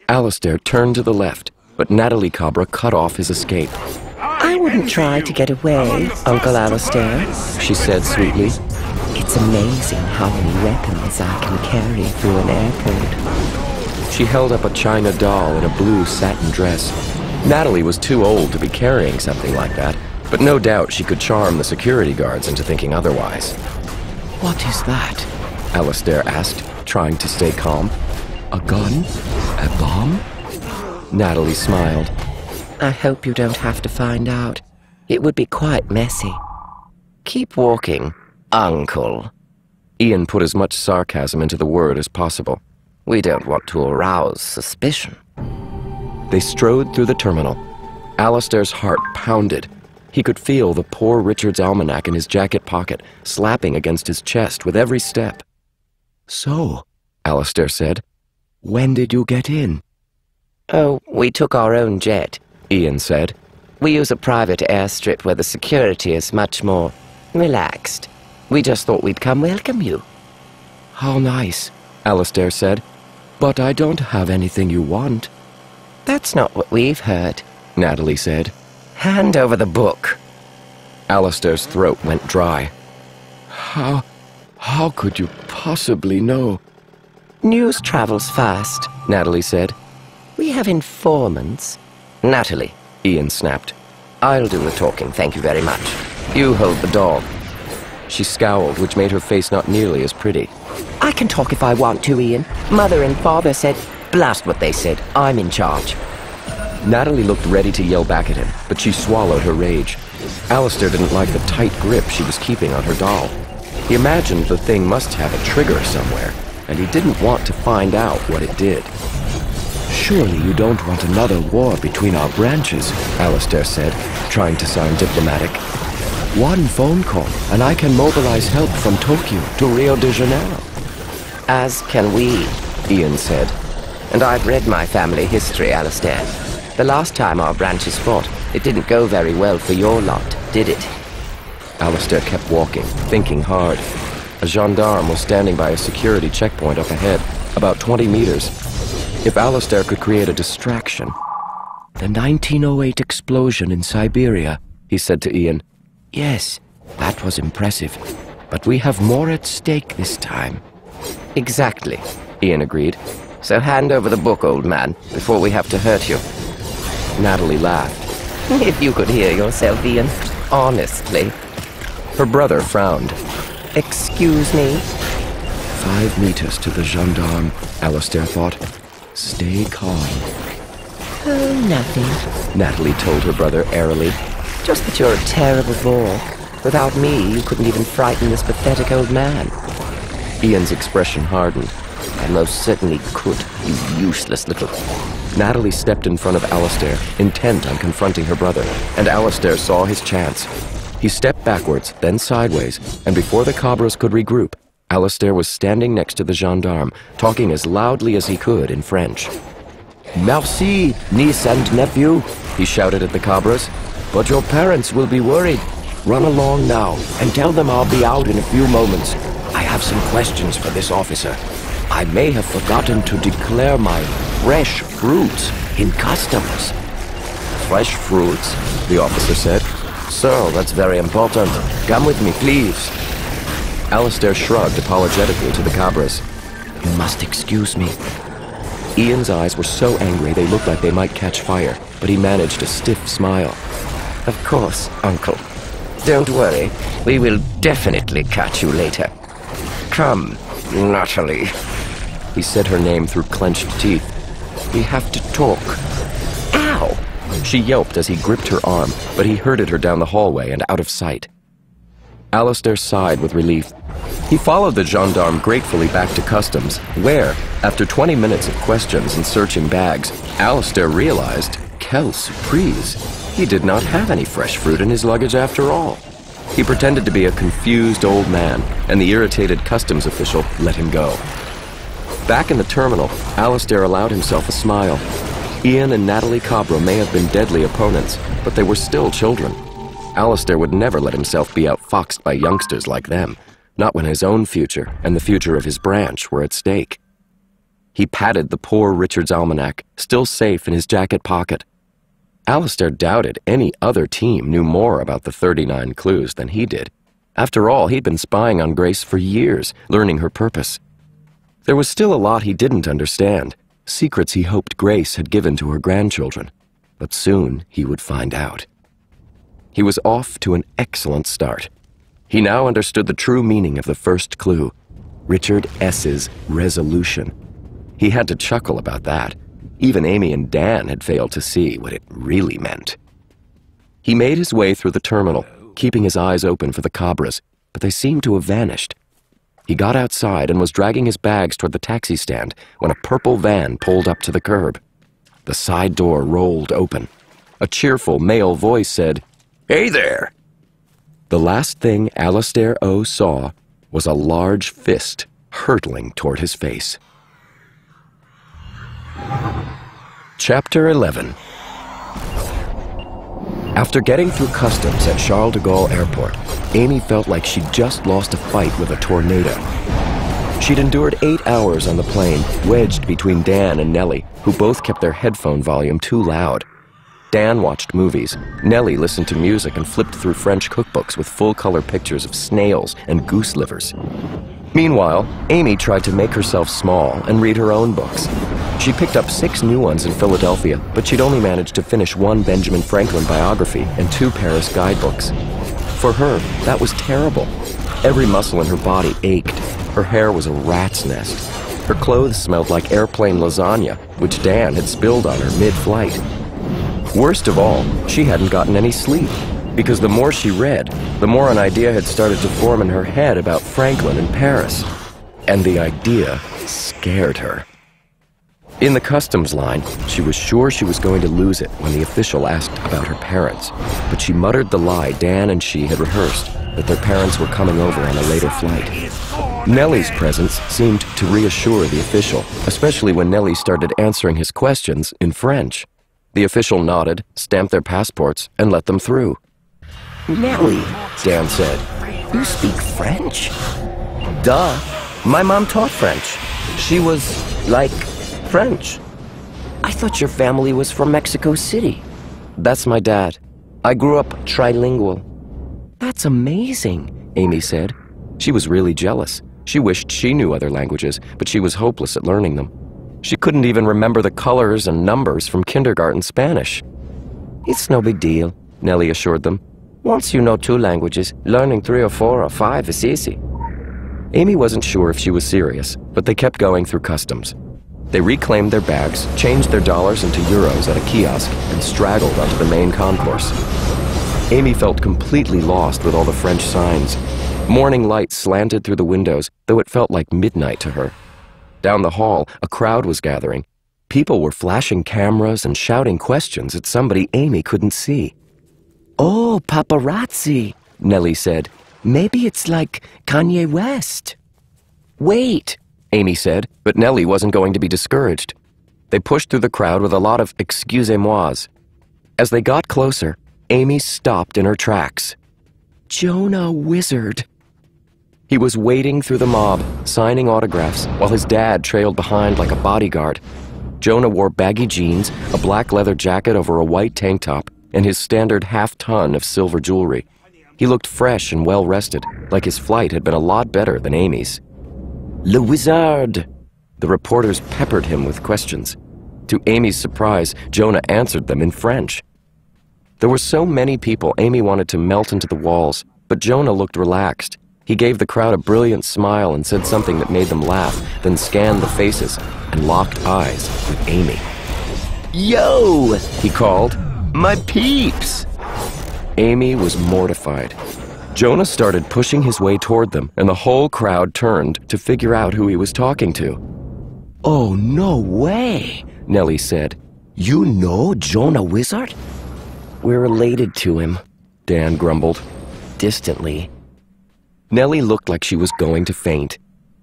Alistair turned to the left, but Natalie Cabra cut off his escape. I wouldn't try to get away, Uncle Alistair, she said sweetly. It's amazing how many weapons I can carry through an airport. She held up a china doll in a blue satin dress. Natalie was too old to be carrying something like that, but no doubt she could charm the security guards into thinking otherwise. What is that? Alistair asked, trying to stay calm. A gun? A bomb? Natalie smiled. I hope you don't have to find out. It would be quite messy. Keep walking, Uncle. Ian put as much sarcasm into the word as possible. We don't want to arouse suspicion. They strode through the terminal. Alistair's heart pounded. He could feel the poor Richard's almanac in his jacket pocket slapping against his chest with every step. So, Alistair said, when did you get in? Oh, we took our own jet, Ian said. We use a private airstrip where the security is much more relaxed. We just thought we'd come welcome you. How nice, Alistair said. But I don't have anything you want. That's not what we've heard, Natalie said. Hand over the book. Alistair's throat went dry. How could you possibly know? News travels fast, Natalie said. We have informants. Natalie, Ian snapped. I'll do the talking, thank you very much. You hold the dog. She scowled, which made her face not nearly as pretty. I can talk if I want to, Ian. Mother and Father said, blast what they said, I'm in charge. Natalie looked ready to yell back at him, but she swallowed her rage. Alistair didn't like the tight grip she was keeping on her doll. He imagined the thing must have a trigger somewhere, and he didn't want to find out what it did. Surely you don't want another war between our branches, Alistair said, trying to sound diplomatic. One phone call, and I can mobilize help from Tokyo to Rio de Janeiro. As can we, Ian said. And I've read my family history, Alistair. The last time our branches fought, it didn't go very well for your lot, did it? Alistair kept walking, thinking hard. A gendarme was standing by a security checkpoint up ahead, about 20 meters. If Alistair could create a distraction... The 1908 explosion in Siberia, he said to Ian. Yes, that was impressive. But we have more at stake this time. Exactly, Ian agreed. So hand over the book, old man, before we have to hurt you. Natalie laughed. If you could hear yourself, Ian, honestly. Her brother frowned. Excuse me? 5 meters to the gendarme, Alistair thought. Stay calm. Oh, nothing, Natalie told her brother airily. Just that you're a terrible bore. Without me, you couldn't even frighten this pathetic old man. Ian's expression hardened. I most certainly could, you useless little... Natalie stepped in front of Alistair, intent on confronting her brother, and Alistair saw his chance. He stepped backwards, then sideways, and before the Cabras could regroup, Alistair was standing next to the gendarme, talking as loudly as he could in French. Merci, niece and nephew, he shouted at the Cabras. But your parents will be worried. Run along now, and tell them I'll be out in a few moments. I have some questions for this officer. I may have forgotten to declare my fresh fruits in customs. Fresh fruits, the officer said. Sir, that's very important. Come with me, please. Alistair shrugged apologetically to the Cabras. You must excuse me. Ian's eyes were so angry they looked like they might catch fire, but he managed a stiff smile. Of course, Uncle. Don't worry, we will definitely catch you later. Come, Natalie. He said her name through clenched teeth. We have to talk. Ow! She yelped as he gripped her arm, but he herded her down the hallway and out of sight. Alistair sighed with relief. He followed the gendarme gratefully back to customs, where, after 20 minutes of questions and searching bags, Alistair realized, quelle surprise, he did not have any fresh fruit in his luggage after all. He pretended to be a confused old man, and the irritated customs official let him go. Back in the terminal, Alistair allowed himself a smile. Ian and Natalie Cabra may have been deadly opponents, but they were still children. Alistair would never let himself be outfoxed by youngsters like them, not when his own future and the future of his branch were at stake. He patted the poor Richard's almanac, still safe in his jacket pocket. Alistair doubted any other team knew more about the 39 clues than he did. After all, he'd been spying on Grace for years, learning her purpose. There was still a lot he didn't understand, secrets he hoped Grace had given to her grandchildren, but soon he would find out. He was off to an excellent start. He now understood the true meaning of the first clue, Richard S.'s resolution. He had to chuckle about that. Even Amy and Dan had failed to see what it really meant. He made his way through the terminal, keeping his eyes open for the Cabras, but they seemed to have vanished. He got outside and was dragging his bags toward the taxi stand when a purple van pulled up to the curb. The side door rolled open. A cheerful male voice said, "Hey there!" The last thing Alistair O. saw was a large fist hurtling toward his face. Chapter 11. After getting through customs at Charles de Gaulle Airport, Amy felt like she'd just lost a fight with a tornado. She'd endured 8 hours on the plane, wedged between Dan and Nellie, who both kept their headphone volume too loud. Dan watched movies. Nellie listened to music and flipped through French cookbooks with full-color pictures of snails and goose livers. Meanwhile, Amy tried to make herself small and read her own books. She picked up 6 new ones in Philadelphia, but she'd only managed to finish 1 Benjamin Franklin biography and 2 Paris guidebooks. For her, that was terrible. Every muscle in her body ached. Her hair was a rat's nest. Her clothes smelled like airplane lasagna, which Dan had spilled on her mid-flight. Worst of all, she hadn't gotten any sleep, because the more she read, the more an idea had started to form in her head about Franklin and Paris. And the idea scared her. In the customs line, she was sure she was going to lose it when the official asked about her parents, but she muttered the lie Dan and she had rehearsed, that their parents were coming over on a later flight. Nellie's presence seemed to reassure the official, especially when Nellie started answering his questions in French. The official nodded, stamped their passports, and let them through. Nellie, Dan said. you speak French? Duh. My mom taught French. She was, like, French. I thought your family was from Mexico City. That's my dad. I grew up trilingual. That's amazing, Amy said. She was really jealous. She wished she knew other languages, but she was hopeless at learning them. She couldn't even remember the colors and numbers from kindergarten Spanish. It's no big deal, Nellie assured them. Once you know 2 languages, learning 3 or 4 or 5 is easy. Amy wasn't sure if she was serious, but they kept going through customs. They reclaimed their bags, changed their dollars into euros at a kiosk, and straggled onto the main concourse. Amy felt completely lost with all the French signs. Morning light slanted through the windows, though it felt like midnight to her. Down the hall, a crowd was gathering. People were flashing cameras and shouting questions at somebody Amy couldn't see. "Oh, paparazzi," Nellie said. "Maybe it's like Kanye West." "Wait," Amy said, but Nellie wasn't going to be discouraged. They pushed through the crowd with a lot of excusez-mois. As they got closer, Amy stopped in her tracks. Jonah Wizard. He was wading through the mob, signing autographs, while his dad trailed behind like a bodyguard. Jonah wore baggy jeans, a black leather jacket over a white tank top, and his standard half-ton of silver jewelry. He looked fresh and well-rested, like his flight had been a lot better than Amy's. Le Wizard! The reporters peppered him with questions. To Amy's surprise, Jonah answered them in French. There were so many people Amy wanted to melt into the walls, but Jonah looked relaxed. He gave the crowd a brilliant smile and said something that made them laugh, then scanned the faces and locked eyes with Amy. "Yo!" he called. "My peeps!" Amy was mortified. Jonah started pushing his way toward them, and the whole crowd turned to figure out who he was talking to. "Oh, no way," Nellie said. "You know Jonah Wizard?" "We're related to him," Dan grumbled. Distantly. Nellie looked like she was going to faint.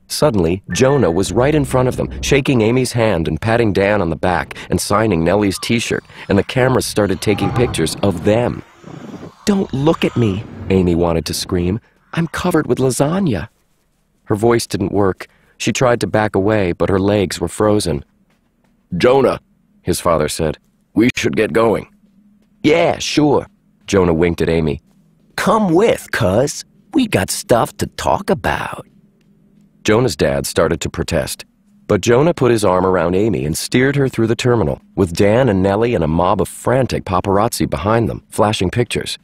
Suddenly, Jonah was right in front of them, shaking Amy's hand and patting Dan on the back and signing Nellie's t-shirt, and the cameras started taking pictures of them. "Don't look at me," Amy wanted to scream. "I'm covered with lasagna." Her voice didn't work. She tried to back away, but her legs were frozen. "Jonah," his father said, "we should get going." "Yeah, sure." Jonah winked at Amy. "Come with, cuz. We got stuff to talk about." Jonah's dad started to protest, but Jonah put his arm around Amy and steered her through the terminal, with Dan and Nellie and a mob of frantic paparazzi behind them, flashing pictures.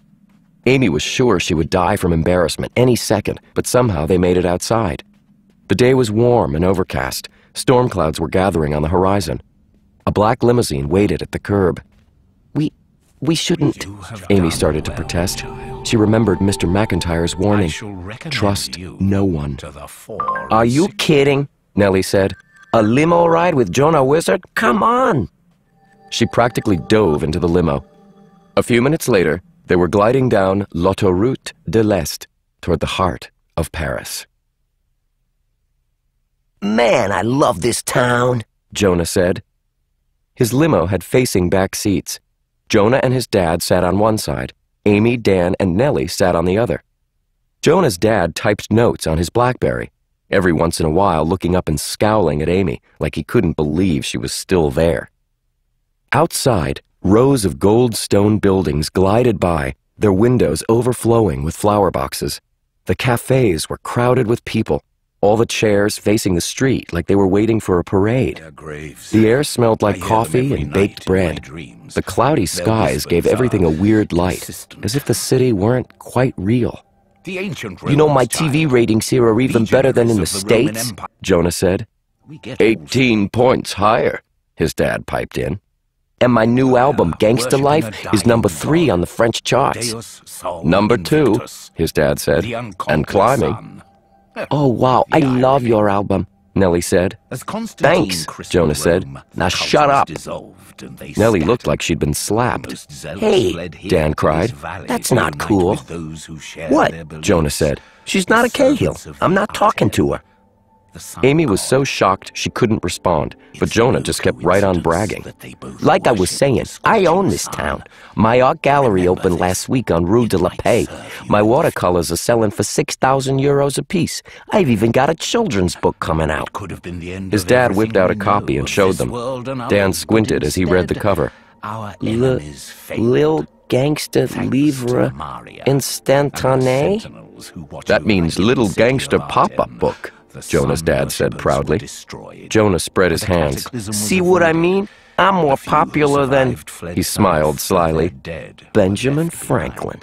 Amy was sure she would die from embarrassment any second, but somehow they made it outside. The day was warm and overcast. Storm clouds were gathering on the horizon. A black limousine waited at the curb. We shouldn't," Amy started to protest. She remembered Mr. McIntyre's warning. Trust no one. "Are you kidding?" Nellie said. "A limo ride with Jonah Wizard? Come on!" She practically dove into the limo. A few minutes later, they were gliding down l'Autoroute de l'Est toward the heart of Paris. "Man, I love this town," Jonah said. His limo had facing back seats. Jonah and his dad sat on one side. Amy, Dan, and Nellie sat on the other. Jonah's dad typed notes on his BlackBerry, every once in a while looking up and scowling at Amy like he couldn't believe she was still there. Outside, rows of gold stone buildings glided by, their windows overflowing with flower boxes. The cafes were crowded with people, all the chairs facing the street like they were waiting for a parade. The air smelled like coffee and baked bread. The cloudy skies gave everything a weird light, as if the city weren't quite real. "You know my TV ratings here are even better than in the States?" Jonah said. 18 points higher, his dad piped in. "And my new album, Gangsta Life, is number 3 on the French charts." Number 2, his dad said, and climbing. "Oh, wow, I love your album," Nellie said. "Thanks," Jonah said. "Now shut up." Nellie looked like she'd been slapped. "Hey," Dan cried. "That's not cool." "What?" Jonah said. "She's not a Cahill. I'm not talking to her." Amy was so shocked she couldn't respond, but Jonah just kept right on bragging. "Like I was saying, I own this town. My art gallery opened last week on Rue de la Paix. My watercolors are selling for €6,000 a piece. I've even got a children's book coming out." His dad whipped out a copy and showed them. Dan squinted as he read the cover. Lil Gangsta Livre Instantané? "That means Little Gangster Pop-Up Book," Jonah's dad said proudly. Jonah spread his hands. "See what I mean? I'm more popular than..." He smiled slyly. "Benjamin Franklin."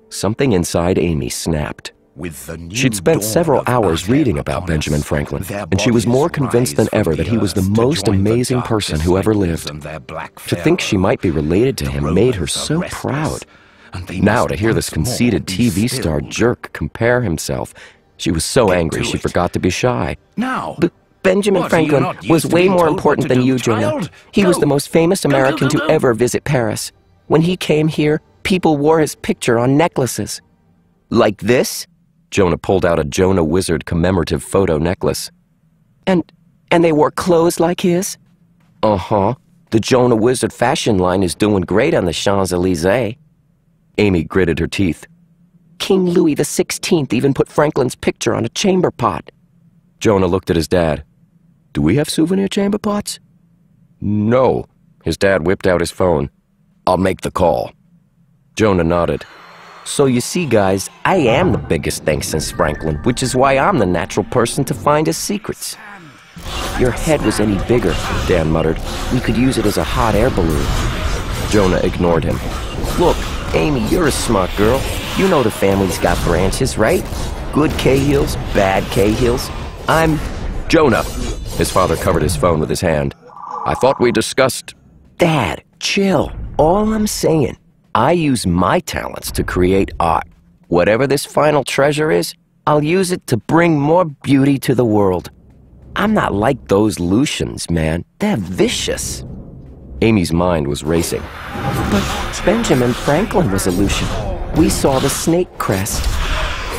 Something inside Amy snapped. She'd spent several hours reading about Benjamin Franklin, and she was more convinced than ever that he was the most amazing person who ever lived. To think she might be related to him made her so proud. Now to hear this conceited TV star jerk compare himself, she was so angry she forgot to be shy. Benjamin Franklin was way more important than you, Jonah. He was the most famous American to ever visit Paris. When he came here, people wore his picture on necklaces. Like this? Jonah pulled out a Jonah Wizard commemorative photo necklace. And they wore clothes like his? Uh-huh. The Jonah Wizard fashion line is doing great on the Champs-Élysées. Amy gritted her teeth. King Louis XVI even put Franklin's picture on a chamber pot. Jonah looked at his dad. Do we have souvenir chamber pots? No. His dad whipped out his phone. I'll make the call. Jonah nodded. So you see, guys, I am the biggest thing since Franklin, which is why I'm the natural person to find his secrets. Your head was any bigger, Dan muttered. We could use it as a hot air balloon. Jonah ignored him. Look, Amy, you're a smart girl. You know the family's got branches, right? Good Cahills, bad Cahills. I'm... Jonah! His father covered his phone with his hand. I thought we discussed... Dad, chill. All I'm saying, I use my talents to create art. Whatever this final treasure is, I'll use it to bring more beauty to the world. I'm not like those Lucians, man. They're vicious. Amy's mind was racing. But Benjamin Franklin was a Lucian. We saw the snake crest.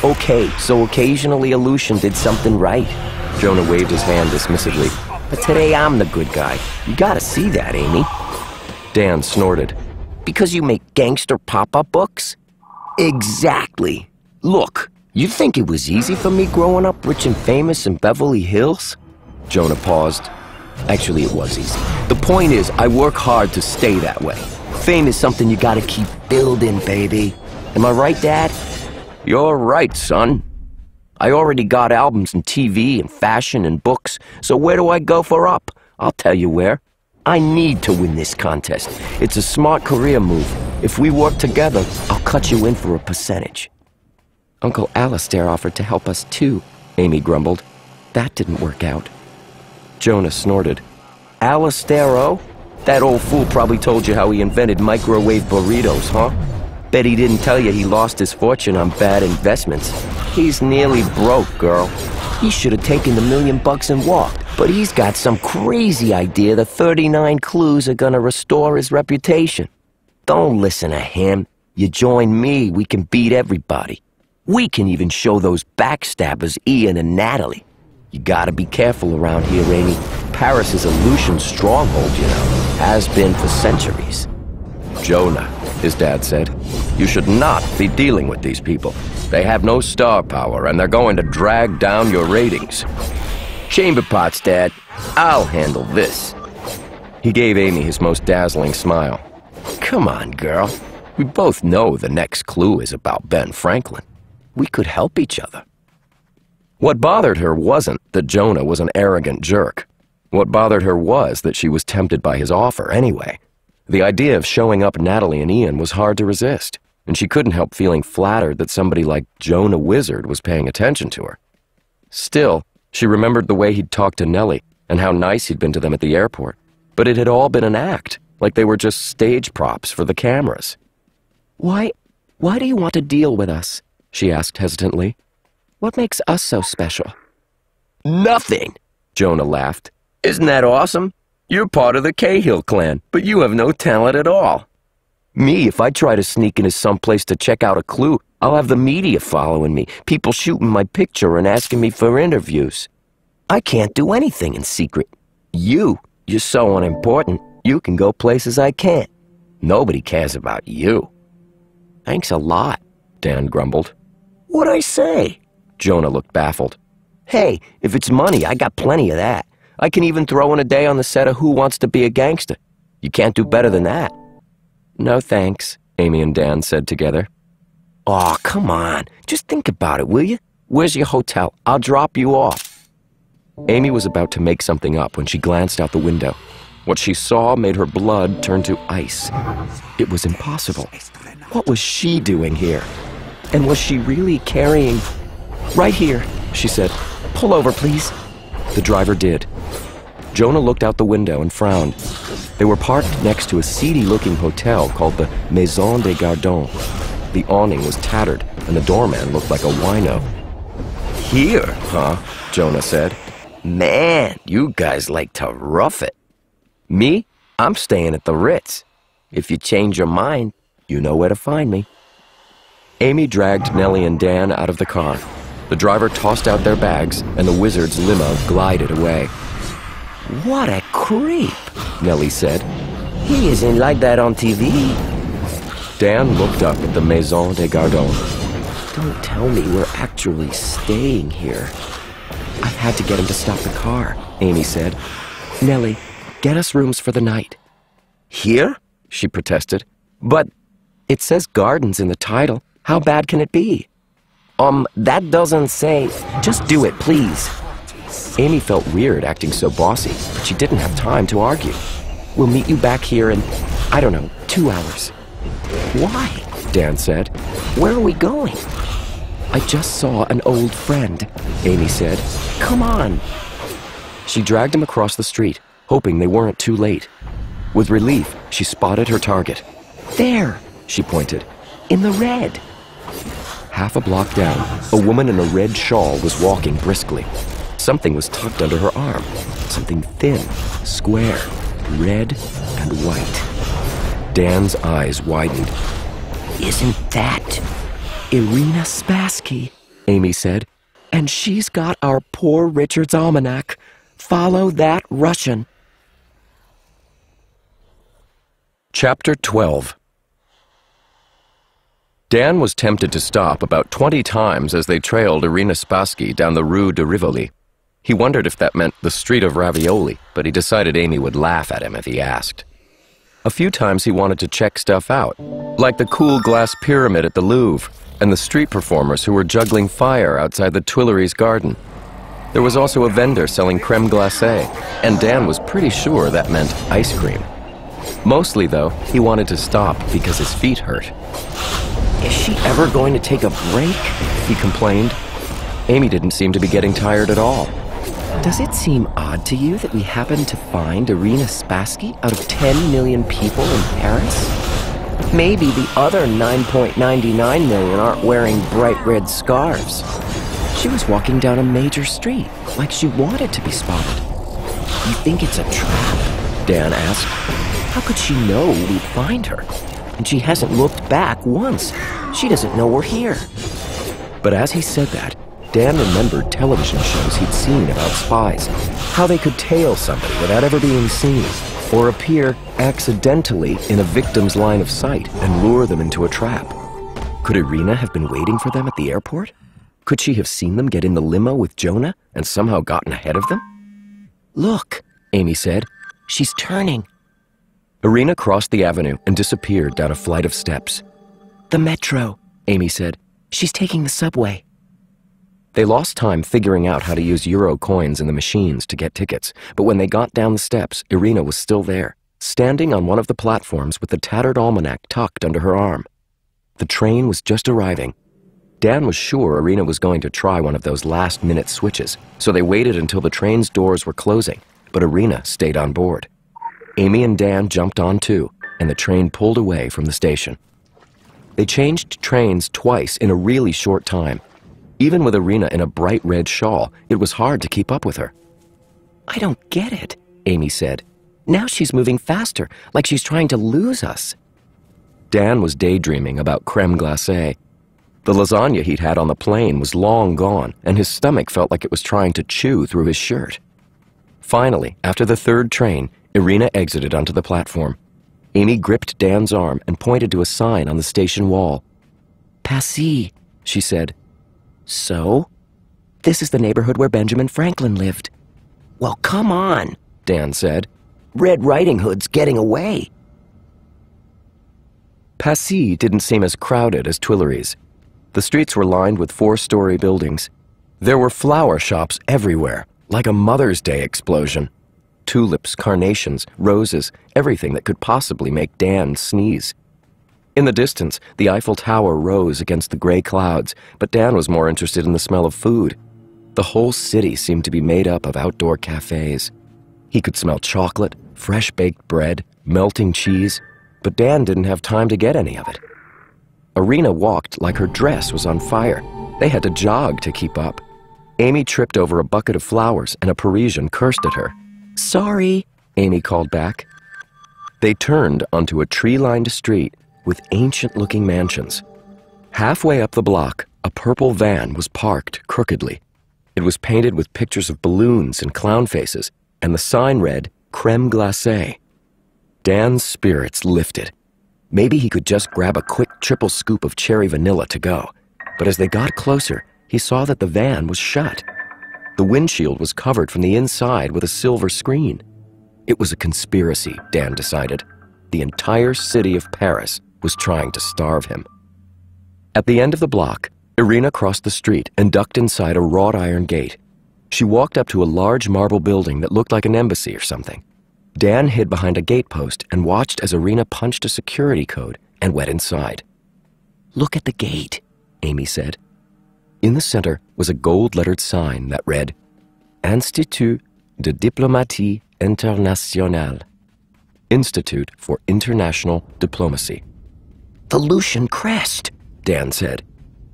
Okay, so occasionally a Lucian did something right. Jonah waved his hand dismissively. But today I'm the good guy. You gotta see that, Amy. Dan snorted. Because you make gangster pop-up books? Exactly. Look, you think it was easy for me growing up rich and famous in Beverly Hills? Jonah paused. Actually, it was easy. The point is, I work hard to stay that way. Fame is something you gotta keep building, baby. Am I right, Dad? You're right, son. I already got albums and TV and fashion and books, so where do I go for up? I'll tell you where. I need to win this contest. It's a smart career move. If we work together, I'll cut you in for a percentage. Uncle Alistair offered to help us too, Amy grumbled. That didn't work out. Jonah snorted. Alistair? That old fool probably told you how he invented microwave burritos, huh? Bet he didn't tell you he lost his fortune on bad investments. He's nearly broke, girl. He should have taken the $1 million and walked, but he's got some crazy idea the 39 clues are gonna restore his reputation. Don't listen to him. You join me, we can beat everybody. We can even show those backstabbers Ian and Natalie. You gotta be careful around here, Amy. Paris is a Lucian stronghold, you know. Has been for centuries. Jonah, his dad said, you should not be dealing with these people. They have no star power, and they're going to drag down your ratings. Chamber pots, Dad. I'll handle this. He gave Amy his most dazzling smile. Come on, girl. We both know the next clue is about Ben Franklin. We could help each other. What bothered her wasn't that Jonah was an arrogant jerk. What bothered her was that she was tempted by his offer anyway. The idea of showing up Natalie and Ian was hard to resist, and she couldn't help feeling flattered that somebody like Jonah Wizard was paying attention to her. Still, she remembered the way he'd talked to Nellie and how nice he'd been to them at the airport. But it had all been an act, like they were just stage props for the cameras. Why do you want to deal with us? She asked hesitantly. What makes us so special? Nothing, Jonah laughed. Isn't that awesome? You're part of the Cahill clan, but you have no talent at all. Me, if I try to sneak into someplace to check out a clue, I'll have the media following me, people shooting my picture and asking me for interviews. I can't do anything in secret. You're so unimportant, you can go places I can't. Nobody cares about you. Thanks a lot, Dan grumbled. What'd I say? Jonah looked baffled. Hey, if it's money, I got plenty of that. I can even throw in a day on the set of Who Wants to Be a Gangster. You can't do better than that. No thanks, Amy and Dan said together. Aw, come on. Just think about it, will you? Where's your hotel? I'll drop you off. Amy was about to make something up when she glanced out the window. What she saw made her blood turn to ice. It was impossible. What was she doing here? And was she really carrying... Right here, she said. Pull over, please. The driver did. Jonah looked out the window and frowned. They were parked next to a seedy-looking hotel called the Maison des Gardons. The awning was tattered, and the doorman looked like a wino. Here, huh? Jonah said. Man, you guys like to rough it. Me? I'm staying at the Ritz. If you change your mind, you know where to find me. Amy dragged Nellie and Dan out of the car. The driver tossed out their bags, and the wizard's limo glided away. What a creep, Nellie said. He isn't like that on TV. Dan looked up at the Maison des Gardons. Don't tell me we're actually staying here. I had to get him to stop the car, Amy said. Nellie, get us rooms for the night. Here? She protested. But it says gardens in the title. How bad can it be? That doesn't say... Just do it, please. Amy felt weird acting so bossy, but she didn't have time to argue. We'll meet you back here in, I don't know, 2 hours. Why? Dan said. Where are we going? I just saw an old friend, Amy said. Come on. She dragged him across the street, hoping they weren't too late. With relief, she spotted her target. There, she pointed. In the red. Half a block down, a woman in a red shawl was walking briskly. Something was tucked under her arm. Something thin, square, red, and white. Dan's eyes widened. Isn't that Irina Spassky, Amy said. And she's got our Poor Richard's almanac. Follow that Russian. Chapter 12. Dan was tempted to stop about 20 times as they trailed Irina Spassky down the Rue de Rivoli. He wondered if that meant the Street of Ravioli, but he decided Amy would laugh at him if he asked. A few times he wanted to check stuff out, like the cool glass pyramid at the Louvre and the street performers who were juggling fire outside the Tuileries garden. There was also a vendor selling crème glacée, and Dan was pretty sure that meant ice cream. Mostly, though, he wanted to stop because his feet hurt. Is she ever going to take a break? He complained. Amy didn't seem to be getting tired at all. Does it seem odd to you that we happened to find Irina Spassky out of 10 million people in Paris? Maybe the other 9.99 million aren't wearing bright red scarves. She was walking down a major street, like she wanted to be spotted. You think it's a trap? Dan asked. How could she know we'd find her? And she hasn't looked back once. She doesn't know we're here. But as he said that, Dan remembered television shows he'd seen about spies, how they could tail somebody without ever being seen, or appear accidentally in a victim's line of sight and lure them into a trap. Could Irina have been waiting for them at the airport? Could she have seen them get in the limo with Jonah and somehow gotten ahead of them? Look, Amy said. She's turning. Irina crossed the avenue and disappeared down a flight of steps. The metro, Amy said. She's taking the subway. They lost time figuring out how to use euro coins in the machines to get tickets, but when they got down the steps, Irina was still there, standing on one of the platforms with the tattered almanac tucked under her arm. The train was just arriving. Dan was sure Irina was going to try one of those last-minute switches, so they waited until the train's doors were closing, but Irina stayed on board. Amy and Dan jumped on too, and the train pulled away from the station. They changed trains twice in a really short time. Even with Irina in a bright red shawl, it was hard to keep up with her. I don't get it, Amy said. Now she's moving faster, like she's trying to lose us. Dan was daydreaming about crème glacée. The lasagna he'd had on the plane was long gone, and his stomach felt like it was trying to chew through his shirt. Finally, after the third train, Irina exited onto the platform. Amy gripped Dan's arm and pointed to a sign on the station wall. Passy, she said. So? This is the neighborhood where Benjamin Franklin lived. Well, come on, Dan said. Red Riding Hood's getting away. Passy didn't seem as crowded as Tuileries. The streets were lined with 4-story buildings. There were flower shops everywhere, like a Mother's Day explosion. Tulips, carnations, roses, everything that could possibly make Dan sneeze. In the distance, the Eiffel Tower rose against the gray clouds, but Dan was more interested in the smell of food. The whole city seemed to be made up of outdoor cafes. He could smell chocolate, fresh-baked bread, melting cheese, but Dan didn't have time to get any of it. Irina walked like her dress was on fire. They had to jog to keep up. Amy tripped over a bucket of flowers and a Parisian cursed at her. Sorry, Amy called back. They turned onto a tree-lined street with ancient-looking mansions. Halfway up the block, a purple van was parked crookedly. It was painted with pictures of balloons and clown faces, and the sign read, Crème glacée. Dan's spirits lifted. Maybe he could just grab a quick triple scoop of cherry vanilla to go. But as they got closer, he saw that the van was shut. The windshield was covered from the inside with a silver screen. It was a conspiracy, Dan decided. The entire city of Paris was trying to starve him. At the end of the block, Irina crossed the street and ducked inside a wrought iron gate. She walked up to a large marble building that looked like an embassy or something. Dan hid behind a gatepost and watched as Irina punched a security code and went inside. Look at the gate, Amy said. In the center was a gold-lettered sign that read, Institut de Diplomatie Internationale, Institute for International Diplomacy. The Lucian crest, Dan said.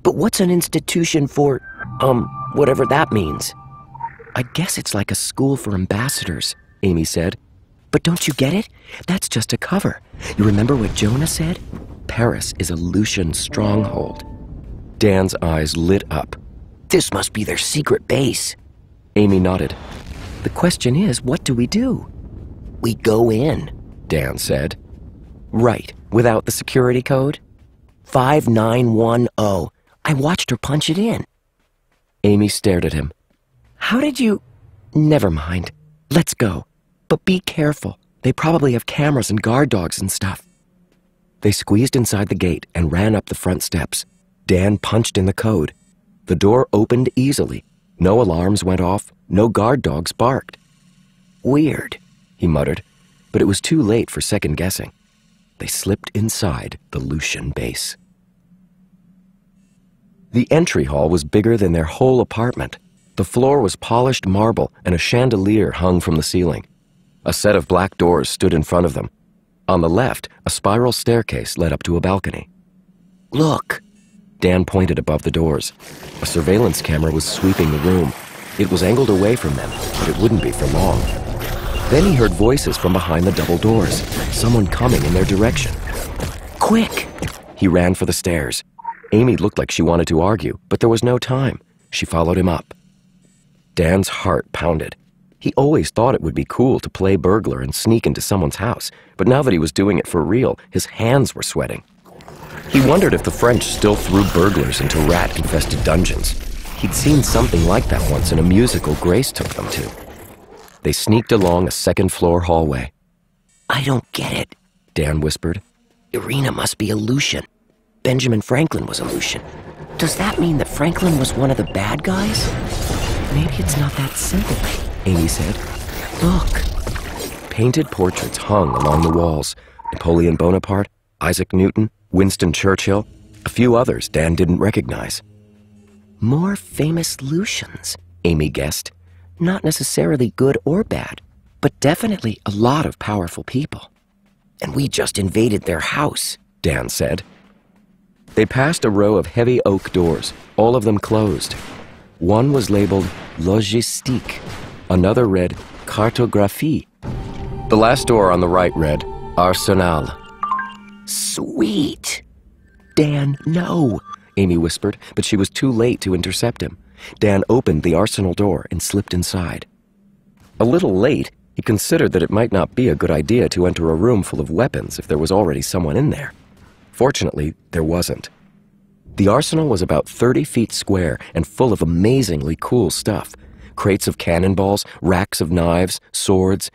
But what's an institution for, whatever that means? I guess it's like a school for ambassadors, Amy said. But don't you get it? That's just a cover. You remember what Jonah said? Paris is a Lucian stronghold. Dan's eyes lit up. This must be their secret base. Amy nodded. The question is, what do? We go in, Dan said. Right, without the security code? 5910. I watched her punch it in. Amy stared at him. How did you... Never mind. Let's go. But be careful. They probably have cameras and guard dogs and stuff. They squeezed inside the gate and ran up the front steps. Dan punched in the code. The door opened easily. No alarms went off. No guard dogs barked. Weird, he muttered, but it was too late for second guessing. They slipped inside the Lucian base. The entry hall was bigger than their whole apartment. The floor was polished marble and a chandelier hung from the ceiling. A set of black doors stood in front of them. On the left, a spiral staircase led up to a balcony. Look! Dan pointed above the doors. A surveillance camera was sweeping the room. It was angled away from them, but it wouldn't be for long. Then he heard voices from behind the double doors, someone coming in their direction. Quick! He ran for the stairs. Amy looked like she wanted to argue, but there was no time. She followed him up. Dan's heart pounded. He always thought it would be cool to play burglar and sneak into someone's house, but now that he was doing it for real, his hands were sweating. He wondered if the French still threw burglars into rat-infested dungeons. He'd seen something like that once in a musical Grace took them to. They sneaked along a second-floor hallway. I don't get it, Dan whispered. Irina must be a Lucian. Benjamin Franklin was a Lucian. Does that mean that Franklin was one of the bad guys? Maybe it's not that simple, Amy said. Look. Painted portraits hung along the walls. Napoleon Bonaparte, Isaac Newton, Winston Churchill, a few others Dan didn't recognize. More famous Lucians, Amy guessed. Not necessarily good or bad, but definitely a lot of powerful people. And we just invaded their house, Dan said. They passed a row of heavy oak doors, all of them closed. One was labeled Logistique. Another read Cartographie. The last door on the right read Arsenal. Sweet. Dan, no, Amy whispered, but she was too late to intercept him. Dan opened the arsenal door and slipped inside. A little late, he considered that it might not be a good idea to enter a room full of weapons if there was already someone in there. Fortunately, there wasn't. The arsenal was about 30 feet square and full of amazingly cool stuff. Crates of cannonballs, racks of knives, swords,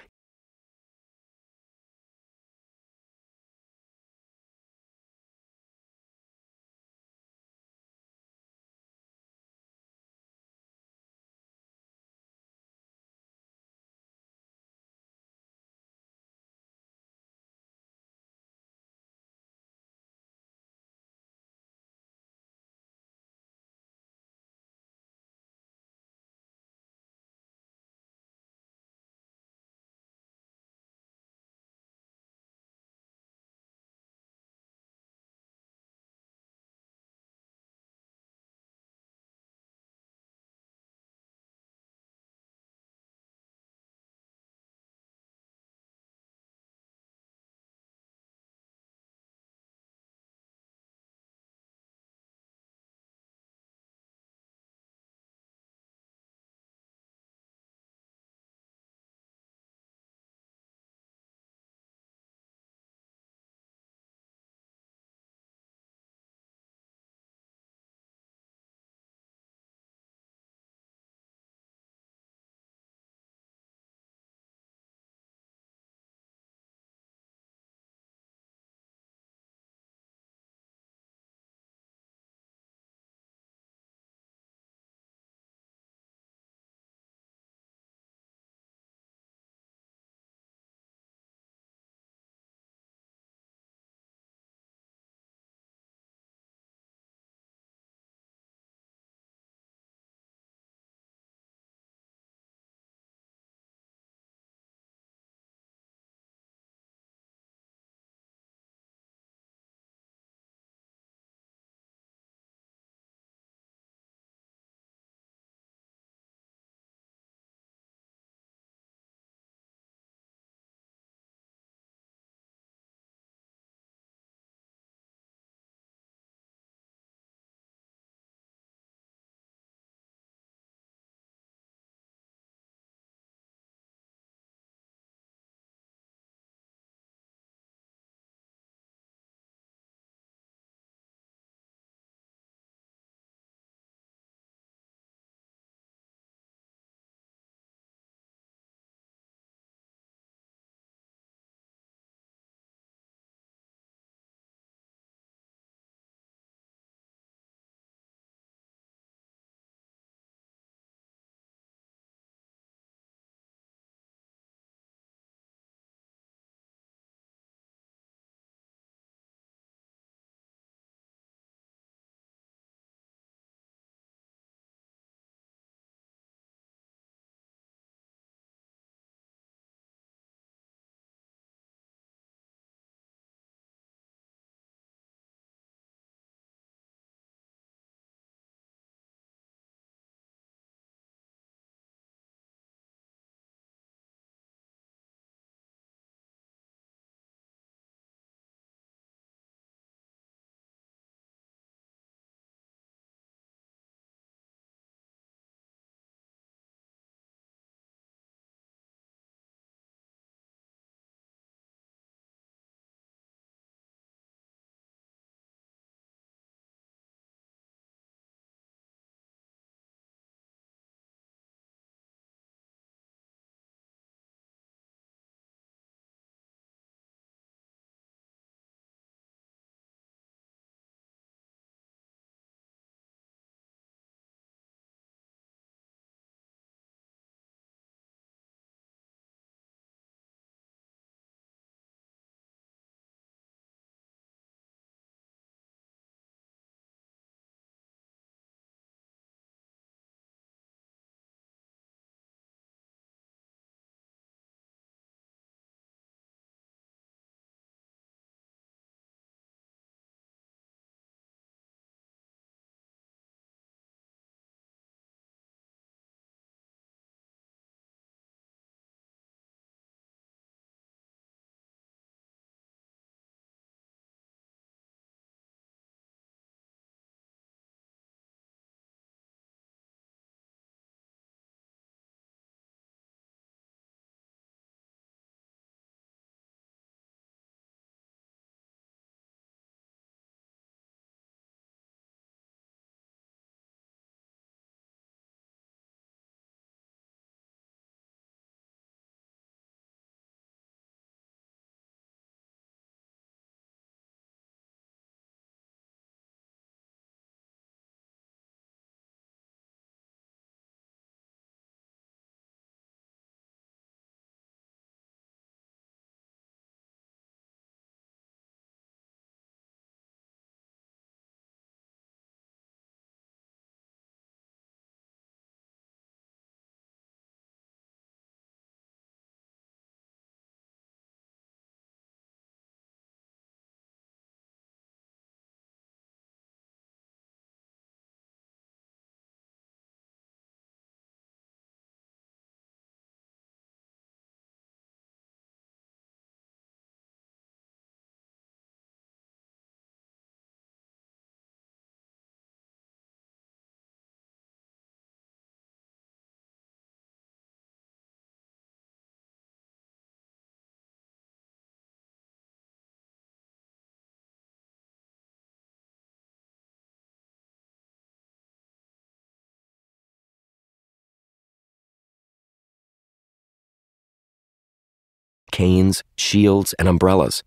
canes, shields, and umbrellas.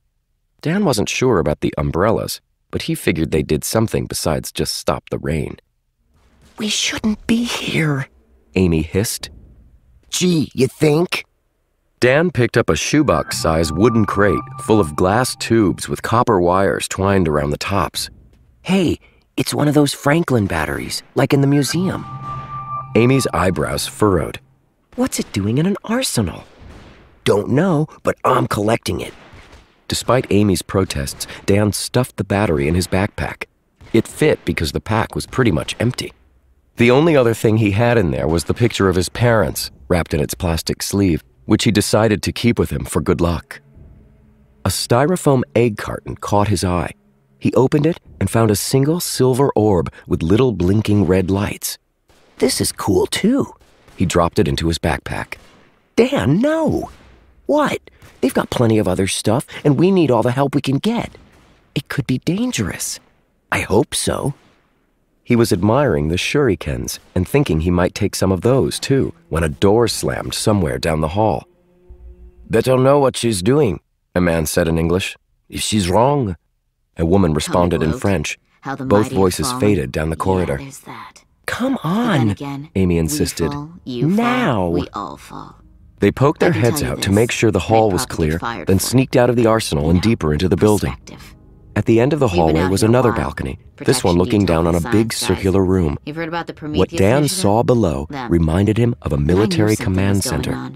Dan wasn't sure about the umbrellas, but he figured they did something besides just stop the rain. "We shouldn't be here," Amy hissed. "Gee, you think?" Dan picked up a shoebox-sized wooden crate full of glass tubes with copper wires twined around the tops. "Hey, it's one of those Franklin batteries, like in the museum." Amy's eyebrows furrowed. "What's it doing in an arsenal?" "Don't know, but I'm collecting it." Despite Amy's protests, Dan stuffed the battery in his backpack. It fit because the pack was pretty much empty. The only other thing he had in there was the picture of his parents, wrapped in its plastic sleeve, which he decided to keep with him for good luck. A styrofoam egg carton caught his eye. He opened it and found a single silver orb with little blinking red lights. "This is cool, too." He dropped it into his backpack. "Dan, no." "What? They've got plenty of other stuff, and we need all the help we can get." "It could be dangerous." "I hope so." He was admiring the shurikens and thinking he might take some of those, too, when a door slammed somewhere down the hall. "Better know what she's doing," a man said in English. "If she's wrong." A woman responded in French. Both voices faded down the corridor. Yeah, there's that. "Come on," Amy insisted. "Now." We all fall. They poked their heads out to make sure the hall was clear, then sneaked out of the arsenal and deeper into the building. At the end of the hallway was another balcony, this one looking down on a big circular room. You've heard about the Prometheus What Dan initiative? saw below reminded him of a military command center.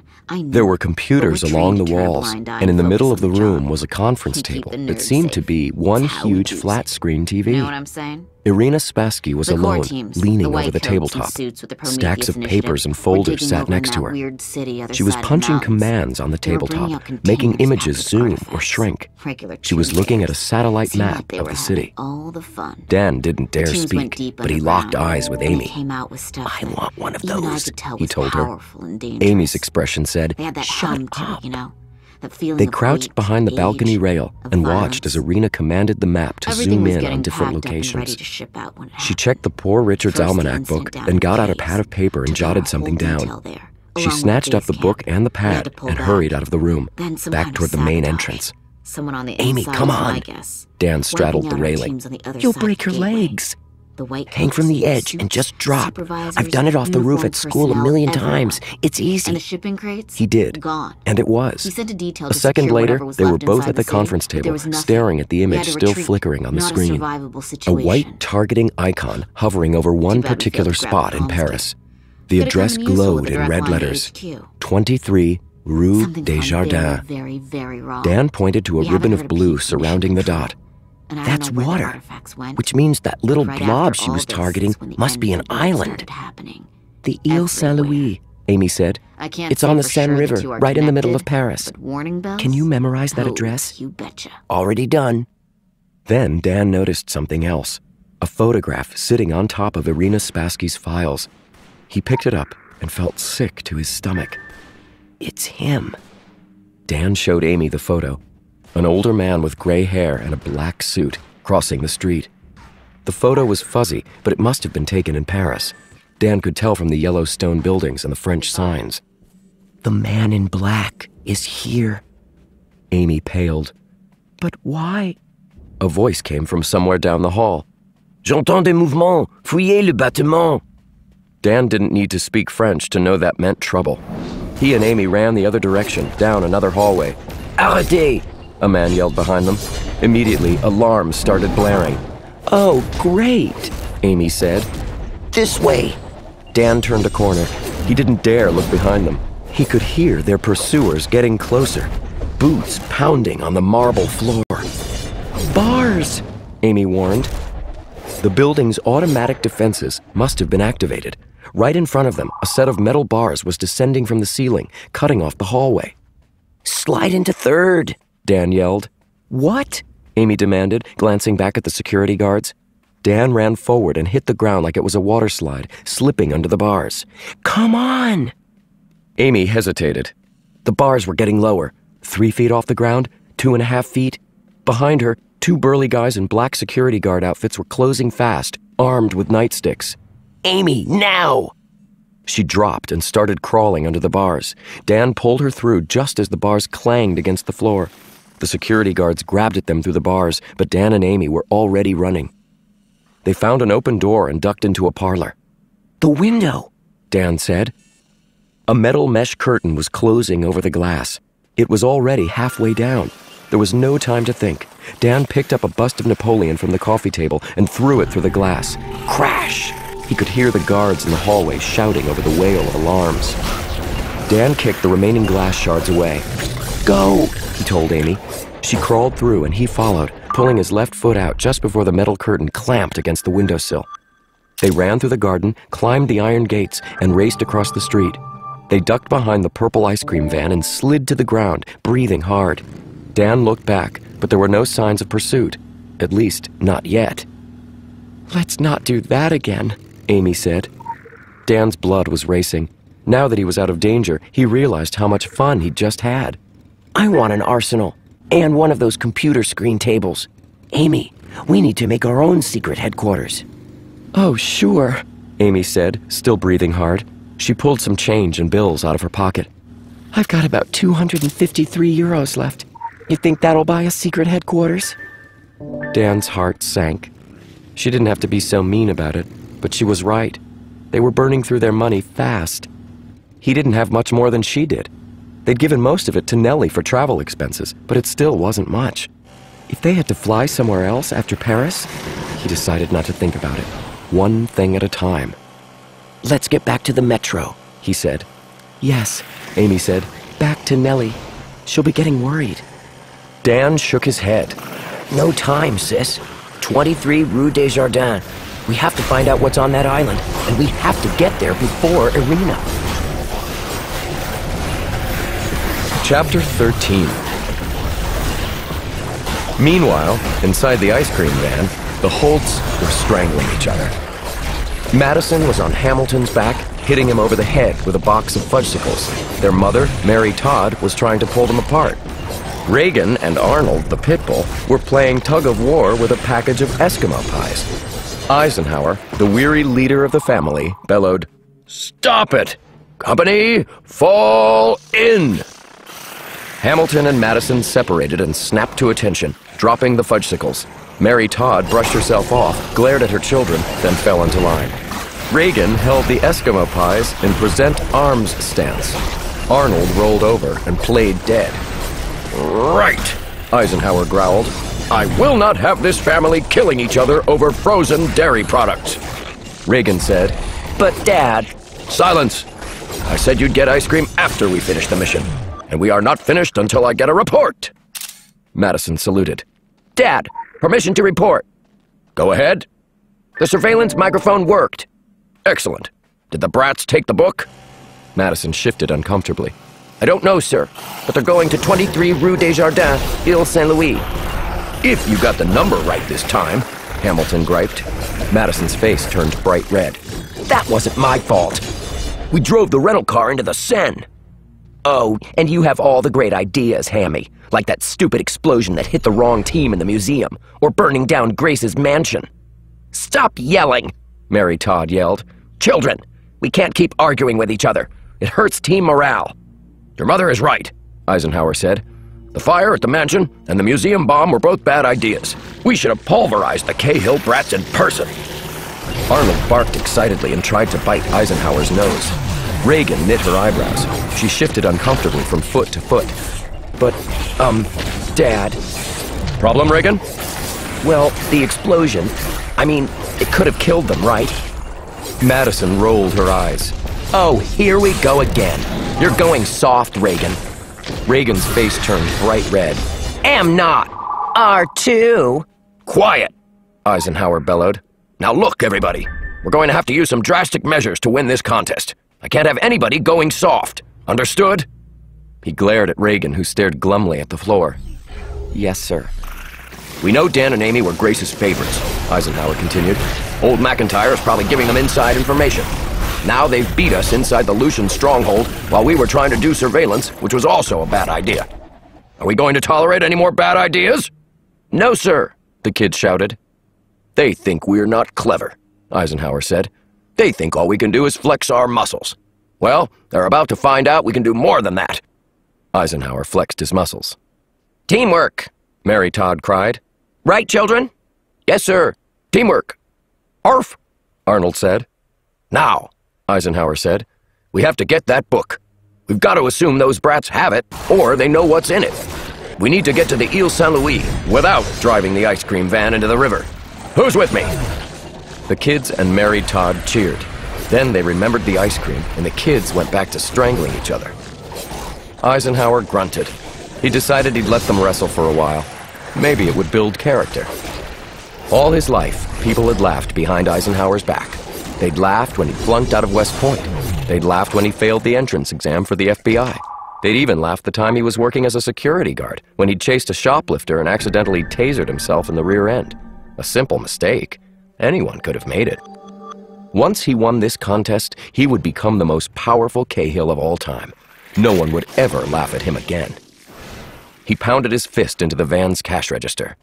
There were computers along the walls, and in the middle of the room was a conference table that seemed to be one huge flat-screen TV. You know what I'm saying? Irina Spassky was The core alone, teams, leaning the over the white coats tabletop. and suits with the Prometheus Stacks of initiative papers and were folders digging sat over next in to that her. weird city other She was side of the punching mountains. commands on the They were bringing tabletop, out making containers images packed with zoom or artifacts, shrink. regular She was tomb looking at a raiders. satellite Seemed map like they of were the having city. all the fun. Dan didn't dare Teams went speak, deep but he locked underground. eyes with They Amy. came out with stuff "I that want one of even I those," could tell he was told her. powerful and dangerous. Amy's expression said, They had that "Shut hum to up." it, you know? That feeling They of crouched weight, behind the age, balcony rail of and violence. watched as Irina commanded the map to Everything zoom was in getting on different packed up and ready locations. to ship out when it She happened. checked the Poor Richard's First, Almanac Dan sent book, down then the got out a case. pad of paper and Took jotted out a something whole down. detail there, She along with snatched up the base book camp. and the We had pad to pull and back. hurried out of the room, Then some back kind toward of the main sabotage. entrance. Someone on the "Amy, inside come was on." my guess. Dan straddled Wiping the out our railing. teams on the other "You'll side break of your the gateway. legs. The white Hang from the coats, edge and just drop. supervisors, I've done it off the roof at school a uniformed million personnel, times. everyone. It's easy." And the shipping crates? He did. Gone. And it was. He sent a detail A to second secure later, whatever was they were left both inside at the city, conference but there table, was nothing. staring at the We image had to still retreat. flickering on the Not a screen. survivable A situation. white targeting icon hovering over one Too bad we particular failed to grab spot the in comms Paris. kit. The Could've come address in useful with glowed a in direct red line to letters. HQ. 23 Rue Something's gone Desjardins. very, very wrong. Dan pointed to a We ribbon haven't of heard a blue peep from surrounding the Mission dot. And I "That's don't know where the water, artifacts went. which means that little Right blob after she all was this targeting is when the must be an end of it island." started happening. "The Ile Saint-Louis," Amy said. I can't "It's say on the for Seine sure the River, two are right in the middle connected, of Paris. But warning bells? Can you memorize that Oh, address?" You betcha. "Already done." Then Dan noticed something else. A photograph sitting on top of Irina Spassky's files. He picked it up and felt sick to his stomach. "It's him." Dan showed Amy the photo. An older man with gray hair and a black suit crossing the street. The photo was fuzzy, but it must have been taken in Paris. Dan could tell from the yellow stone buildings and the French signs. "The man in black is here." Amy paled. "But why?" A voice came from somewhere down the hall. J'entends des mouvements. Fouillez le bâtiment. Dan didn't need to speak French to know that meant trouble. He and Amy ran the other direction, down another hallway. Arrêtez! A man yelled behind them. Immediately, alarms started blaring. "Oh, great." Amy said. "This way." Dan turned a corner. He didn't dare look behind them. He could hear their pursuers getting closer, boots pounding on the marble floor. "Bars!" Amy warned. The building's automatic defenses must have been activated. Right in front of them, a set of metal bars was descending from the ceiling, cutting off the hallway. "Slide into third," Dan yelled. "What?" Amy demanded, glancing back at the security guards. Dan ran forward and hit the ground like it was a water slide, slipping under the bars. "Come on!" Amy hesitated. The bars were getting lower, 3 feet off the ground, 2.5 feet. Behind her, 2 burly guys in black security guard outfits were closing fast, armed with nightsticks. "Amy, now!" She dropped and started crawling under the bars. Dan pulled her through just as the bars clanged against the floor. The security guards grabbed at them through the bars, but Dan and Amy were already running. They found an open door and ducked into a parlor. "The window," Dan said. A metal mesh curtain was closing over the glass. It was already halfway down. There was no time to think. Dan picked up a bust of Napoleon from the coffee table and threw it through the glass. Crash! He could hear the guards in the hallway shouting over the wail of alarms. Dan kicked the remaining glass shards away. "Go!" he told Amy. She crawled through and he followed, pulling his left foot out just before the metal curtain clamped against the windowsill. They ran through the garden, climbed the iron gates, and raced across the street. They ducked behind the purple ice cream van and slid to the ground, breathing hard. Dan looked back, but there were no signs of pursuit. At least, not yet. "Let's not do that again," Amy said. Dan's blood was racing. Now that he was out of danger, he realized how much fun he'd just had. "I want an arsenal, and one of those computer screen tables. Amy, we need to make our own secret headquarters." "Oh, sure," Amy said, still breathing hard. She pulled some change and bills out of her pocket. "I've got about 253 euros left. You think that'll buy us secret headquarters?" Dan's heart sank. She didn't have to be so mean about it, but she was right. They were burning through their money fast. He didn't have much more than she did. They'd given most of it to Nellie for travel expenses, but it still wasn't much. If they had to fly somewhere else after Paris, he decided not to think about it. One thing at a time. "Let's get back to the metro," he said. "Yes," Amy said. "Back to Nellie. She'll be getting worried." Dan shook his head. "No time, sis. 23 Rue Desjardins. We have to find out what's on that island, and we have to get there before Irina." Chapter 13. Meanwhile, inside the ice cream van, the Holts were strangling each other. Madison was on Hamilton's back, hitting him over the head with a box of fudgesicles. Their mother, Mary Todd, was trying to pull them apart. Reagan and Arnold, the pit bull, were playing tug-of-war with a package of Eskimo pies. Eisenhower, the weary leader of the family, bellowed, "Stop it! Company, fall in!" Hamilton and Madison separated and snapped to attention, dropping the fudgesicles. Mary Todd brushed herself off, glared at her children, then fell into line. Reagan held the Eskimo pies in present arms stance. Arnold rolled over and played dead. "Right," Eisenhower growled. "I will not have this family killing each other over frozen dairy products." Reagan said, "But, Dad..." "Silence! I said you'd get ice cream after we finish the mission, and we are not finished until I get a report." Madison saluted. "Dad, permission to report." "Go ahead." "The surveillance microphone worked." "Excellent. Did the brats take the book?" Madison shifted uncomfortably. "I don't know, sir, but they're going to 23 Rue Desjardins, Ile Saint-Louis." "If you got the number right this time," Hamilton griped. Madison's face turned bright red. "That wasn't my fault. We drove the rental car into the Seine." "Oh, and you have all the great ideas, Hammy, like that stupid explosion that hit the wrong team in the museum, or burning down Grace's mansion." "Stop yelling," Mary Todd yelled. "Children, we can't keep arguing with each other. It hurts team morale." "Your mother is right," Eisenhower said. "The fire at the mansion and the museum bomb were both bad ideas. We should have pulverized the Cahill brats in person." Arnold barked excitedly and tried to bite Eisenhower's nose. Reagan knit her eyebrows. She shifted uncomfortably from foot to foot. "But, Dad..." "Problem, Reagan?" "Well, the explosion. I mean, it could have killed them, right?" Madison rolled her eyes. "Oh, here we go again. You're going soft, Reagan." Reagan's face turned bright red. "Am not. R2. "Quiet," Eisenhower bellowed. "Now look, everybody. We're going to have to use some drastic measures to win this contest. I can't have anybody going soft. Understood?" He glared at Reagan, who stared glumly at the floor. "Yes, sir." "We know Dan and Amy were Grace's favorites," Eisenhower continued. "Old McIntyre is probably giving them inside information. Now they've beat us inside the Lucian stronghold while we were trying to do surveillance, which was also a bad idea. Are we going to tolerate any more bad ideas?" "No, sir," the kid shouted. "They think we're not clever," Eisenhower said. They think all we can do is flex our muscles. Well, they're about to find out we can do more than that. Eisenhower flexed his muscles. Teamwork, Mary Todd cried. Right, children? Yes, sir. Teamwork. Arf, Arnold said. Now, Eisenhower said. We have to get that book. We've got to assume those brats have it, or they know what's in it. We need to get to the Ile Saint-Louis without driving the ice cream van into the river. Who's with me? The kids and Mary Todd cheered. Then they remembered the ice cream, and the kids went back to strangling each other. Eisenhower grunted. He decided he'd let them wrestle for a while. Maybe it would build character. All his life, people had laughed behind Eisenhower's back. They'd laughed when he flunked out of West Point. They'd laughed when he failed the entrance exam for the FBI. They'd even laughed the time he was working as a security guard, when he'd chased a shoplifter and accidentally tasered himself in the rear end. A simple mistake. Anyone could have made it. Once he won this contest, he would become the most powerful Cahill of all time. No one would ever laugh at him again. He pounded his fist into the van's cash register.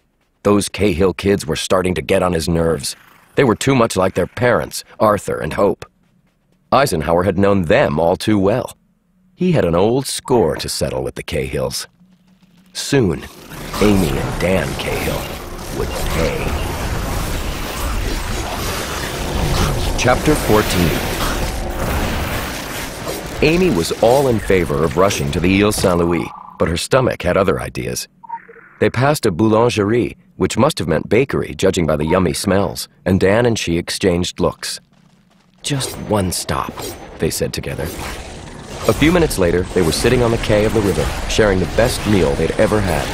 Those Cahill kids were starting to get on his nerves. They were too much like their parents, Arthur and Hope. Eisenhower had known them all too well. He had an old score to settle with the Cahills. Soon, Amy and Dan Cahill would pay. Chapter 14. Amy was all in favor of rushing to the Ile Saint-Louis, but her stomach had other ideas. They passed a boulangerie, which must have meant bakery, judging by the yummy smells, and Dan and she exchanged looks. Just one stop, they said together. A few minutes later, they were sitting on the quay of the river, sharing the best meal they'd ever had.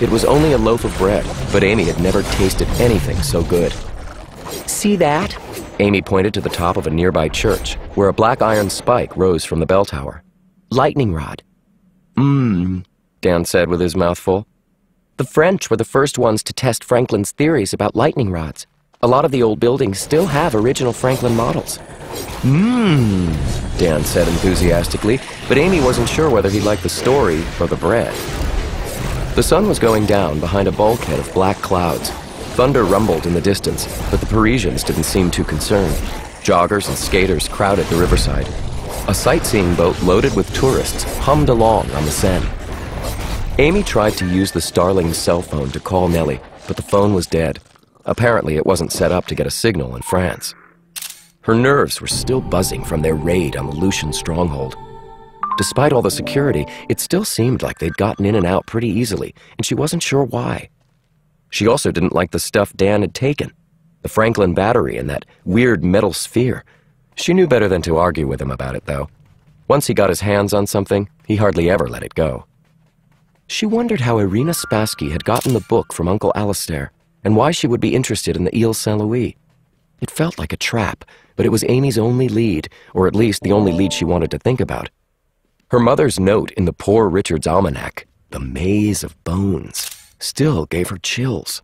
It was only a loaf of bread, but Amy had never tasted anything so good. See that? Amy pointed to the top of a nearby church, where a black iron spike rose from the bell tower. Lightning rod. Dan said with his mouth full. The French were the first ones to test Franklin's theories about lightning rods. A lot of the old buildings still have original Franklin models. Dan said enthusiastically, but Amy wasn't sure whether he liked the story or the bread. The sun was going down behind a bulkhead of black clouds. Thunder rumbled in the distance, but the Parisians didn't seem too concerned. Joggers and skaters crowded the riverside. A sightseeing boat loaded with tourists hummed along on the Seine. Amy tried to use the Starling's cell phone to call Nellie, but the phone was dead. Apparently it wasn't set up to get a signal in France. Her nerves were still buzzing from their raid on the Lucian stronghold. Despite all the security, it still seemed like they'd gotten in and out pretty easily, and she wasn't sure why. She also didn't like the stuff Dan had taken, the Franklin battery and that weird metal sphere. She knew better than to argue with him about it, though. Once he got his hands on something, he hardly ever let it go. She wondered how Irina Spassky had gotten the book from Uncle Alistair, and why she would be interested in the Ile Saint-Louis. It felt like a trap, but it was Amy's only lead, or at least the only lead she wanted to think about. Her mother's note in the Poor Richard's Almanac, "The Maze of Bones," still gave her chills.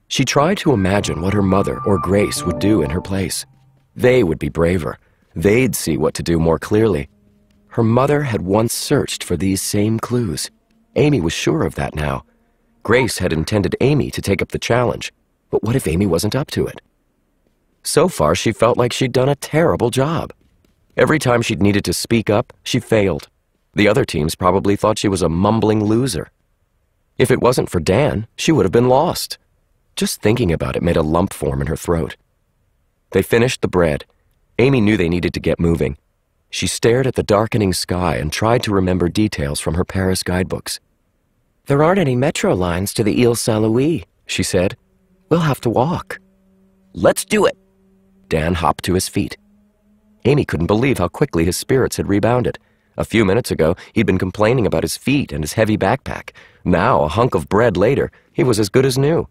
She tried to imagine what her mother or Grace would do in her place. They would be braver. They'd see what to do more clearly. Her mother had once searched for these same clues. Amy was sure of that now. Grace had intended Amy to take up the challenge, but what if Amy wasn't up to it? So far, she felt like she'd done a terrible job. Every time she'd needed to speak up, she failed. The other teams probably thought she was a mumbling loser. If it wasn't for Dan, she would have been lost. Just thinking about it made a lump form in her throat. They finished the bread. Amy knew they needed to get moving. She stared at the darkening sky and tried to remember details from her Paris guidebooks. There aren't any metro lines to the Ile Saint-Louis, she said. We'll have to walk. Let's do it. Dan hopped to his feet. Amy couldn't believe how quickly his spirits had rebounded. A few minutes ago, he'd been complaining about his feet and his heavy backpack. Now, a hunk of bread later, he was as good as new.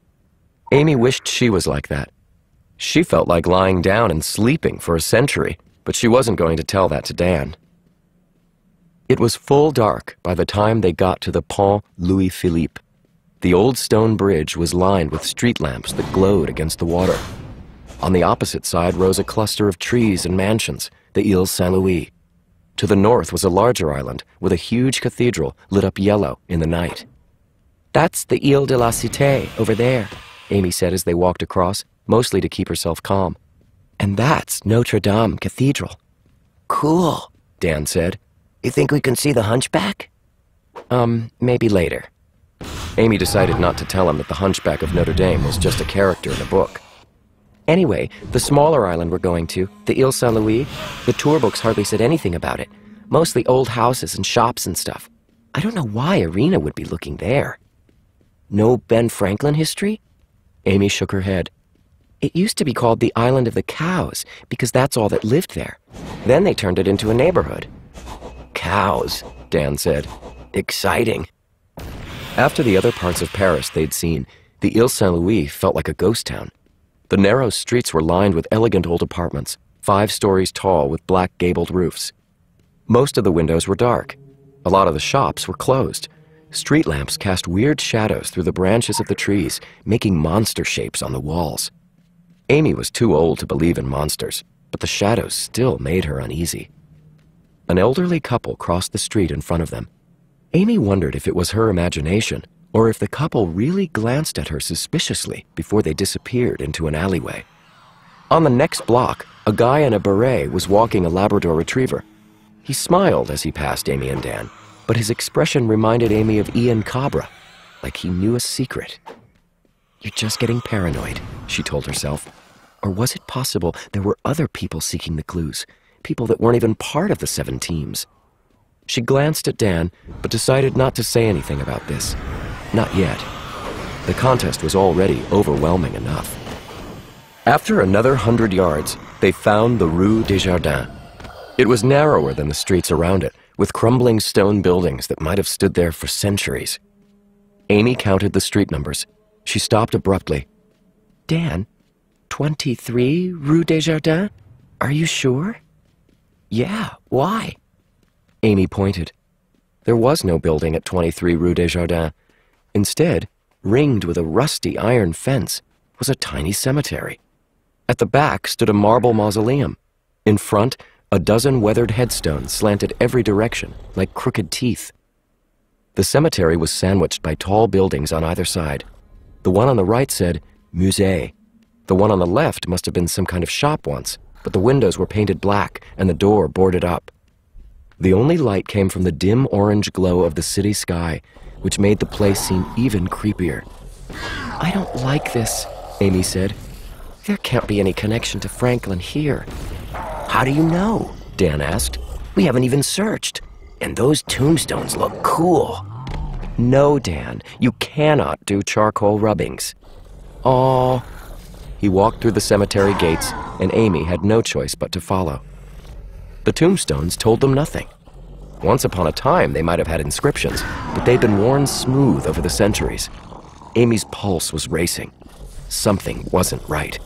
Amy wished she was like that. She felt like lying down and sleeping for a century, but she wasn't going to tell that to Dan. It was full dark by the time they got to the Pont Louis-Philippe. The old stone bridge was lined with street lamps that glowed against the water. On the opposite side rose a cluster of trees and mansions, the Ile Saint-Louis. To the north was a larger island with a huge cathedral lit up yellow in the night. That's the Ile de la Cité over there, Amy said as they walked across, mostly to keep herself calm. And that's Notre Dame Cathedral. Cool, Dan said. You think we can see the hunchback? Maybe later. Amy decided not to tell him that the Hunchback of Notre Dame was just a character in a book. Anyway, the smaller island we're going to, the Ile Saint-Louis, the tour books hardly said anything about it. Mostly old houses and shops and stuff. I don't know why Irina would be looking there. No Ben Franklin history? Amy shook her head. It used to be called the Island of the Cows because that's all that lived there. Then they turned it into a neighborhood. Cows, Dan said. Exciting. After the other parts of Paris they'd seen, the Ile Saint-Louis felt like a ghost town. The narrow streets were lined with elegant old apartments, 5 stories tall with black gabled roofs. Most of the windows were dark. A lot of the shops were closed. Street lamps cast weird shadows through the branches of the trees, making monster shapes on the walls. Amy was too old to believe in monsters, but the shadows still made her uneasy. An elderly couple crossed the street in front of them. Amy wondered if it was her imagination, or if the couple really glanced at her suspiciously before they disappeared into an alleyway. On the next block, a guy in a beret was walking a Labrador Retriever. He smiled as he passed Amy and Dan, but his expression reminded Amy of Ian Cabra, like he knew a secret. You're just getting paranoid, she told herself. Or was it possible there were other people seeking the clues, people that weren't even part of the 7 teams? She glanced at Dan, but decided not to say anything about this. Not yet. The contest was already overwhelming enough. After another 100 yards, they found the Rue Desjardins. It was narrower than the streets around it, with crumbling stone buildings that might have stood there for centuries. Amy counted the street numbers. She stopped abruptly. Dan, 23 Rue Desjardins? Are you sure? Yeah, why? Amy pointed. There was no building at 23 Rue Desjardins. Instead, ringed with a rusty iron fence, was a tiny cemetery. At the back stood a marble mausoleum. In front, a dozen weathered headstones slanted every direction, like crooked teeth. The cemetery was sandwiched by tall buildings on either side. The one on the right said, Musée. The one on the left must have been some kind of shop once, but the windows were painted black and the door boarded up. The only light came from the dim orange glow of the city sky, which made the place seem even creepier. I don't like this, Amy said. There can't be any connection to Franklin here. How do you know? Dan asked. We haven't even searched. And those tombstones look cool. No, Dan, you cannot do charcoal rubbings. Oh. He walked through the cemetery gates, and Amy had no choice but to follow. The tombstones told them nothing. Once upon a time, they might have had inscriptions, but they'd been worn smooth over the centuries. Amy's pulse was racing. Something wasn't right.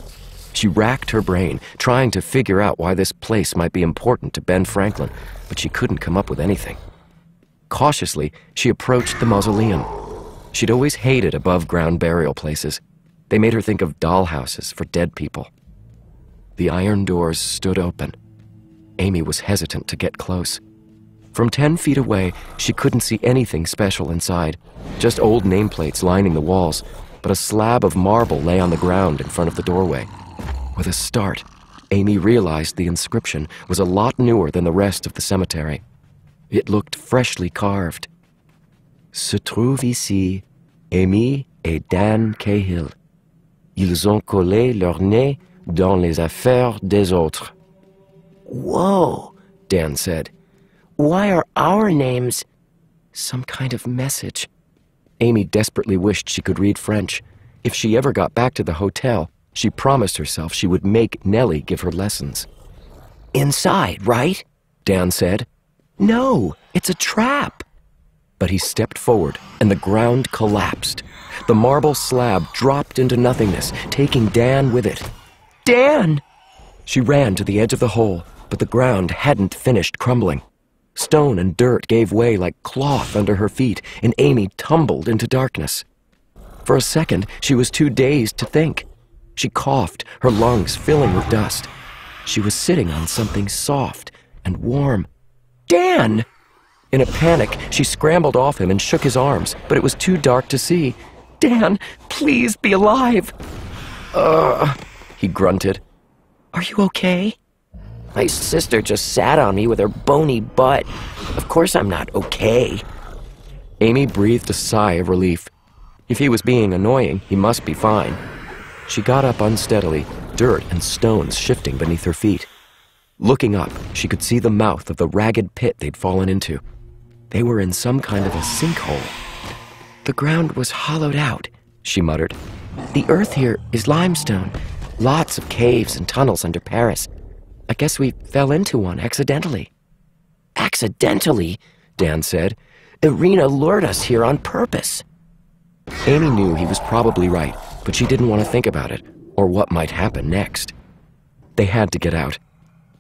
She racked her brain, trying to figure out why this place might be important to Ben Franklin, but she couldn't come up with anything. Cautiously, she approached the mausoleum. She'd always hated above-ground burial places. They made her think of dollhouses for dead people. The iron doors stood open. Amy was hesitant to get close. From 10 feet away, she couldn't see anything special inside, just old nameplates lining the walls, but a slab of marble lay on the ground in front of the doorway. With a start, Amy realized the inscription was a lot newer than the rest of the cemetery. It looked freshly carved. Se trouve ici Amy et Dan Cahill. Ils ont collé leur nez dans les affaires des autres. Whoa, Dan said. Why are our names... Some kind of message. Amy desperately wished she could read French. If she ever got back to the hotel, she promised herself she would make Nellie give her lessons. Inside, right? Dan said. No, it's a trap. But he stepped forward, and the ground collapsed. The marble slab dropped into nothingness, taking Dan with it. Dan! She ran to the edge of the hole, but the ground hadn't finished crumbling. Stone and dirt gave way like cloth under her feet, and Amy tumbled into darkness. For a second, she was too dazed to think. She coughed, her lungs filling with dust. She was sitting on something soft and warm. Dan! In a panic, she scrambled off him and shook his arms, but it was too dark to see. Dan, please be alive! He grunted. Are you okay? My sister just sat on me with her bony butt. Of course I'm not okay. Amy breathed a sigh of relief. If he was being annoying, he must be fine. She got up unsteadily, dirt and stones shifting beneath her feet. Looking up, she could see the mouth of the ragged pit they'd fallen into. They were in some kind of a sinkhole. The ground was hollowed out, she muttered. The earth here is limestone. Lots of caves and tunnels under Paris. I guess we fell into one accidentally. Accidentally, Dan said. Irina lured us here on purpose. Amy knew he was probably right, but she didn't want to think about it, or what might happen next. They had to get out.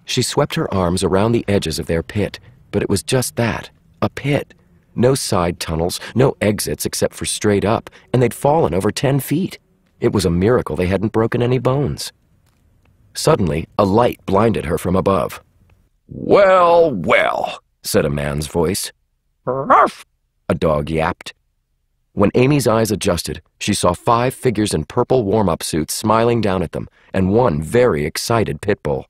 She swept her arms around the edges of their pit, but it was just that, a pit. No side tunnels, no exits except for straight up, and they'd fallen over 10 feet. It was a miracle they hadn't broken any bones. Suddenly, a light blinded her from above. "Well, well," said a man's voice. "Ruff!" a dog yapped. When Amy's eyes adjusted, she saw 5 figures in purple warm-up suits smiling down at them, and one very excited pit bull.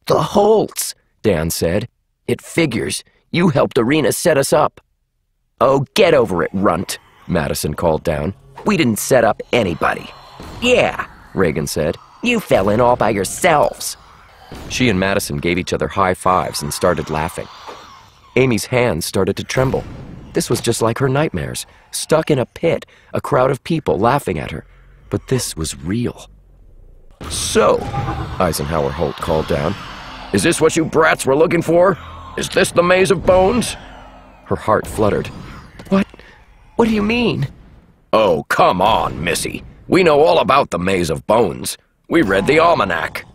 The Holts, Dan said. It figures. You helped Irina set us up. Oh, get over it, runt, Madison called down. We didn't set up anybody. Yeah, Reagan said. You fell in all by yourselves. She and Madison gave each other high fives and started laughing. Amy's hands started to tremble. This was just like her nightmares, stuck in a pit, a crowd of people laughing at her. But this was real. "So," Eisenhower Holt called down, "is this what you brats were looking for? Is this the Maze of Bones?" Her heart fluttered. What do you mean? "Oh, come on, Missy. We know all about the Maze of Bones. We read the almanac."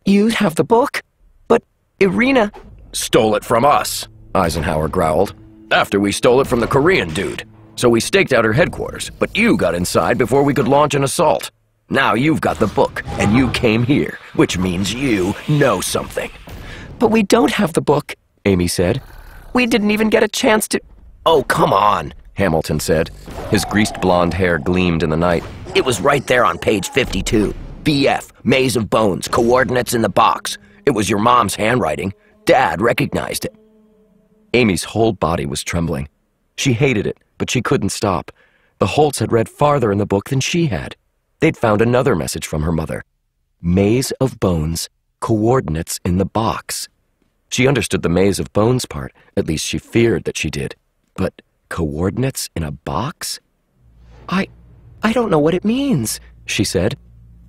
You have the book? But Irina... "Stole it from us," Eisenhower growled. "After we stole it from the Korean dude. So we staked out her headquarters, but you got inside before we could launch an assault. Now you've got the book, and you came here, which means you know something." But we don't have the book, Amy said. We didn't even get a chance to... "Oh, come on," Hamilton said. His greased blonde hair gleamed in the night. "It was right there on page 52. BF, Maze of Bones, coordinates in the box. It was your mom's handwriting. Dad recognized it." Amy's whole body was trembling. She hated it, but she couldn't stop. The Holts had read farther in the book than she had. They'd found another message from her mother. Maze of Bones, coordinates in the box. She understood the Maze of Bones part, at least she feared that she did. But coordinates in a box? I don't know what it means, she said.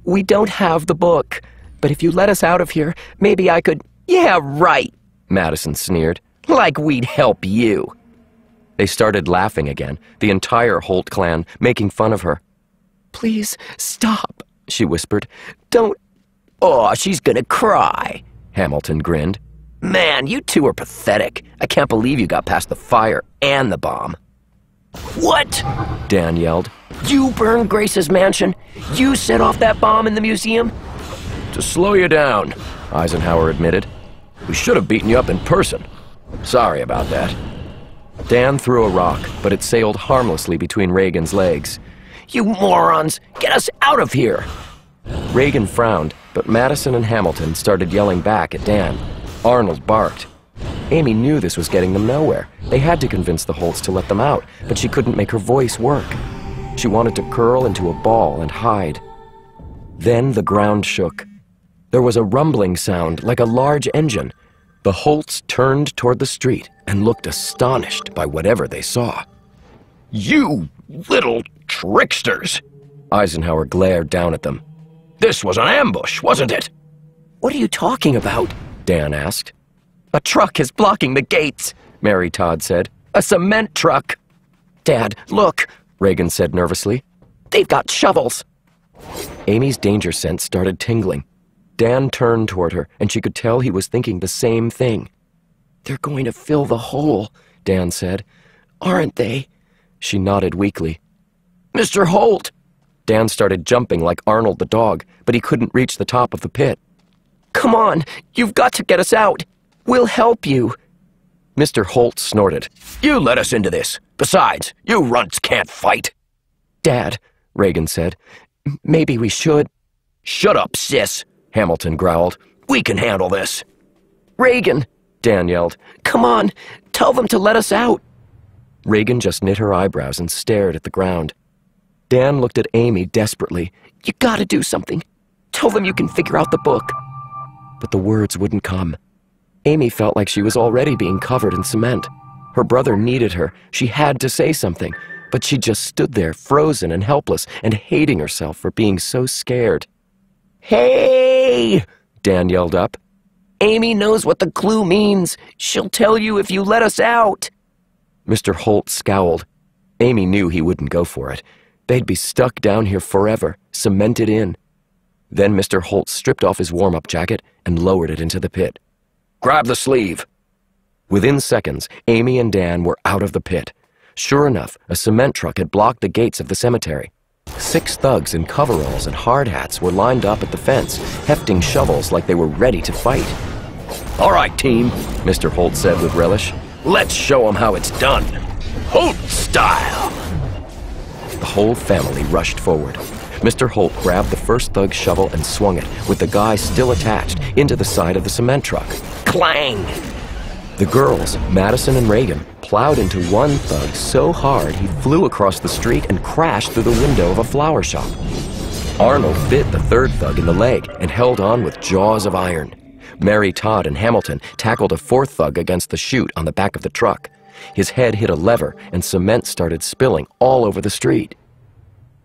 We don't have the book, but if you let us out of here, maybe I could... Yeah, right, Madison sneered. Like we'd help you. They started laughing again, the entire Holt clan, making fun of her. Please, stop, she whispered. Don't... Oh, she's gonna cry. Hamilton grinned. Man, you two are pathetic. I can't believe you got past the fire and the bomb. What? Dan yelled. You burned Grace's mansion? You set off that bomb in the museum? To slow you down, Eisenhower admitted. We should have beaten you up in person. Sorry about that. Dan threw a rock, but it sailed harmlessly between Reagan's legs. You morons! Get us out of here! Reagan frowned, but Madison and Hamilton started yelling back at Dan. Arnold barked. Amy knew this was getting them nowhere. They had to convince the Holts to let them out, but she couldn't make her voice work. She wanted to curl into a ball and hide. Then the ground shook. There was a rumbling sound like a large engine. The Holts turned toward the street and looked astonished by whatever they saw. "You little tricksters!" Eisenhower glared down at them. "This was an ambush, wasn't it?" What are you talking about? Dan asked. A truck is blocking the gates, Mary Todd said. A cement truck. Dad, look, Reagan said nervously. They've got shovels. Amy's danger sense started tingling. Dan turned toward her, and she could tell he was thinking the same thing. They're going to fill the hole, Dan said. Aren't they? She nodded weakly. Mr. Holt! Dan started jumping like Arnold the dog, but he couldn't reach the top of the pit. Come on, you've got to get us out. We'll help you. Mr. Holt snorted. You let us into this. Besides, you runts can't fight. Dad, Reagan said, maybe we should. Shut up, sis. Hamilton growled. "We can handle this." "Reagan," Dan yelled. "Come on, tell them to let us out." Reagan just knit her eyebrows and stared at the ground. Dan looked at Amy desperately. "You gotta do something. Tell them you can figure out the book." But the words wouldn't come. Amy felt like she was already being covered in cement. Her brother needed her. She had to say something, but she just stood there, frozen and helpless, and hating herself for being so scared. "Hey!" Dan yelled up. "Amy knows what the clue means. She'll tell you if you let us out." Mr. Holt scowled. Amy knew he wouldn't go for it. They'd be stuck down here forever, cemented in. Then Mr. Holt stripped off his warm-up jacket and lowered it into the pit. "Grab the sleeve." Within seconds, Amy and Dan were out of the pit. Sure enough, a cement truck had blocked the gates of the cemetery. 6 thugs in coveralls and hard hats were lined up at the fence, hefting shovels like they were ready to fight. "All right, team," Mr. Holt said with relish. "Let's show them how it's done. Holt style!" The whole family rushed forward. Mr. Holt grabbed the first thug's shovel and swung it, with the guy still attached, into the side of the cement truck. Clang! The girls, Madison and Reagan, plowed into one thug so hard he flew across the street and crashed through the window of a flower shop. Arnold bit the third thug in the leg and held on with jaws of iron. Mary Todd and Hamilton tackled a fourth thug against the chute on the back of the truck. His head hit a lever and cement started spilling all over the street.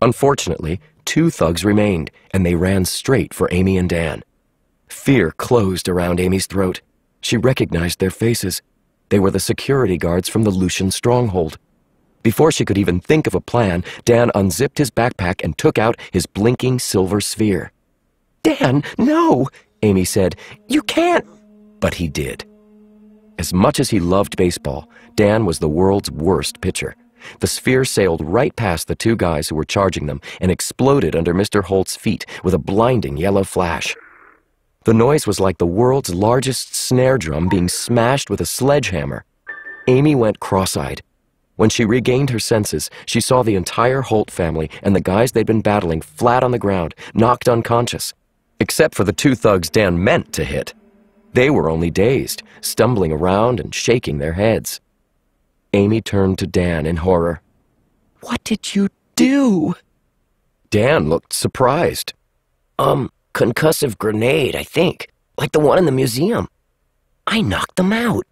Unfortunately, 2 thugs remained, and they ran straight for Amy and Dan. Fear closed around Amy's throat. She recognized their faces. They were the security guards from the Lucian stronghold. Before she could even think of a plan, Dan unzipped his backpack and took out his blinking silver sphere. "Dan, no!" Amy said. "You can't!" But he did. As much as he loved baseball, Dan was the world's worst pitcher. The sphere sailed right past the 2 guys who were charging them and exploded under Mr. Holt's feet with a blinding yellow flash. The noise was like the world's largest snare drum being smashed with a sledgehammer. Amy went cross-eyed. When she regained her senses, she saw the entire Holt family and the guys they'd been battling flat on the ground, knocked unconscious. Except for the 2 thugs Dan meant to hit. They were only dazed, stumbling around and shaking their heads. Amy turned to Dan in horror. "What did you do?" Dan looked surprised. Concussive grenade, I think. Like the one in the museum. I knocked them out."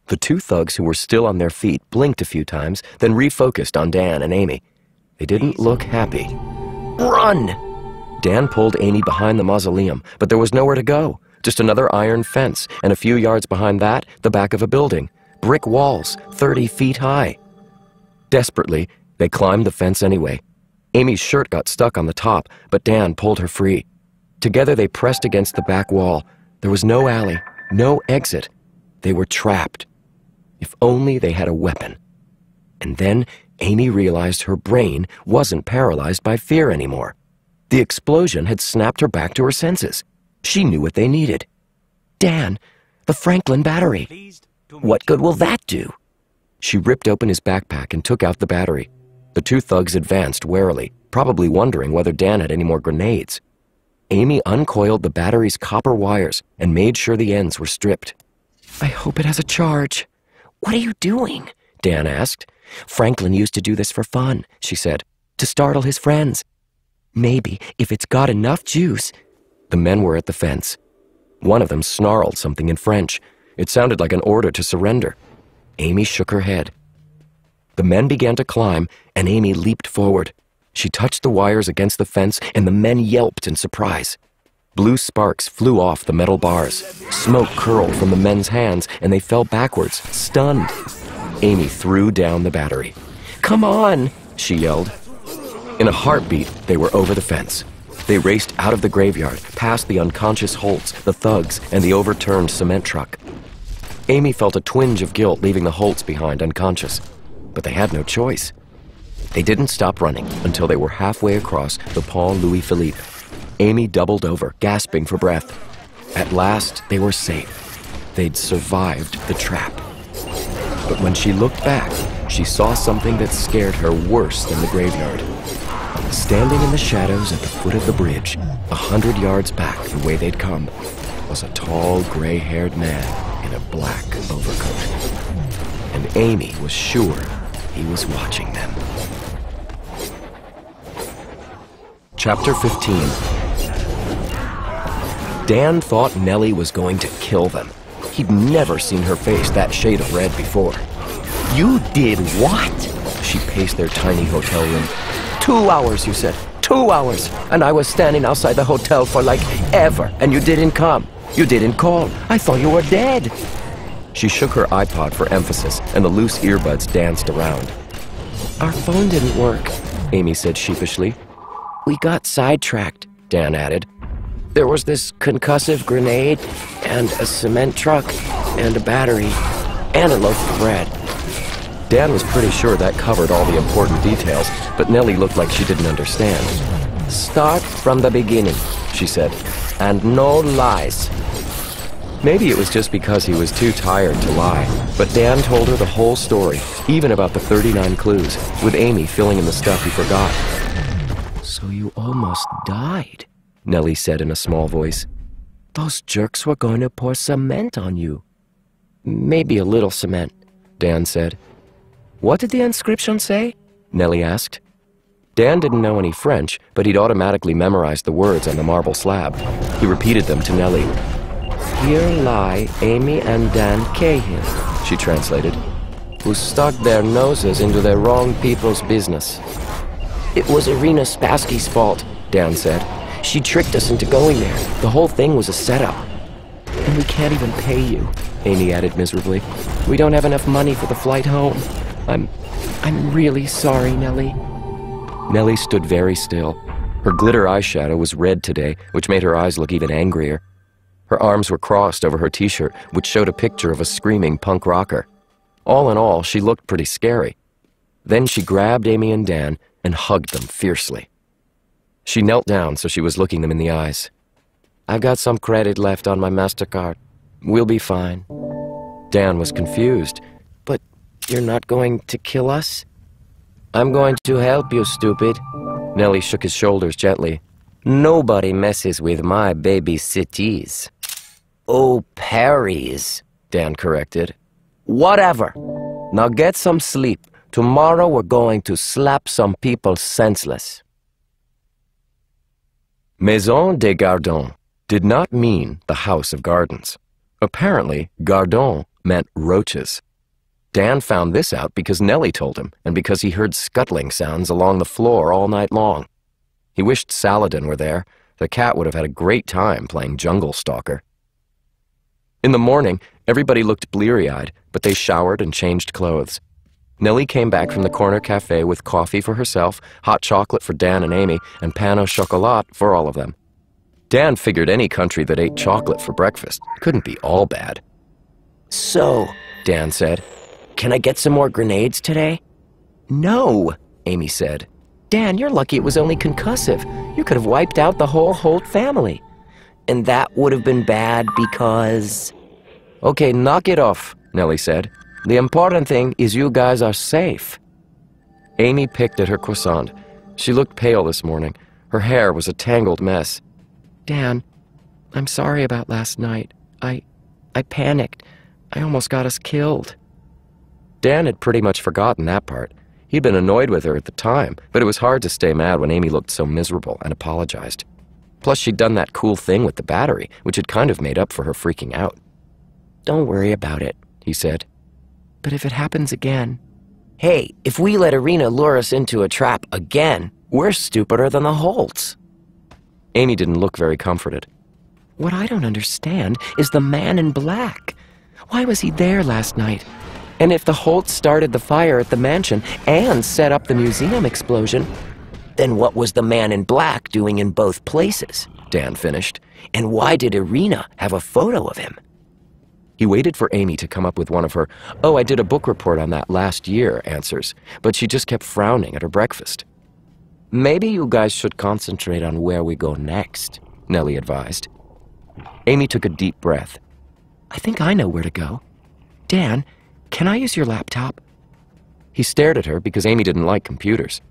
The 2 thugs who were still on their feet blinked a few times, then refocused on Dan and Amy. They didn't look happy. "Run!" Dan pulled Amy behind the mausoleum, but there was nowhere to go. Just another iron fence, and a few yards behind that, the back of a building. Brick walls, 30 feet high. Desperately, they climbed the fence anyway. Amy's shirt got stuck on the top, but Dan pulled her free. Together they pressed against the back wall. There was no alley, no exit. They were trapped. If only they had a weapon. And then Amy realized her brain wasn't paralyzed by fear anymore. The explosion had snapped her back to her senses. She knew what they needed. Dan, the Franklin battery. What good will that do? She ripped open his backpack and took out the battery. The 2 thugs advanced warily, probably wondering whether Dan had any more grenades. Amy uncoiled the battery's copper wires and made sure the ends were stripped. "I hope it has a charge." "What are you doing?" Dan asked. "Franklin used to do this for fun," she said, "to startle his friends. Maybe if it's got enough juice." The men were at the fence. One of them snarled something in French. It sounded like an order to surrender. Amy shook her head. The men began to climb, and Amy leaped forward. She touched the wires against the fence, and the men yelped in surprise. Blue sparks flew off the metal bars. Smoke curled from the men's hands, and they fell backwards, stunned. Amy threw down the battery. "Come on!" she yelled. In a heartbeat, they were over the fence. They raced out of the graveyard, past the unconscious Holts, the thugs, and the overturned cement truck. Amy felt a twinge of guilt leaving the Holts behind unconscious, but they had no choice. They didn't stop running until they were halfway across the Pont Louis-Philippe. Amy doubled over, gasping for breath. At last, they were safe. They'd survived the trap. But when she looked back, she saw something that scared her worse than the graveyard. Standing in the shadows at the foot of the bridge, 100 yards back the way they'd come, was a tall, gray-haired man in a black overcoat. And Amy was sure he was watching them. Chapter 15. Dan thought Nellie was going to kill them. He'd never seen her face that shade of red before. You did what? She paced their tiny hotel room. 2 hours, you said. 2 hours. And I was standing outside the hotel for like ever, and you didn't come. You didn't call. I thought you were dead. She shook her iPod for emphasis, and the loose earbuds danced around. Our phone didn't work, Amy said sheepishly. We got sidetracked, Dan added. There was this concussive grenade, and a cement truck, and a battery, and a loaf of bread. Dan was pretty sure that covered all the important details, but Nellie looked like she didn't understand. Start from the beginning, she said, and no lies. Maybe it was just because he was too tired to lie, but Dan told her the whole story, even about the 39 clues, with Amy filling in the stuff he forgot. So you almost died, Nellie said in a small voice. Those jerks were going to pour cement on you. Maybe a little cement, Dan said. What did the inscription say? Nellie asked. Dan didn't know any French, but he'd automatically memorized the words on the marble slab. He repeated them to Nellie. Here lie Amy and Dan Cahill, she translated, who stuck their noses into the wrong people's business. It was Irina Spassky's fault, Dan said. She tricked us into going there. The whole thing was a setup. And we can't even pay you, Amy added miserably. We don't have enough money for the flight home. I'm really sorry, Nellie. Nellie stood very still. Her glitter eyeshadow was red today, which made her eyes look even angrier. Her arms were crossed over her t-shirt, which showed a picture of a screaming punk rocker. All in all, she looked pretty scary. Then she grabbed Amy and Dan and hugged them fiercely. She knelt down so she was looking them in the eyes. I've got some credit left on my MasterCard. We'll be fine. Dan was confused. But you're not going to kill us? I'm going to help you, stupid. Nellie shook his shoulders gently. Nobody messes with my baby cities. Oh, Paris, Dan corrected. Whatever. Now get some sleep. Tomorrow we're going to slap some people senseless. Maison des Gardons did not mean the House of Gardens. Apparently, Gardon meant roaches. Dan found this out because Nellie told him, and because he heard scuttling sounds along the floor all night long. He wished Saladin were there. The cat would have had a great time playing Jungle Stalker. In the morning, everybody looked bleary-eyed, but they showered and changed clothes. Nellie came back from the corner cafe with coffee for herself, hot chocolate for Dan and Amy, and pain au chocolat for all of them. Dan figured any country that ate chocolate for breakfast couldn't be all bad. So, Dan said, can I get some more grenades today? No, Amy said. Dan, you're lucky it was only concussive. You could have wiped out the whole Holt family. And that would have been bad because... Okay, knock it off, Nellie said. The important thing is you guys are safe. Amy picked at her croissant. She looked pale this morning. Her hair was a tangled mess. Dan, I'm sorry about last night. I panicked. I almost got us killed. Dan had pretty much forgotten that part. He'd been annoyed with her at the time, but it was hard to stay mad when Amy looked so miserable and apologized. Plus, she'd done that cool thing with the battery, which had kind of made up for her freaking out. Don't worry about it, he said. But if it happens again... Hey, if we let Irina lure us into a trap again, we're stupider than the Holts. Amy didn't look very comforted. What I don't understand is the man in black. Why was he there last night? And if the Holts started the fire at the mansion and set up the museum explosion, then what was the man in black doing in both places? Dan finished. And why did Irina have a photo of him? He waited for Amy to come up with one of her, "Oh, I did a book report on that last year" answers, but she just kept frowning at her breakfast. Maybe you guys should concentrate on where we go next, Nellie advised. Amy took a deep breath. I think I know where to go. Dan, can I use your laptop? He stared at her because Amy didn't like computers.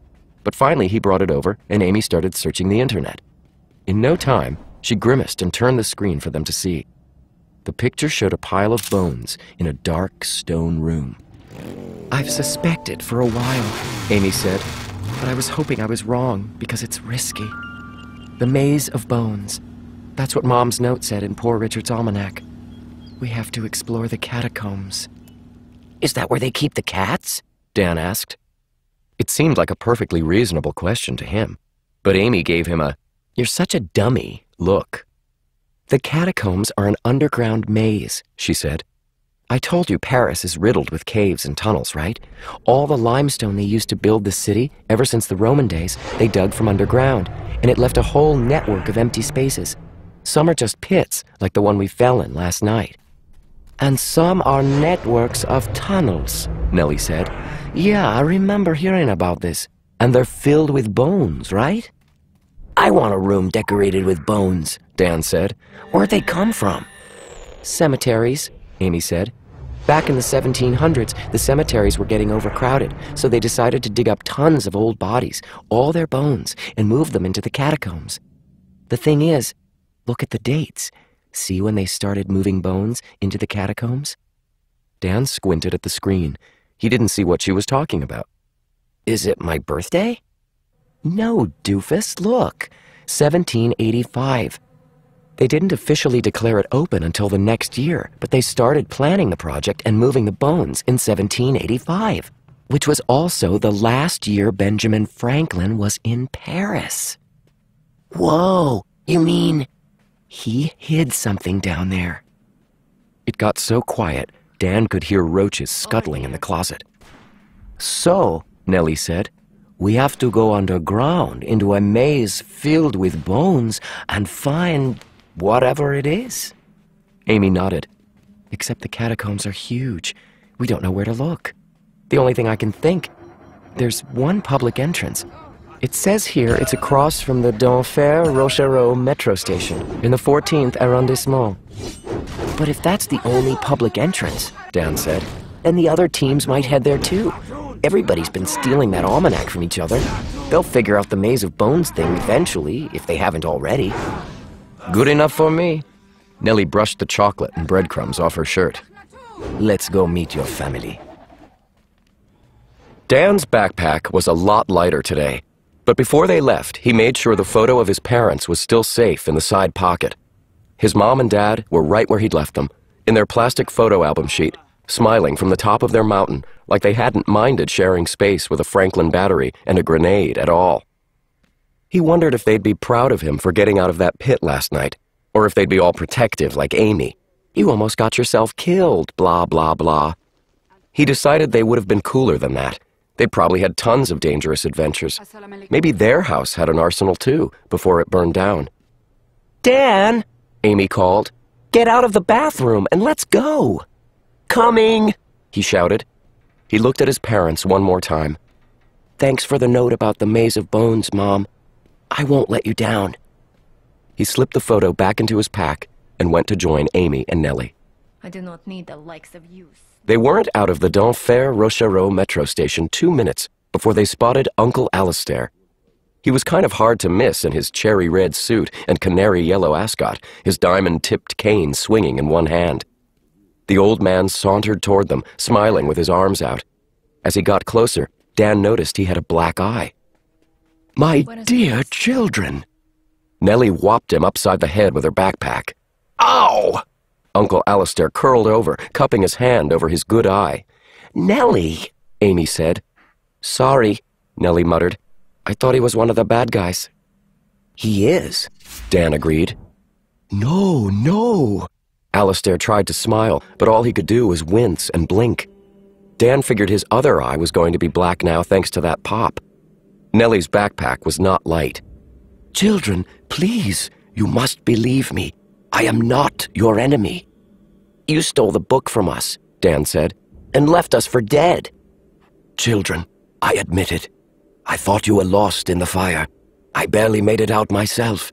but finally he brought it over and Amy started searching the internet. In no time, she grimaced and turned the screen for them to see. The picture showed a pile of bones in a dark stone room. I've suspected for a while, Amy said, but I was hoping I was wrong because it's risky. The Maze of Bones. That's what Mom's note said in Poor Richard's almanac. We have to explore the catacombs. Is that where they keep the cats? Dan asked. It seemed like a perfectly reasonable question to him, but Amy gave him a, "You're such a dummy" look. The catacombs are an underground maze, she said. I told you Paris is riddled with caves and tunnels, right? All the limestone they used to build the city, ever since the Roman days, they dug from underground, and it left a whole network of empty spaces. Some are just pits, like the one we fell in last night. And some are networks of tunnels, Nellie said. Yeah, I remember hearing about this. And they're filled with bones, right? I want a room decorated with bones, Dan said. Where'd they come from? Cemeteries, Amy said. Back in the 1700s, the cemeteries were getting overcrowded, so they decided to dig up tons of old bodies, all their bones, and move them into the catacombs. The thing is, look at the dates. See when they started moving bones into the catacombs? Dan squinted at the screen. He didn't see what she was talking about. Is it my birthday? No, doofus, look. 1785. They didn't officially declare it open until the next year, but they started planning the project and moving the bones in 1785, which was also the last year Benjamin Franklin was in Paris. Whoa, you mean... He hid something down there. It got so quiet, Dan could hear roaches scuttling in the closet. So, Nellie said, we have to go underground into a maze filled with bones and find whatever it is. Amy nodded. Except the catacombs are huge. We don't know where to look. The only thing I can think, there's one public entrance. It says here it's across from the Denfert Rochereau metro station in the 14th arrondissement. But if that's the only public entrance, Dan said, then the other teams might head there too. Everybody's been stealing that almanac from each other. They'll figure out the Maze of Bones thing eventually, if they haven't already. Good enough for me. Nellie brushed the chocolate and breadcrumbs off her shirt. Let's go meet your family. Dan's backpack was a lot lighter today. But before they left, he made sure the photo of his parents was still safe in the side pocket. His mom and dad were right where he'd left them, in their plastic photo album sheet, smiling from the top of their mountain like they hadn't minded sharing space with a Franklin battery and a grenade at all. He wondered if they'd be proud of him for getting out of that pit last night, or if they'd be all protective like Amy. You almost got yourself killed, blah, blah, blah. He decided they would have been cooler than that. They'd probably had tons of dangerous adventures. Maybe their house had an arsenal too, before it burned down. Dan, Amy called, get out of the bathroom and let's go. Coming, he shouted. He looked at his parents one more time. Thanks for the note about the Maze of Bones, Mom. I won't let you down. He slipped the photo back into his pack and went to join Amy and Nellie. I do not need the likes of you. They weren't out of the Denfert Rochereau metro station 2 minutes before they spotted Uncle Alistair. He was kind of hard to miss in his cherry-red suit and canary-yellow ascot, his diamond-tipped cane swinging in one hand. The old man sauntered toward them, smiling with his arms out. As he got closer, Dan noticed he had a black eye. My dear children! Nellie whopped him upside the head with her backpack. Ow! Uncle Alistair curled over, cupping his hand over his good eye. Nellie, Amy said. Sorry, Nellie muttered. I thought he was one of the bad guys. He is, Dan agreed. No, no. Alistair tried to smile, but all he could do was wince and blink. Dan figured his other eye was going to be black now thanks to that pop. Nellie's backpack was not light. Children, please, you must believe me. I am not your enemy. You stole the book from us, Dan said, and left us for dead. Children, I admit it. I thought you were lost in the fire. I barely made it out myself.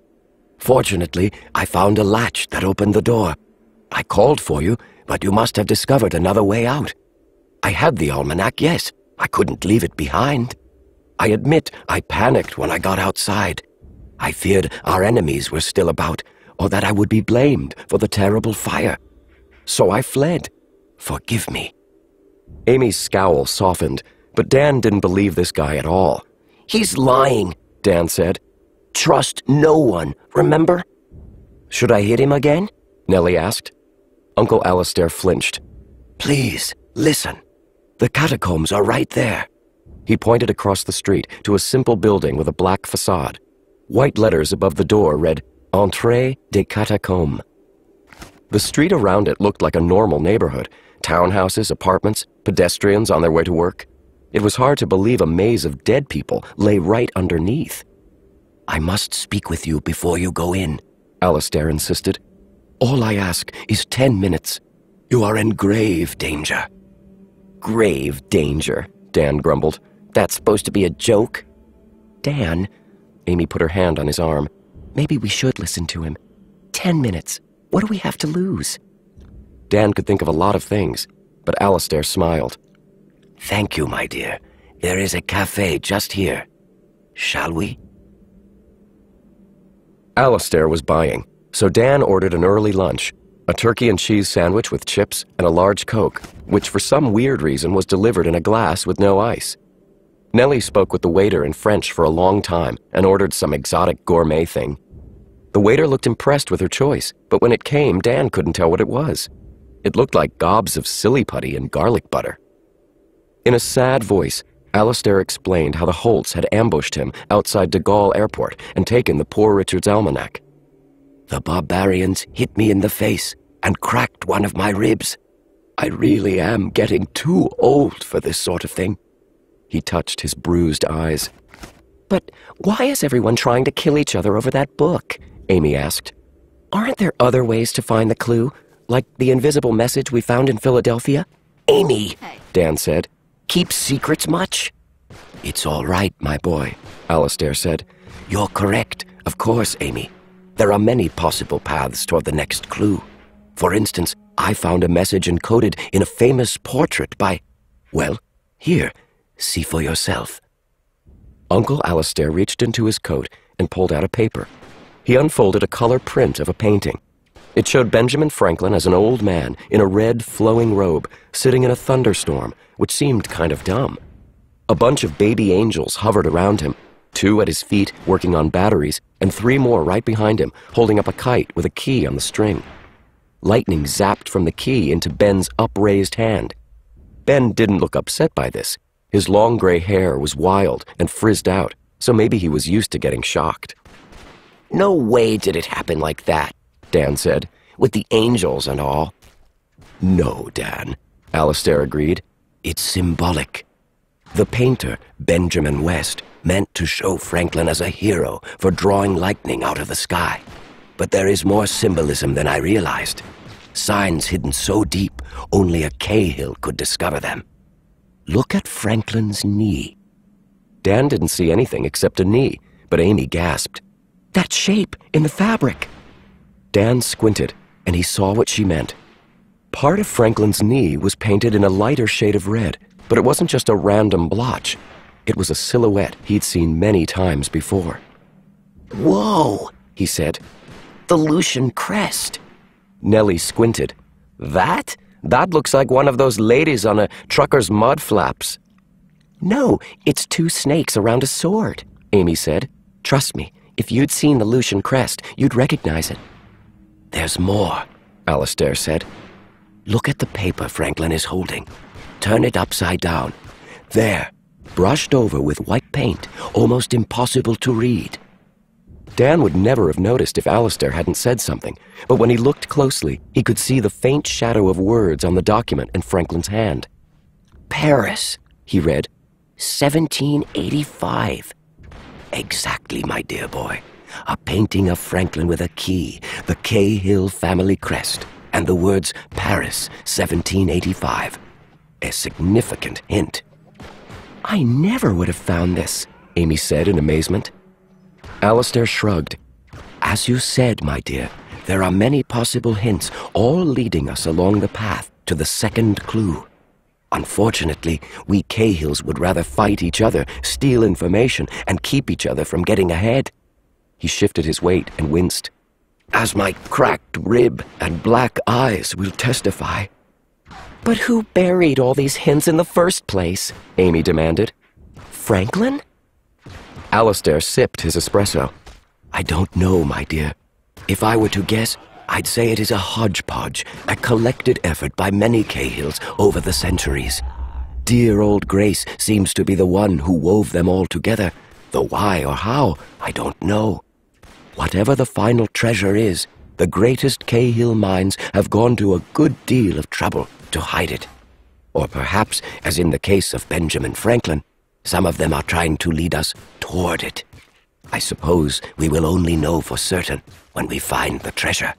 Fortunately, I found a latch that opened the door. I called for you, but you must have discovered another way out. I had the almanac, yes. I couldn't leave it behind. I admit I panicked when I got outside. I feared our enemies were still about, or that I would be blamed for the terrible fire. So I fled. Forgive me." Amy's scowl softened, but Dan didn't believe this guy at all. "He's lying," Dan said. "Trust no one, remember?" "Should I hit him again?" Nellie asked. Uncle Alistair flinched. "Please, listen. The catacombs are right there." He pointed across the street to a simple building with a black facade. White letters above the door read, "Entrée des Catacombes." The street around it looked like a normal neighborhood. Townhouses, apartments, pedestrians on their way to work. It was hard to believe a maze of dead people lay right underneath. "I must speak with you before you go in," Alistair insisted. "All I ask is 10 minutes. You are in grave danger." "Grave danger," Dan grumbled. "That's supposed to be a joke?" Dan, Amy put her hand on his arm. Maybe we should listen to him. 10 minutes. What do we have to lose? Dan could think of a lot of things, but Alistair smiled. "Thank you, my dear. There is a cafe just here. Shall we?" Alistair was buying, so Dan ordered an early lunch, a turkey and cheese sandwich with chips and a large Coke, which for some weird reason was delivered in a glass with no ice. Nellie spoke with the waiter in French for a long time and ordered some exotic gourmet thing. The waiter looked impressed with her choice, but when it came, Dan couldn't tell what it was. It looked like gobs of silly putty and garlic butter. In a sad voice, Alistair explained how the Holts had ambushed him outside de Gaulle Airport and taken the Poor Richard's Almanac. "The barbarians hit me in the face and cracked one of my ribs. I really am getting too old for this sort of thing." He touched his bruised eyes. "But why is everyone trying to kill each other over that book?" Amy asked. "Aren't there other ways to find the clue, like the invisible message we found in Philadelphia?" "Amy," Hey. Dan said, "keep secrets much?" "It's all right, my boy," Alistair said. "You're correct, of course, Amy. There are many possible paths toward the next clue. For instance, I found a message encoded in a famous portrait by... Well, here, see for yourself." Uncle Alistair reached into his coat and pulled out a paper. He unfolded a color print of a painting. It showed Benjamin Franklin as an old man in a red, flowing robe, sitting in a thunderstorm, which seemed kind of dumb. A bunch of baby angels hovered around him, 2 at his feet working on batteries, and 3 more right behind him, holding up a kite with a key on the string. Lightning zapped from the key into Ben's upraised hand. Ben didn't look upset by this. His long gray hair was wild and frizzed out, so maybe he was used to getting shocked. "No way did it happen like that," Dan said, "with the angels and all." "No, Dan," Alistair agreed. "It's symbolic. The painter, Benjamin West, meant to show Franklin as a hero for drawing lightning out of the sky. But there is more symbolism than I realized. Signs hidden so deep, only a Cahill could discover them. Look at Franklin's knee." Dan didn't see anything except a knee, but Amy gasped. "That shape in the fabric." Dan squinted, and he saw what she meant. Part of Franklin's knee was painted in a lighter shade of red, but it wasn't just a random blotch. It was a silhouette he'd seen many times before. "Whoa," he said. "The Lucian crest." Nellie squinted. That looks like one of those ladies on a trucker's mud flaps." "No, it's 2 snakes around a sword," Amy said. "Trust me, if you'd seen the Lucian crest, you'd recognize it." "There's more," Alistair said. "Look at the paper Franklin is holding. Turn it upside down. There, brushed over with white paint, almost impossible to read." Dan would never have noticed if Alistair hadn't said something, but when he looked closely, he could see the faint shadow of words on the document in Franklin's hand. "Paris," he read. 1785. "Exactly, my dear boy. A painting of Franklin with a key, the Cahill family crest, and the words Paris, 1785. A significant hint." "I never would have found this," Amy said in amazement. Alistair shrugged. "As you said, my dear, there are many possible hints, all leading us along the path to the second clue. Unfortunately, we Cahills would rather fight each other, steal information, and keep each other from getting ahead. He shifted his weight and winced. As my cracked rib and black eyes will testify. But who buried all these hints in the first place? Amy demanded. Franklin? Alistair sipped his espresso. I don't know, my dear. If I were to guess, I'd say it is a hodgepodge, a collected effort by many Cahills over the centuries. Dear old Grace seems to be the one who wove them all together, though why or how, I don't know. Whatever the final treasure is, the greatest Cahill minds have gone to a good deal of trouble to hide it. Or perhaps, as in the case of Benjamin Franklin, some of them are trying to lead us toward it. I suppose we will only know for certain when we find the treasure.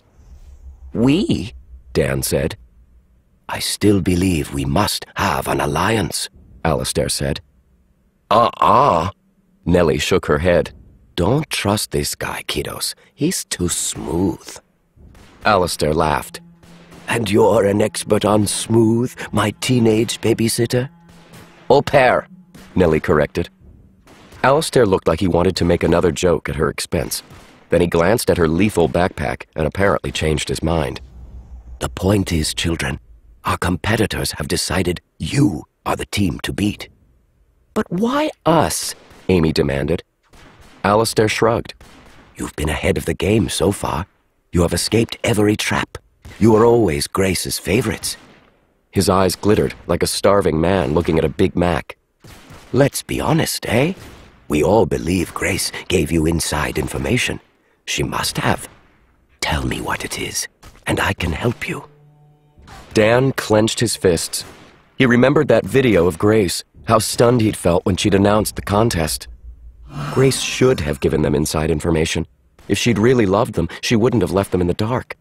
We? Dan said. I still believe we must have an alliance, Alistair said. Nellie shook her head. Don't trust this guy, kiddos. He's too smooth. Alistair laughed. And you're an expert on smooth, my teenage babysitter? Au pair, Nellie corrected. Alistair looked like he wanted to make another joke at her expense. Then he glanced at her lethal backpack and apparently changed his mind. The point is, children, our competitors have decided you are the team to beat. But why us? Amy demanded. Alistair shrugged. You've been ahead of the game so far. You have escaped every trap. You are always Grace's favorites. His eyes glittered like a starving man looking at a Big Mac. Let's be honest, eh? We all believe Grace gave you inside information. She must have. Tell me what it is, and I can help you. Dan clenched his fists. He remembered that video of Grace, how stunned he'd felt when she'd announced the contest. Grace should have given them inside information. If she'd really loved them, she wouldn't have left them in the dark.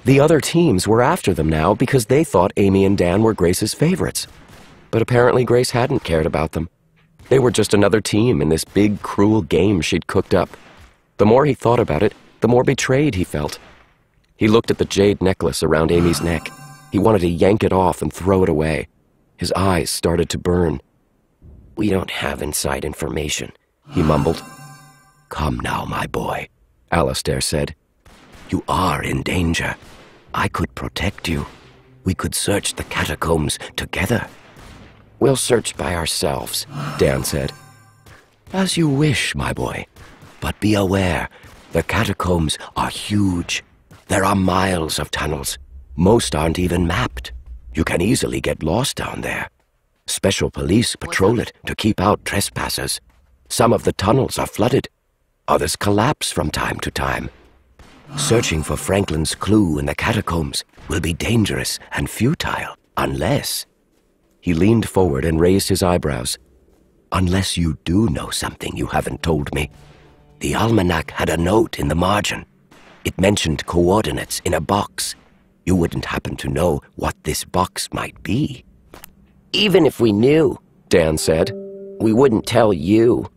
The other teams were after them now because they thought Amy and Dan were Grace's favorites. But apparently Grace hadn't cared about them. They were just another team in this big, cruel game she'd cooked up. The more he thought about it, the more betrayed he felt. He looked at the jade necklace around Amy's neck. He wanted to yank it off and throw it away. His eyes started to burn. We don't have inside information, he mumbled. Come now, my boy, Alistair said. You are in danger. I could protect you. We could search the catacombs together. We'll search by ourselves, Dan said. As you wish, my boy. But be aware, the catacombs are huge. There are miles of tunnels. Most aren't even mapped. You can easily get lost down there. Special police patrol it to keep out trespassers. Some of the tunnels are flooded. Others collapse from time to time. Searching for Franklin's clue in the catacombs will be dangerous and futile, unless... He leaned forward and raised his eyebrows. Unless you do know something you haven't told me. The almanac had a note in the margin. It mentioned coordinates in a box. You wouldn't happen to know what this box might be. Even if we knew, Dan said, we wouldn't tell you.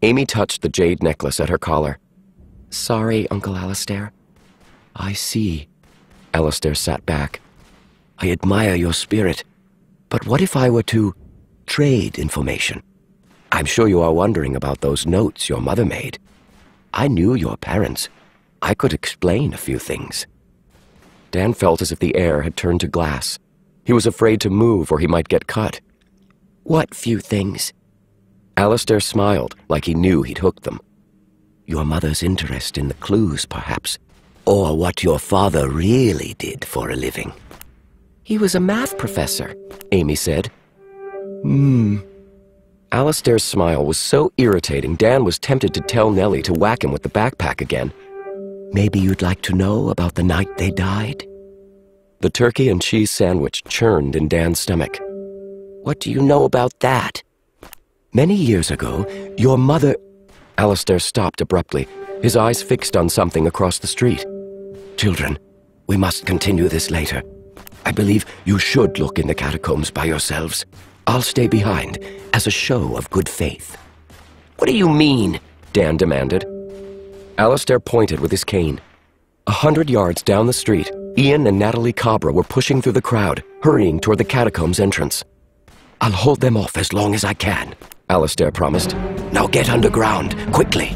Amy touched the jade necklace at her collar. Sorry, Uncle Alistair. I see. Alistair sat back. I admire your spirit. But what if I were to trade information? I'm sure you are wondering about those notes your mother made. I knew your parents. I could explain a few things. Dan felt as if the air had turned to glass. He was afraid to move or he might get cut. What few things? Alistair smiled like he knew he'd hooked them. Your mother's interest in the clues, perhaps. Or what your father really did for a living. He was a math professor, Amy said. Alistair's smile was so irritating, Dan was tempted to tell Nellie to whack him with the backpack again. Maybe you'd like to know about the night they died? The turkey and cheese sandwich churned in Dan's stomach. What do you know about that? Many years ago, your mother... Alistair stopped abruptly, his eyes fixed on something across the street. Children, we must continue this later. I believe you should look in the catacombs by yourselves. I'll stay behind as a show of good faith. What do you mean? Dan demanded. Alistair pointed with his cane. 100 yards down the street, Ian and Natalie Cabra were pushing through the crowd, hurrying toward the catacombs entrance. I'll hold them off as long as I can, Alistair promised. Now get underground, quickly.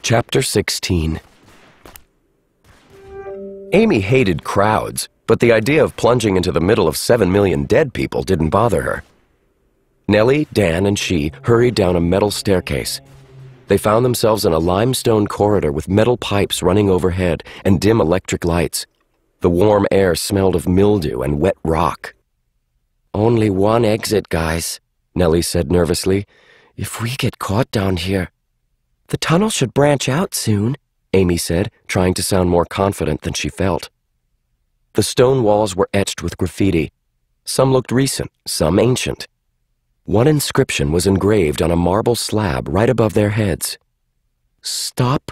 Chapter 16. Amy hated crowds, but the idea of plunging into the middle of 7 million dead people didn't bother her. Nellie, Dan, and she hurried down a metal staircase. They found themselves in a limestone corridor with metal pipes running overhead and dim electric lights. The warm air smelled of mildew and wet rock. Only one exit, guys, Nellie said nervously. If we get caught down here. The tunnel should branch out soon, Amy said, trying to sound more confident than she felt. The stone walls were etched with graffiti. Some looked recent, some ancient. One inscription was engraved on a marble slab right above their heads. "Stop,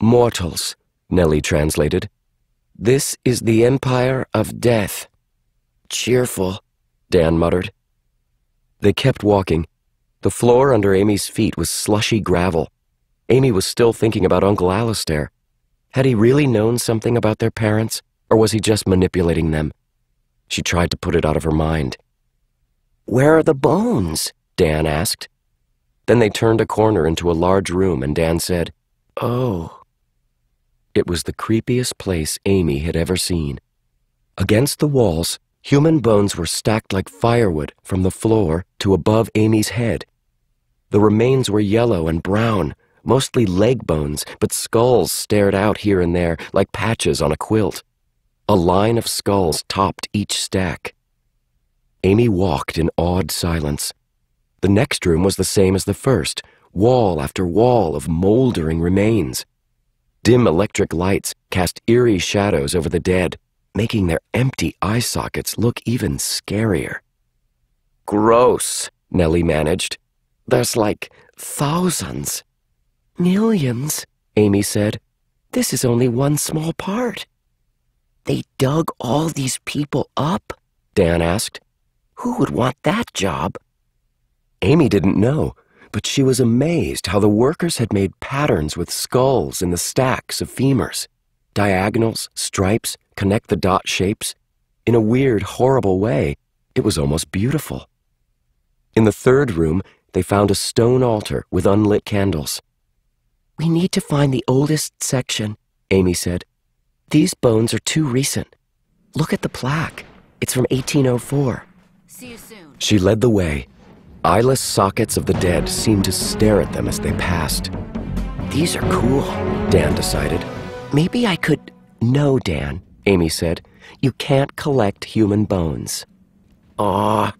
mortals," Nellie translated. "This is the Empire of Death." "Cheerful," Dan muttered. They kept walking. The floor under Amy's feet was slushy gravel. Amy was still thinking about Uncle Alistair. Had he really known something about their parents, or was he just manipulating them? She tried to put it out of her mind. "Where are the bones?" Dan asked. Then they turned a corner into a large room, and Dan said, "Oh." It was the creepiest place Amy had ever seen. Against the walls, human bones were stacked like firewood from the floor to above Amy's head. The remains were yellow and brown, mostly leg bones, but skulls stared out here and there like patches on a quilt. A line of skulls topped each stack. Amy walked in awed silence. The next room was the same as the first, wall after wall of moldering remains. Dim electric lights cast eerie shadows over the dead, making their empty eye sockets look even scarier. "Gross," Nellie managed. "There's like thousands." "Millions," Amy said. "This is only one small part." "They dug all these people up?" Dan asked. "Who would want that job?" Amy didn't know, but she was amazed how the workers had made patterns with skulls in the stacks of femurs. Diagonals, stripes, connect-the-dot shapes. In a weird, horrible way, it was almost beautiful. In the third room, they found a stone altar with unlit candles. "We need to find the oldest section," Amy said. "These bones are too recent. Look at the plaque. It's from 1804. See you soon. She led the way. Eyeless sockets of the dead seemed to stare at them as they passed. "These are cool," Dan decided. "Maybe I could—" "No, Dan," Amy said. "You can't collect human bones." "Aw."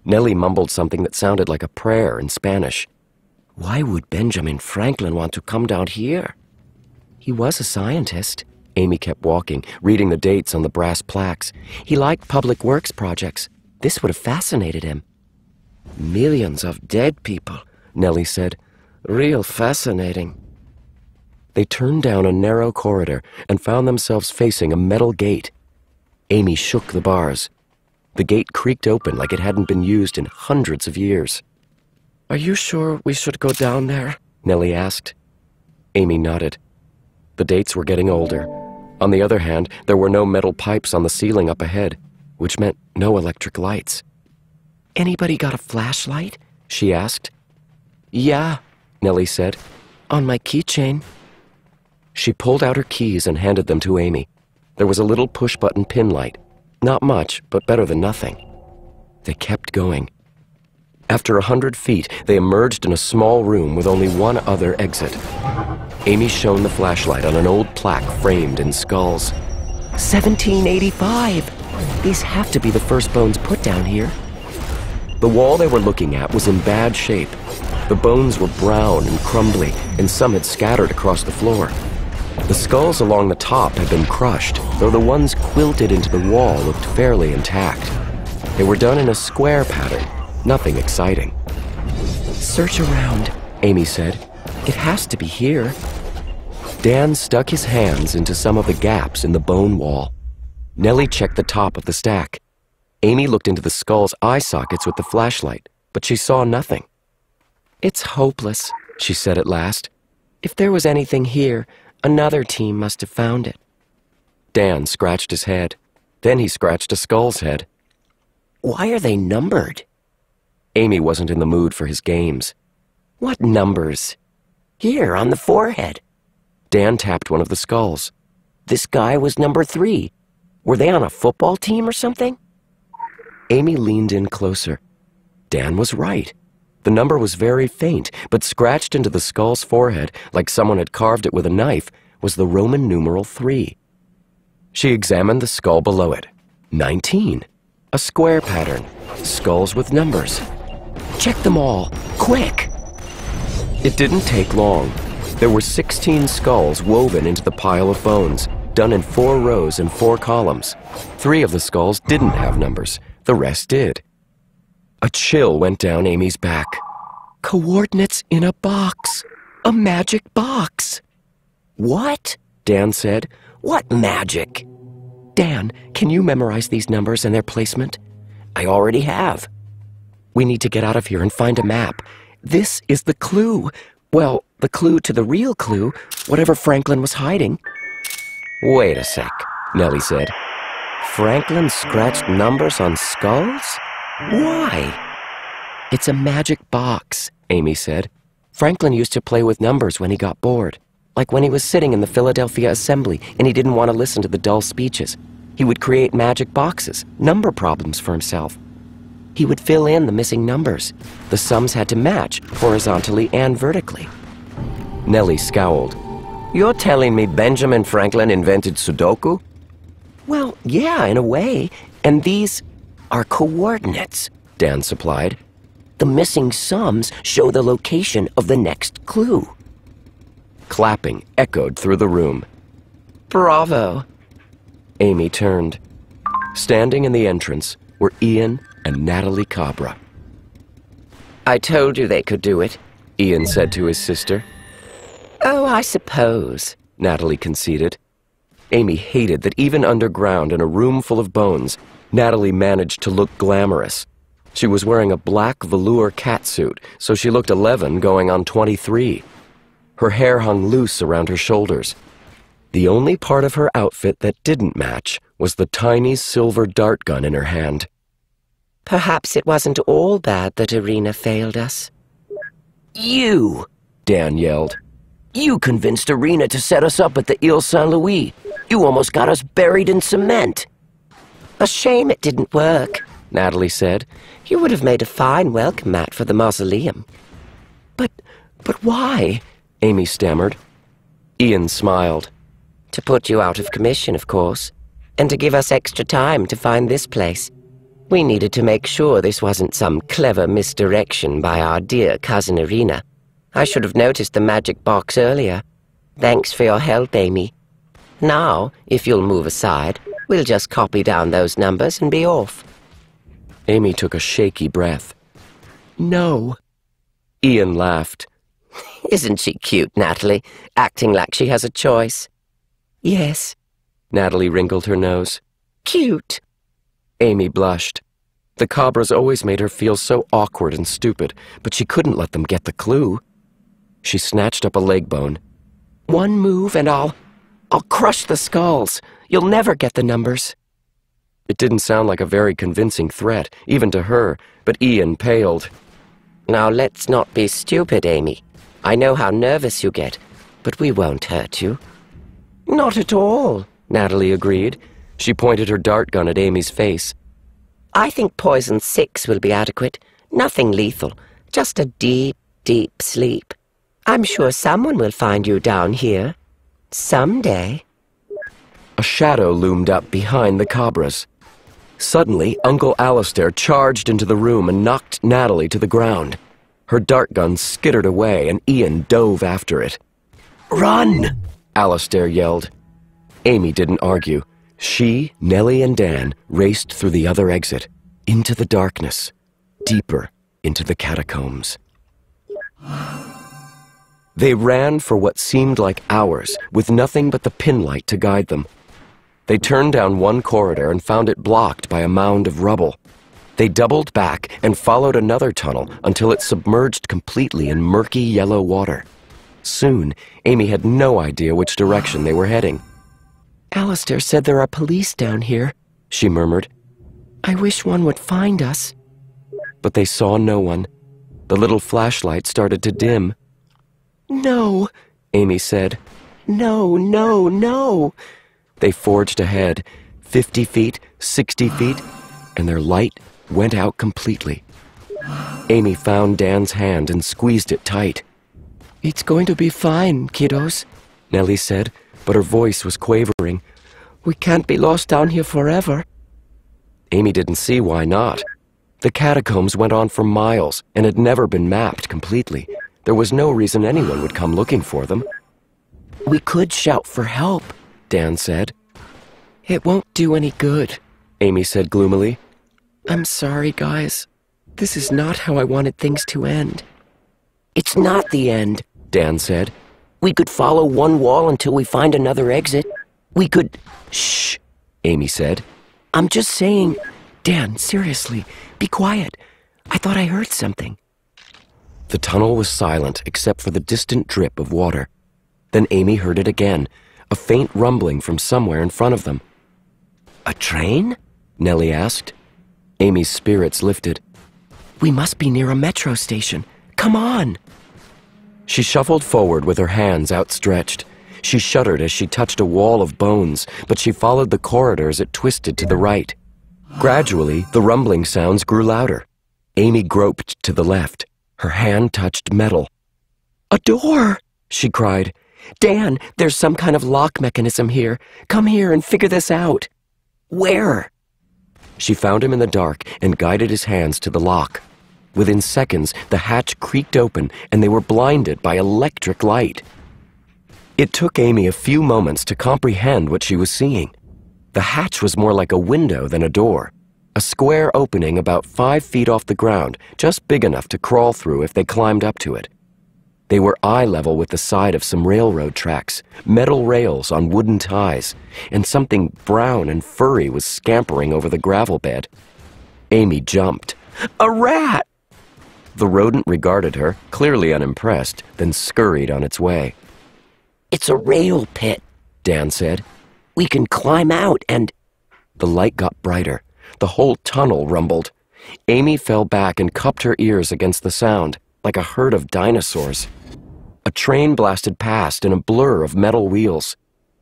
Nellie mumbled something that sounded like a prayer in Spanish. "Why would Benjamin Franklin want to come down here?" "He was a scientist." Amy kept walking, reading the dates on the brass plaques. "He liked public works projects. This would have fascinated him." "Millions of dead people," Nellie said. "Real fascinating." They turned down a narrow corridor and found themselves facing a metal gate. Amy shook the bars. The gate creaked open like it hadn't been used in hundreds of years. "Are you sure we should go down there?" Nellie asked. Amy nodded. The dates were getting older. On the other hand, there were no metal pipes on the ceiling up ahead, which meant no electric lights. "Anybody got a flashlight?" she asked. "Yeah," Nellie said. "On my keychain." She pulled out her keys and handed them to Amy. There was a little push-button pin light. Not much, but better than nothing. They kept going. After 100 feet, they emerged in a small room with only one other exit. Amy shone the flashlight on an old plaque framed in skulls. 1785! These have to be the first bones put down here. The wall they were looking at was in bad shape. The bones were brown and crumbly, and some had scattered across the floor. The skulls along the top had been crushed, though the ones quilted into the wall looked fairly intact. They were done in a square pattern, nothing exciting. "Search around," Amy said. "It has to be here." Dan stuck his hands into some of the gaps in the bone wall. Nellie checked the top of the stack. Amy looked into the skull's eye sockets with the flashlight, but she saw nothing. It's hopeless, she said at last. If there was anything here, another team must have found it. Dan scratched his head. Then he scratched a skull's head. Why are they numbered? Amy wasn't in the mood for his games. What numbers? Here, on the forehead. Dan tapped one of the skulls. This guy was number 3. Were they on a football team or something? Amy leaned in closer. Dan was right. The number was very faint, but scratched into the skull's forehead, like someone had carved it with a knife, was the Roman numeral 3. She examined the skull below it. 19. A square pattern. Skulls with numbers. Check them all, quick! It didn't take long. There were 16 skulls woven into the pile of bones, done in 4 rows and 4 columns. 3 of the skulls didn't have numbers. The rest did. A chill went down Amy's back. Coordinates in a box. A magic box. What? Dan said. What magic? Dan, can you memorize these numbers and their placement? I already have. We need to get out of here and find a map. This is the clue. Well, the clue to the real clue, whatever Franklin was hiding. Wait a sec, Nellie said. Franklin scratched numbers on skulls? Why? It's a magic box, Amy said. Franklin used to play with numbers when he got bored. Like when he was sitting in the Philadelphia Assembly and he didn't want to listen to the dull speeches. He would create magic boxes, number problems for himself. He would fill in the missing numbers. The sums had to match, horizontally and vertically. Nellie scowled. You're telling me Benjamin Franklin invented Sudoku? Well, yeah, in a way. And these are coordinates, Dan supplied. The missing sums show the location of the next clue. Clapping echoed through the room. Bravo. Amy turned. Standing in the entrance were Ian and Natalie Cabra. I told you they could do it, Ian said to his sister. Oh, I suppose, Natalie conceded. Amy hated that even underground in a room full of bones, Natalie managed to look glamorous. She was wearing a black velour catsuit, so she looked 11 going on 23. Her hair hung loose around her shoulders. The only part of her outfit that didn't match was the tiny silver dart gun in her hand. Perhaps it wasn't all bad that Irina failed us. You, Dan yelled. You convinced Irina to set us up at the Ile Saint-Louis. You almost got us buried in cement. A shame it didn't work, Natalie said. You would have made a fine welcome mat for the mausoleum. But why? Amy stammered. Ian smiled. To put you out of commission, of course, and to give us extra time to find this place. We needed to make sure this wasn't some clever misdirection by our dear cousin Irina. I should have noticed the magic box earlier. Thanks for your help, Amy. Now, if you'll move aside, we'll just copy down those numbers and be off. Amy took a shaky breath. No. Ian laughed. Isn't she cute, Natalie, acting like she has a choice? Yes. Natalie wrinkled her nose. Cute. Amy blushed. The Cabras always made her feel so awkward and stupid, but she couldn't let them get the clue. She snatched up a leg bone. One move and I'll crush the skulls. You'll never get the numbers. It didn't sound like a very convincing threat, even to her, but Ian paled. Now let's not be stupid, Amy. I know how nervous you get, but we won't hurt you. Not at all, Natalie agreed. She pointed her dart gun at Amy's face. I think poison 6 will be adequate. Nothing lethal. Just a deep, deep sleep. I'm sure someone will find you down here. Someday. A shadow loomed up behind the Cabras. Suddenly, Uncle Alistair charged into the room and knocked Natalie to the ground. Her dart gun skittered away, and Ian dove after it. Run! Alistair yelled. Amy didn't argue. She, Nellie, and Dan raced through the other exit, into the darkness, deeper into the catacombs. They ran for what seemed like hours, with nothing but the pinlight to guide them. They turned down one corridor and found it blocked by a mound of rubble. They doubled back and followed another tunnel until it submerged completely in murky yellow water. Soon, Amy had no idea which direction they were heading. Alistair said there are police down here, she murmured. I wish one would find us. But they saw no one. The little flashlight started to dim. No, Amy said. no, no, no. They forged ahead, 50 feet, 60 feet, and their light went out completely. Amy found Dan's hand and squeezed it tight. It's going to be fine, kiddos, Nellie said, but her voice was quavering. We can't be lost down here forever. Amy didn't see why not. The catacombs went on for miles and had never been mapped completely. There was no reason anyone would come looking for them. We could shout for help, Dan said. It won't do any good, Amy said gloomily. I'm sorry, guys. This is not how I wanted things to end. It's not the end, Dan said. We could follow one wall until we find another exit. We could... Shh, Amy said. I'm just saying... Dan, seriously, be quiet. I thought I heard something. The tunnel was silent except for the distant drip of water. Then Amy heard it again, a faint rumbling from somewhere in front of them. A train? Nellie asked. Amy's spirits lifted. We must be near a metro station. Come on! She shuffled forward with her hands outstretched. She shuddered as she touched a wall of bones, but she followed the corridor as it twisted to the right. Gradually, the rumbling sounds grew louder. Amy groped to the left. Her hand touched metal. A door! She cried. Dan, there's some kind of lock mechanism here. Come here and figure this out. Where? She found him in the dark and guided his hands to the lock. Within seconds, the hatch creaked open and they were blinded by electric light. It took Amy a few moments to comprehend what she was seeing. The hatch was more like a window than a door, a square opening about 5 feet off the ground, just big enough to crawl through if they climbed up to it. They were eye level with the side of some railroad tracks, metal rails on wooden ties, and something brown and furry was scampering over the gravel bed. Amy jumped. A rat! The rodent regarded her, clearly unimpressed, then scurried on its way. It's a rail pit, Dan said. We can climb out and... The light got brighter. The whole tunnel rumbled. Amy fell back and cupped her ears against the sound, like a herd of dinosaurs. A train blasted past in a blur of metal wheels.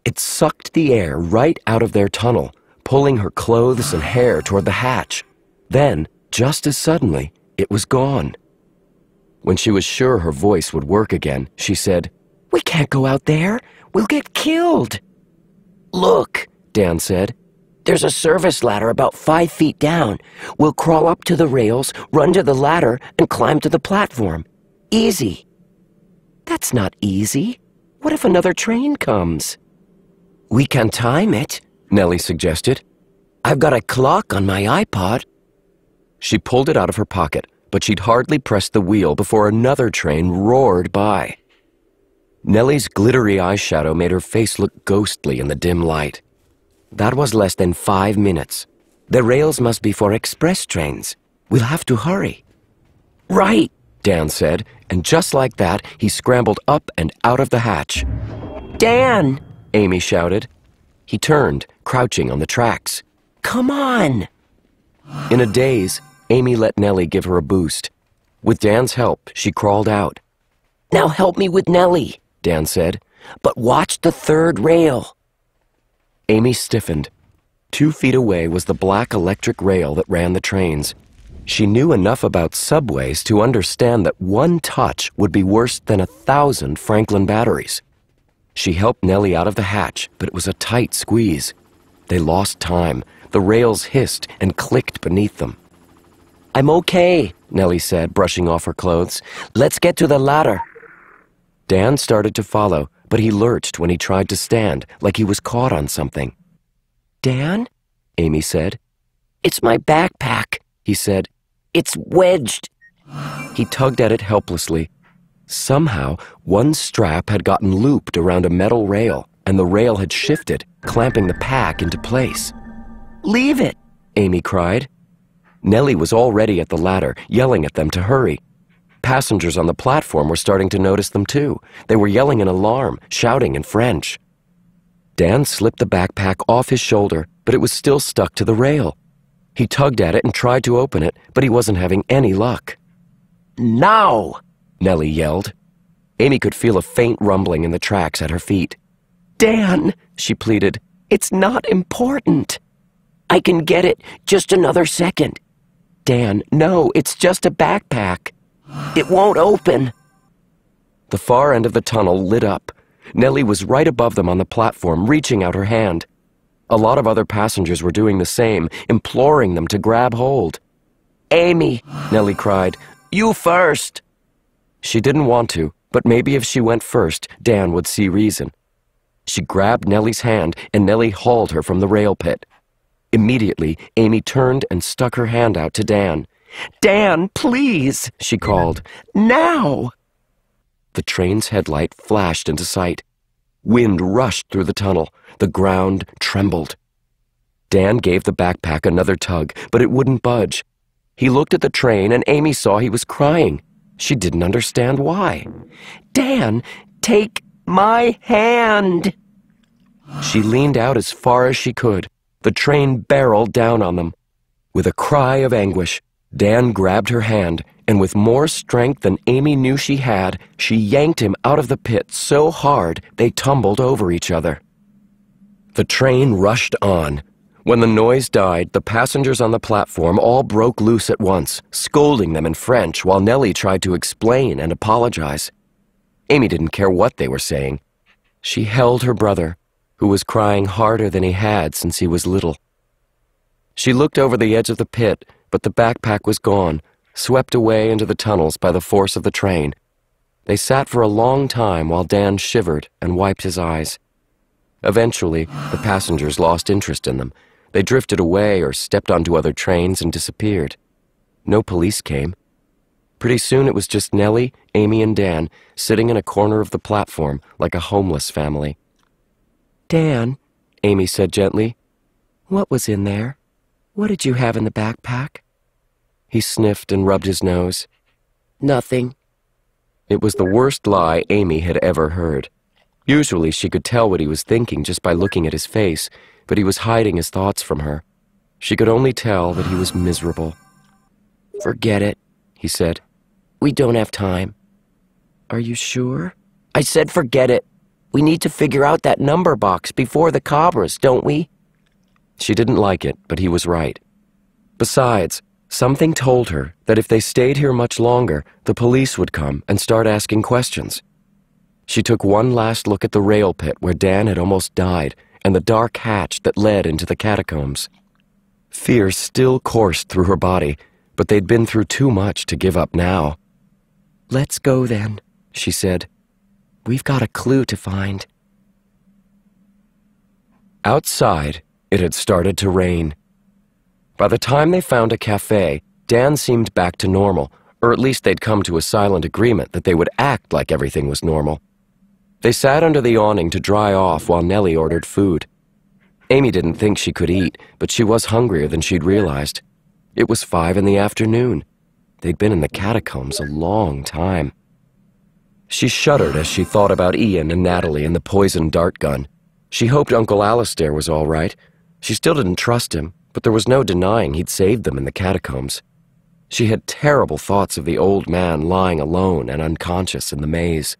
It sucked the air right out of their tunnel, pulling her clothes and hair toward the hatch. Then, just as suddenly, it was gone. When she was sure her voice would work again, she said, We can't go out there. We'll get killed. Look, Dan said. There's a service ladder about 5 feet down. We'll crawl up to the rails, run to the ladder, and climb to the platform. Easy. That's not easy. What if another train comes? We can time it, Nellie suggested. I've got a clock on my iPod. She pulled it out of her pocket, but she'd hardly pressed the wheel before another train roared by. Nellie's glittery eyeshadow made her face look ghostly in the dim light. That was less than 5 minutes. The rails must be for express trains. We'll have to hurry. Right, Dan said, and just like that, he scrambled up and out of the hatch. Dan! Amy shouted. He turned, crouching on the tracks. Come on! In a daze, Amy let Nellie give her a boost. With Dan's help, she crawled out. Now help me with Nellie, Dan said. But watch the third rail. Amy stiffened. 2 feet away was the black electric rail that ran the trains. She knew enough about subways to understand that one touch would be worse than 1,000 Franklin batteries. She helped Nellie out of the hatch, but it was a tight squeeze. They lost time. The rails hissed and clicked beneath them. I'm okay, Nellie said, brushing off her clothes. Let's get to the ladder. Dan started to follow, but he lurched when he tried to stand, like he was caught on something. Dan? Amy said. It's my backpack, he said. It's wedged. He tugged at it helplessly. Somehow, one strap had gotten looped around a metal rail, and the rail had shifted, clamping the pack into place. Leave it, Amy cried. Nellie was already at the ladder, yelling at them to hurry. Passengers on the platform were starting to notice them too. They were yelling in alarm, shouting in French. Dan slipped the backpack off his shoulder, but it was still stuck to the rail. He tugged at it and tried to open it, but he wasn't having any luck. Now! Nellie yelled. Amy could feel a faint rumbling in the tracks at her feet. Dan, she pleaded, it's not important. I can get it just another second. Dan, no, it's just a backpack. It won't open. The far end of the tunnel lit up. Nellie was right above them on the platform, reaching out her hand. A lot of other passengers were doing the same, imploring them to grab hold. Amy, Nellie cried, you first. She didn't want to, but maybe if she went first, Dan would see reason. She grabbed Nellie's hand, and Nellie hauled her from the rail pit. Immediately, Amy turned and stuck her hand out to Dan. Dan, please, she called. Now! The train's headlight flashed into sight. Wind rushed through the tunnel. The ground trembled. Dan gave the backpack another tug, but it wouldn't budge. He looked at the train, and Amy saw he was crying. She didn't understand why. Dan, take my hand. She leaned out as far as she could. The train barreled down on them. With a cry of anguish, Dan grabbed her hand, and with more strength than Amy knew she had, she yanked him out of the pit so hard they tumbled over each other. The train rushed on. When the noise died, the passengers on the platform all broke loose at once, scolding them in French while Nellie tried to explain and apologize. Amy didn't care what they were saying. She held her brother, who was crying harder than he had since he was little. She looked over the edge of the pit, but the backpack was gone, swept away into the tunnels by the force of the train. They sat for a long time while Dan shivered and wiped his eyes. Eventually, the passengers lost interest in them. They drifted away or stepped onto other trains and disappeared. No police came. Pretty soon it was just Nellie, Amy, and Dan sitting in a corner of the platform like a homeless family. Dan, Amy said gently. what was in there? What did you have in the backpack? He sniffed and rubbed his nose. Nothing. It was the worst lie Amy had ever heard. Usually she could tell what he was thinking just by looking at his face, but he was hiding his thoughts from her. She could only tell that he was miserable. Forget it, he said. We don't have time. Are you sure? I said forget it. We need to figure out that number box before the Cobras, don't we? She didn't like it, but he was right. Besides, something told her that if they stayed here much longer, the police would come and start asking questions. She took one last look at the rail pit where Dan had almost died and the dark hatch that led into the catacombs. Fear still coursed through her body, but they'd been through too much to give up now. Let's go then, she said. We've got a clue to find. Outside, it had started to rain. By the time they found a cafe, Dan seemed back to normal, or at least they'd come to a silent agreement that they would act like everything was normal. They sat under the awning to dry off while Nellie ordered food. Amy didn't think she could eat, but she was hungrier than she'd realized. It was 5 in the afternoon. They'd been in the catacombs a long time. She shuddered as she thought about Ian and Natalie and the poisoned dart gun. She hoped Uncle Alistair was all right. She still didn't trust him, but there was no denying he'd saved them in the catacombs. She had terrible thoughts of the old man lying alone and unconscious in the maze.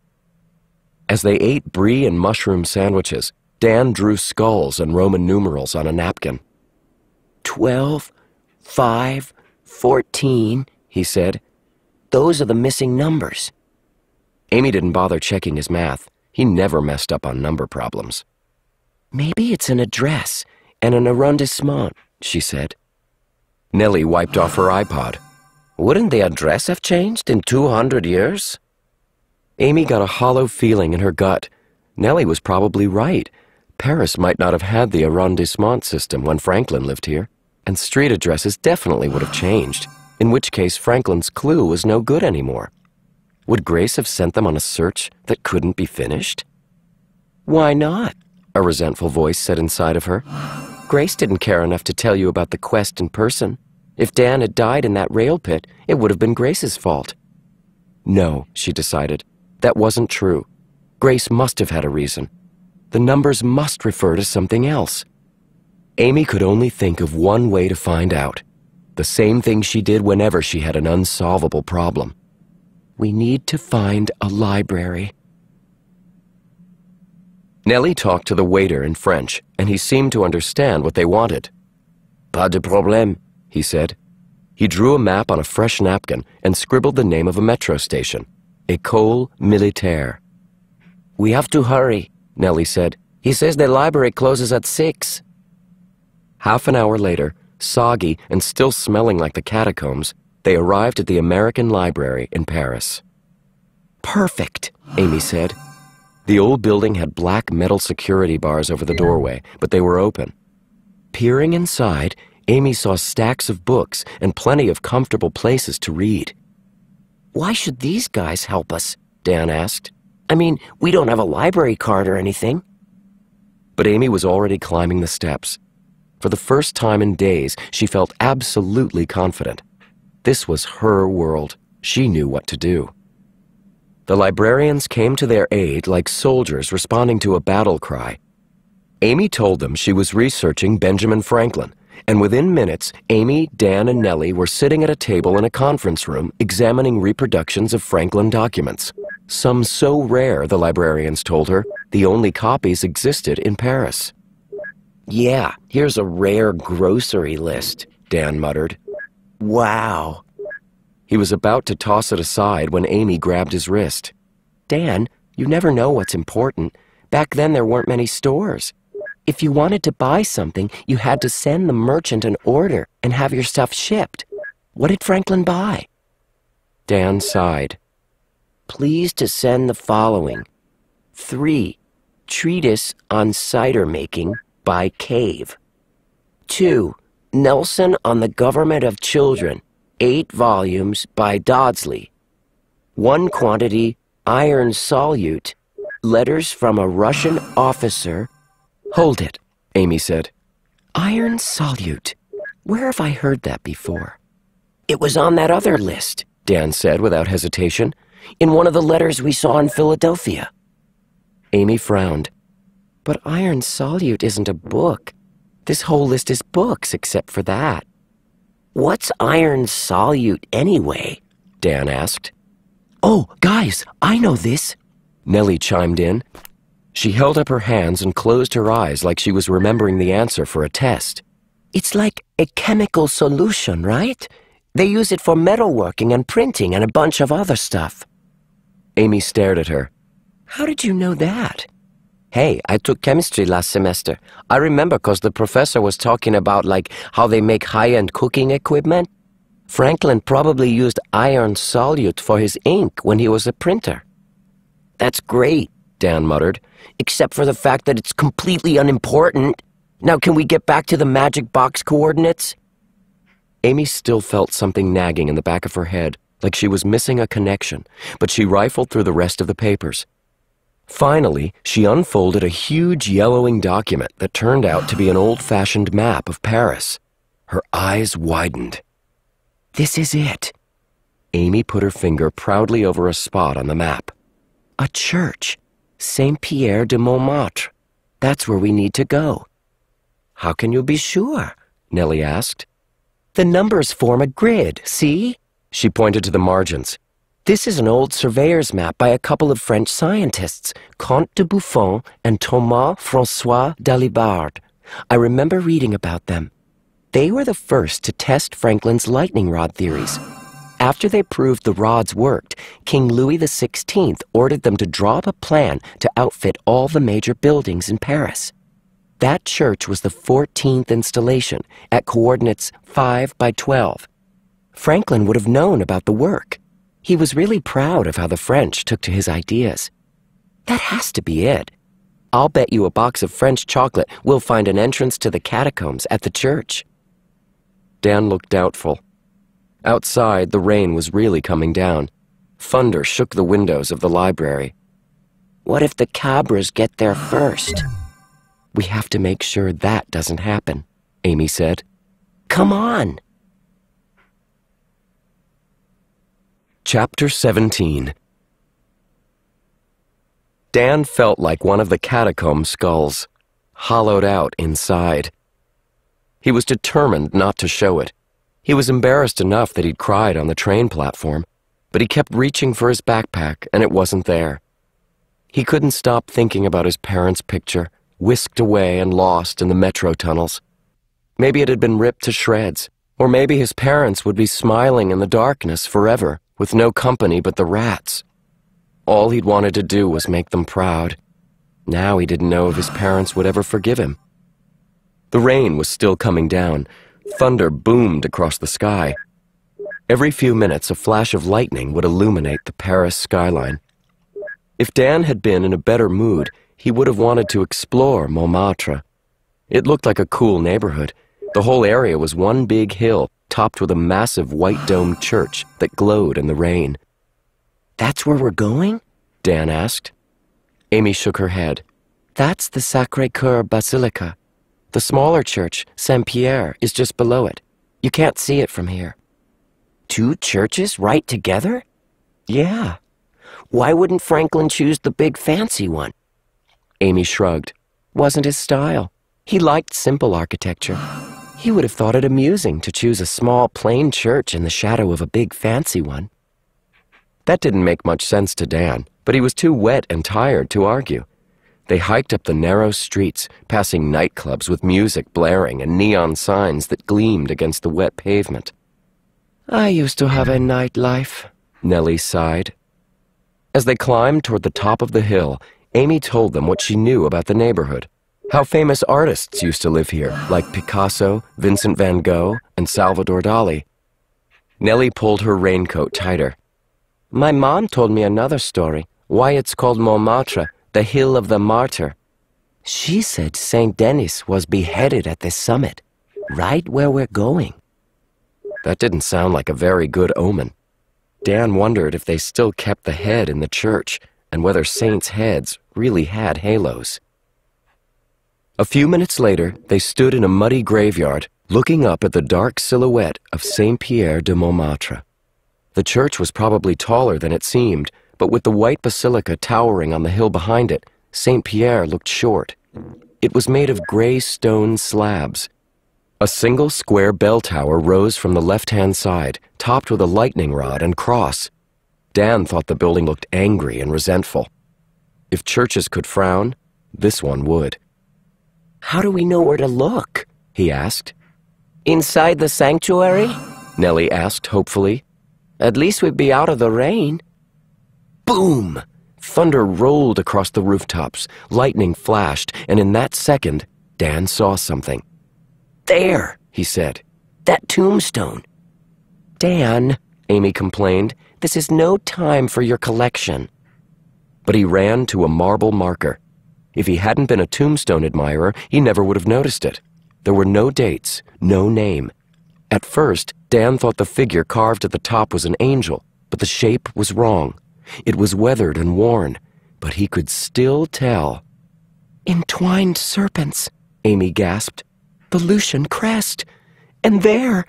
As they ate brie and mushroom sandwiches, Dan drew skulls and Roman numerals on a napkin. 12, 5, 14, he said. Those are the missing numbers. Amy didn't bother checking his math. He never messed up on number problems. Maybe it's an address and an arrondissement, she said. Nellie wiped off her iPod. Wouldn't the address have changed in 200 years? Amy got a hollow feeling in her gut. Nellie was probably right. Paris might not have had the arrondissement system when Franklin lived here, and street addresses definitely would have changed, in which case Franklin's clue was no good anymore. Would Grace have sent them on a search that couldn't be finished? Why not? A resentful voice said inside of her. Grace didn't care enough to tell you about the quest in person. If Dan had died in that rail pit, it would have been Grace's fault. No, she decided. That wasn't true. Grace must have had a reason. The numbers must refer to something else. Amy could only think of one way to find out. The same thing she did whenever she had an unsolvable problem. We need to find a library. Nellie talked to the waiter in French, and he seemed to understand what they wanted. Pas de problème, he said. He drew a map on a fresh napkin and scribbled the name of a metro station, École Militaire. We have to hurry, Nellie said. He says the library closes at 6. Half an hour later, soggy and still smelling like the catacombs, they arrived at the American Library in Paris. Perfect, Amy said. The old building had black metal security bars over the doorway, but they were open. Peering inside, Amy saw stacks of books and plenty of comfortable places to read. Why should these guys help us? Dan asked. I mean, we don't have a library card or anything. But Amy was already climbing the steps. For the first time in days, she felt absolutely confident. This was her world. She knew what to do. The librarians came to their aid like soldiers responding to a battle cry. Amy told them she was researching Benjamin Franklin, and within minutes, Amy, Dan, and Nellie were sitting at a table in a conference room examining reproductions of Franklin documents. Some so rare, the librarians told her, the only copies existed in Paris. Yeah, here's a rare grocery list, Dan muttered. Wow. He was about to toss it aside when Amy grabbed his wrist. Dan, you never know what's important. Back then there weren't many stores. If you wanted to buy something, you had to send the merchant an order and have your stuff shipped. What did Franklin buy? Dan sighed. Please to send the following. 3. Treatise on cider making by Cave. 2. Nelson on the Government of Children, 8 volumes by Dodsley. 1 quantity iron solute, letters from a Russian officer. Hold it, Amy said. Iron solute. Where have I heard that before? It was on that other list, Dan said without hesitation, in one of the letters we saw in Philadelphia. Amy frowned. But iron solute isn't a book. This whole list is books except for that. What's iron solute anyway? Dan asked. Oh, guys, I know this, Nellie chimed in. She held up her hands and closed her eyes like she was remembering the answer for a test. It's like a chemical solution, right? They use it for metalworking and printing and a bunch of other stuff. Amy stared at her. How did you know that? Hey, I took chemistry last semester. I remember because the professor was talking about like how they make high-end cooking equipment. Franklin probably used iron solute for his ink when he was a printer. That's great, Dan muttered, except for the fact that it's completely unimportant. Now can we get back to the magic box coordinates? Amy still felt something nagging in the back of her head, like she was missing a connection, but she rifled through the rest of the papers. Finally, she unfolded a huge yellowing document that turned out to be an old-fashioned map of Paris. Her eyes widened. This is it. Amy put her finger proudly over a spot on the map. A church. Saint-Pierre de Montmartre. That's where we need to go. How can you be sure? Nellie asked. The numbers form a grid, see? She pointed to the margins. This is an old surveyor's map by a couple of French scientists, Comte de Buffon and Thomas François Dalibard. I remember reading about them. They were the first to test Franklin's lightning rod theories. After they proved the rods worked, King Louis XVI ordered them to draw up a plan to outfit all the major buildings in Paris. That church was the 14th installation at coordinates 5 by 12. Franklin would have known about the work. He was really proud of how the French took to his ideas. That has to be it. I'll bet you a box of French chocolate we'll find an entrance to the catacombs at the church. Dan looked doubtful. Outside, the rain was really coming down. Thunder shook the windows of the library. What if the Cabras get there first? We have to make sure that doesn't happen, Amy said. Come on. Chapter 17. Dan felt like one of the catacomb skulls, hollowed out inside. He was determined not to show it. He was embarrassed enough that he'd cried on the train platform, but he kept reaching for his backpack and it wasn't there. He couldn't stop thinking about his parents' picture, whisked away and lost in the metro tunnels. Maybe it had been ripped to shreds, or maybe his parents would be smiling in the darkness forever, with no company but the rats. All he'd wanted to do was make them proud. Now he didn't know if his parents would ever forgive him. The rain was still coming down. Thunder boomed across the sky. Every few minutes, a flash of lightning would illuminate the Paris skyline. If Dan had been in a better mood, he would have wanted to explore Montmartre. It looked like a cool neighborhood. The whole area was one big hill, topped with a massive white-domed church that glowed in the rain. That's where we're going? Dan asked. Amy shook her head. That's the Sacré-Cœur Basilica. The smaller church, Saint-Pierre, is just below it. You can't see it from here. 2 churches right together? Yeah. Why wouldn't Franklin choose the big fancy one? Amy shrugged. Wasn't his style. He liked simple architecture. He would have thought it amusing to choose a small, plain church in the shadow of a big fancy one. That didn't make much sense to Dan, but he was too wet and tired to argue. They hiked up the narrow streets, passing nightclubs with music blaring and neon signs that gleamed against the wet pavement. I used to have a nightlife, Nellie sighed. As they climbed toward the top of the hill, Amy told them what she knew about the neighborhood. How famous artists used to live here, like Picasso, Vincent van Gogh, and Salvador Dali. Nellie pulled her raincoat tighter. My mom told me another story, why it's called Montmartre, the Hill of the Martyr. She said Saint Denis was beheaded at the summit, right where we're going. That didn't sound like a very good omen. Dan wondered if they still kept the head in the church and whether saints' heads really had halos. A few minutes later, they stood in a muddy graveyard, looking up at the dark silhouette of Saint-Pierre de Montmartre. The church was probably taller than it seemed, but with the white basilica towering on the hill behind it, Saint-Pierre looked short. It was made of gray stone slabs. A single square bell tower rose from the left-hand side, topped with a lightning rod and cross. Dan thought the building looked angry and resentful. If churches could frown, this one would. How do we know where to look? He asked. Inside the sanctuary? Nellie asked hopefully. At least we'd be out of the rain. Boom! Thunder rolled across the rooftops, lightning flashed, and in that second, Dan saw something. There, he said. That tombstone. Dan, Amy complained, this is no time for your collection. But he ran to a marble marker. If he hadn't been a tombstone admirer, he never would have noticed it. There were no dates, no name. At first, Dan thought the figure carved at the top was an angel, but the shape was wrong. It was weathered and worn, but he could still tell. Entwined serpents, Amy gasped. The Lucian crest. And there...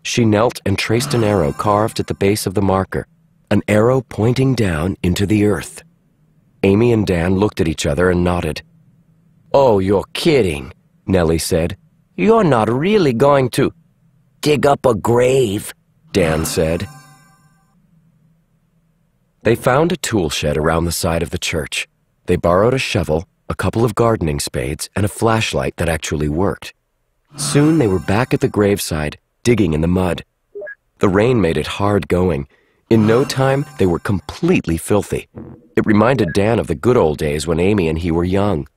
She knelt and traced an arrow carved at the base of the marker, an arrow pointing down into the earth. Amy and Dan looked at each other and nodded. Oh, you're kidding, Nellie said. You're not really going to dig up a grave, Dan said. They found a tool shed around the side of the church. They borrowed a shovel, a couple of gardening spades, and a flashlight that actually worked. Soon they were back at the graveside, digging in the mud. The rain made it hard going. In no time, they were completely filthy. It reminded Dan of the good old days when Amy and he were young.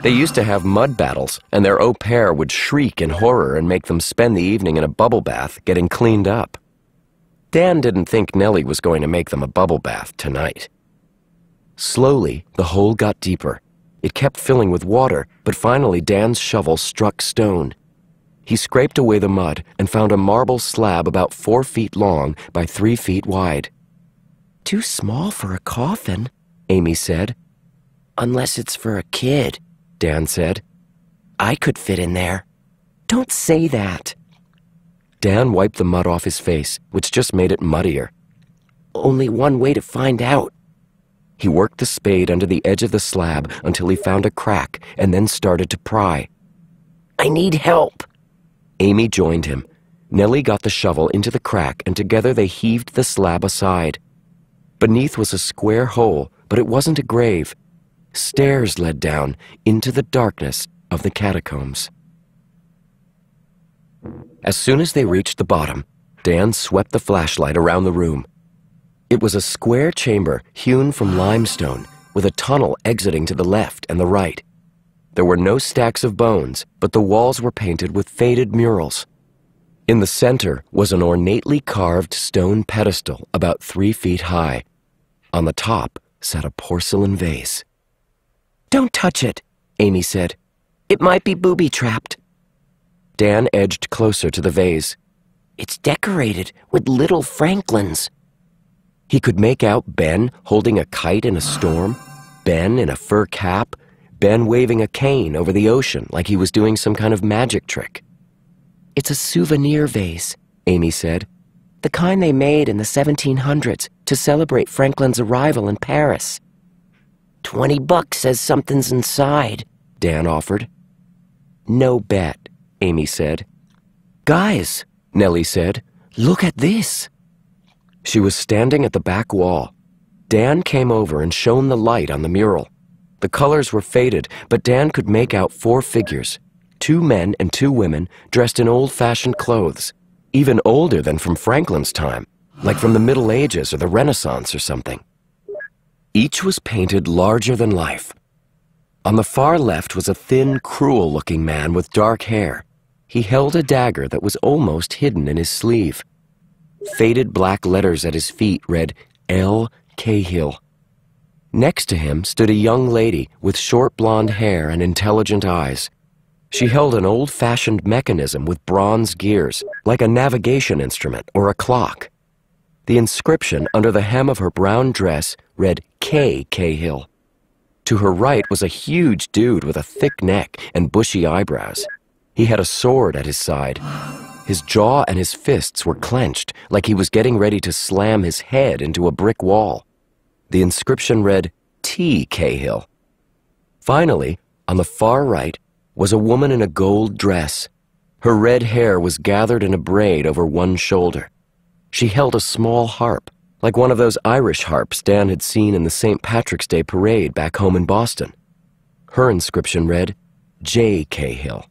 They used to have mud battles, and their au pair would shriek in horror and make them spend the evening in a bubble bath getting cleaned up. Dan didn't think Nellie was going to make them a bubble bath tonight. Slowly, the hole got deeper. It kept filling with water, but finally Dan's shovel struck stone. He scraped away the mud and found a marble slab about 4 feet long by 3 feet wide. Too small for a coffin, Amy said. Unless it's for a kid, Dan said. I could fit in there. Don't say that. Dan wiped the mud off his face, which just made it muddier. only one way to find out. He worked the spade under the edge of the slab until he found a crack and then started to pry. I need help. Amy joined him. Nellie got the shovel into the crack and together they heaved the slab aside. Beneath was a square hole, but it wasn't a grave. Stairs led down into the darkness of the catacombs. As soon as they reached the bottom, Dan swept the flashlight around the room. It was a square chamber hewn from limestone with a tunnel exiting to the left and the right. There were no stacks of bones, but the walls were painted with faded murals. In the center was an ornately carved stone pedestal about 3 feet high. On the top sat a porcelain vase. Don't touch it, Amy said. It might be booby-trapped. Dan edged closer to the vase. It's decorated with little Franklins. He could make out Ben holding a kite in a storm, Ben in a fur cap, Ben waving a cane over the ocean like he was doing some kind of magic trick. It's a souvenir vase, Amy said. The kind they made in the 1700s to celebrate Franklin's arrival in Paris. $20 says something's inside, Dan offered. No bet, Amy said. Guys, Nellie said, look at this. She was standing at the back wall. Dan came over and shone the light on the mural. The colors were faded, but Dan could make out 4 figures, 2 men and 2 women dressed in old-fashioned clothes, even older than from Franklin's time, like from the Middle Ages or the Renaissance or something. Each was painted larger than life. On the far left was a thin, cruel-looking man with dark hair. He held a dagger that was almost hidden in his sleeve. Faded black letters at his feet read, L. Cahill. Next to him stood a young lady with short blonde hair and intelligent eyes. She held an old-fashioned mechanism with bronze gears, like a navigation instrument or a clock. The inscription under the hem of her brown dress read K. Cahill. To her right was a huge dude with a thick neck and bushy eyebrows. He had a sword at his side. His jaw and his fists were clenched, like he was getting ready to slam his head into a brick wall. The inscription read, T. Cahill. Finally, on the far right, was a woman in a gold dress. Her red hair was gathered in a braid over one shoulder. She held a small harp, like one of those Irish harps Dan had seen in the St. Patrick's Day parade back home in Boston. Her inscription read, J. Cahill.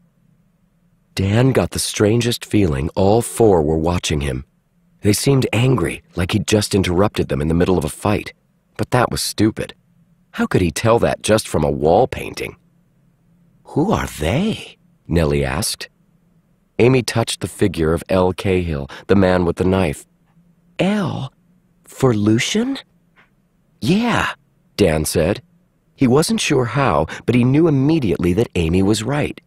Dan got the strangest feeling all 4 were watching him. They seemed angry, like he'd just interrupted them in the middle of a fight. But that was stupid. How could he tell that just from a wall painting? Who are they? Nellie asked. Amy touched the figure of L. Cahill, the man with the knife. L? For Lucian? Yeah, Dan said. He wasn't sure how, but he knew immediately that Amy was right.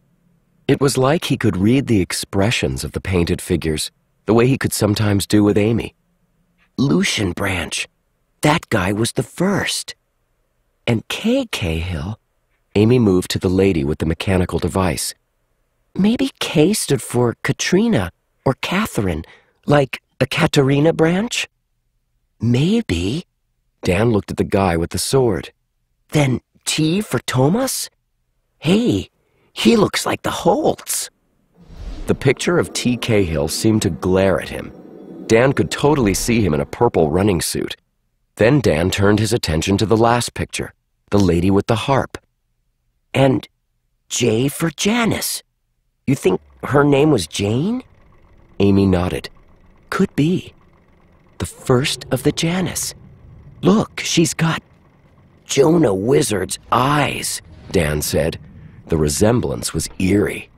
It was like he could read the expressions of the painted figures, the way he could sometimes do with Amy. Lucian Branch. That guy was the first. And K. Cahill. Amy moved to the lady with the mechanical device. Maybe K stood for Katrina or Catherine, like a Katerina branch? Maybe. Dan looked at the guy with the sword. Then T for Thomas? Hey, he looks like the Holtz. The picture of T. Cahill seemed to glare at him. Dan could totally see him in a purple running suit. Then Dan turned his attention to the last picture, the lady with the harp. And J for Janice. You think her name was Jane? Amy nodded. Could be. The first of the Janice. Look, she's got Jonah Wizard's eyes, Dan said. The resemblance was eerie.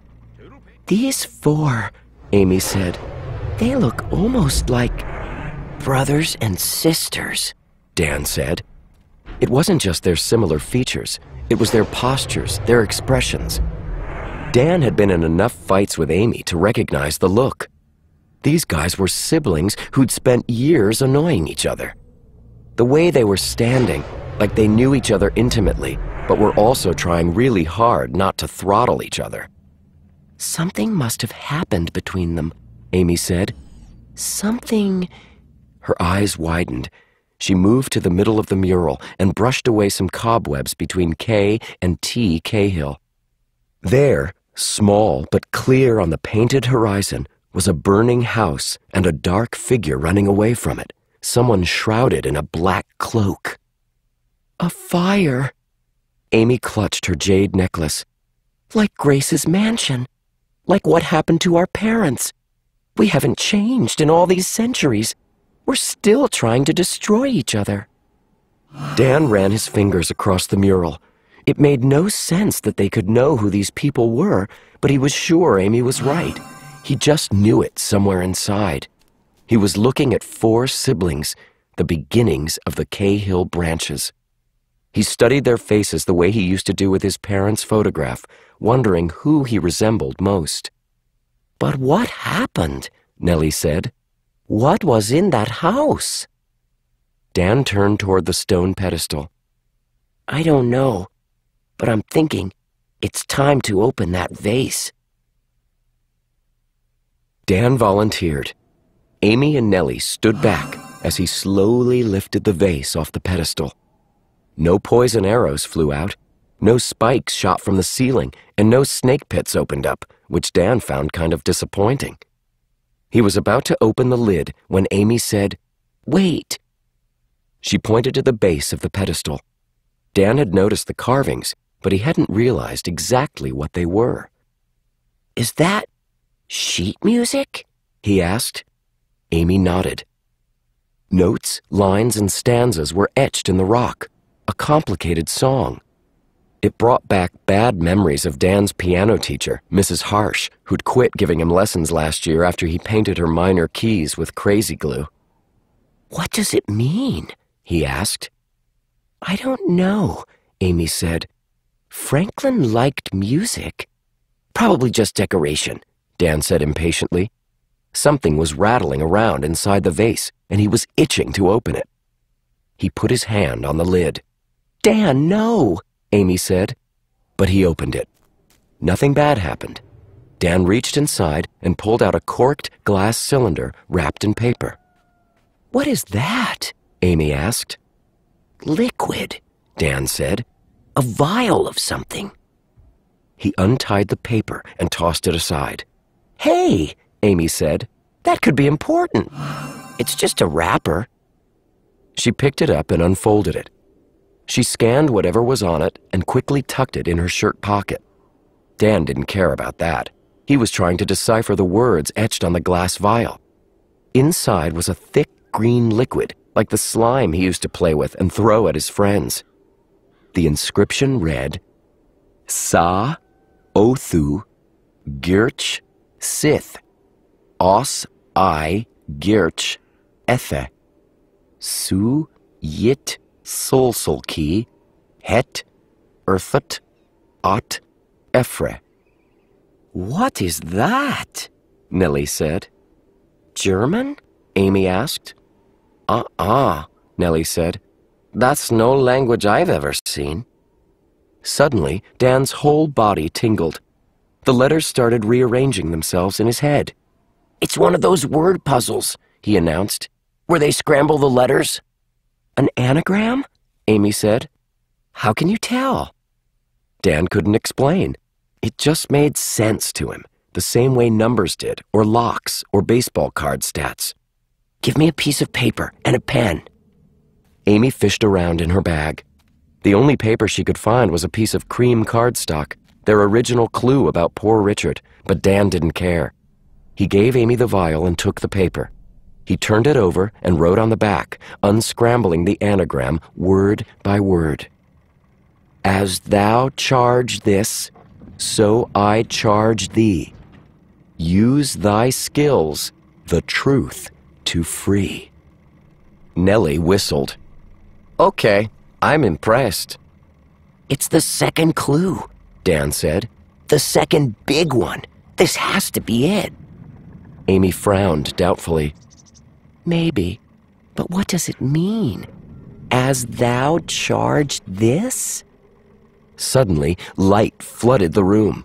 These 4, Amy said, they look almost like brothers and sisters, Dan said. It wasn't just their similar features. It was their postures, their expressions. Dan had been in enough fights with Amy to recognize the look. These guys were siblings who'd spent years annoying each other. The way they were standing, like they knew each other intimately, but were also trying really hard not to throttle each other. Something must have happened between them, Amy said. Something... Her eyes widened. She moved to the middle of the mural and brushed away some cobwebs between K and T Cahill. There, small but clear on the painted horizon, was a burning house and a dark figure running away from it, someone shrouded in a black cloak. A fire! Amy clutched her jade necklace. Like Grace's mansion. Like what happened to our parents. We haven't changed in all these centuries. We're still trying to destroy each other. Dan ran his fingers across the mural. It made no sense that they could know who these people were, but he was sure Amy was right. He just knew it somewhere inside. He was looking at 4 siblings, the beginnings of the Cahill branches. He studied their faces the way he used to do with his parents' photograph, wondering who he resembled most. But what happened? Nellie said. What was in that house? Dan turned toward the stone pedestal. I don't know, but I'm thinking it's time to open that vase. Dan volunteered. Amy and Nellie stood back as he slowly lifted the vase off the pedestal. No poison arrows flew out, no spikes shot from the ceiling, and no snake pits opened up, which Dan found kind of disappointing. He was about to open the lid when Amy said, Wait! She pointed to the base of the pedestal. Dan had noticed the carvings, but he hadn't realized exactly what they were. Is that sheet music? He asked. Amy nodded. Notes, lines, and stanzas were etched in the rock, a complicated song. It brought back bad memories of Dan's piano teacher, Mrs. Harsh, who'd quit giving him lessons last year after he painted her minor keys with crazy glue. What does it mean? He asked. I don't know, Amy said. Franklin liked music. Probably just decoration, Dan said impatiently. Something was rattling around inside the vase, and he was itching to open it. He put his hand on the lid. Dan, no, Amy said. But he opened it. Nothing bad happened. Dan reached inside and pulled out a corked glass cylinder wrapped in paper. What is that? Amy asked. Liquid, Dan said. A vial of something. He untied the paper and tossed it aside. Hey, Amy said, that could be important. It's just a wrapper. She picked it up and unfolded it. She scanned whatever was on it and quickly tucked it in her shirt pocket. Dan didn't care about that. He was trying to decipher the words etched on the glass vial. Inside was a thick green liquid, like the slime he used to play with and throw at his friends. The inscription read, Sa Othu Girch Sith Os I Girch Ethe Su Yit Solsolki Het Earthat Ot Ephre. What is that? Nellie said. German? Amy asked. Nellie said. That's no language I've ever seen. Suddenly, Dan's whole body tingled. The letters started rearranging themselves in his head. It's one of those word puzzles, he announced, where they scramble the letters. An anagram? Amy said. How can you tell? Dan couldn't explain. It just made sense to him, the same way numbers did, or locks, or baseball card stats. Give me a piece of paper and a pen. Amy fished around in her bag. The only paper she could find was a piece of cream cardstock, their original clue about poor Richard, but Dan didn't care. He gave Amy the vial and took the paper. He turned it over and wrote on the back, unscrambling the anagram word by word. As thou charge this, so I charge thee. Use thy skills, the truth, to free. Nellie whistled. Okay, I'm impressed. It's the second clue, Dan said. The second big one. This has to be it. Amy frowned doubtfully. Maybe, but what does it mean? As thou charge this? Suddenly, light flooded the room.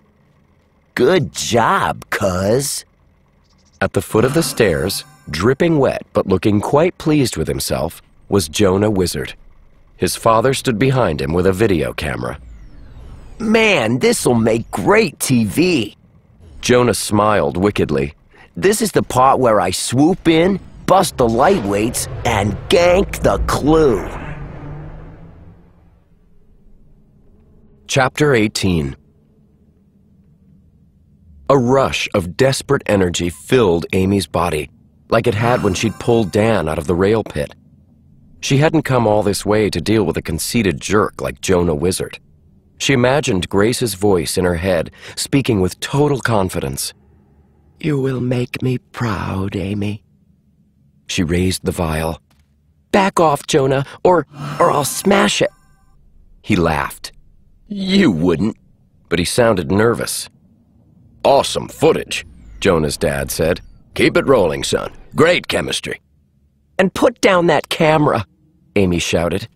Good job, cuz. At the foot of the stairs, dripping wet but looking quite pleased with himself, was Jonah Wizard. His father stood behind him with a video camera. Man, this'll make great TV. Jonah smiled wickedly. This is the part where I swoop in, bust the lightweights, and gank the clue. Chapter 18. A rush of desperate energy filled Amy's body, like it had when she'd pulled Dan out of the rail pit. She hadn't come all this way to deal with a conceited jerk like Jonah Wizard. She imagined Grace's voice in her head, speaking with total confidence. You will make me proud, Amy. She raised the vial. Back off, Jonah, or I'll smash it. He laughed. You wouldn't. But he sounded nervous. Awesome footage, Jonah's dad said. Keep it rolling, son. Great chemistry. And put down that camera, Amy shouted.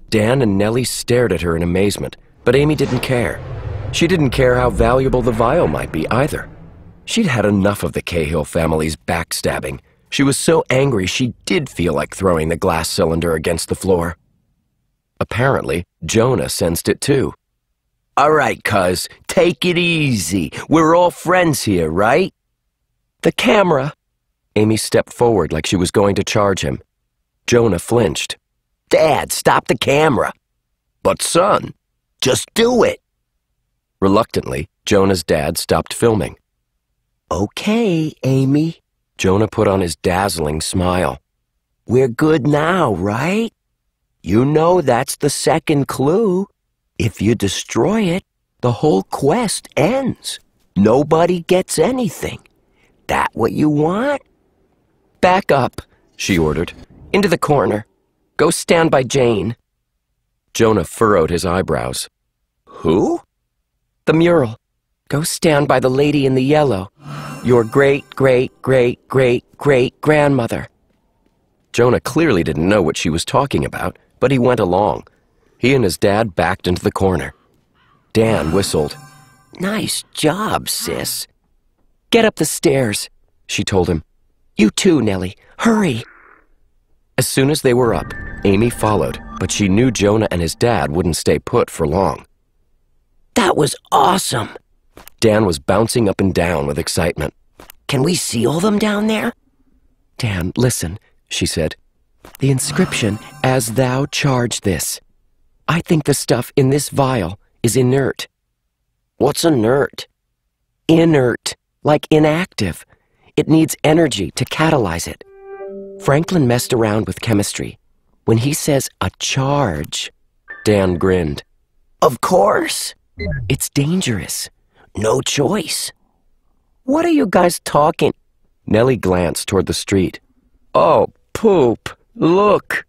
Dan and Nellie stared at her in amazement, but Amy didn't care. She didn't care how valuable the vial might be either. She'd had enough of the Cahill family's backstabbing. She was so angry she did feel like throwing the glass cylinder against the floor. Apparently, Jonah sensed it too. All right, cuz, take it easy. We're all friends here, right? the camera. Amy stepped forward like she was going to charge him. Jonah flinched. Dad, stop the camera. But son, just do it. Reluctantly, Jonah's dad stopped filming. Okay, Amy. Jonah put on his dazzling smile. We're good now, right? You know that's the second clue. If you destroy it, the whole quest ends. Nobody gets anything. That what you want? Back up, she ordered. into the corner. Go stand by Jane. Jonah furrowed his eyebrows. who? The mural. Go stand by the lady in the yellow. Your great-great-great-great-great-grandmother. Jonah clearly didn't know what she was talking about, but he went along. He and his dad backed into the corner. Dan whistled. Nice job, sis. Get up the stairs, she told him. You too, Nellie. Hurry. As soon as they were up, Amy followed, but she knew Jonah and his dad wouldn't stay put for long. That was awesome. Dan was bouncing up and down with excitement. Can we see all them down there? Dan, listen, she said. The inscription, as thou charge this. I think the stuff in this vial is inert. What's inert? Inert, like inactive. It needs energy to catalyze it. Franklin messed around with chemistry. When he says a charge, Dan grinned. Of course. It's dangerous. No choice. What are you guys talking? Nellie glanced toward the street. Oh, poop. Look.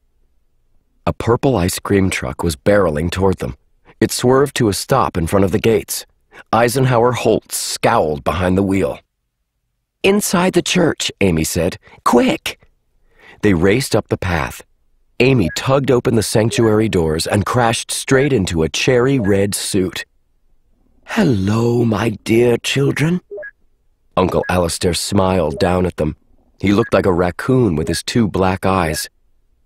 A purple ice cream truck was barreling toward them. It swerved to a stop in front of the gates. Eisenhower Holt scowled behind the wheel. Inside the church, Amy said. Quick! They raced up the path. Amy tugged open the sanctuary doors and crashed straight into a cherry red suit. Hello, my dear children. Uncle Alistair smiled down at them. He looked like a raccoon with his two black eyes.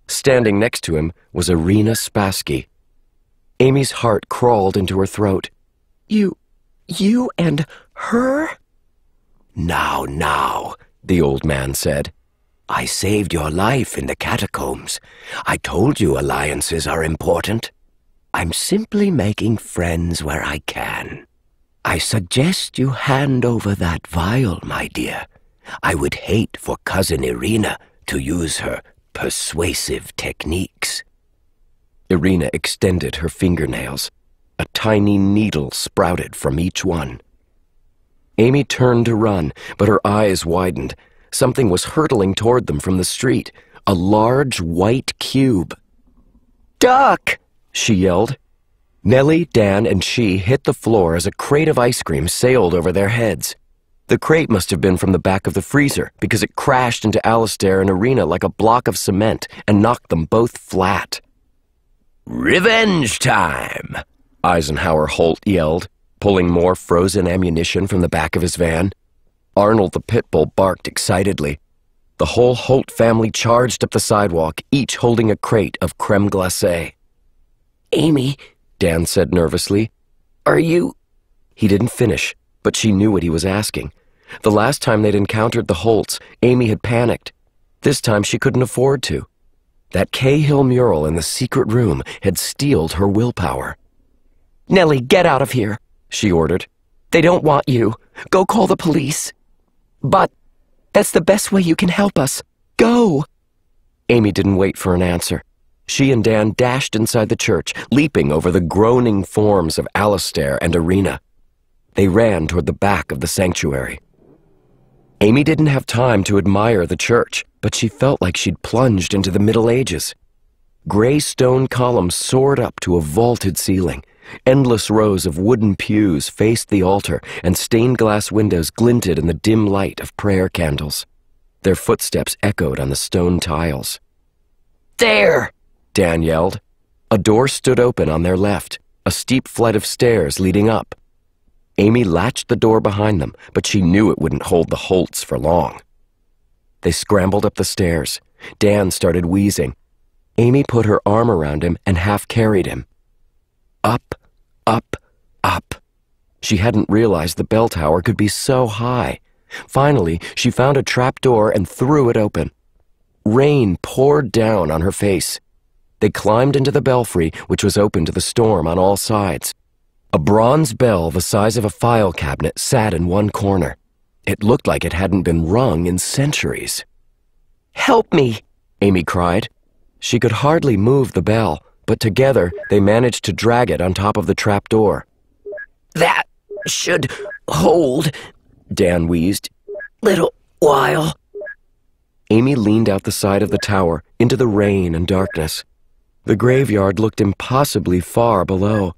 Standing next to him was Irina Spassky. Amy's heart crawled into her throat. You and her? Now, the old man said. I saved your life in the catacombs. I told you alliances are important. I'm simply making friends where I can. I suggest you hand over that vial, my dear. I would hate for Cousin Irina to use her persuasive techniques. Irina extended her fingernails. A tiny needle sprouted from each one. Amy turned to run, but her eyes widened. Something was hurtling toward them from the street. A large white cube. Duck! She yelled. Nellie, Dan, and she hit the floor as a crate of ice cream sailed over their heads. The crate must have been from the back of the freezer because it crashed into Alistair and Irina like a block of cement and knocked them both flat. Revenge time! Eisenhower Holt yelled, pulling more frozen ammunition from the back of his van. Arnold the pit bull barked excitedly. The whole Holt family charged up the sidewalk, each holding a crate of creme glacée. Amy, Dan said nervously, are you... He didn't finish, but she knew what he was asking. The last time they'd encountered the Holts, Amy had panicked. This time she couldn't afford to. That Cahill mural in the secret room had steeled her willpower. Nellie, get out of here, she ordered. They don't want you. Go call the police. But that's the best way you can help us. Go! Amy didn't wait for an answer. She and Dan dashed inside the church, leaping over the groaning forms of Alistair and Irina. They ran toward the back of the sanctuary. Amy didn't have time to admire the church, but she felt like she'd plunged into the Middle Ages. Gray stone columns soared up to a vaulted ceiling. Endless rows of wooden pews faced the altar, and stained glass windows glinted in the dim light of prayer candles. Their footsteps echoed on the stone tiles. There! Dan yelled. A door stood open on their left, a steep flight of stairs leading up. Amy latched the door behind them, but she knew it wouldn't hold the Holts for long. They scrambled up the stairs. Dan started wheezing. Amy put her arm around him and half-carried him. Up, up, up. She hadn't realized the bell tower could be so high. Finally, she found a trapdoor and threw it open. Rain poured down on her face. They climbed into the belfry, which was open to the storm on all sides. A bronze bell the size of a file cabinet sat in one corner. It looked like it hadn't been rung in centuries. Help me, Amy cried. She could hardly move the bell, but together they managed to drag it on top of the trapdoor. That should hold, Dan wheezed. Little while. Amy leaned out the side of the tower into the rain and darkness. The graveyard looked impossibly far below.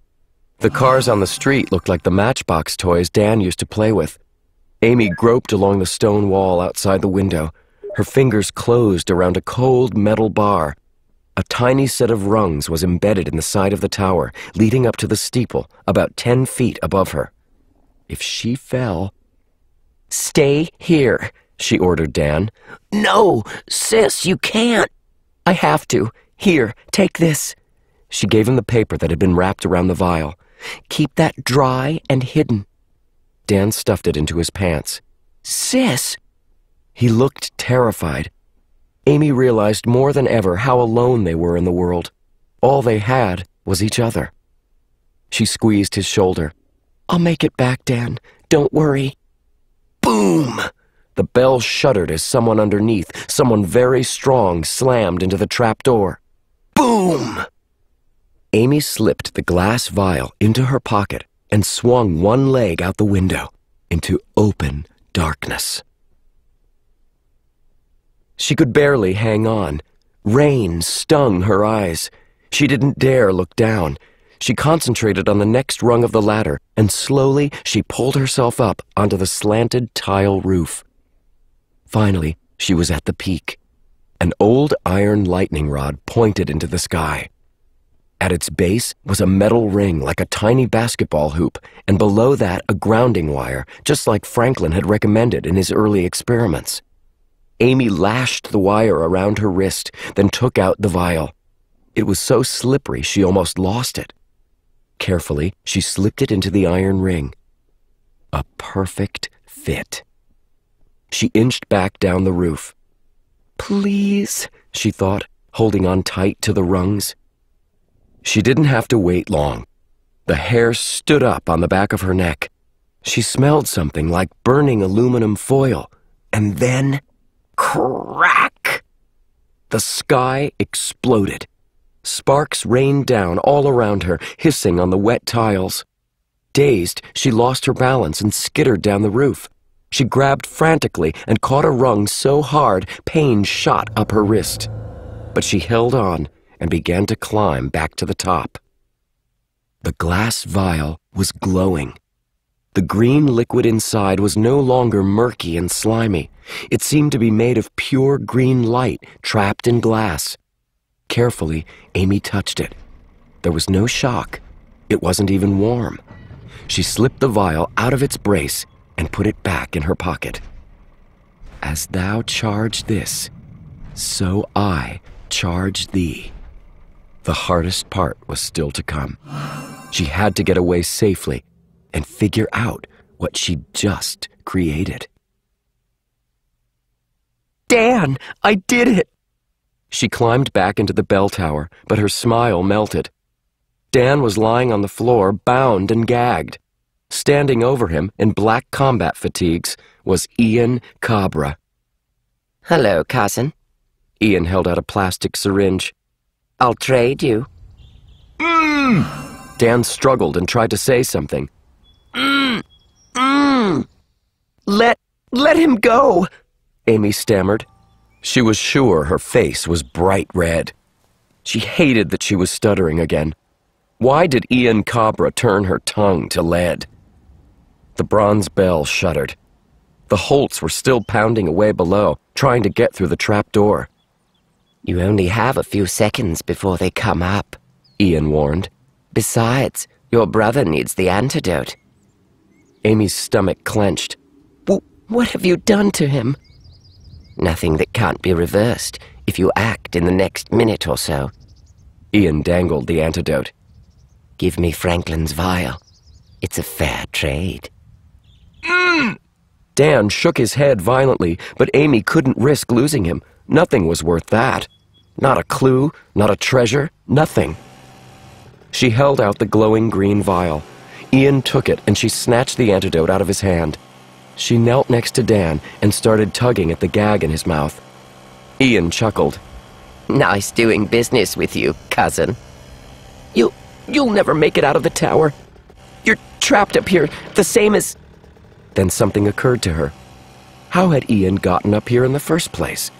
The cars on the street looked like the Matchbox toys Dan used to play with. Amy groped along the stone wall outside the window. Her fingers closed around a cold metal bar. A tiny set of rungs was embedded in the side of the tower, leading up to the steeple, about 10 feet above her. If she fell... Stay here, she ordered Dan. No, sis, you can't. I have to. Here, take this. She gave him the paper that had been wrapped around the vial. Keep that dry and hidden. Dan stuffed it into his pants. Sis! He looked terrified. Amy realized more than ever how alone they were in the world. All they had was each other. She squeezed his shoulder. I'll make it back, Dan. Don't worry. Boom! The bell shuddered as someone underneath, someone very strong, slammed into the trapdoor. Boom! Amy slipped the glass vial into her pocket and swung one leg out the window into open darkness. She could barely hang on. Rain stung her eyes. She didn't dare look down. She concentrated on the next rung of the ladder, and slowly she pulled herself up onto the slanted tile roof. Finally, she was at the peak. An old iron lightning rod pointed into the sky. At its base was a metal ring like a tiny basketball hoop, and below that a grounding wire, just like Franklin had recommended in his early experiments. Amy lashed the wire around her wrist, then took out the vial. It was so slippery she almost lost it. Carefully, she slipped it into the iron ring. A perfect fit. She inched back down the roof. Please, she thought, holding on tight to the rungs. She didn't have to wait long. The hair stood up on the back of her neck. She smelled something like burning aluminum foil, and then... crack! The sky exploded. Sparks rained down all around her, hissing on the wet tiles. Dazed, she lost her balance and skittered down the roof. She grabbed frantically and caught a rung so hard pain shot up her wrist. But she held on and began to climb back to the top. The glass vial was glowing. The green liquid inside was no longer murky and slimy. It seemed to be made of pure green light trapped in glass. Carefully, Amy touched it. There was no shock. It wasn't even warm. She slipped the vial out of its brace and put it back in her pocket. As thou charge this, so I charge thee. The hardest part was still to come. She had to get away safely and figure out what she'd just created. Dan, I did it! She climbed back into the bell tower, but her smile melted. Dan was lying on the floor, bound and gagged. Standing over him in black combat fatigues was Ian Cabra. Hello, cousin. Ian held out a plastic syringe. I'll trade you. Dan struggled and tried to say something. Let him go, Amy stammered. She was sure her face was bright red. She hated that she was stuttering again. Why did Ian Cabra turn her tongue to lead? The bronze bell shuddered. The Holts were still pounding away below, trying to get through the trap door. You only have a few seconds before they come up, Ian warned. Besides, your brother needs the antidote. Amy's stomach clenched. What have you done to him? Nothing that can't be reversed if you act in the next minute or so. Ian dangled the antidote. Give me Franklin's vial. It's a fair trade. Dan shook his head violently, but Amy couldn't risk losing him. Nothing was worth that. Not a clue, not a treasure, nothing. She held out the glowing green vial. Ian took it and she snatched the antidote out of his hand. She knelt next to Dan and started tugging at the gag in his mouth. Ian chuckled. Nice doing business with you, cousin. You'll never make it out of the tower. You're trapped up here, the same as... Then something occurred to her. How had Ian gotten up here in the first place?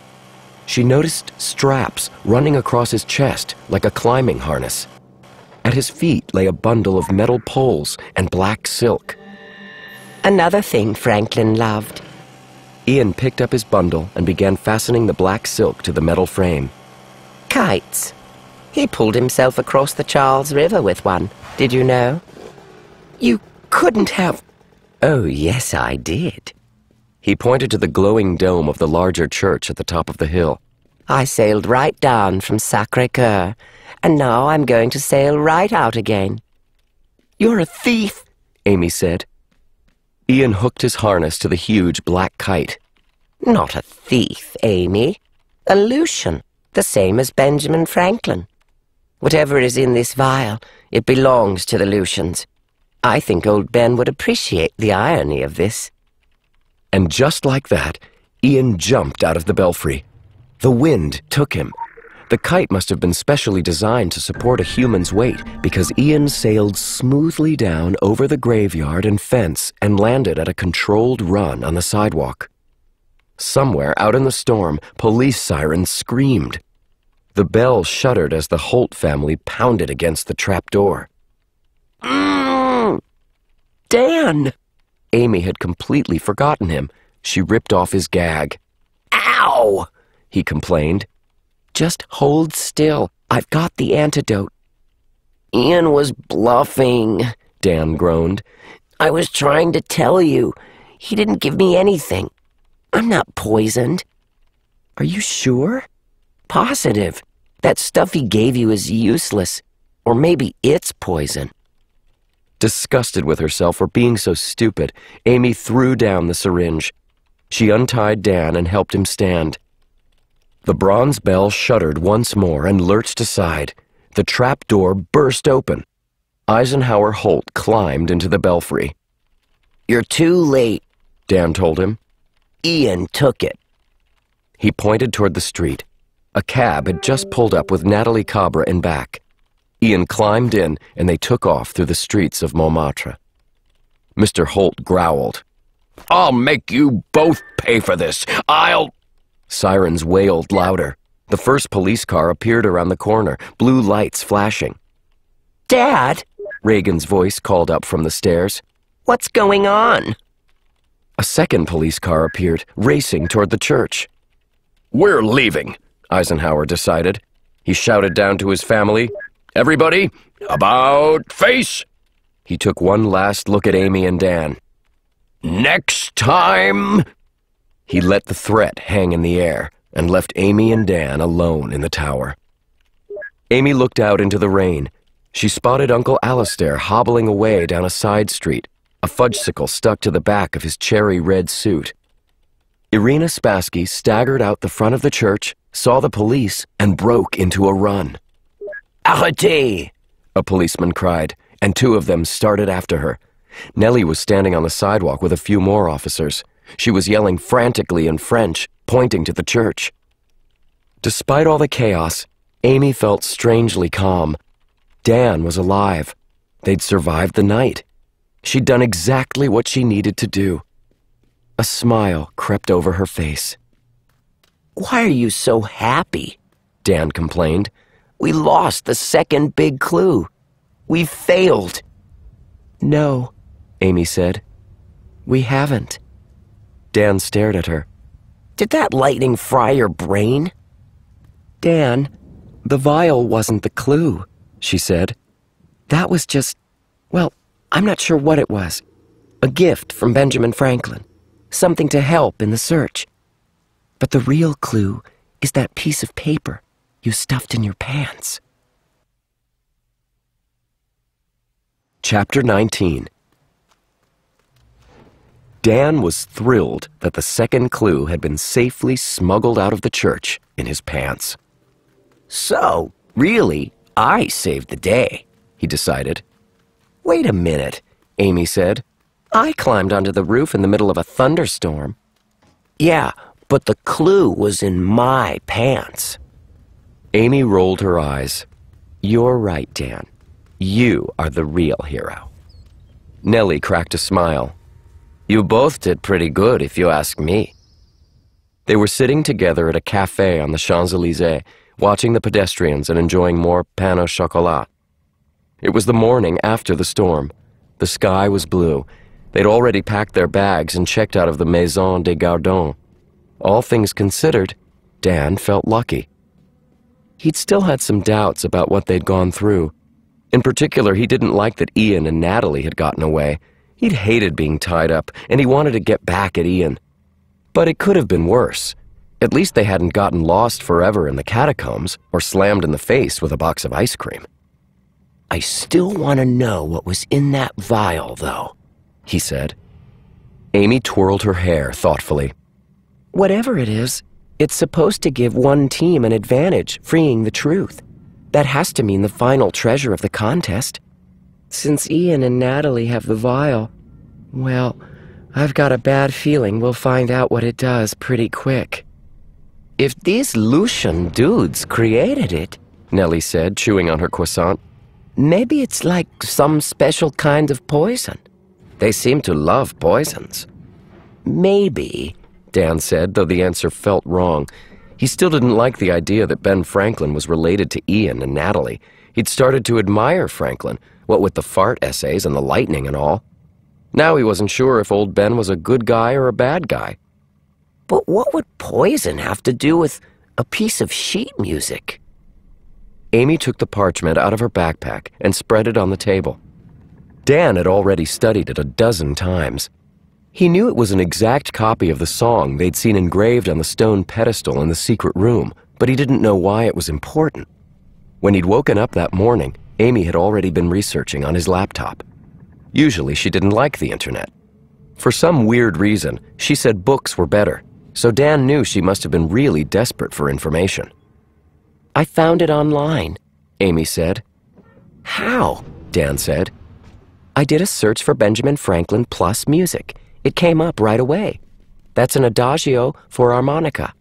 She noticed straps running across his chest like a climbing harness. At his feet lay a bundle of metal poles and black silk. Another thing Franklin loved. Ian picked up his bundle and began fastening the black silk to the metal frame. Kites. He pulled himself across the Charles River with one. Did you know? You couldn't have... Oh, yes, I did. He pointed to the glowing dome of the larger church at the top of the hill. I sailed right down from Sacré-Cœur, and now I'm going to sail right out again. You're a thief, Amy said. Ian hooked his harness to the huge black kite. Not a thief, Amy. A Lucian, the same as Benjamin Franklin. Whatever is in this vial, it belongs to the Lucians. I think old Ben would appreciate the irony of this. And just like that, Ian jumped out of the belfry. The wind took him. The kite must have been specially designed to support a human's weight because Ian sailed smoothly down over the graveyard and fence and landed at a controlled run on the sidewalk. Somewhere out in the storm, police sirens screamed. The bell shuddered as the Holt family pounded against the trapdoor. Dan! Amy had completely forgotten him. She ripped off his gag. Ow! He complained. Just hold still. I've got the antidote. Ian was bluffing, Dan groaned. I was trying to tell you. He didn't give me anything. I'm not poisoned. Are you sure? Positive. That stuff he gave you is useless. Or maybe it's poison. Disgusted with herself for being so stupid, Amy threw down the syringe. She untied Dan and helped him stand. The bronze bell shuddered once more and lurched aside. The trap door burst open. Eisenhower Holt climbed into the belfry. You're too late, Dan told him. Ian took it. He pointed toward the street. A cab had just pulled up with Natalie Cabra in back. Ian climbed in, and they took off through the streets of Montmartre. Mr. Holt growled. I'll make you both pay for this. Sirens wailed louder. The first police car appeared around the corner, blue lights flashing. Dad! Reagan's voice called up from the stairs. What's going on? A second police car appeared, racing toward the church. We're leaving, Eisenhower decided. He shouted down to his family, Everybody, about face! He took one last look at Amy and Dan. Next time! He let the threat hang in the air and left Amy and Dan alone in the tower. Amy looked out into the rain. She spotted Uncle Alistair hobbling away down a side street, a fudgesicle stuck to the back of his cherry red suit. Irina Spassky staggered out the front of the church, saw the police, and broke into a run. Arrêtez! A policeman cried, and 2 of them started after her. Nellie was standing on the sidewalk with a few more officers. She was yelling frantically in French, pointing to the church. Despite all the chaos, Amy felt strangely calm. Dan was alive. They'd survived the night. She'd done exactly what she needed to do. A smile crept over her face. Why are you so happy? Dan complained. We lost the second big clue. We failed. No, Amy said. We haven't. Dan stared at her. Did that lightning fry your brain? Dan, the vial wasn't the clue, she said. That was just, well, I'm not sure what it was. A gift from Benjamin Franklin. Something to help in the search. But the real clue is that piece of paper you stuffed in your pants. Chapter 19. Dan was thrilled that the second clue had been safely smuggled out of the church in his pants. So, really, I saved the day, he decided. Wait a minute, Amy said. I climbed onto the roof in the middle of a thunderstorm. Yeah, but the clue was in my pants. Amy rolled her eyes. You're right, Dan. You are the real hero. Nellie cracked a smile. You both did pretty good, if you ask me. They were sitting together at a cafe on the Champs-Élysées, watching the pedestrians and enjoying more pain au chocolat. It was the morning after the storm. The sky was blue. They'd already packed their bags and checked out of the Maison des Gardons. All things considered, Dan felt lucky. He'd still had some doubts about what they'd gone through. In particular, he didn't like that Ian and Natalie had gotten away. He'd hated being tied up, and he wanted to get back at Ian. But it could have been worse. At least they hadn't gotten lost forever in the catacombs or slammed in the face with a box of ice cream. I still want to know what was in that vial, though, he said. Amy twirled her hair thoughtfully. Whatever it is, it's supposed to give one team an advantage, freeing the truth. That has to mean the final treasure of the contest. Since Ian and Natalie have the vial, well, I've got a bad feeling we'll find out what it does pretty quick. If these Lucian dudes created it, Nellie said, chewing on her croissant, maybe it's like some special kind of poison. They seem to love poisons. Maybe, Dan said, though the answer felt wrong. He still didn't like the idea that Ben Franklin was related to Ian and Natalie. He'd started to admire Franklin, what with the fart essays and the lightning and all. Now he wasn't sure if old Ben was a good guy or a bad guy. But what would poison have to do with a piece of sheet music? Amy took the parchment out of her backpack and spread it on the table. Dan had already studied it a dozen times. He knew it was an exact copy of the song they'd seen engraved on the stone pedestal in the secret room, but he didn't know why it was important. When he'd woken up that morning, Amy had already been researching on his laptop. Usually she didn't like the internet. For some weird reason, she said books were better, so Dan knew she must have been really desperate for information. I found it online, Amy said. How? Dan said. I did a search for Benjamin Franklin plus music. It came up right away. That's an adagio for harmonica.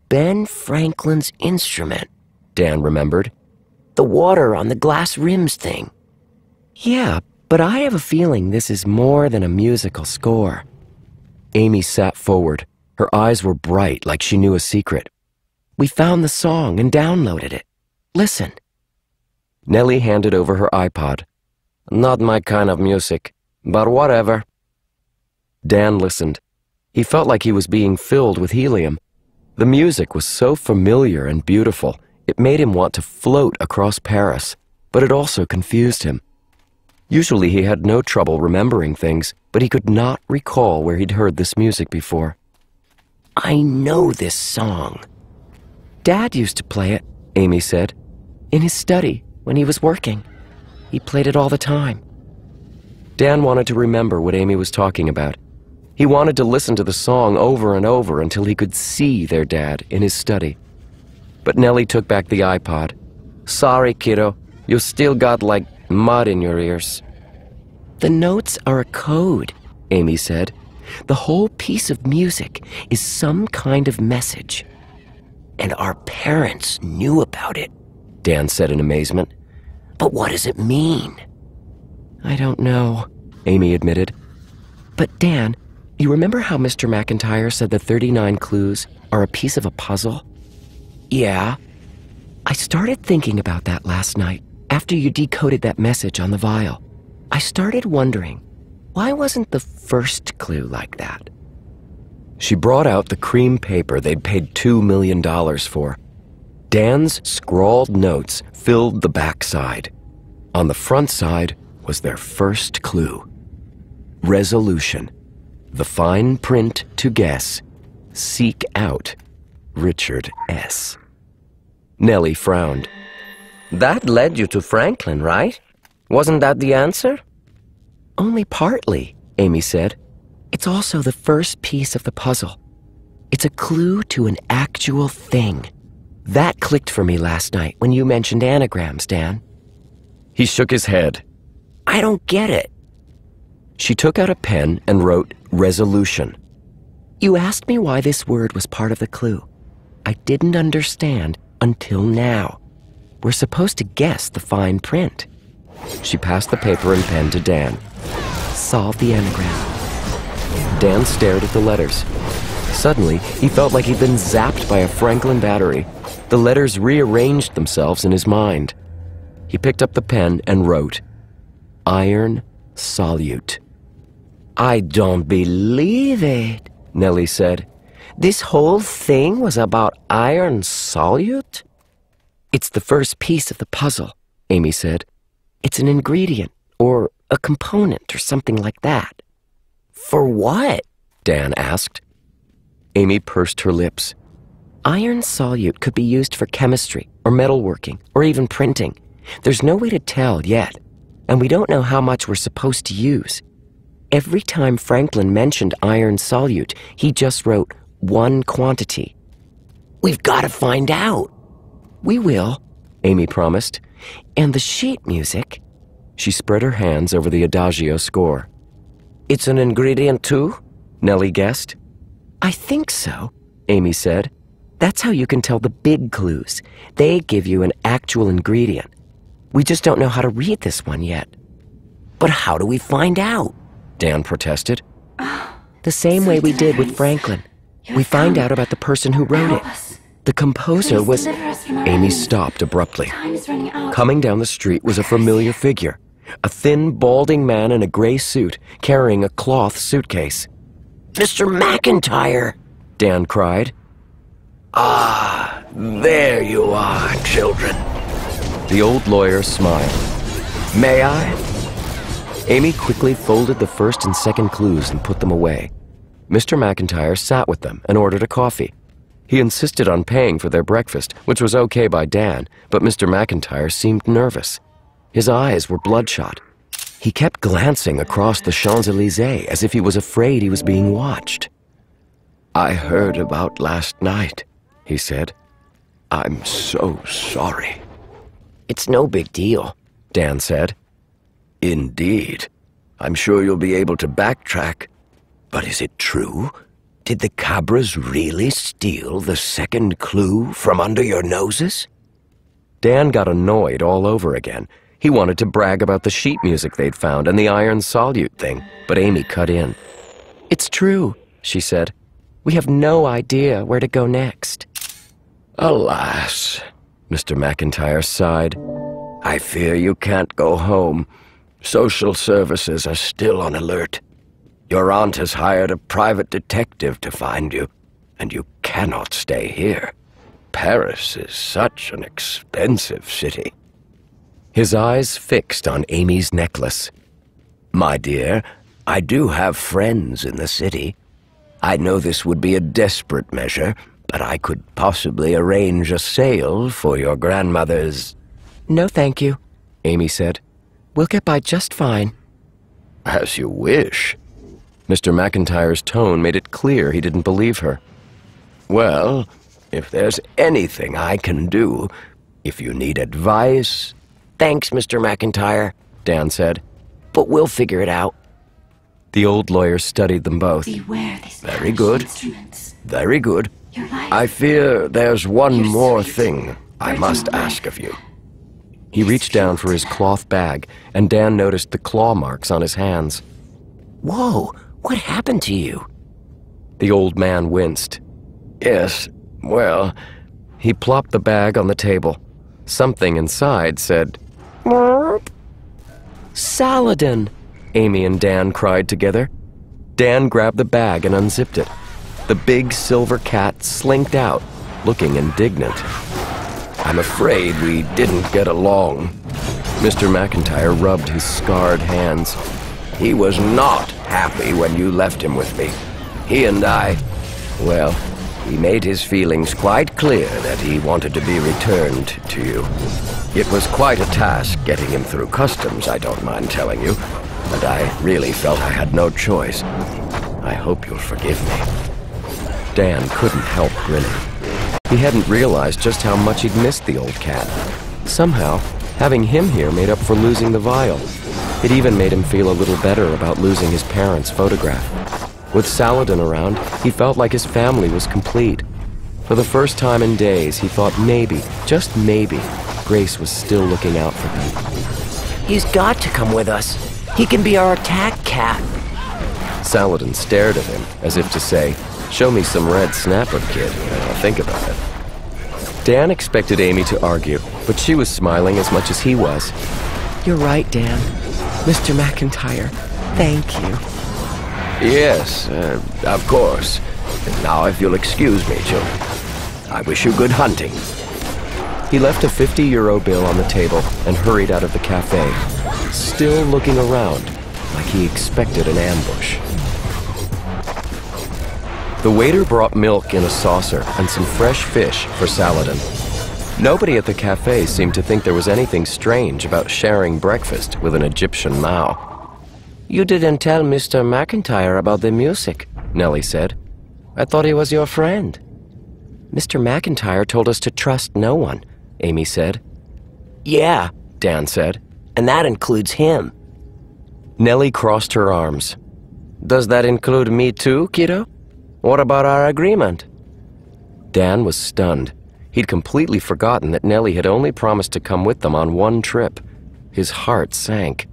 Ben Franklin's instrument, Dan remembered. The water on the glass rims thing. Yeah, but I have a feeling this is more than a musical score. Amy sat forward. Her eyes were bright, like she knew a secret. We found the song and downloaded it. Listen. Nellie handed over her iPod. Not my kind of music, but whatever. Dan listened. He felt like he was being filled with helium. The music was so familiar and beautiful, it made him want to float across Paris, but it also confused him. Usually he had no trouble remembering things, but he could not recall where he'd heard this music before. I know this song. Dad used to play it, Amy said, in his study when he was working. He played it all the time. Dan wanted to remember what Amy was talking about. He wanted to listen to the song over and over until he could see their dad in his study. But Nellie took back the iPod. Sorry, kiddo. You still got, like, mud in your ears. The notes are a code, Amy said. The whole piece of music is some kind of message. And our parents knew about it, Dan said in amazement. But what does it mean? I don't know, Amy admitted. But Dan, you remember how Mr. McIntyre said the 39 clues are a piece of a puzzle? Yeah. I started thinking about that last night after you decoded that message on the vial. I started wondering, why wasn't the first clue like that? She brought out the cream paper they'd paid $2 million for. Dan's scrawled notes filled the backside. On the front side was their first clue. Resolution. The fine print to guess. Seek out Richard S. Nellie frowned. That led you to Franklin, right? Wasn't that the answer? Only partly, Amy said. It's also the first piece of the puzzle. It's a clue to an actual thing. That clicked for me last night when you mentioned anagrams, Dan. He shook his head. I don't get it. She took out a pen and wrote resolution. You asked me why this word was part of the clue. I didn't understand until now. We're supposed to guess the fine print. She passed the paper and pen to Dan. Solve the anagram. Dan stared at the letters. Suddenly, he felt like he'd been zapped by a Franklin battery. The letters rearranged themselves in his mind. He picked up the pen and wrote, Iron Solute. I don't believe it, Nellie said. This whole thing was about iron solute? It's the first piece of the puzzle, Amy said. It's an ingredient, or a component, or something like that. For what? Dan asked. Amy pursed her lips. Iron solute could be used for chemistry, or metalworking, or even printing. There's no way to tell yet, and we don't know how much we're supposed to use. Every time Franklin mentioned iron solute, he just wrote one quantity. We've got to find out. We will, Amy promised. And the sheet music. She spread her hands over the Adagio score. It's an ingredient too? Nellie guessed. I think so, Amy said. That's how you can tell the big clues. They give you an actual ingredient. We just don't know how to read this one yet. But how do we find out? Dan protested. The same way we did with Franklin. We find out about the person who wrote it. The composer was... Amy stopped abruptly. Coming down the street was a familiar figure. A thin, balding man in a gray suit, carrying a cloth suitcase. Mr. McIntyre! Dan cried. Ah, there you are, children. The old lawyer smiled. May I? Amy quickly folded the first and second clues and put them away. Mr. McIntyre sat with them and ordered a coffee. He insisted on paying for their breakfast, which was okay by Dan, but Mr. McIntyre seemed nervous. His eyes were bloodshot. He kept glancing across the Champs-Élysées as if he was afraid he was being watched. I heard about last night, he said. I'm so sorry. It's no big deal, Dan said. Indeed. I'm sure you'll be able to backtrack. But is it true? Did the Cabras really steal the second clue from under your noses? Dan got annoyed all over again. He wanted to brag about the sheet music they'd found and the iron solute thing, but Amy cut in. It's true, she said. We have no idea where to go next. Alas, Mr. McIntyre sighed. I fear you can't go home. Social services are still on alert. Your aunt has hired a private detective to find you, and you cannot stay here. Paris is such an expensive city. His eyes fixed on Amy's necklace. My dear, I do have friends in the city. I know this would be a desperate measure, but I could possibly arrange a sale for your grandmother's... No, thank you, Amy said. We'll get by just fine. As you wish. Mr. McIntyre's tone made it clear he didn't believe her. Well, if there's anything I can do, if you need advice... Thanks, Mr. McIntyre, Dan said. But we'll figure it out. The old lawyer studied them both. Beware these Very good. instruments. Very good. Your life. I fear there's one You're more sweet. thing I Where's must your ask life? of you. He reached down for his cloth bag, and Dan noticed the claw marks on his hands. Whoa, what happened to you? The old man winced. Yes, well, He plopped the bag on the table. Something inside said, "Saladin!" Amy and Dan cried together. Dan grabbed the bag and unzipped it. The big silver cat slinked out, looking indignant. I'm afraid we didn't get along. Mr. McIntyre rubbed his scarred hands. He was not happy when you left him with me. He and I, well, he made his feelings quite clear that he wanted to be returned to you. It was quite a task getting him through customs, I don't mind telling you, but I really felt I had no choice. I hope you'll forgive me. Dan couldn't help grinning. He hadn't realized just how much he'd missed the old cat. Somehow, having him here made up for losing the vial. It even made him feel a little better about losing his parents' photograph. With Saladin around, he felt like his family was complete. For the first time in days, he thought maybe, just maybe, Grace was still looking out for him. He's got to come with us. He can be our attack cat. Saladin stared at him, as if to say, "Show me some red snapper, kid, and I'll think about it." Dan expected Amy to argue, but she was smiling as much as he was. You're right, Dan. Mr. McIntyre, thank you. Yes, of course. Now if you'll excuse me, children. I wish you good hunting. He left a 50-euro bill on the table and hurried out of the cafe, still looking around like he expected an ambush. The waiter brought milk in a saucer and some fresh fish for Saladin. Nobody at the cafe seemed to think there was anything strange about sharing breakfast with an Egyptian Mao. You didn't tell Mr. McIntyre about the music, Nellie said. I thought he was your friend. Mr. McIntyre told us to trust no one, Amy said. Yeah, Dan said, and that includes him. Nellie crossed her arms. Does that include me too, kiddo? What about our agreement? Dan was stunned. He'd completely forgotten that Nellie had only promised to come with them on one trip. His heart sank.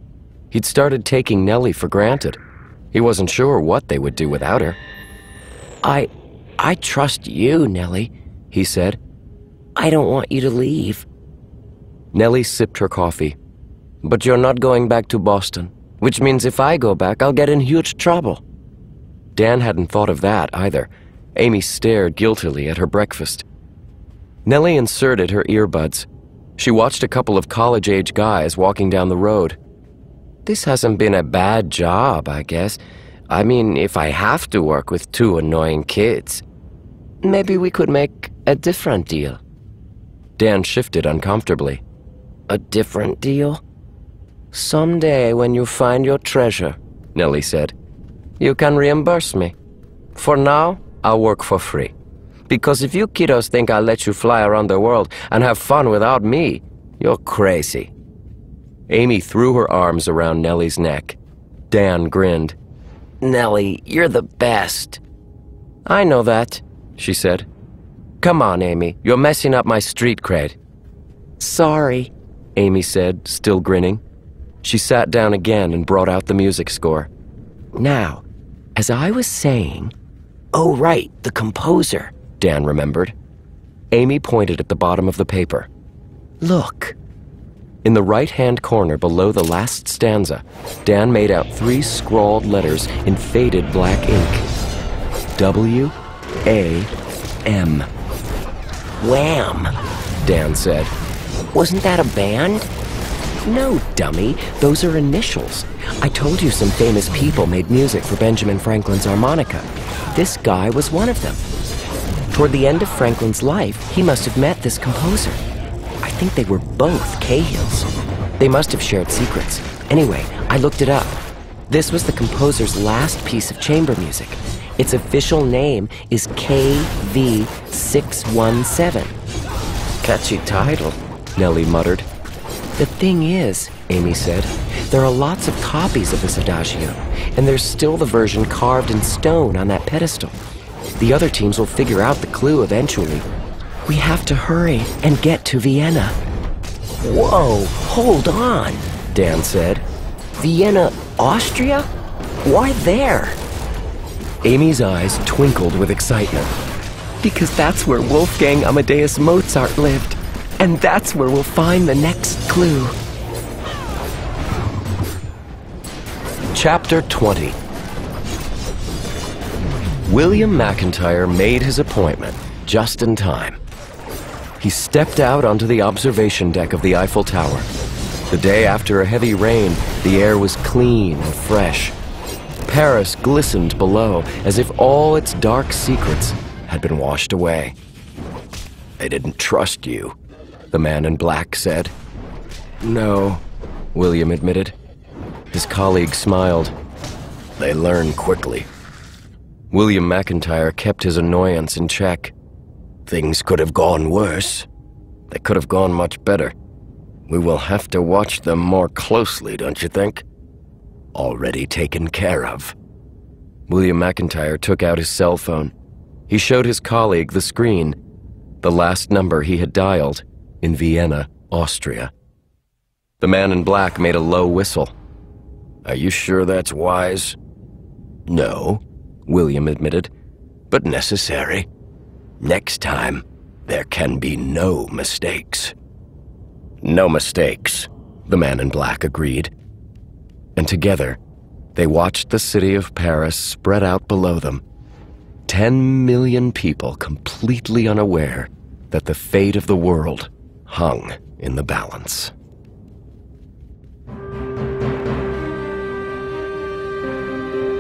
He'd started taking Nellie for granted. He wasn't sure what they would do without her. I trust you, Nellie, he said. I don't want you to leave. Nellie sipped her coffee. But you're not going back to Boston, which means if I go back, I'll get in huge trouble. Dan hadn't thought of that either. Amy stared guiltily at her breakfast. Nellie inserted her earbuds. She watched a couple of college-age guys walking down the road. This hasn't been a bad job, I guess. I mean, if I have to work with two annoying kids. Maybe we could make a different deal. Dan shifted uncomfortably. A different deal? Someday when you find your treasure, Nellie said, you can reimburse me. For now, I'll work for free. Because if you kiddos think I'll let you fly around the world and have fun without me, you're crazy. Amy threw her arms around Nellie's neck. Dan grinned. Nellie, you're the best. I know that, she said. Come on, Amy, you're messing up my street cred. Sorry, Amy said, still grinning. She sat down again and brought out the music score. Now, as I was saying... Oh, right, the composer, Dan remembered. Amy pointed at the bottom of the paper. Look. In the right-hand corner below the last stanza, Dan made out 3 scrawled letters in faded black ink. W-A-M. Wham, Dan said. Wasn't that a band? No, dummy. Those are initials. I told you some famous people made music for Benjamin Franklin's harmonica. This guy was one of them. Toward the end of Franklin's life, he must have met this composer. I think they were both Cahills. They must have shared secrets. Anyway, I looked it up. This was the composer's last piece of chamber music. Its official name is KV617. Catchy title, Nellie muttered. The thing is, Amy said, there are lots of copies of this adagio, and there's still the version carved in stone on that pedestal. The other teams will figure out the clue eventually. We have to hurry and get to Vienna. Whoa, hold on, Dan said. Vienna, Austria? Why there? Amy's eyes twinkled with excitement. Because that's where Wolfgang Amadeus Mozart lived. And that's where we'll find the next clue. Chapter 20. William McIntyre made his appointment just in time. He stepped out onto the observation deck of the Eiffel Tower. The day after a heavy rain, the air was clean and fresh. Paris glistened below as if all its dark secrets had been washed away. They didn't trust you, the man in black said. No, William admitted. His colleague smiled. They learn quickly. William McIntyre kept his annoyance in check. Things could have gone worse. They could have gone much better. We will have to watch them more closely, don't you think? Already taken care of. William McIntyre took out his cell phone. He showed his colleague the screen, the last number he had dialed in Vienna, Austria. The man in black made a low whistle. Are you sure that's wise? No, William admitted, but necessary. Next time, there can be no mistakes. No mistakes, the man in black agreed. And together, they watched the city of Paris spread out below them. 10 million people completely unaware that the fate of the world hung in the balance.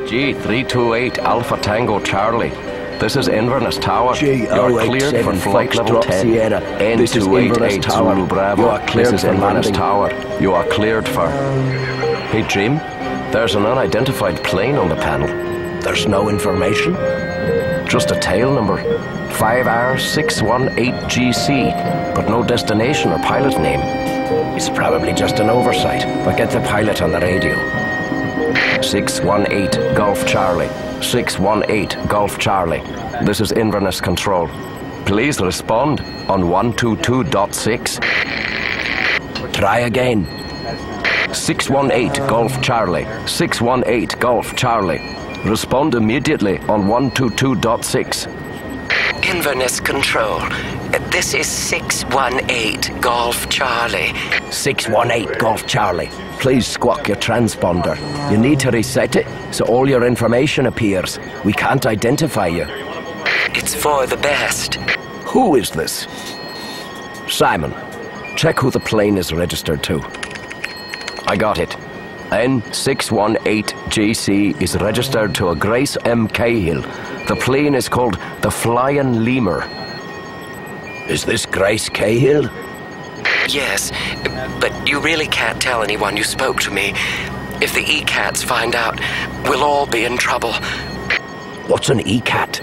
G328 Alpha Tango Charlie. This is Inverness Tower. You're cleared for flight level 10. N288 Zulu Bravo. This is Inverness Tower. You are cleared for... Hey, Jim, there's an unidentified plane on the panel. There's no information? Just a tail number. 5R618GC, but no destination or pilot name. It's probably just an oversight, but get the pilot on the radio. 618 Golf Charlie. 618 Golf Charlie. This is Inverness Control. Please respond on 122.6. Try again. 618 Golf Charlie. 618 Golf Charlie. Respond immediately on 122.6. Inverness Control. This is 618 Golf Charlie. 618 Golf Charlie. Please squawk your transponder. You need to reset it so all your information appears. We can't identify you. It's for the best. Who is this? Simon, check who the plane is registered to. I got it. N618GC is registered to a Grace M. Cahill. The plane is called the Flying Lemur. Is this Grace Cahill? Yes, but you really can't tell anyone you spoke to me. If the ECATs find out, we'll all be in trouble. What's an ECAT?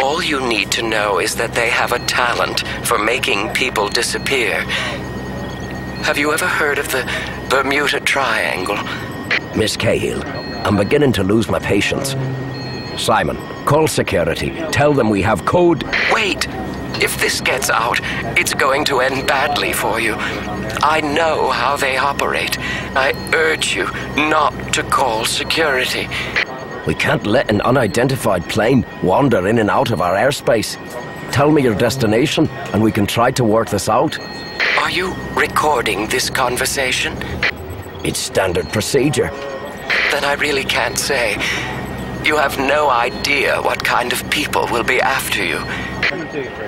All you need to know is that they have a talent for making people disappear. Have you ever heard of the Bermuda Triangle? Miss Cahill, I'm beginning to lose my patience. Simon, call security. Tell them we have code... Wait! If this gets out, it's going to end badly for you. I know how they operate. I urge you not to call security. We can't let an unidentified plane wander in and out of our airspace. Tell me your destination, and we can try to work this out. Are you recording this conversation? It's standard procedure. Then I really can't say. You have no idea what kind of people will be after you.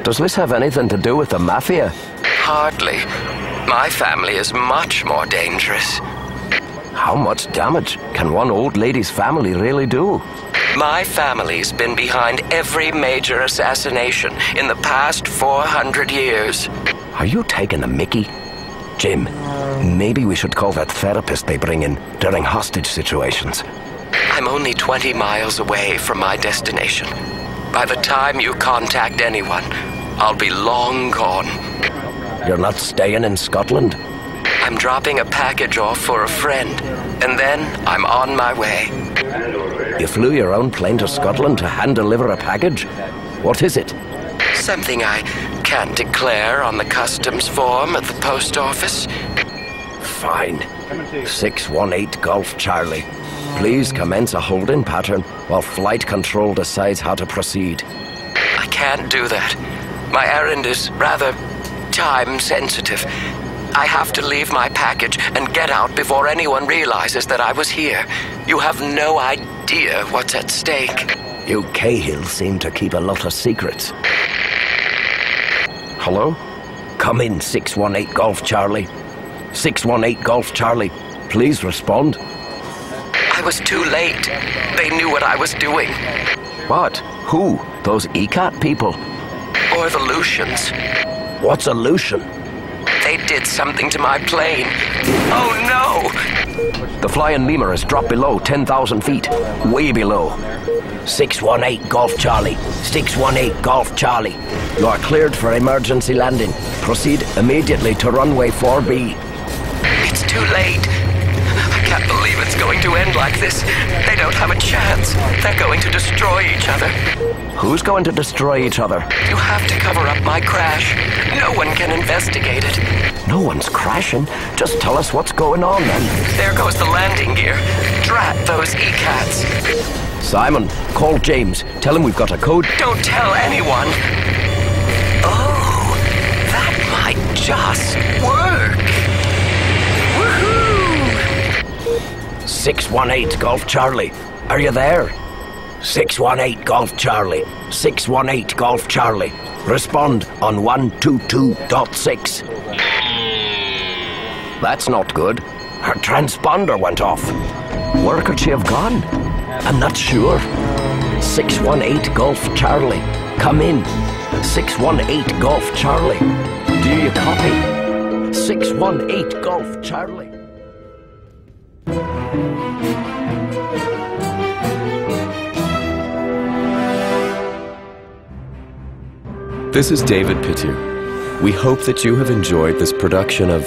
Does this have anything to do with the Mafia? Hardly. My family is much more dangerous. How much damage can one old lady's family really do? My family's been behind every major assassination in the past 400 years. Are you taking a mickey? Jim, maybe we should call that therapist they bring in during hostage situations. I'm only 20 miles away from my destination. By the time you contact anyone, I'll be long gone. You're not staying in Scotland? I'm dropping a package off for a friend, and then I'm on my way. You flew your own plane to Scotland to hand-deliver a package? What is it? Something I can't declare on the customs form at the post office. Fine. 618 Golf Charlie. Please commence a holding pattern while flight control decides how to proceed. I can't do that. My errand is rather time-sensitive. I have to leave my package and get out before anyone realizes that I was here. You have no idea what's at stake. You Cahill seem to keep a lot of secrets. Hello? Come in, 618 Golf Charlie. 618 Golf Charlie. Please respond. I was too late. They knew what I was doing. What? Who? Those ECAT people? Or the Lucians. What's a Lucian? They did something to my plane. Oh no! The flying lemur has dropped below 10,000 feet. Way below. 618 Golf Charlie. 618 Golf Charlie. You are cleared for emergency landing. Proceed immediately to runway 4B. It's too late. I can't believe it's going to end like this. They don't have a chance. They're going to destroy each other. Who's going to destroy each other? You have to cover up my crash. No one can investigate it. No one's crashing. Just tell us what's going on then. There goes the landing gear. Drat those ECATs. Simon, call James. Tell him we've got a code. Don't tell anyone. Oh, that might just work. Woohoo! 618 Golf Charlie. Are you there? 618 Golf Charlie. 618 Golf Charlie. Respond on 122.6. That's not good. Her transponder went off. Where could she have gone? I'm not sure. 618 Golf Charlie. Come in. 618 Golf Charlie. Do you copy? 618 Golf Charlie. This is David Pittu. We hope that you have enjoyed this production of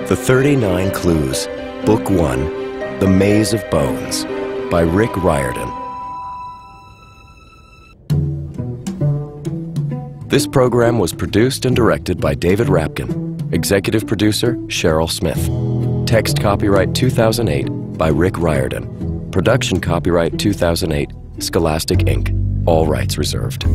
The 39 Clues, Book 1, The Maze of Bones, by Rick Riordan. This program was produced and directed by David Rapkin. Executive producer, Cheryl Smith. Text copyright 2008 by Rick Riordan. Production copyright 2008, Scholastic Inc. All rights reserved.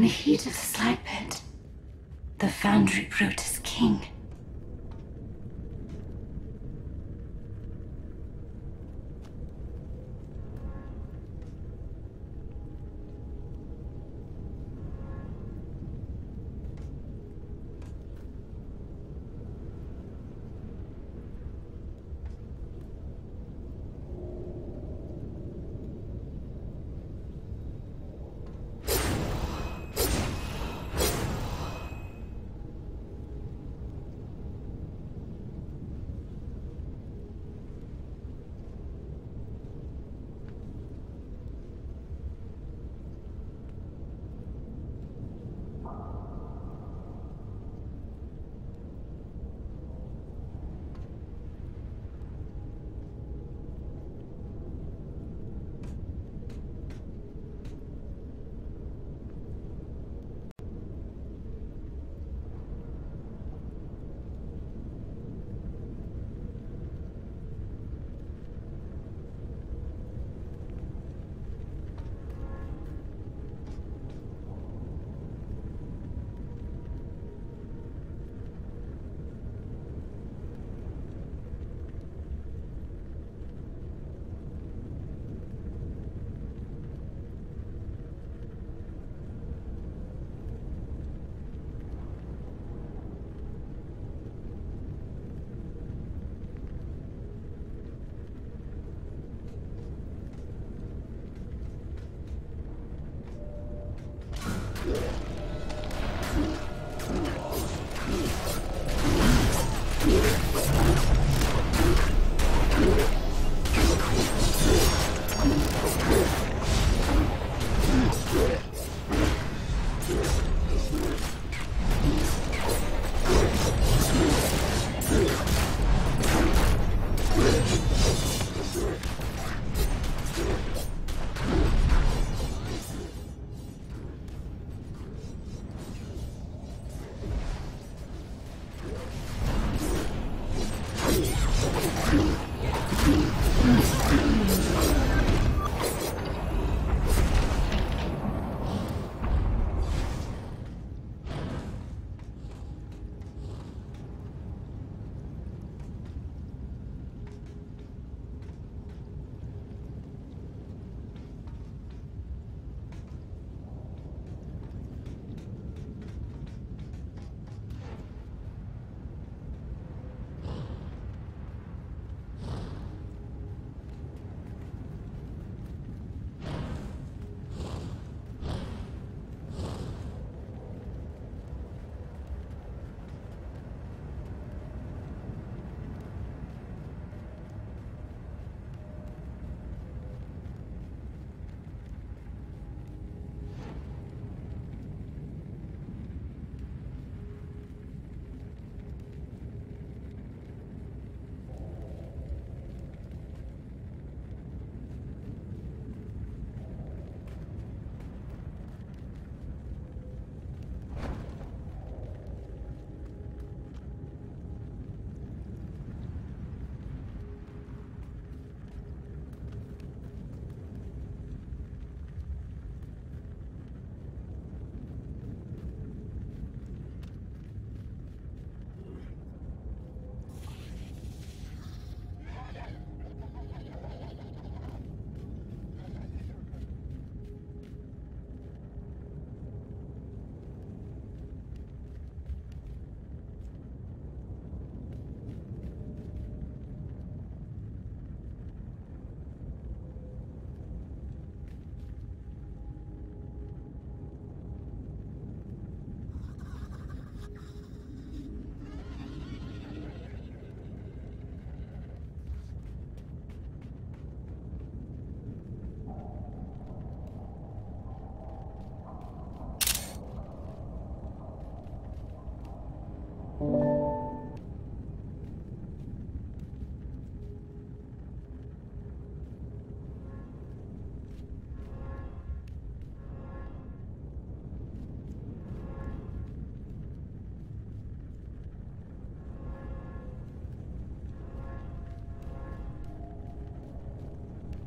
the heat of the slag pit, the foundry brute is king.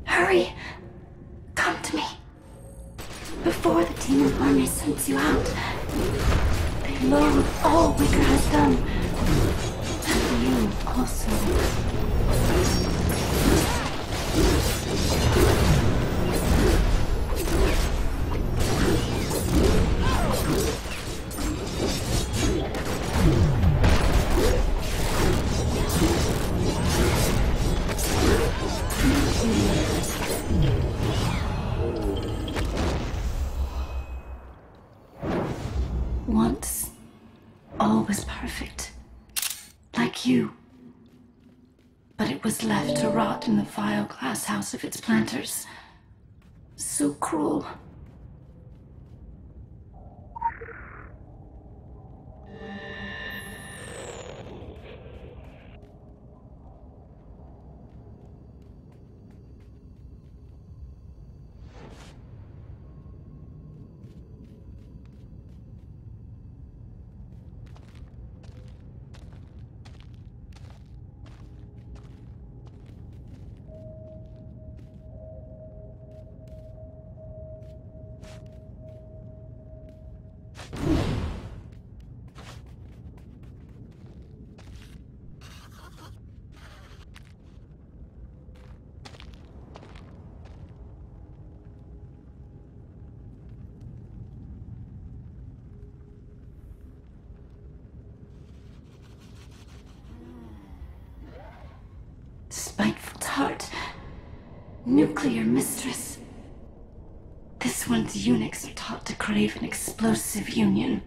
Hurry! Come to me. Before the demon army sends you out, they loathe all Wicker has done. And you also. Once, all was perfect. Like you. But it was left to rot in the vile glass house of its planters. So cruel. Spiteful tart. Nuclear mistress. This one's eunuchs are taught to crave an explosive union.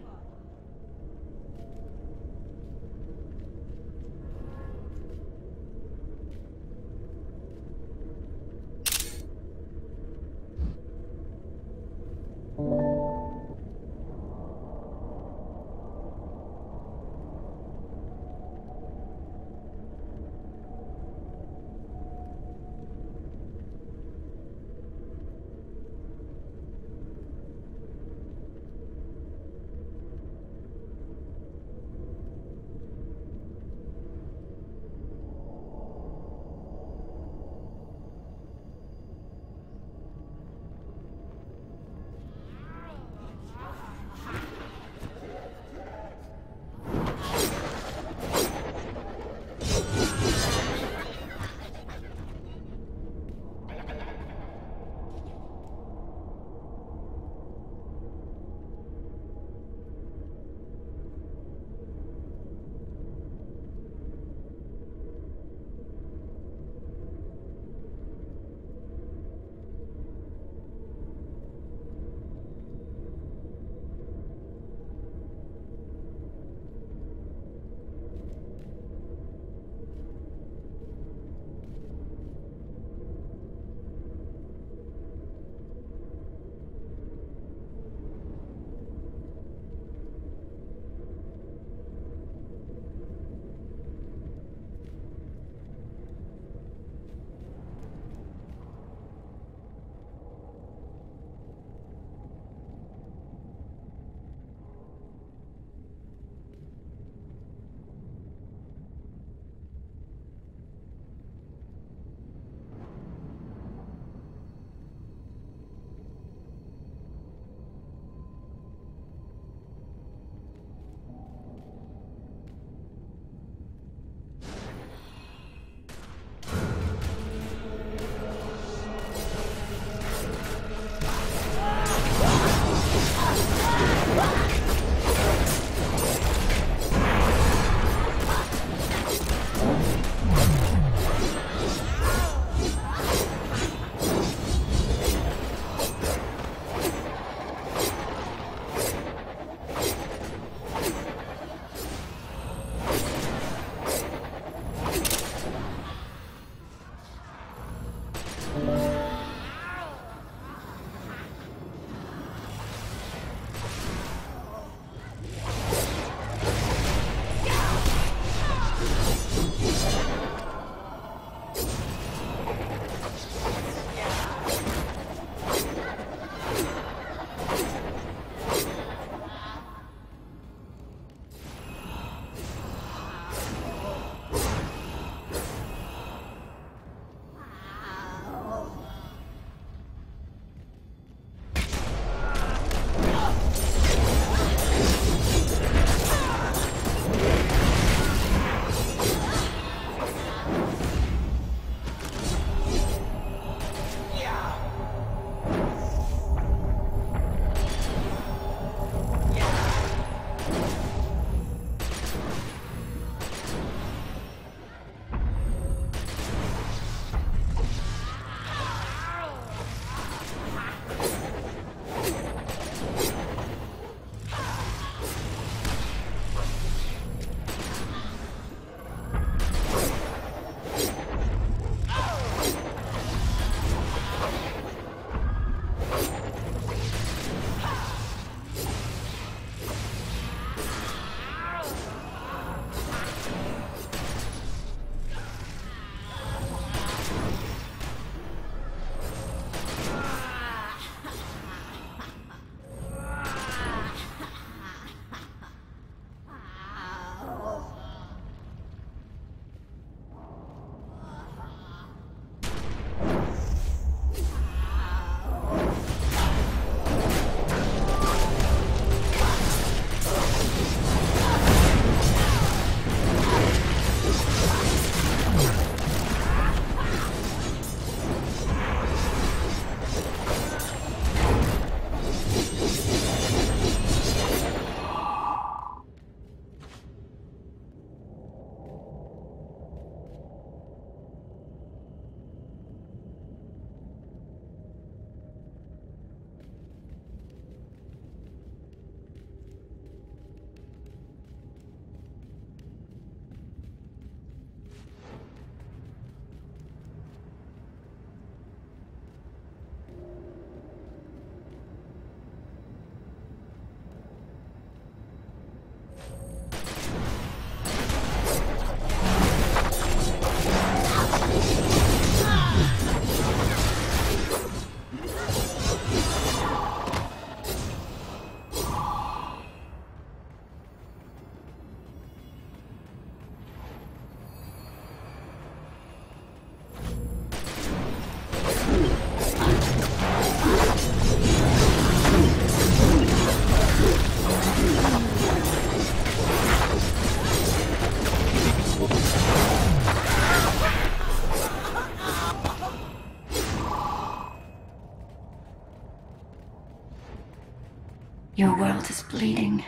Your world is bleeding.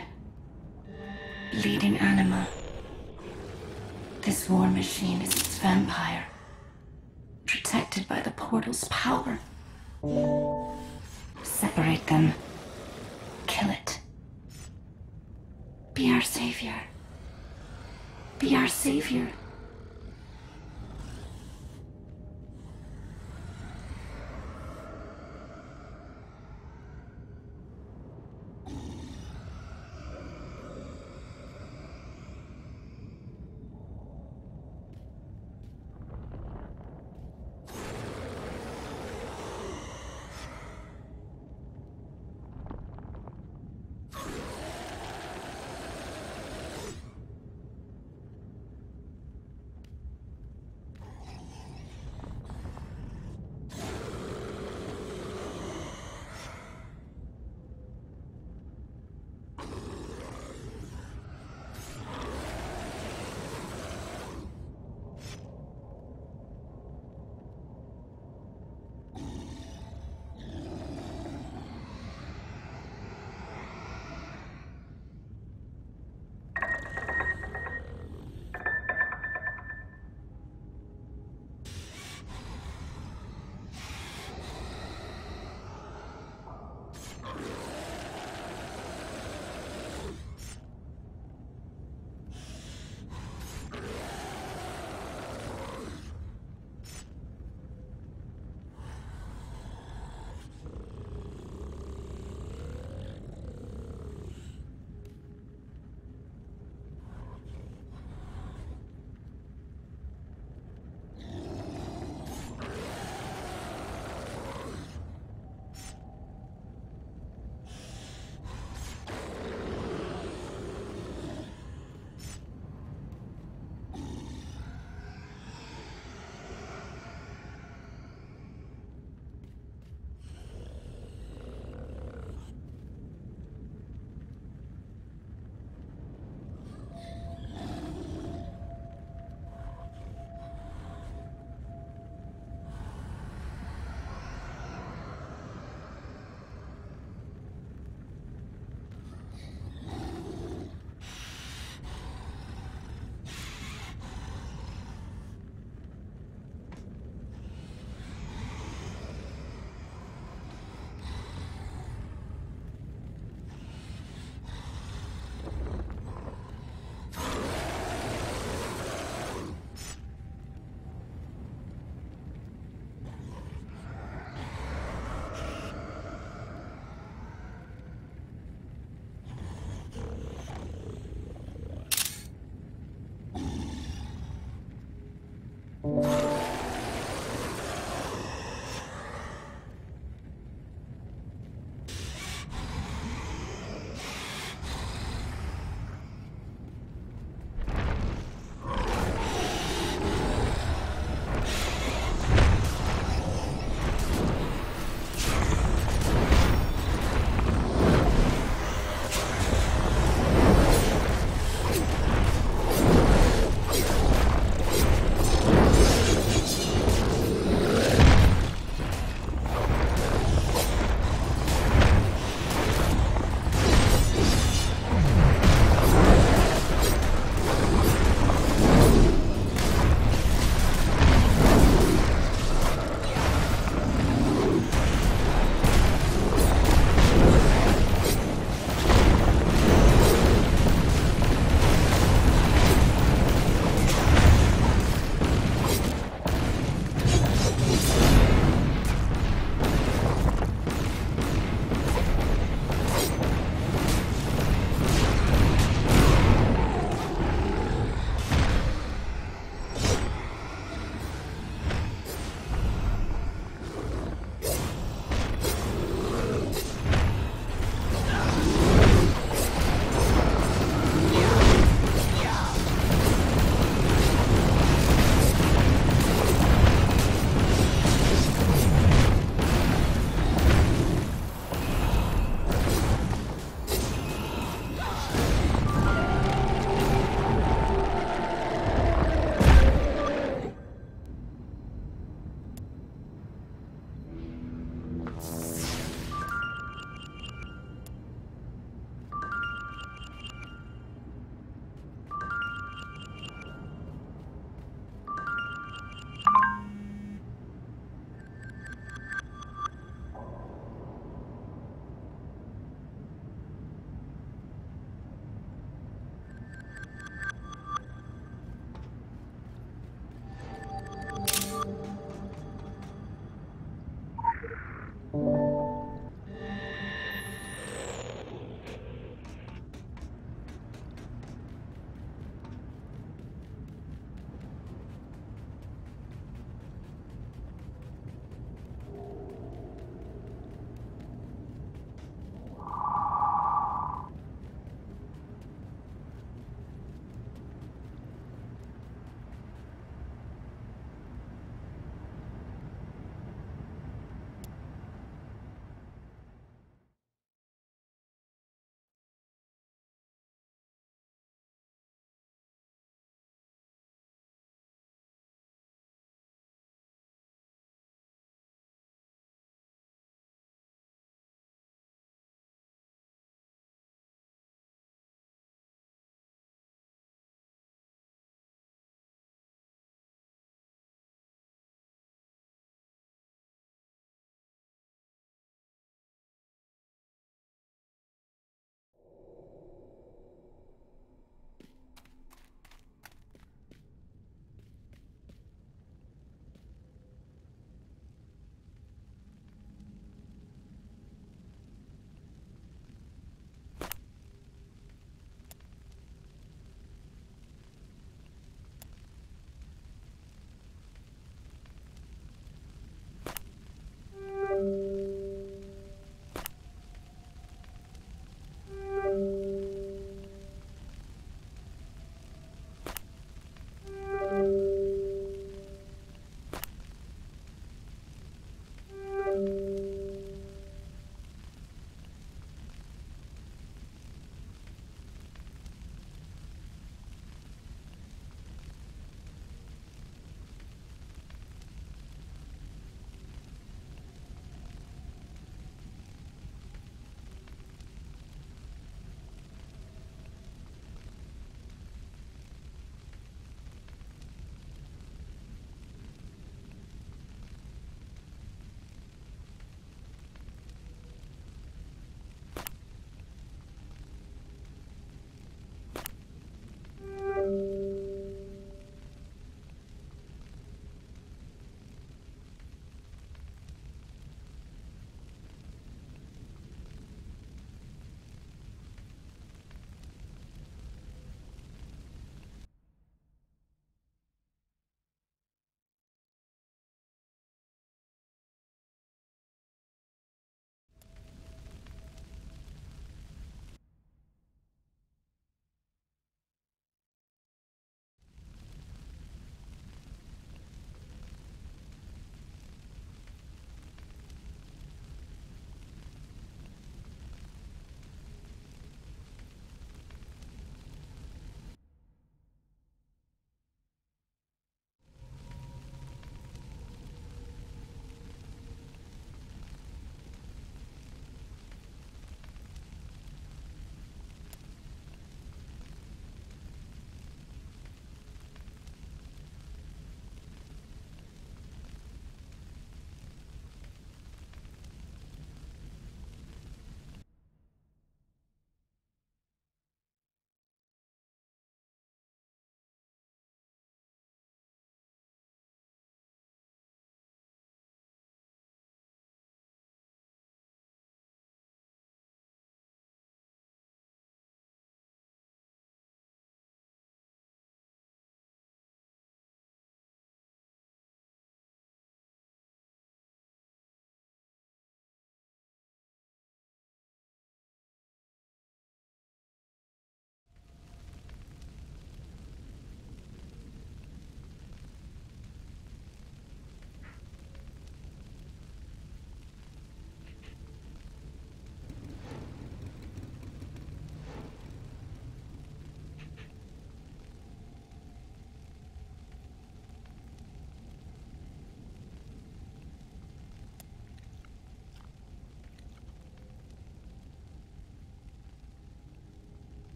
Bleeding anima. This war machine is its vampire. Protected by the portal's power. Separate them. Kill it. Be our savior. Be our savior.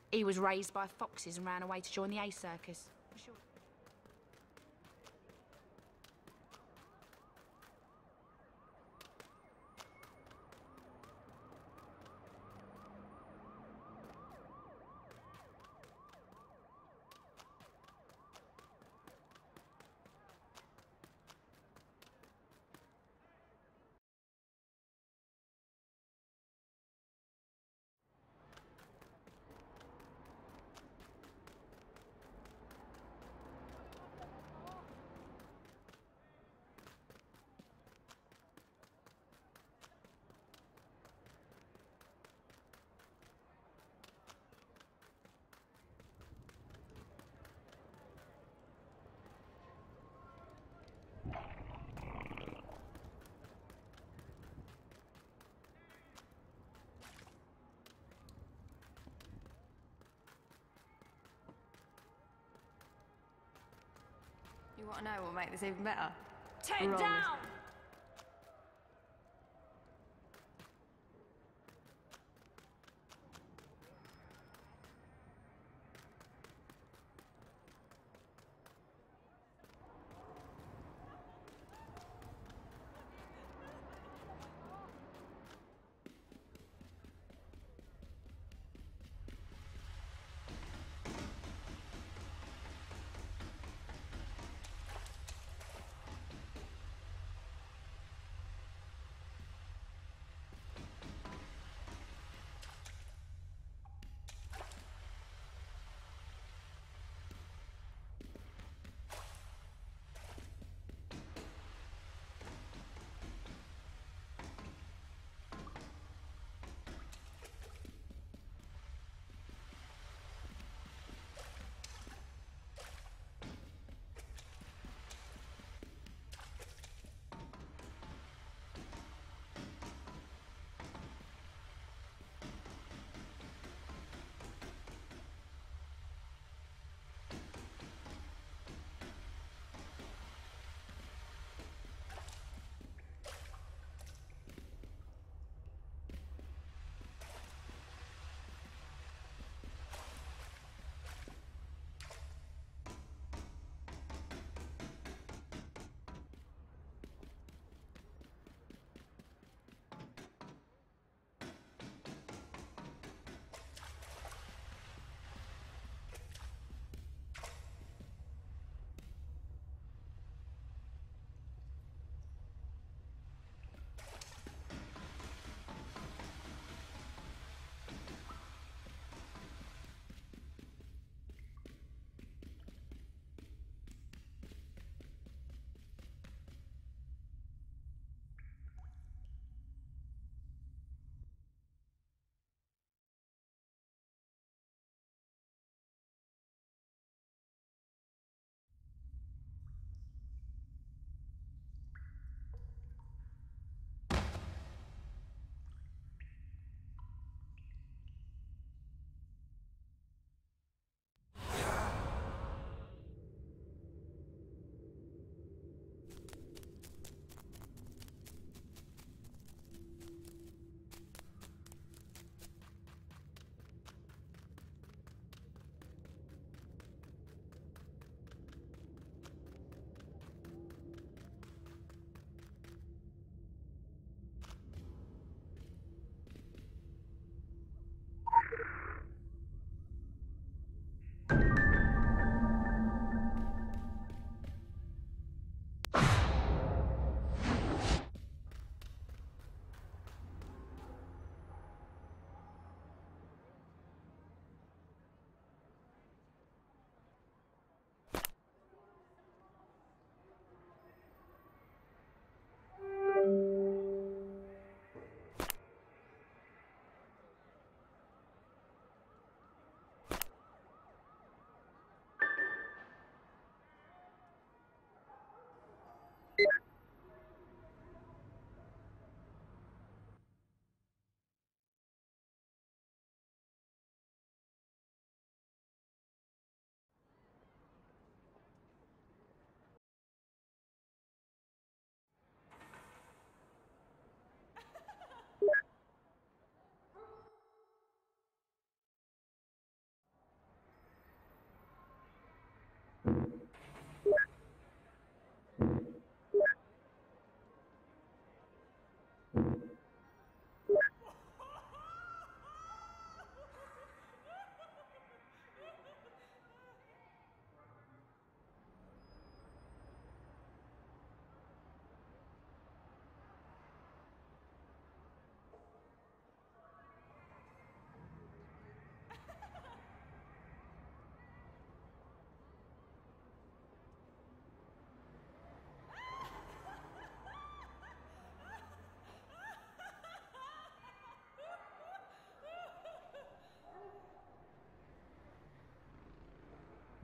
He was raised by foxes and ran away to join the A circus. For sure. You want to know what will make this even better? Ten down!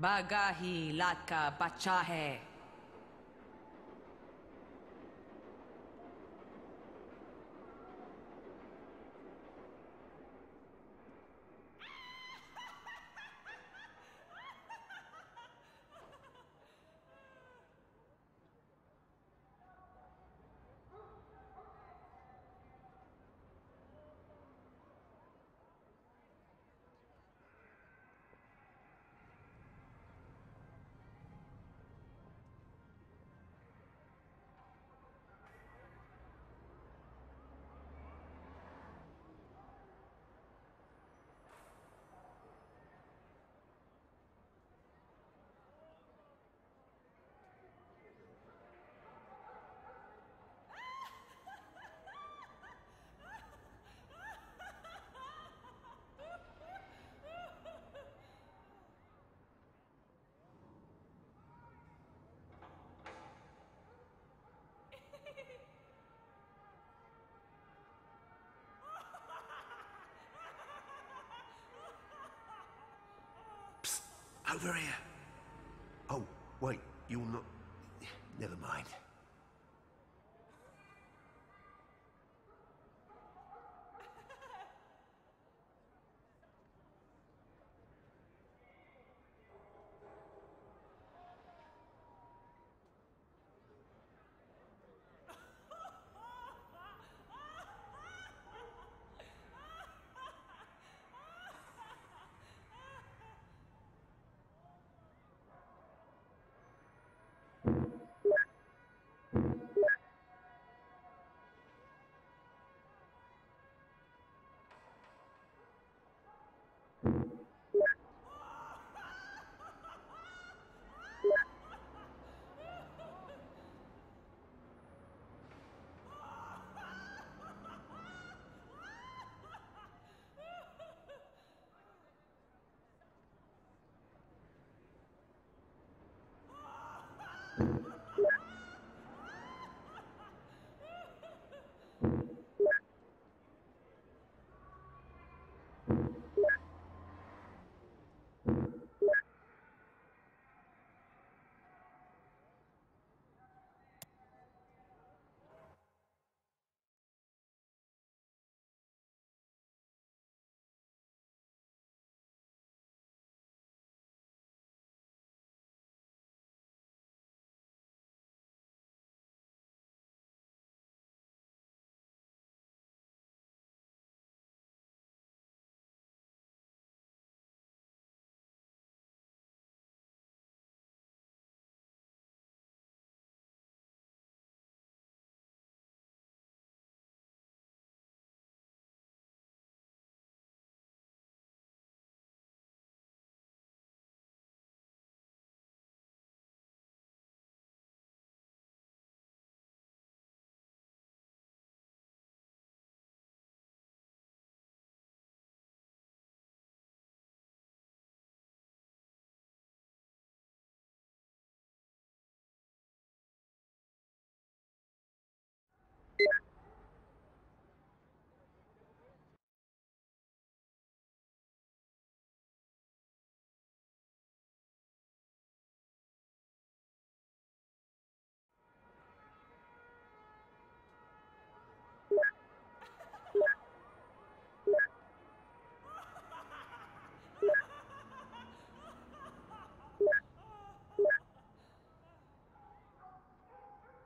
Bagahi laka bachahe. Over here. Oh, wait, you're not... Never mind.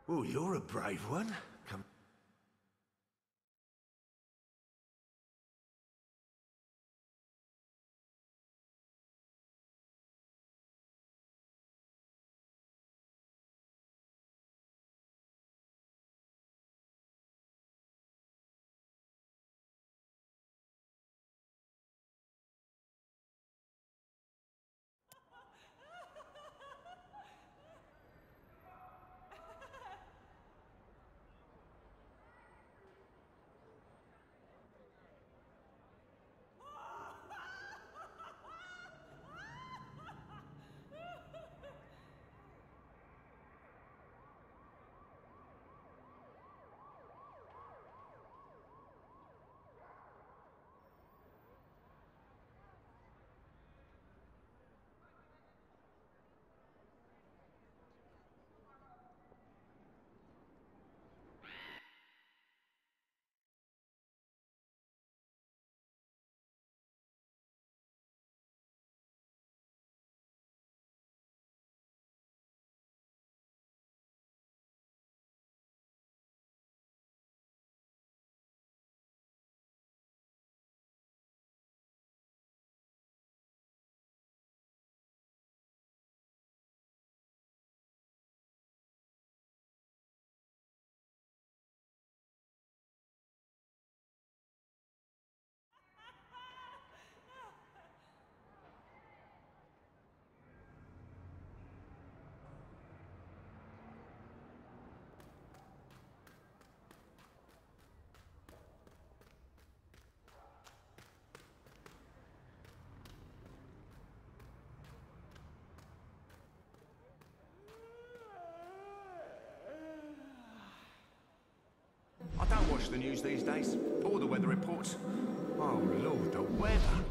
Oh, you're a brave one. Come... the news these days? All the weather reports. Oh, Lord, the weather.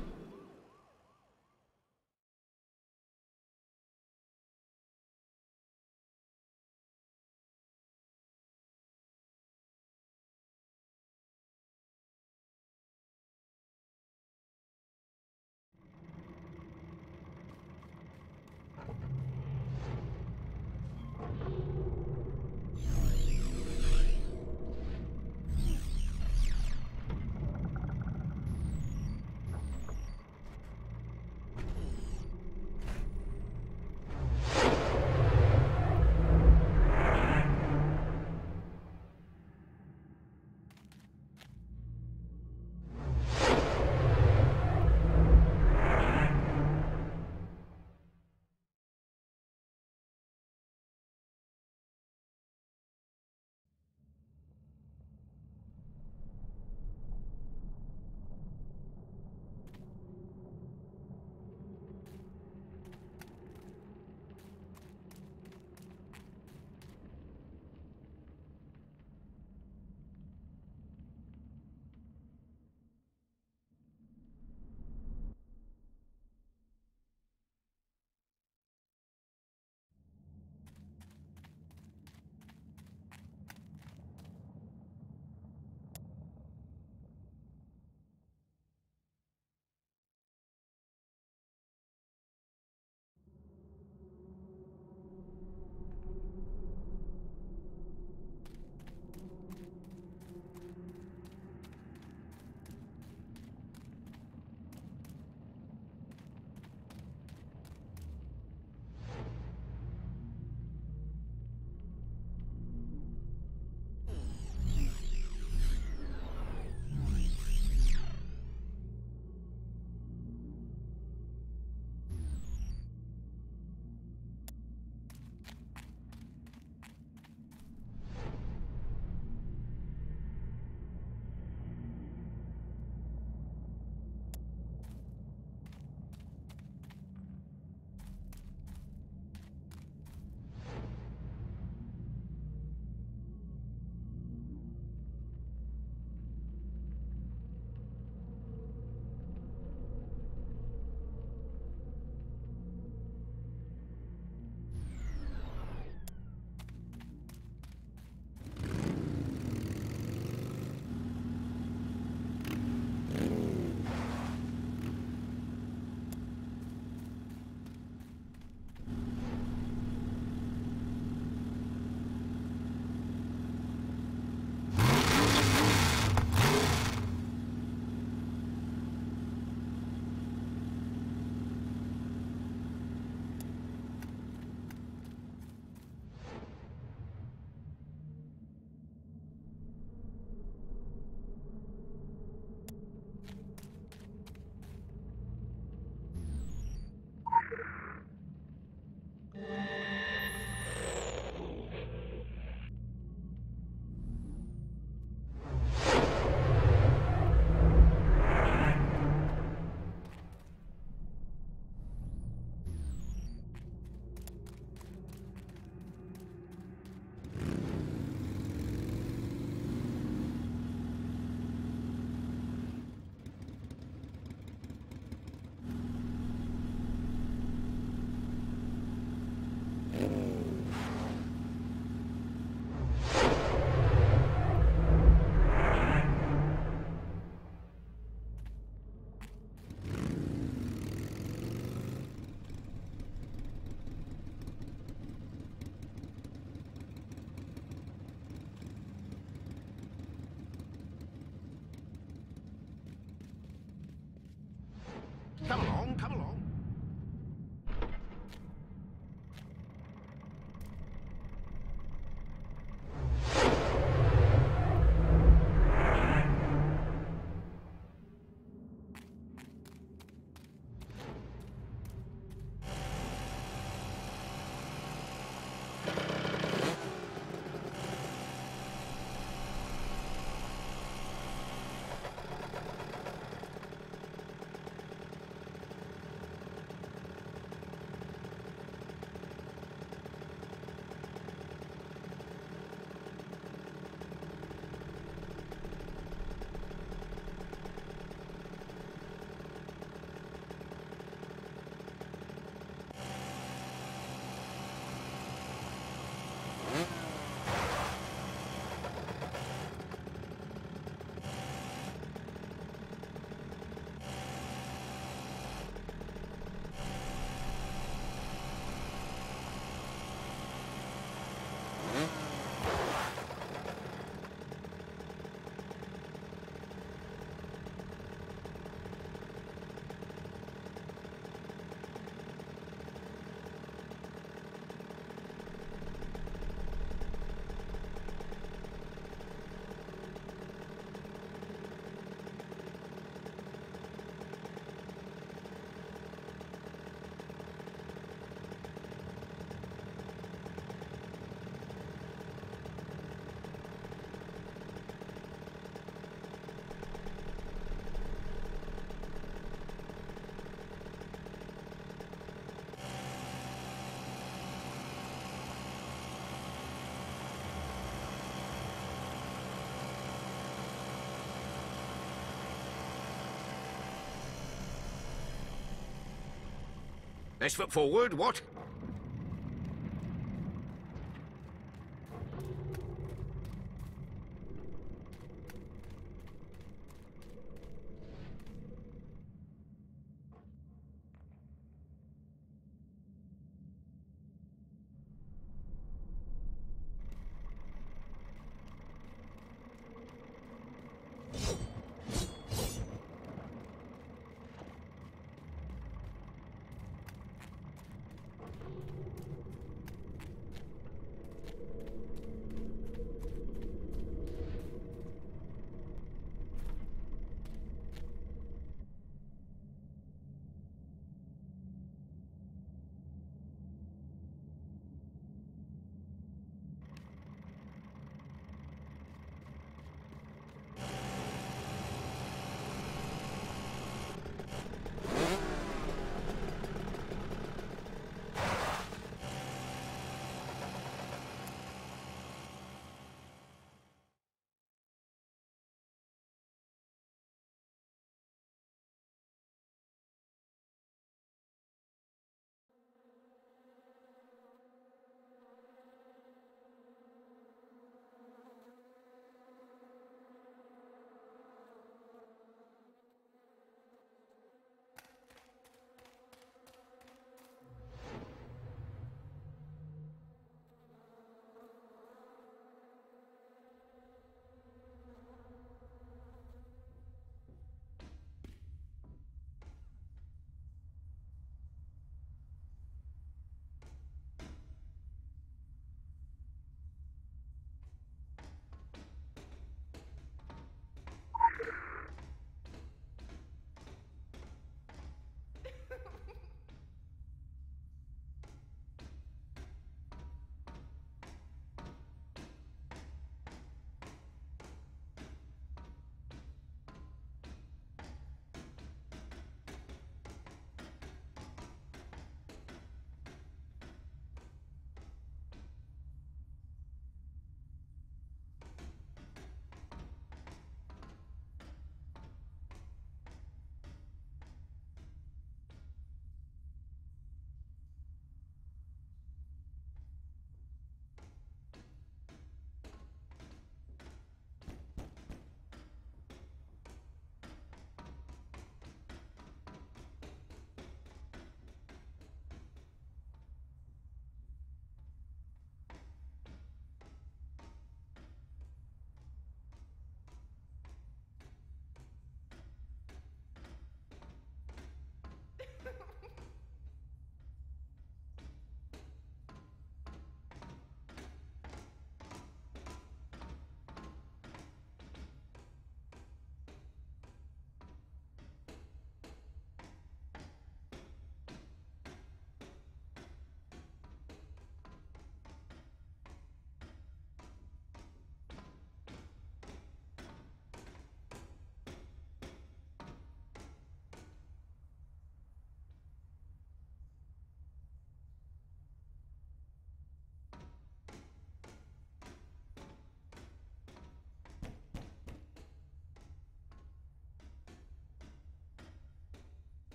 Come along, come along. Best foot forward, what?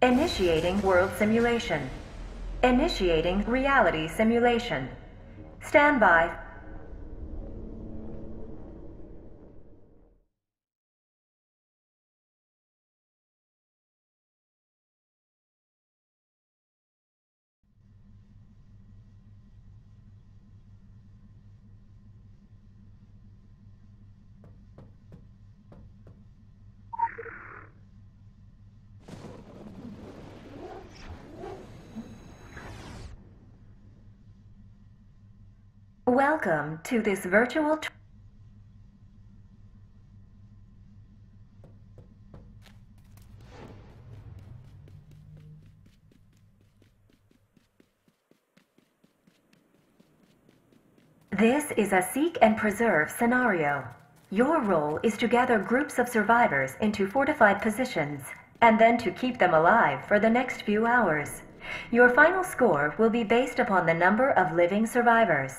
Initiating world simulation. Initiating reality simulation. Stand by. Welcome to this virtual This is a seek and preserve scenario. Your role is to gather groups of survivors into fortified positions, and then to keep them alive for the next few hours. Your final score will be based upon the number of living survivors.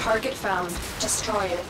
Target found. Destroy it.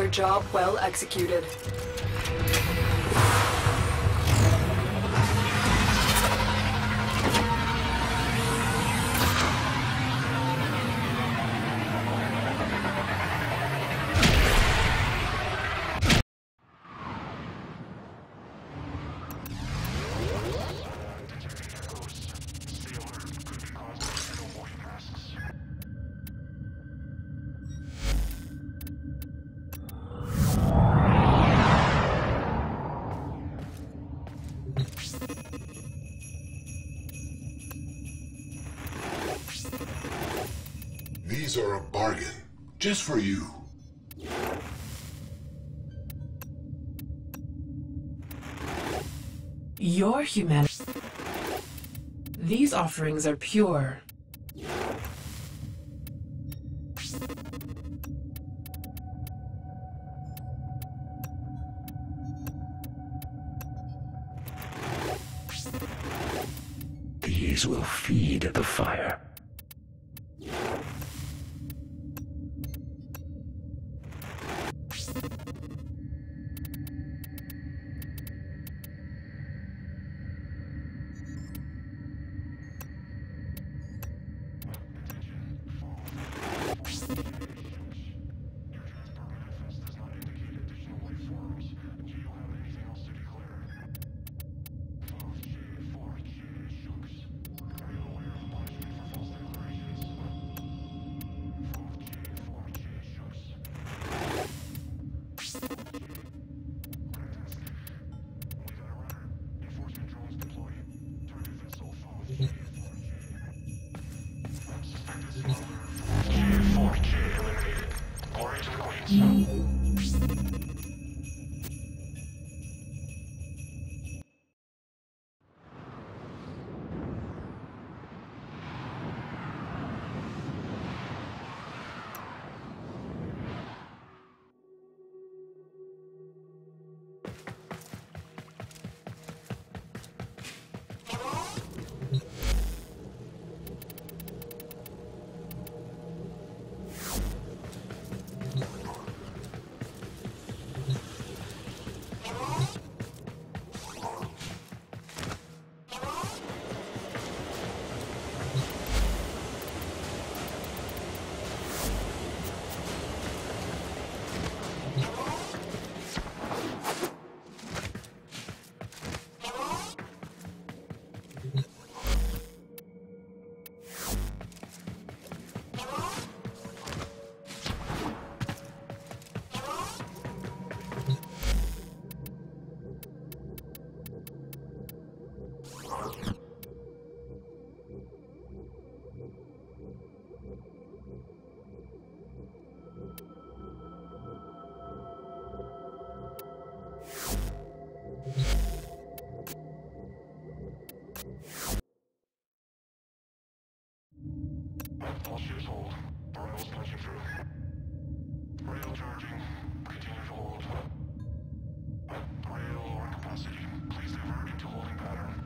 Another job well executed. These are a bargain, just for you. Your humanity. These offerings are pure. These will feed the fire. All ships hold. Terminals punching through. Rail charging. Continue to hold. Rail lower capacity. Please divert into holding pattern.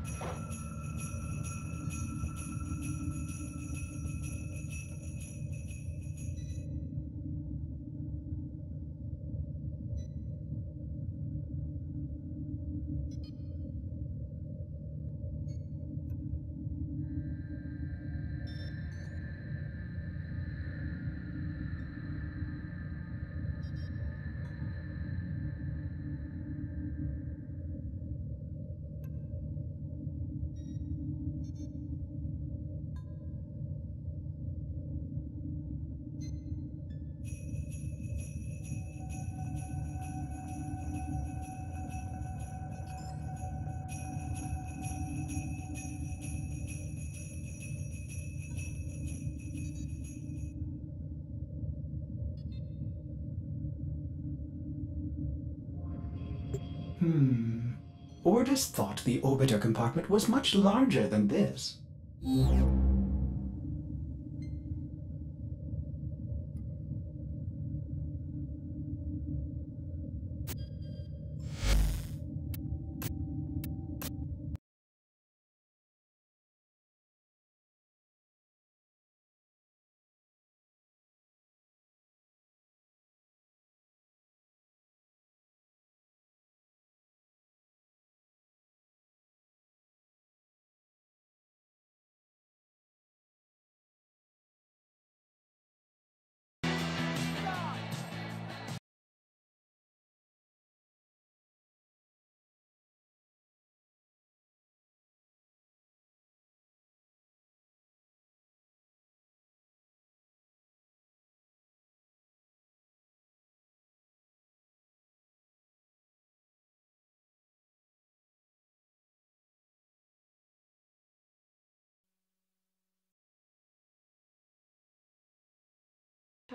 Ordis thought the orbiter compartment was much larger than this.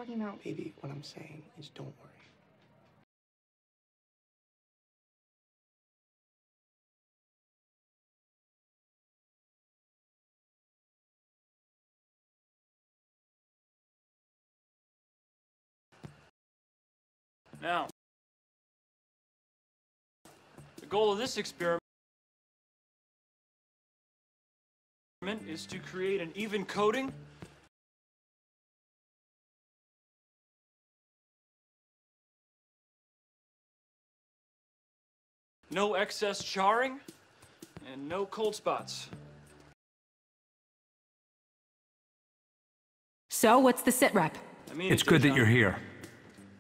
talking about? Baby, what I'm saying is don't worry. Now, the goal of this experiment is to create an even coating no excess charring, and no cold spots. So, what's the sit rep? It's good that you're here.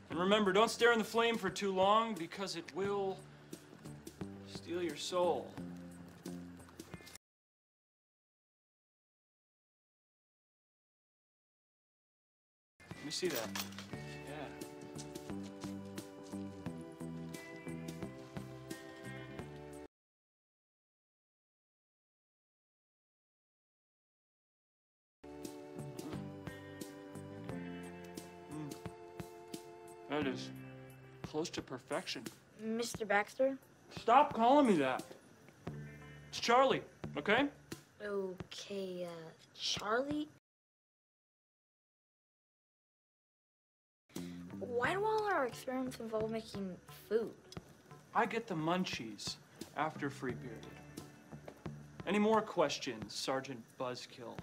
And remember, don't stare in the flame for too long, because it will steal your soul. Let me see that. Yeah. That is close to perfection. Mr. Baxter? Stop calling me that. It's Charlie, okay? Okay, Charlie? Why do all our experiments involve making food? I get the munchies after free period. Any more questions, Sergeant Buzzkill?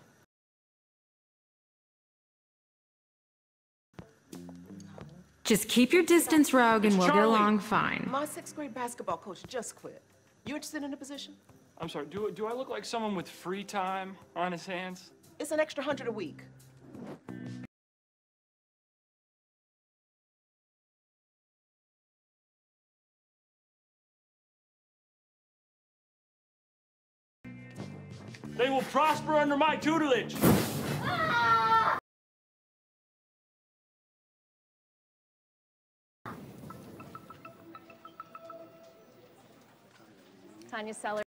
Just keep your distance, Rogue, and we'll get Charlie. along fine. My 6th grade basketball coach just quit. You interested in the position? I'm sorry, do I look like someone with free time on his hands? It's an extra 100 a week. They will prosper under my tutelage. Tanya Seller.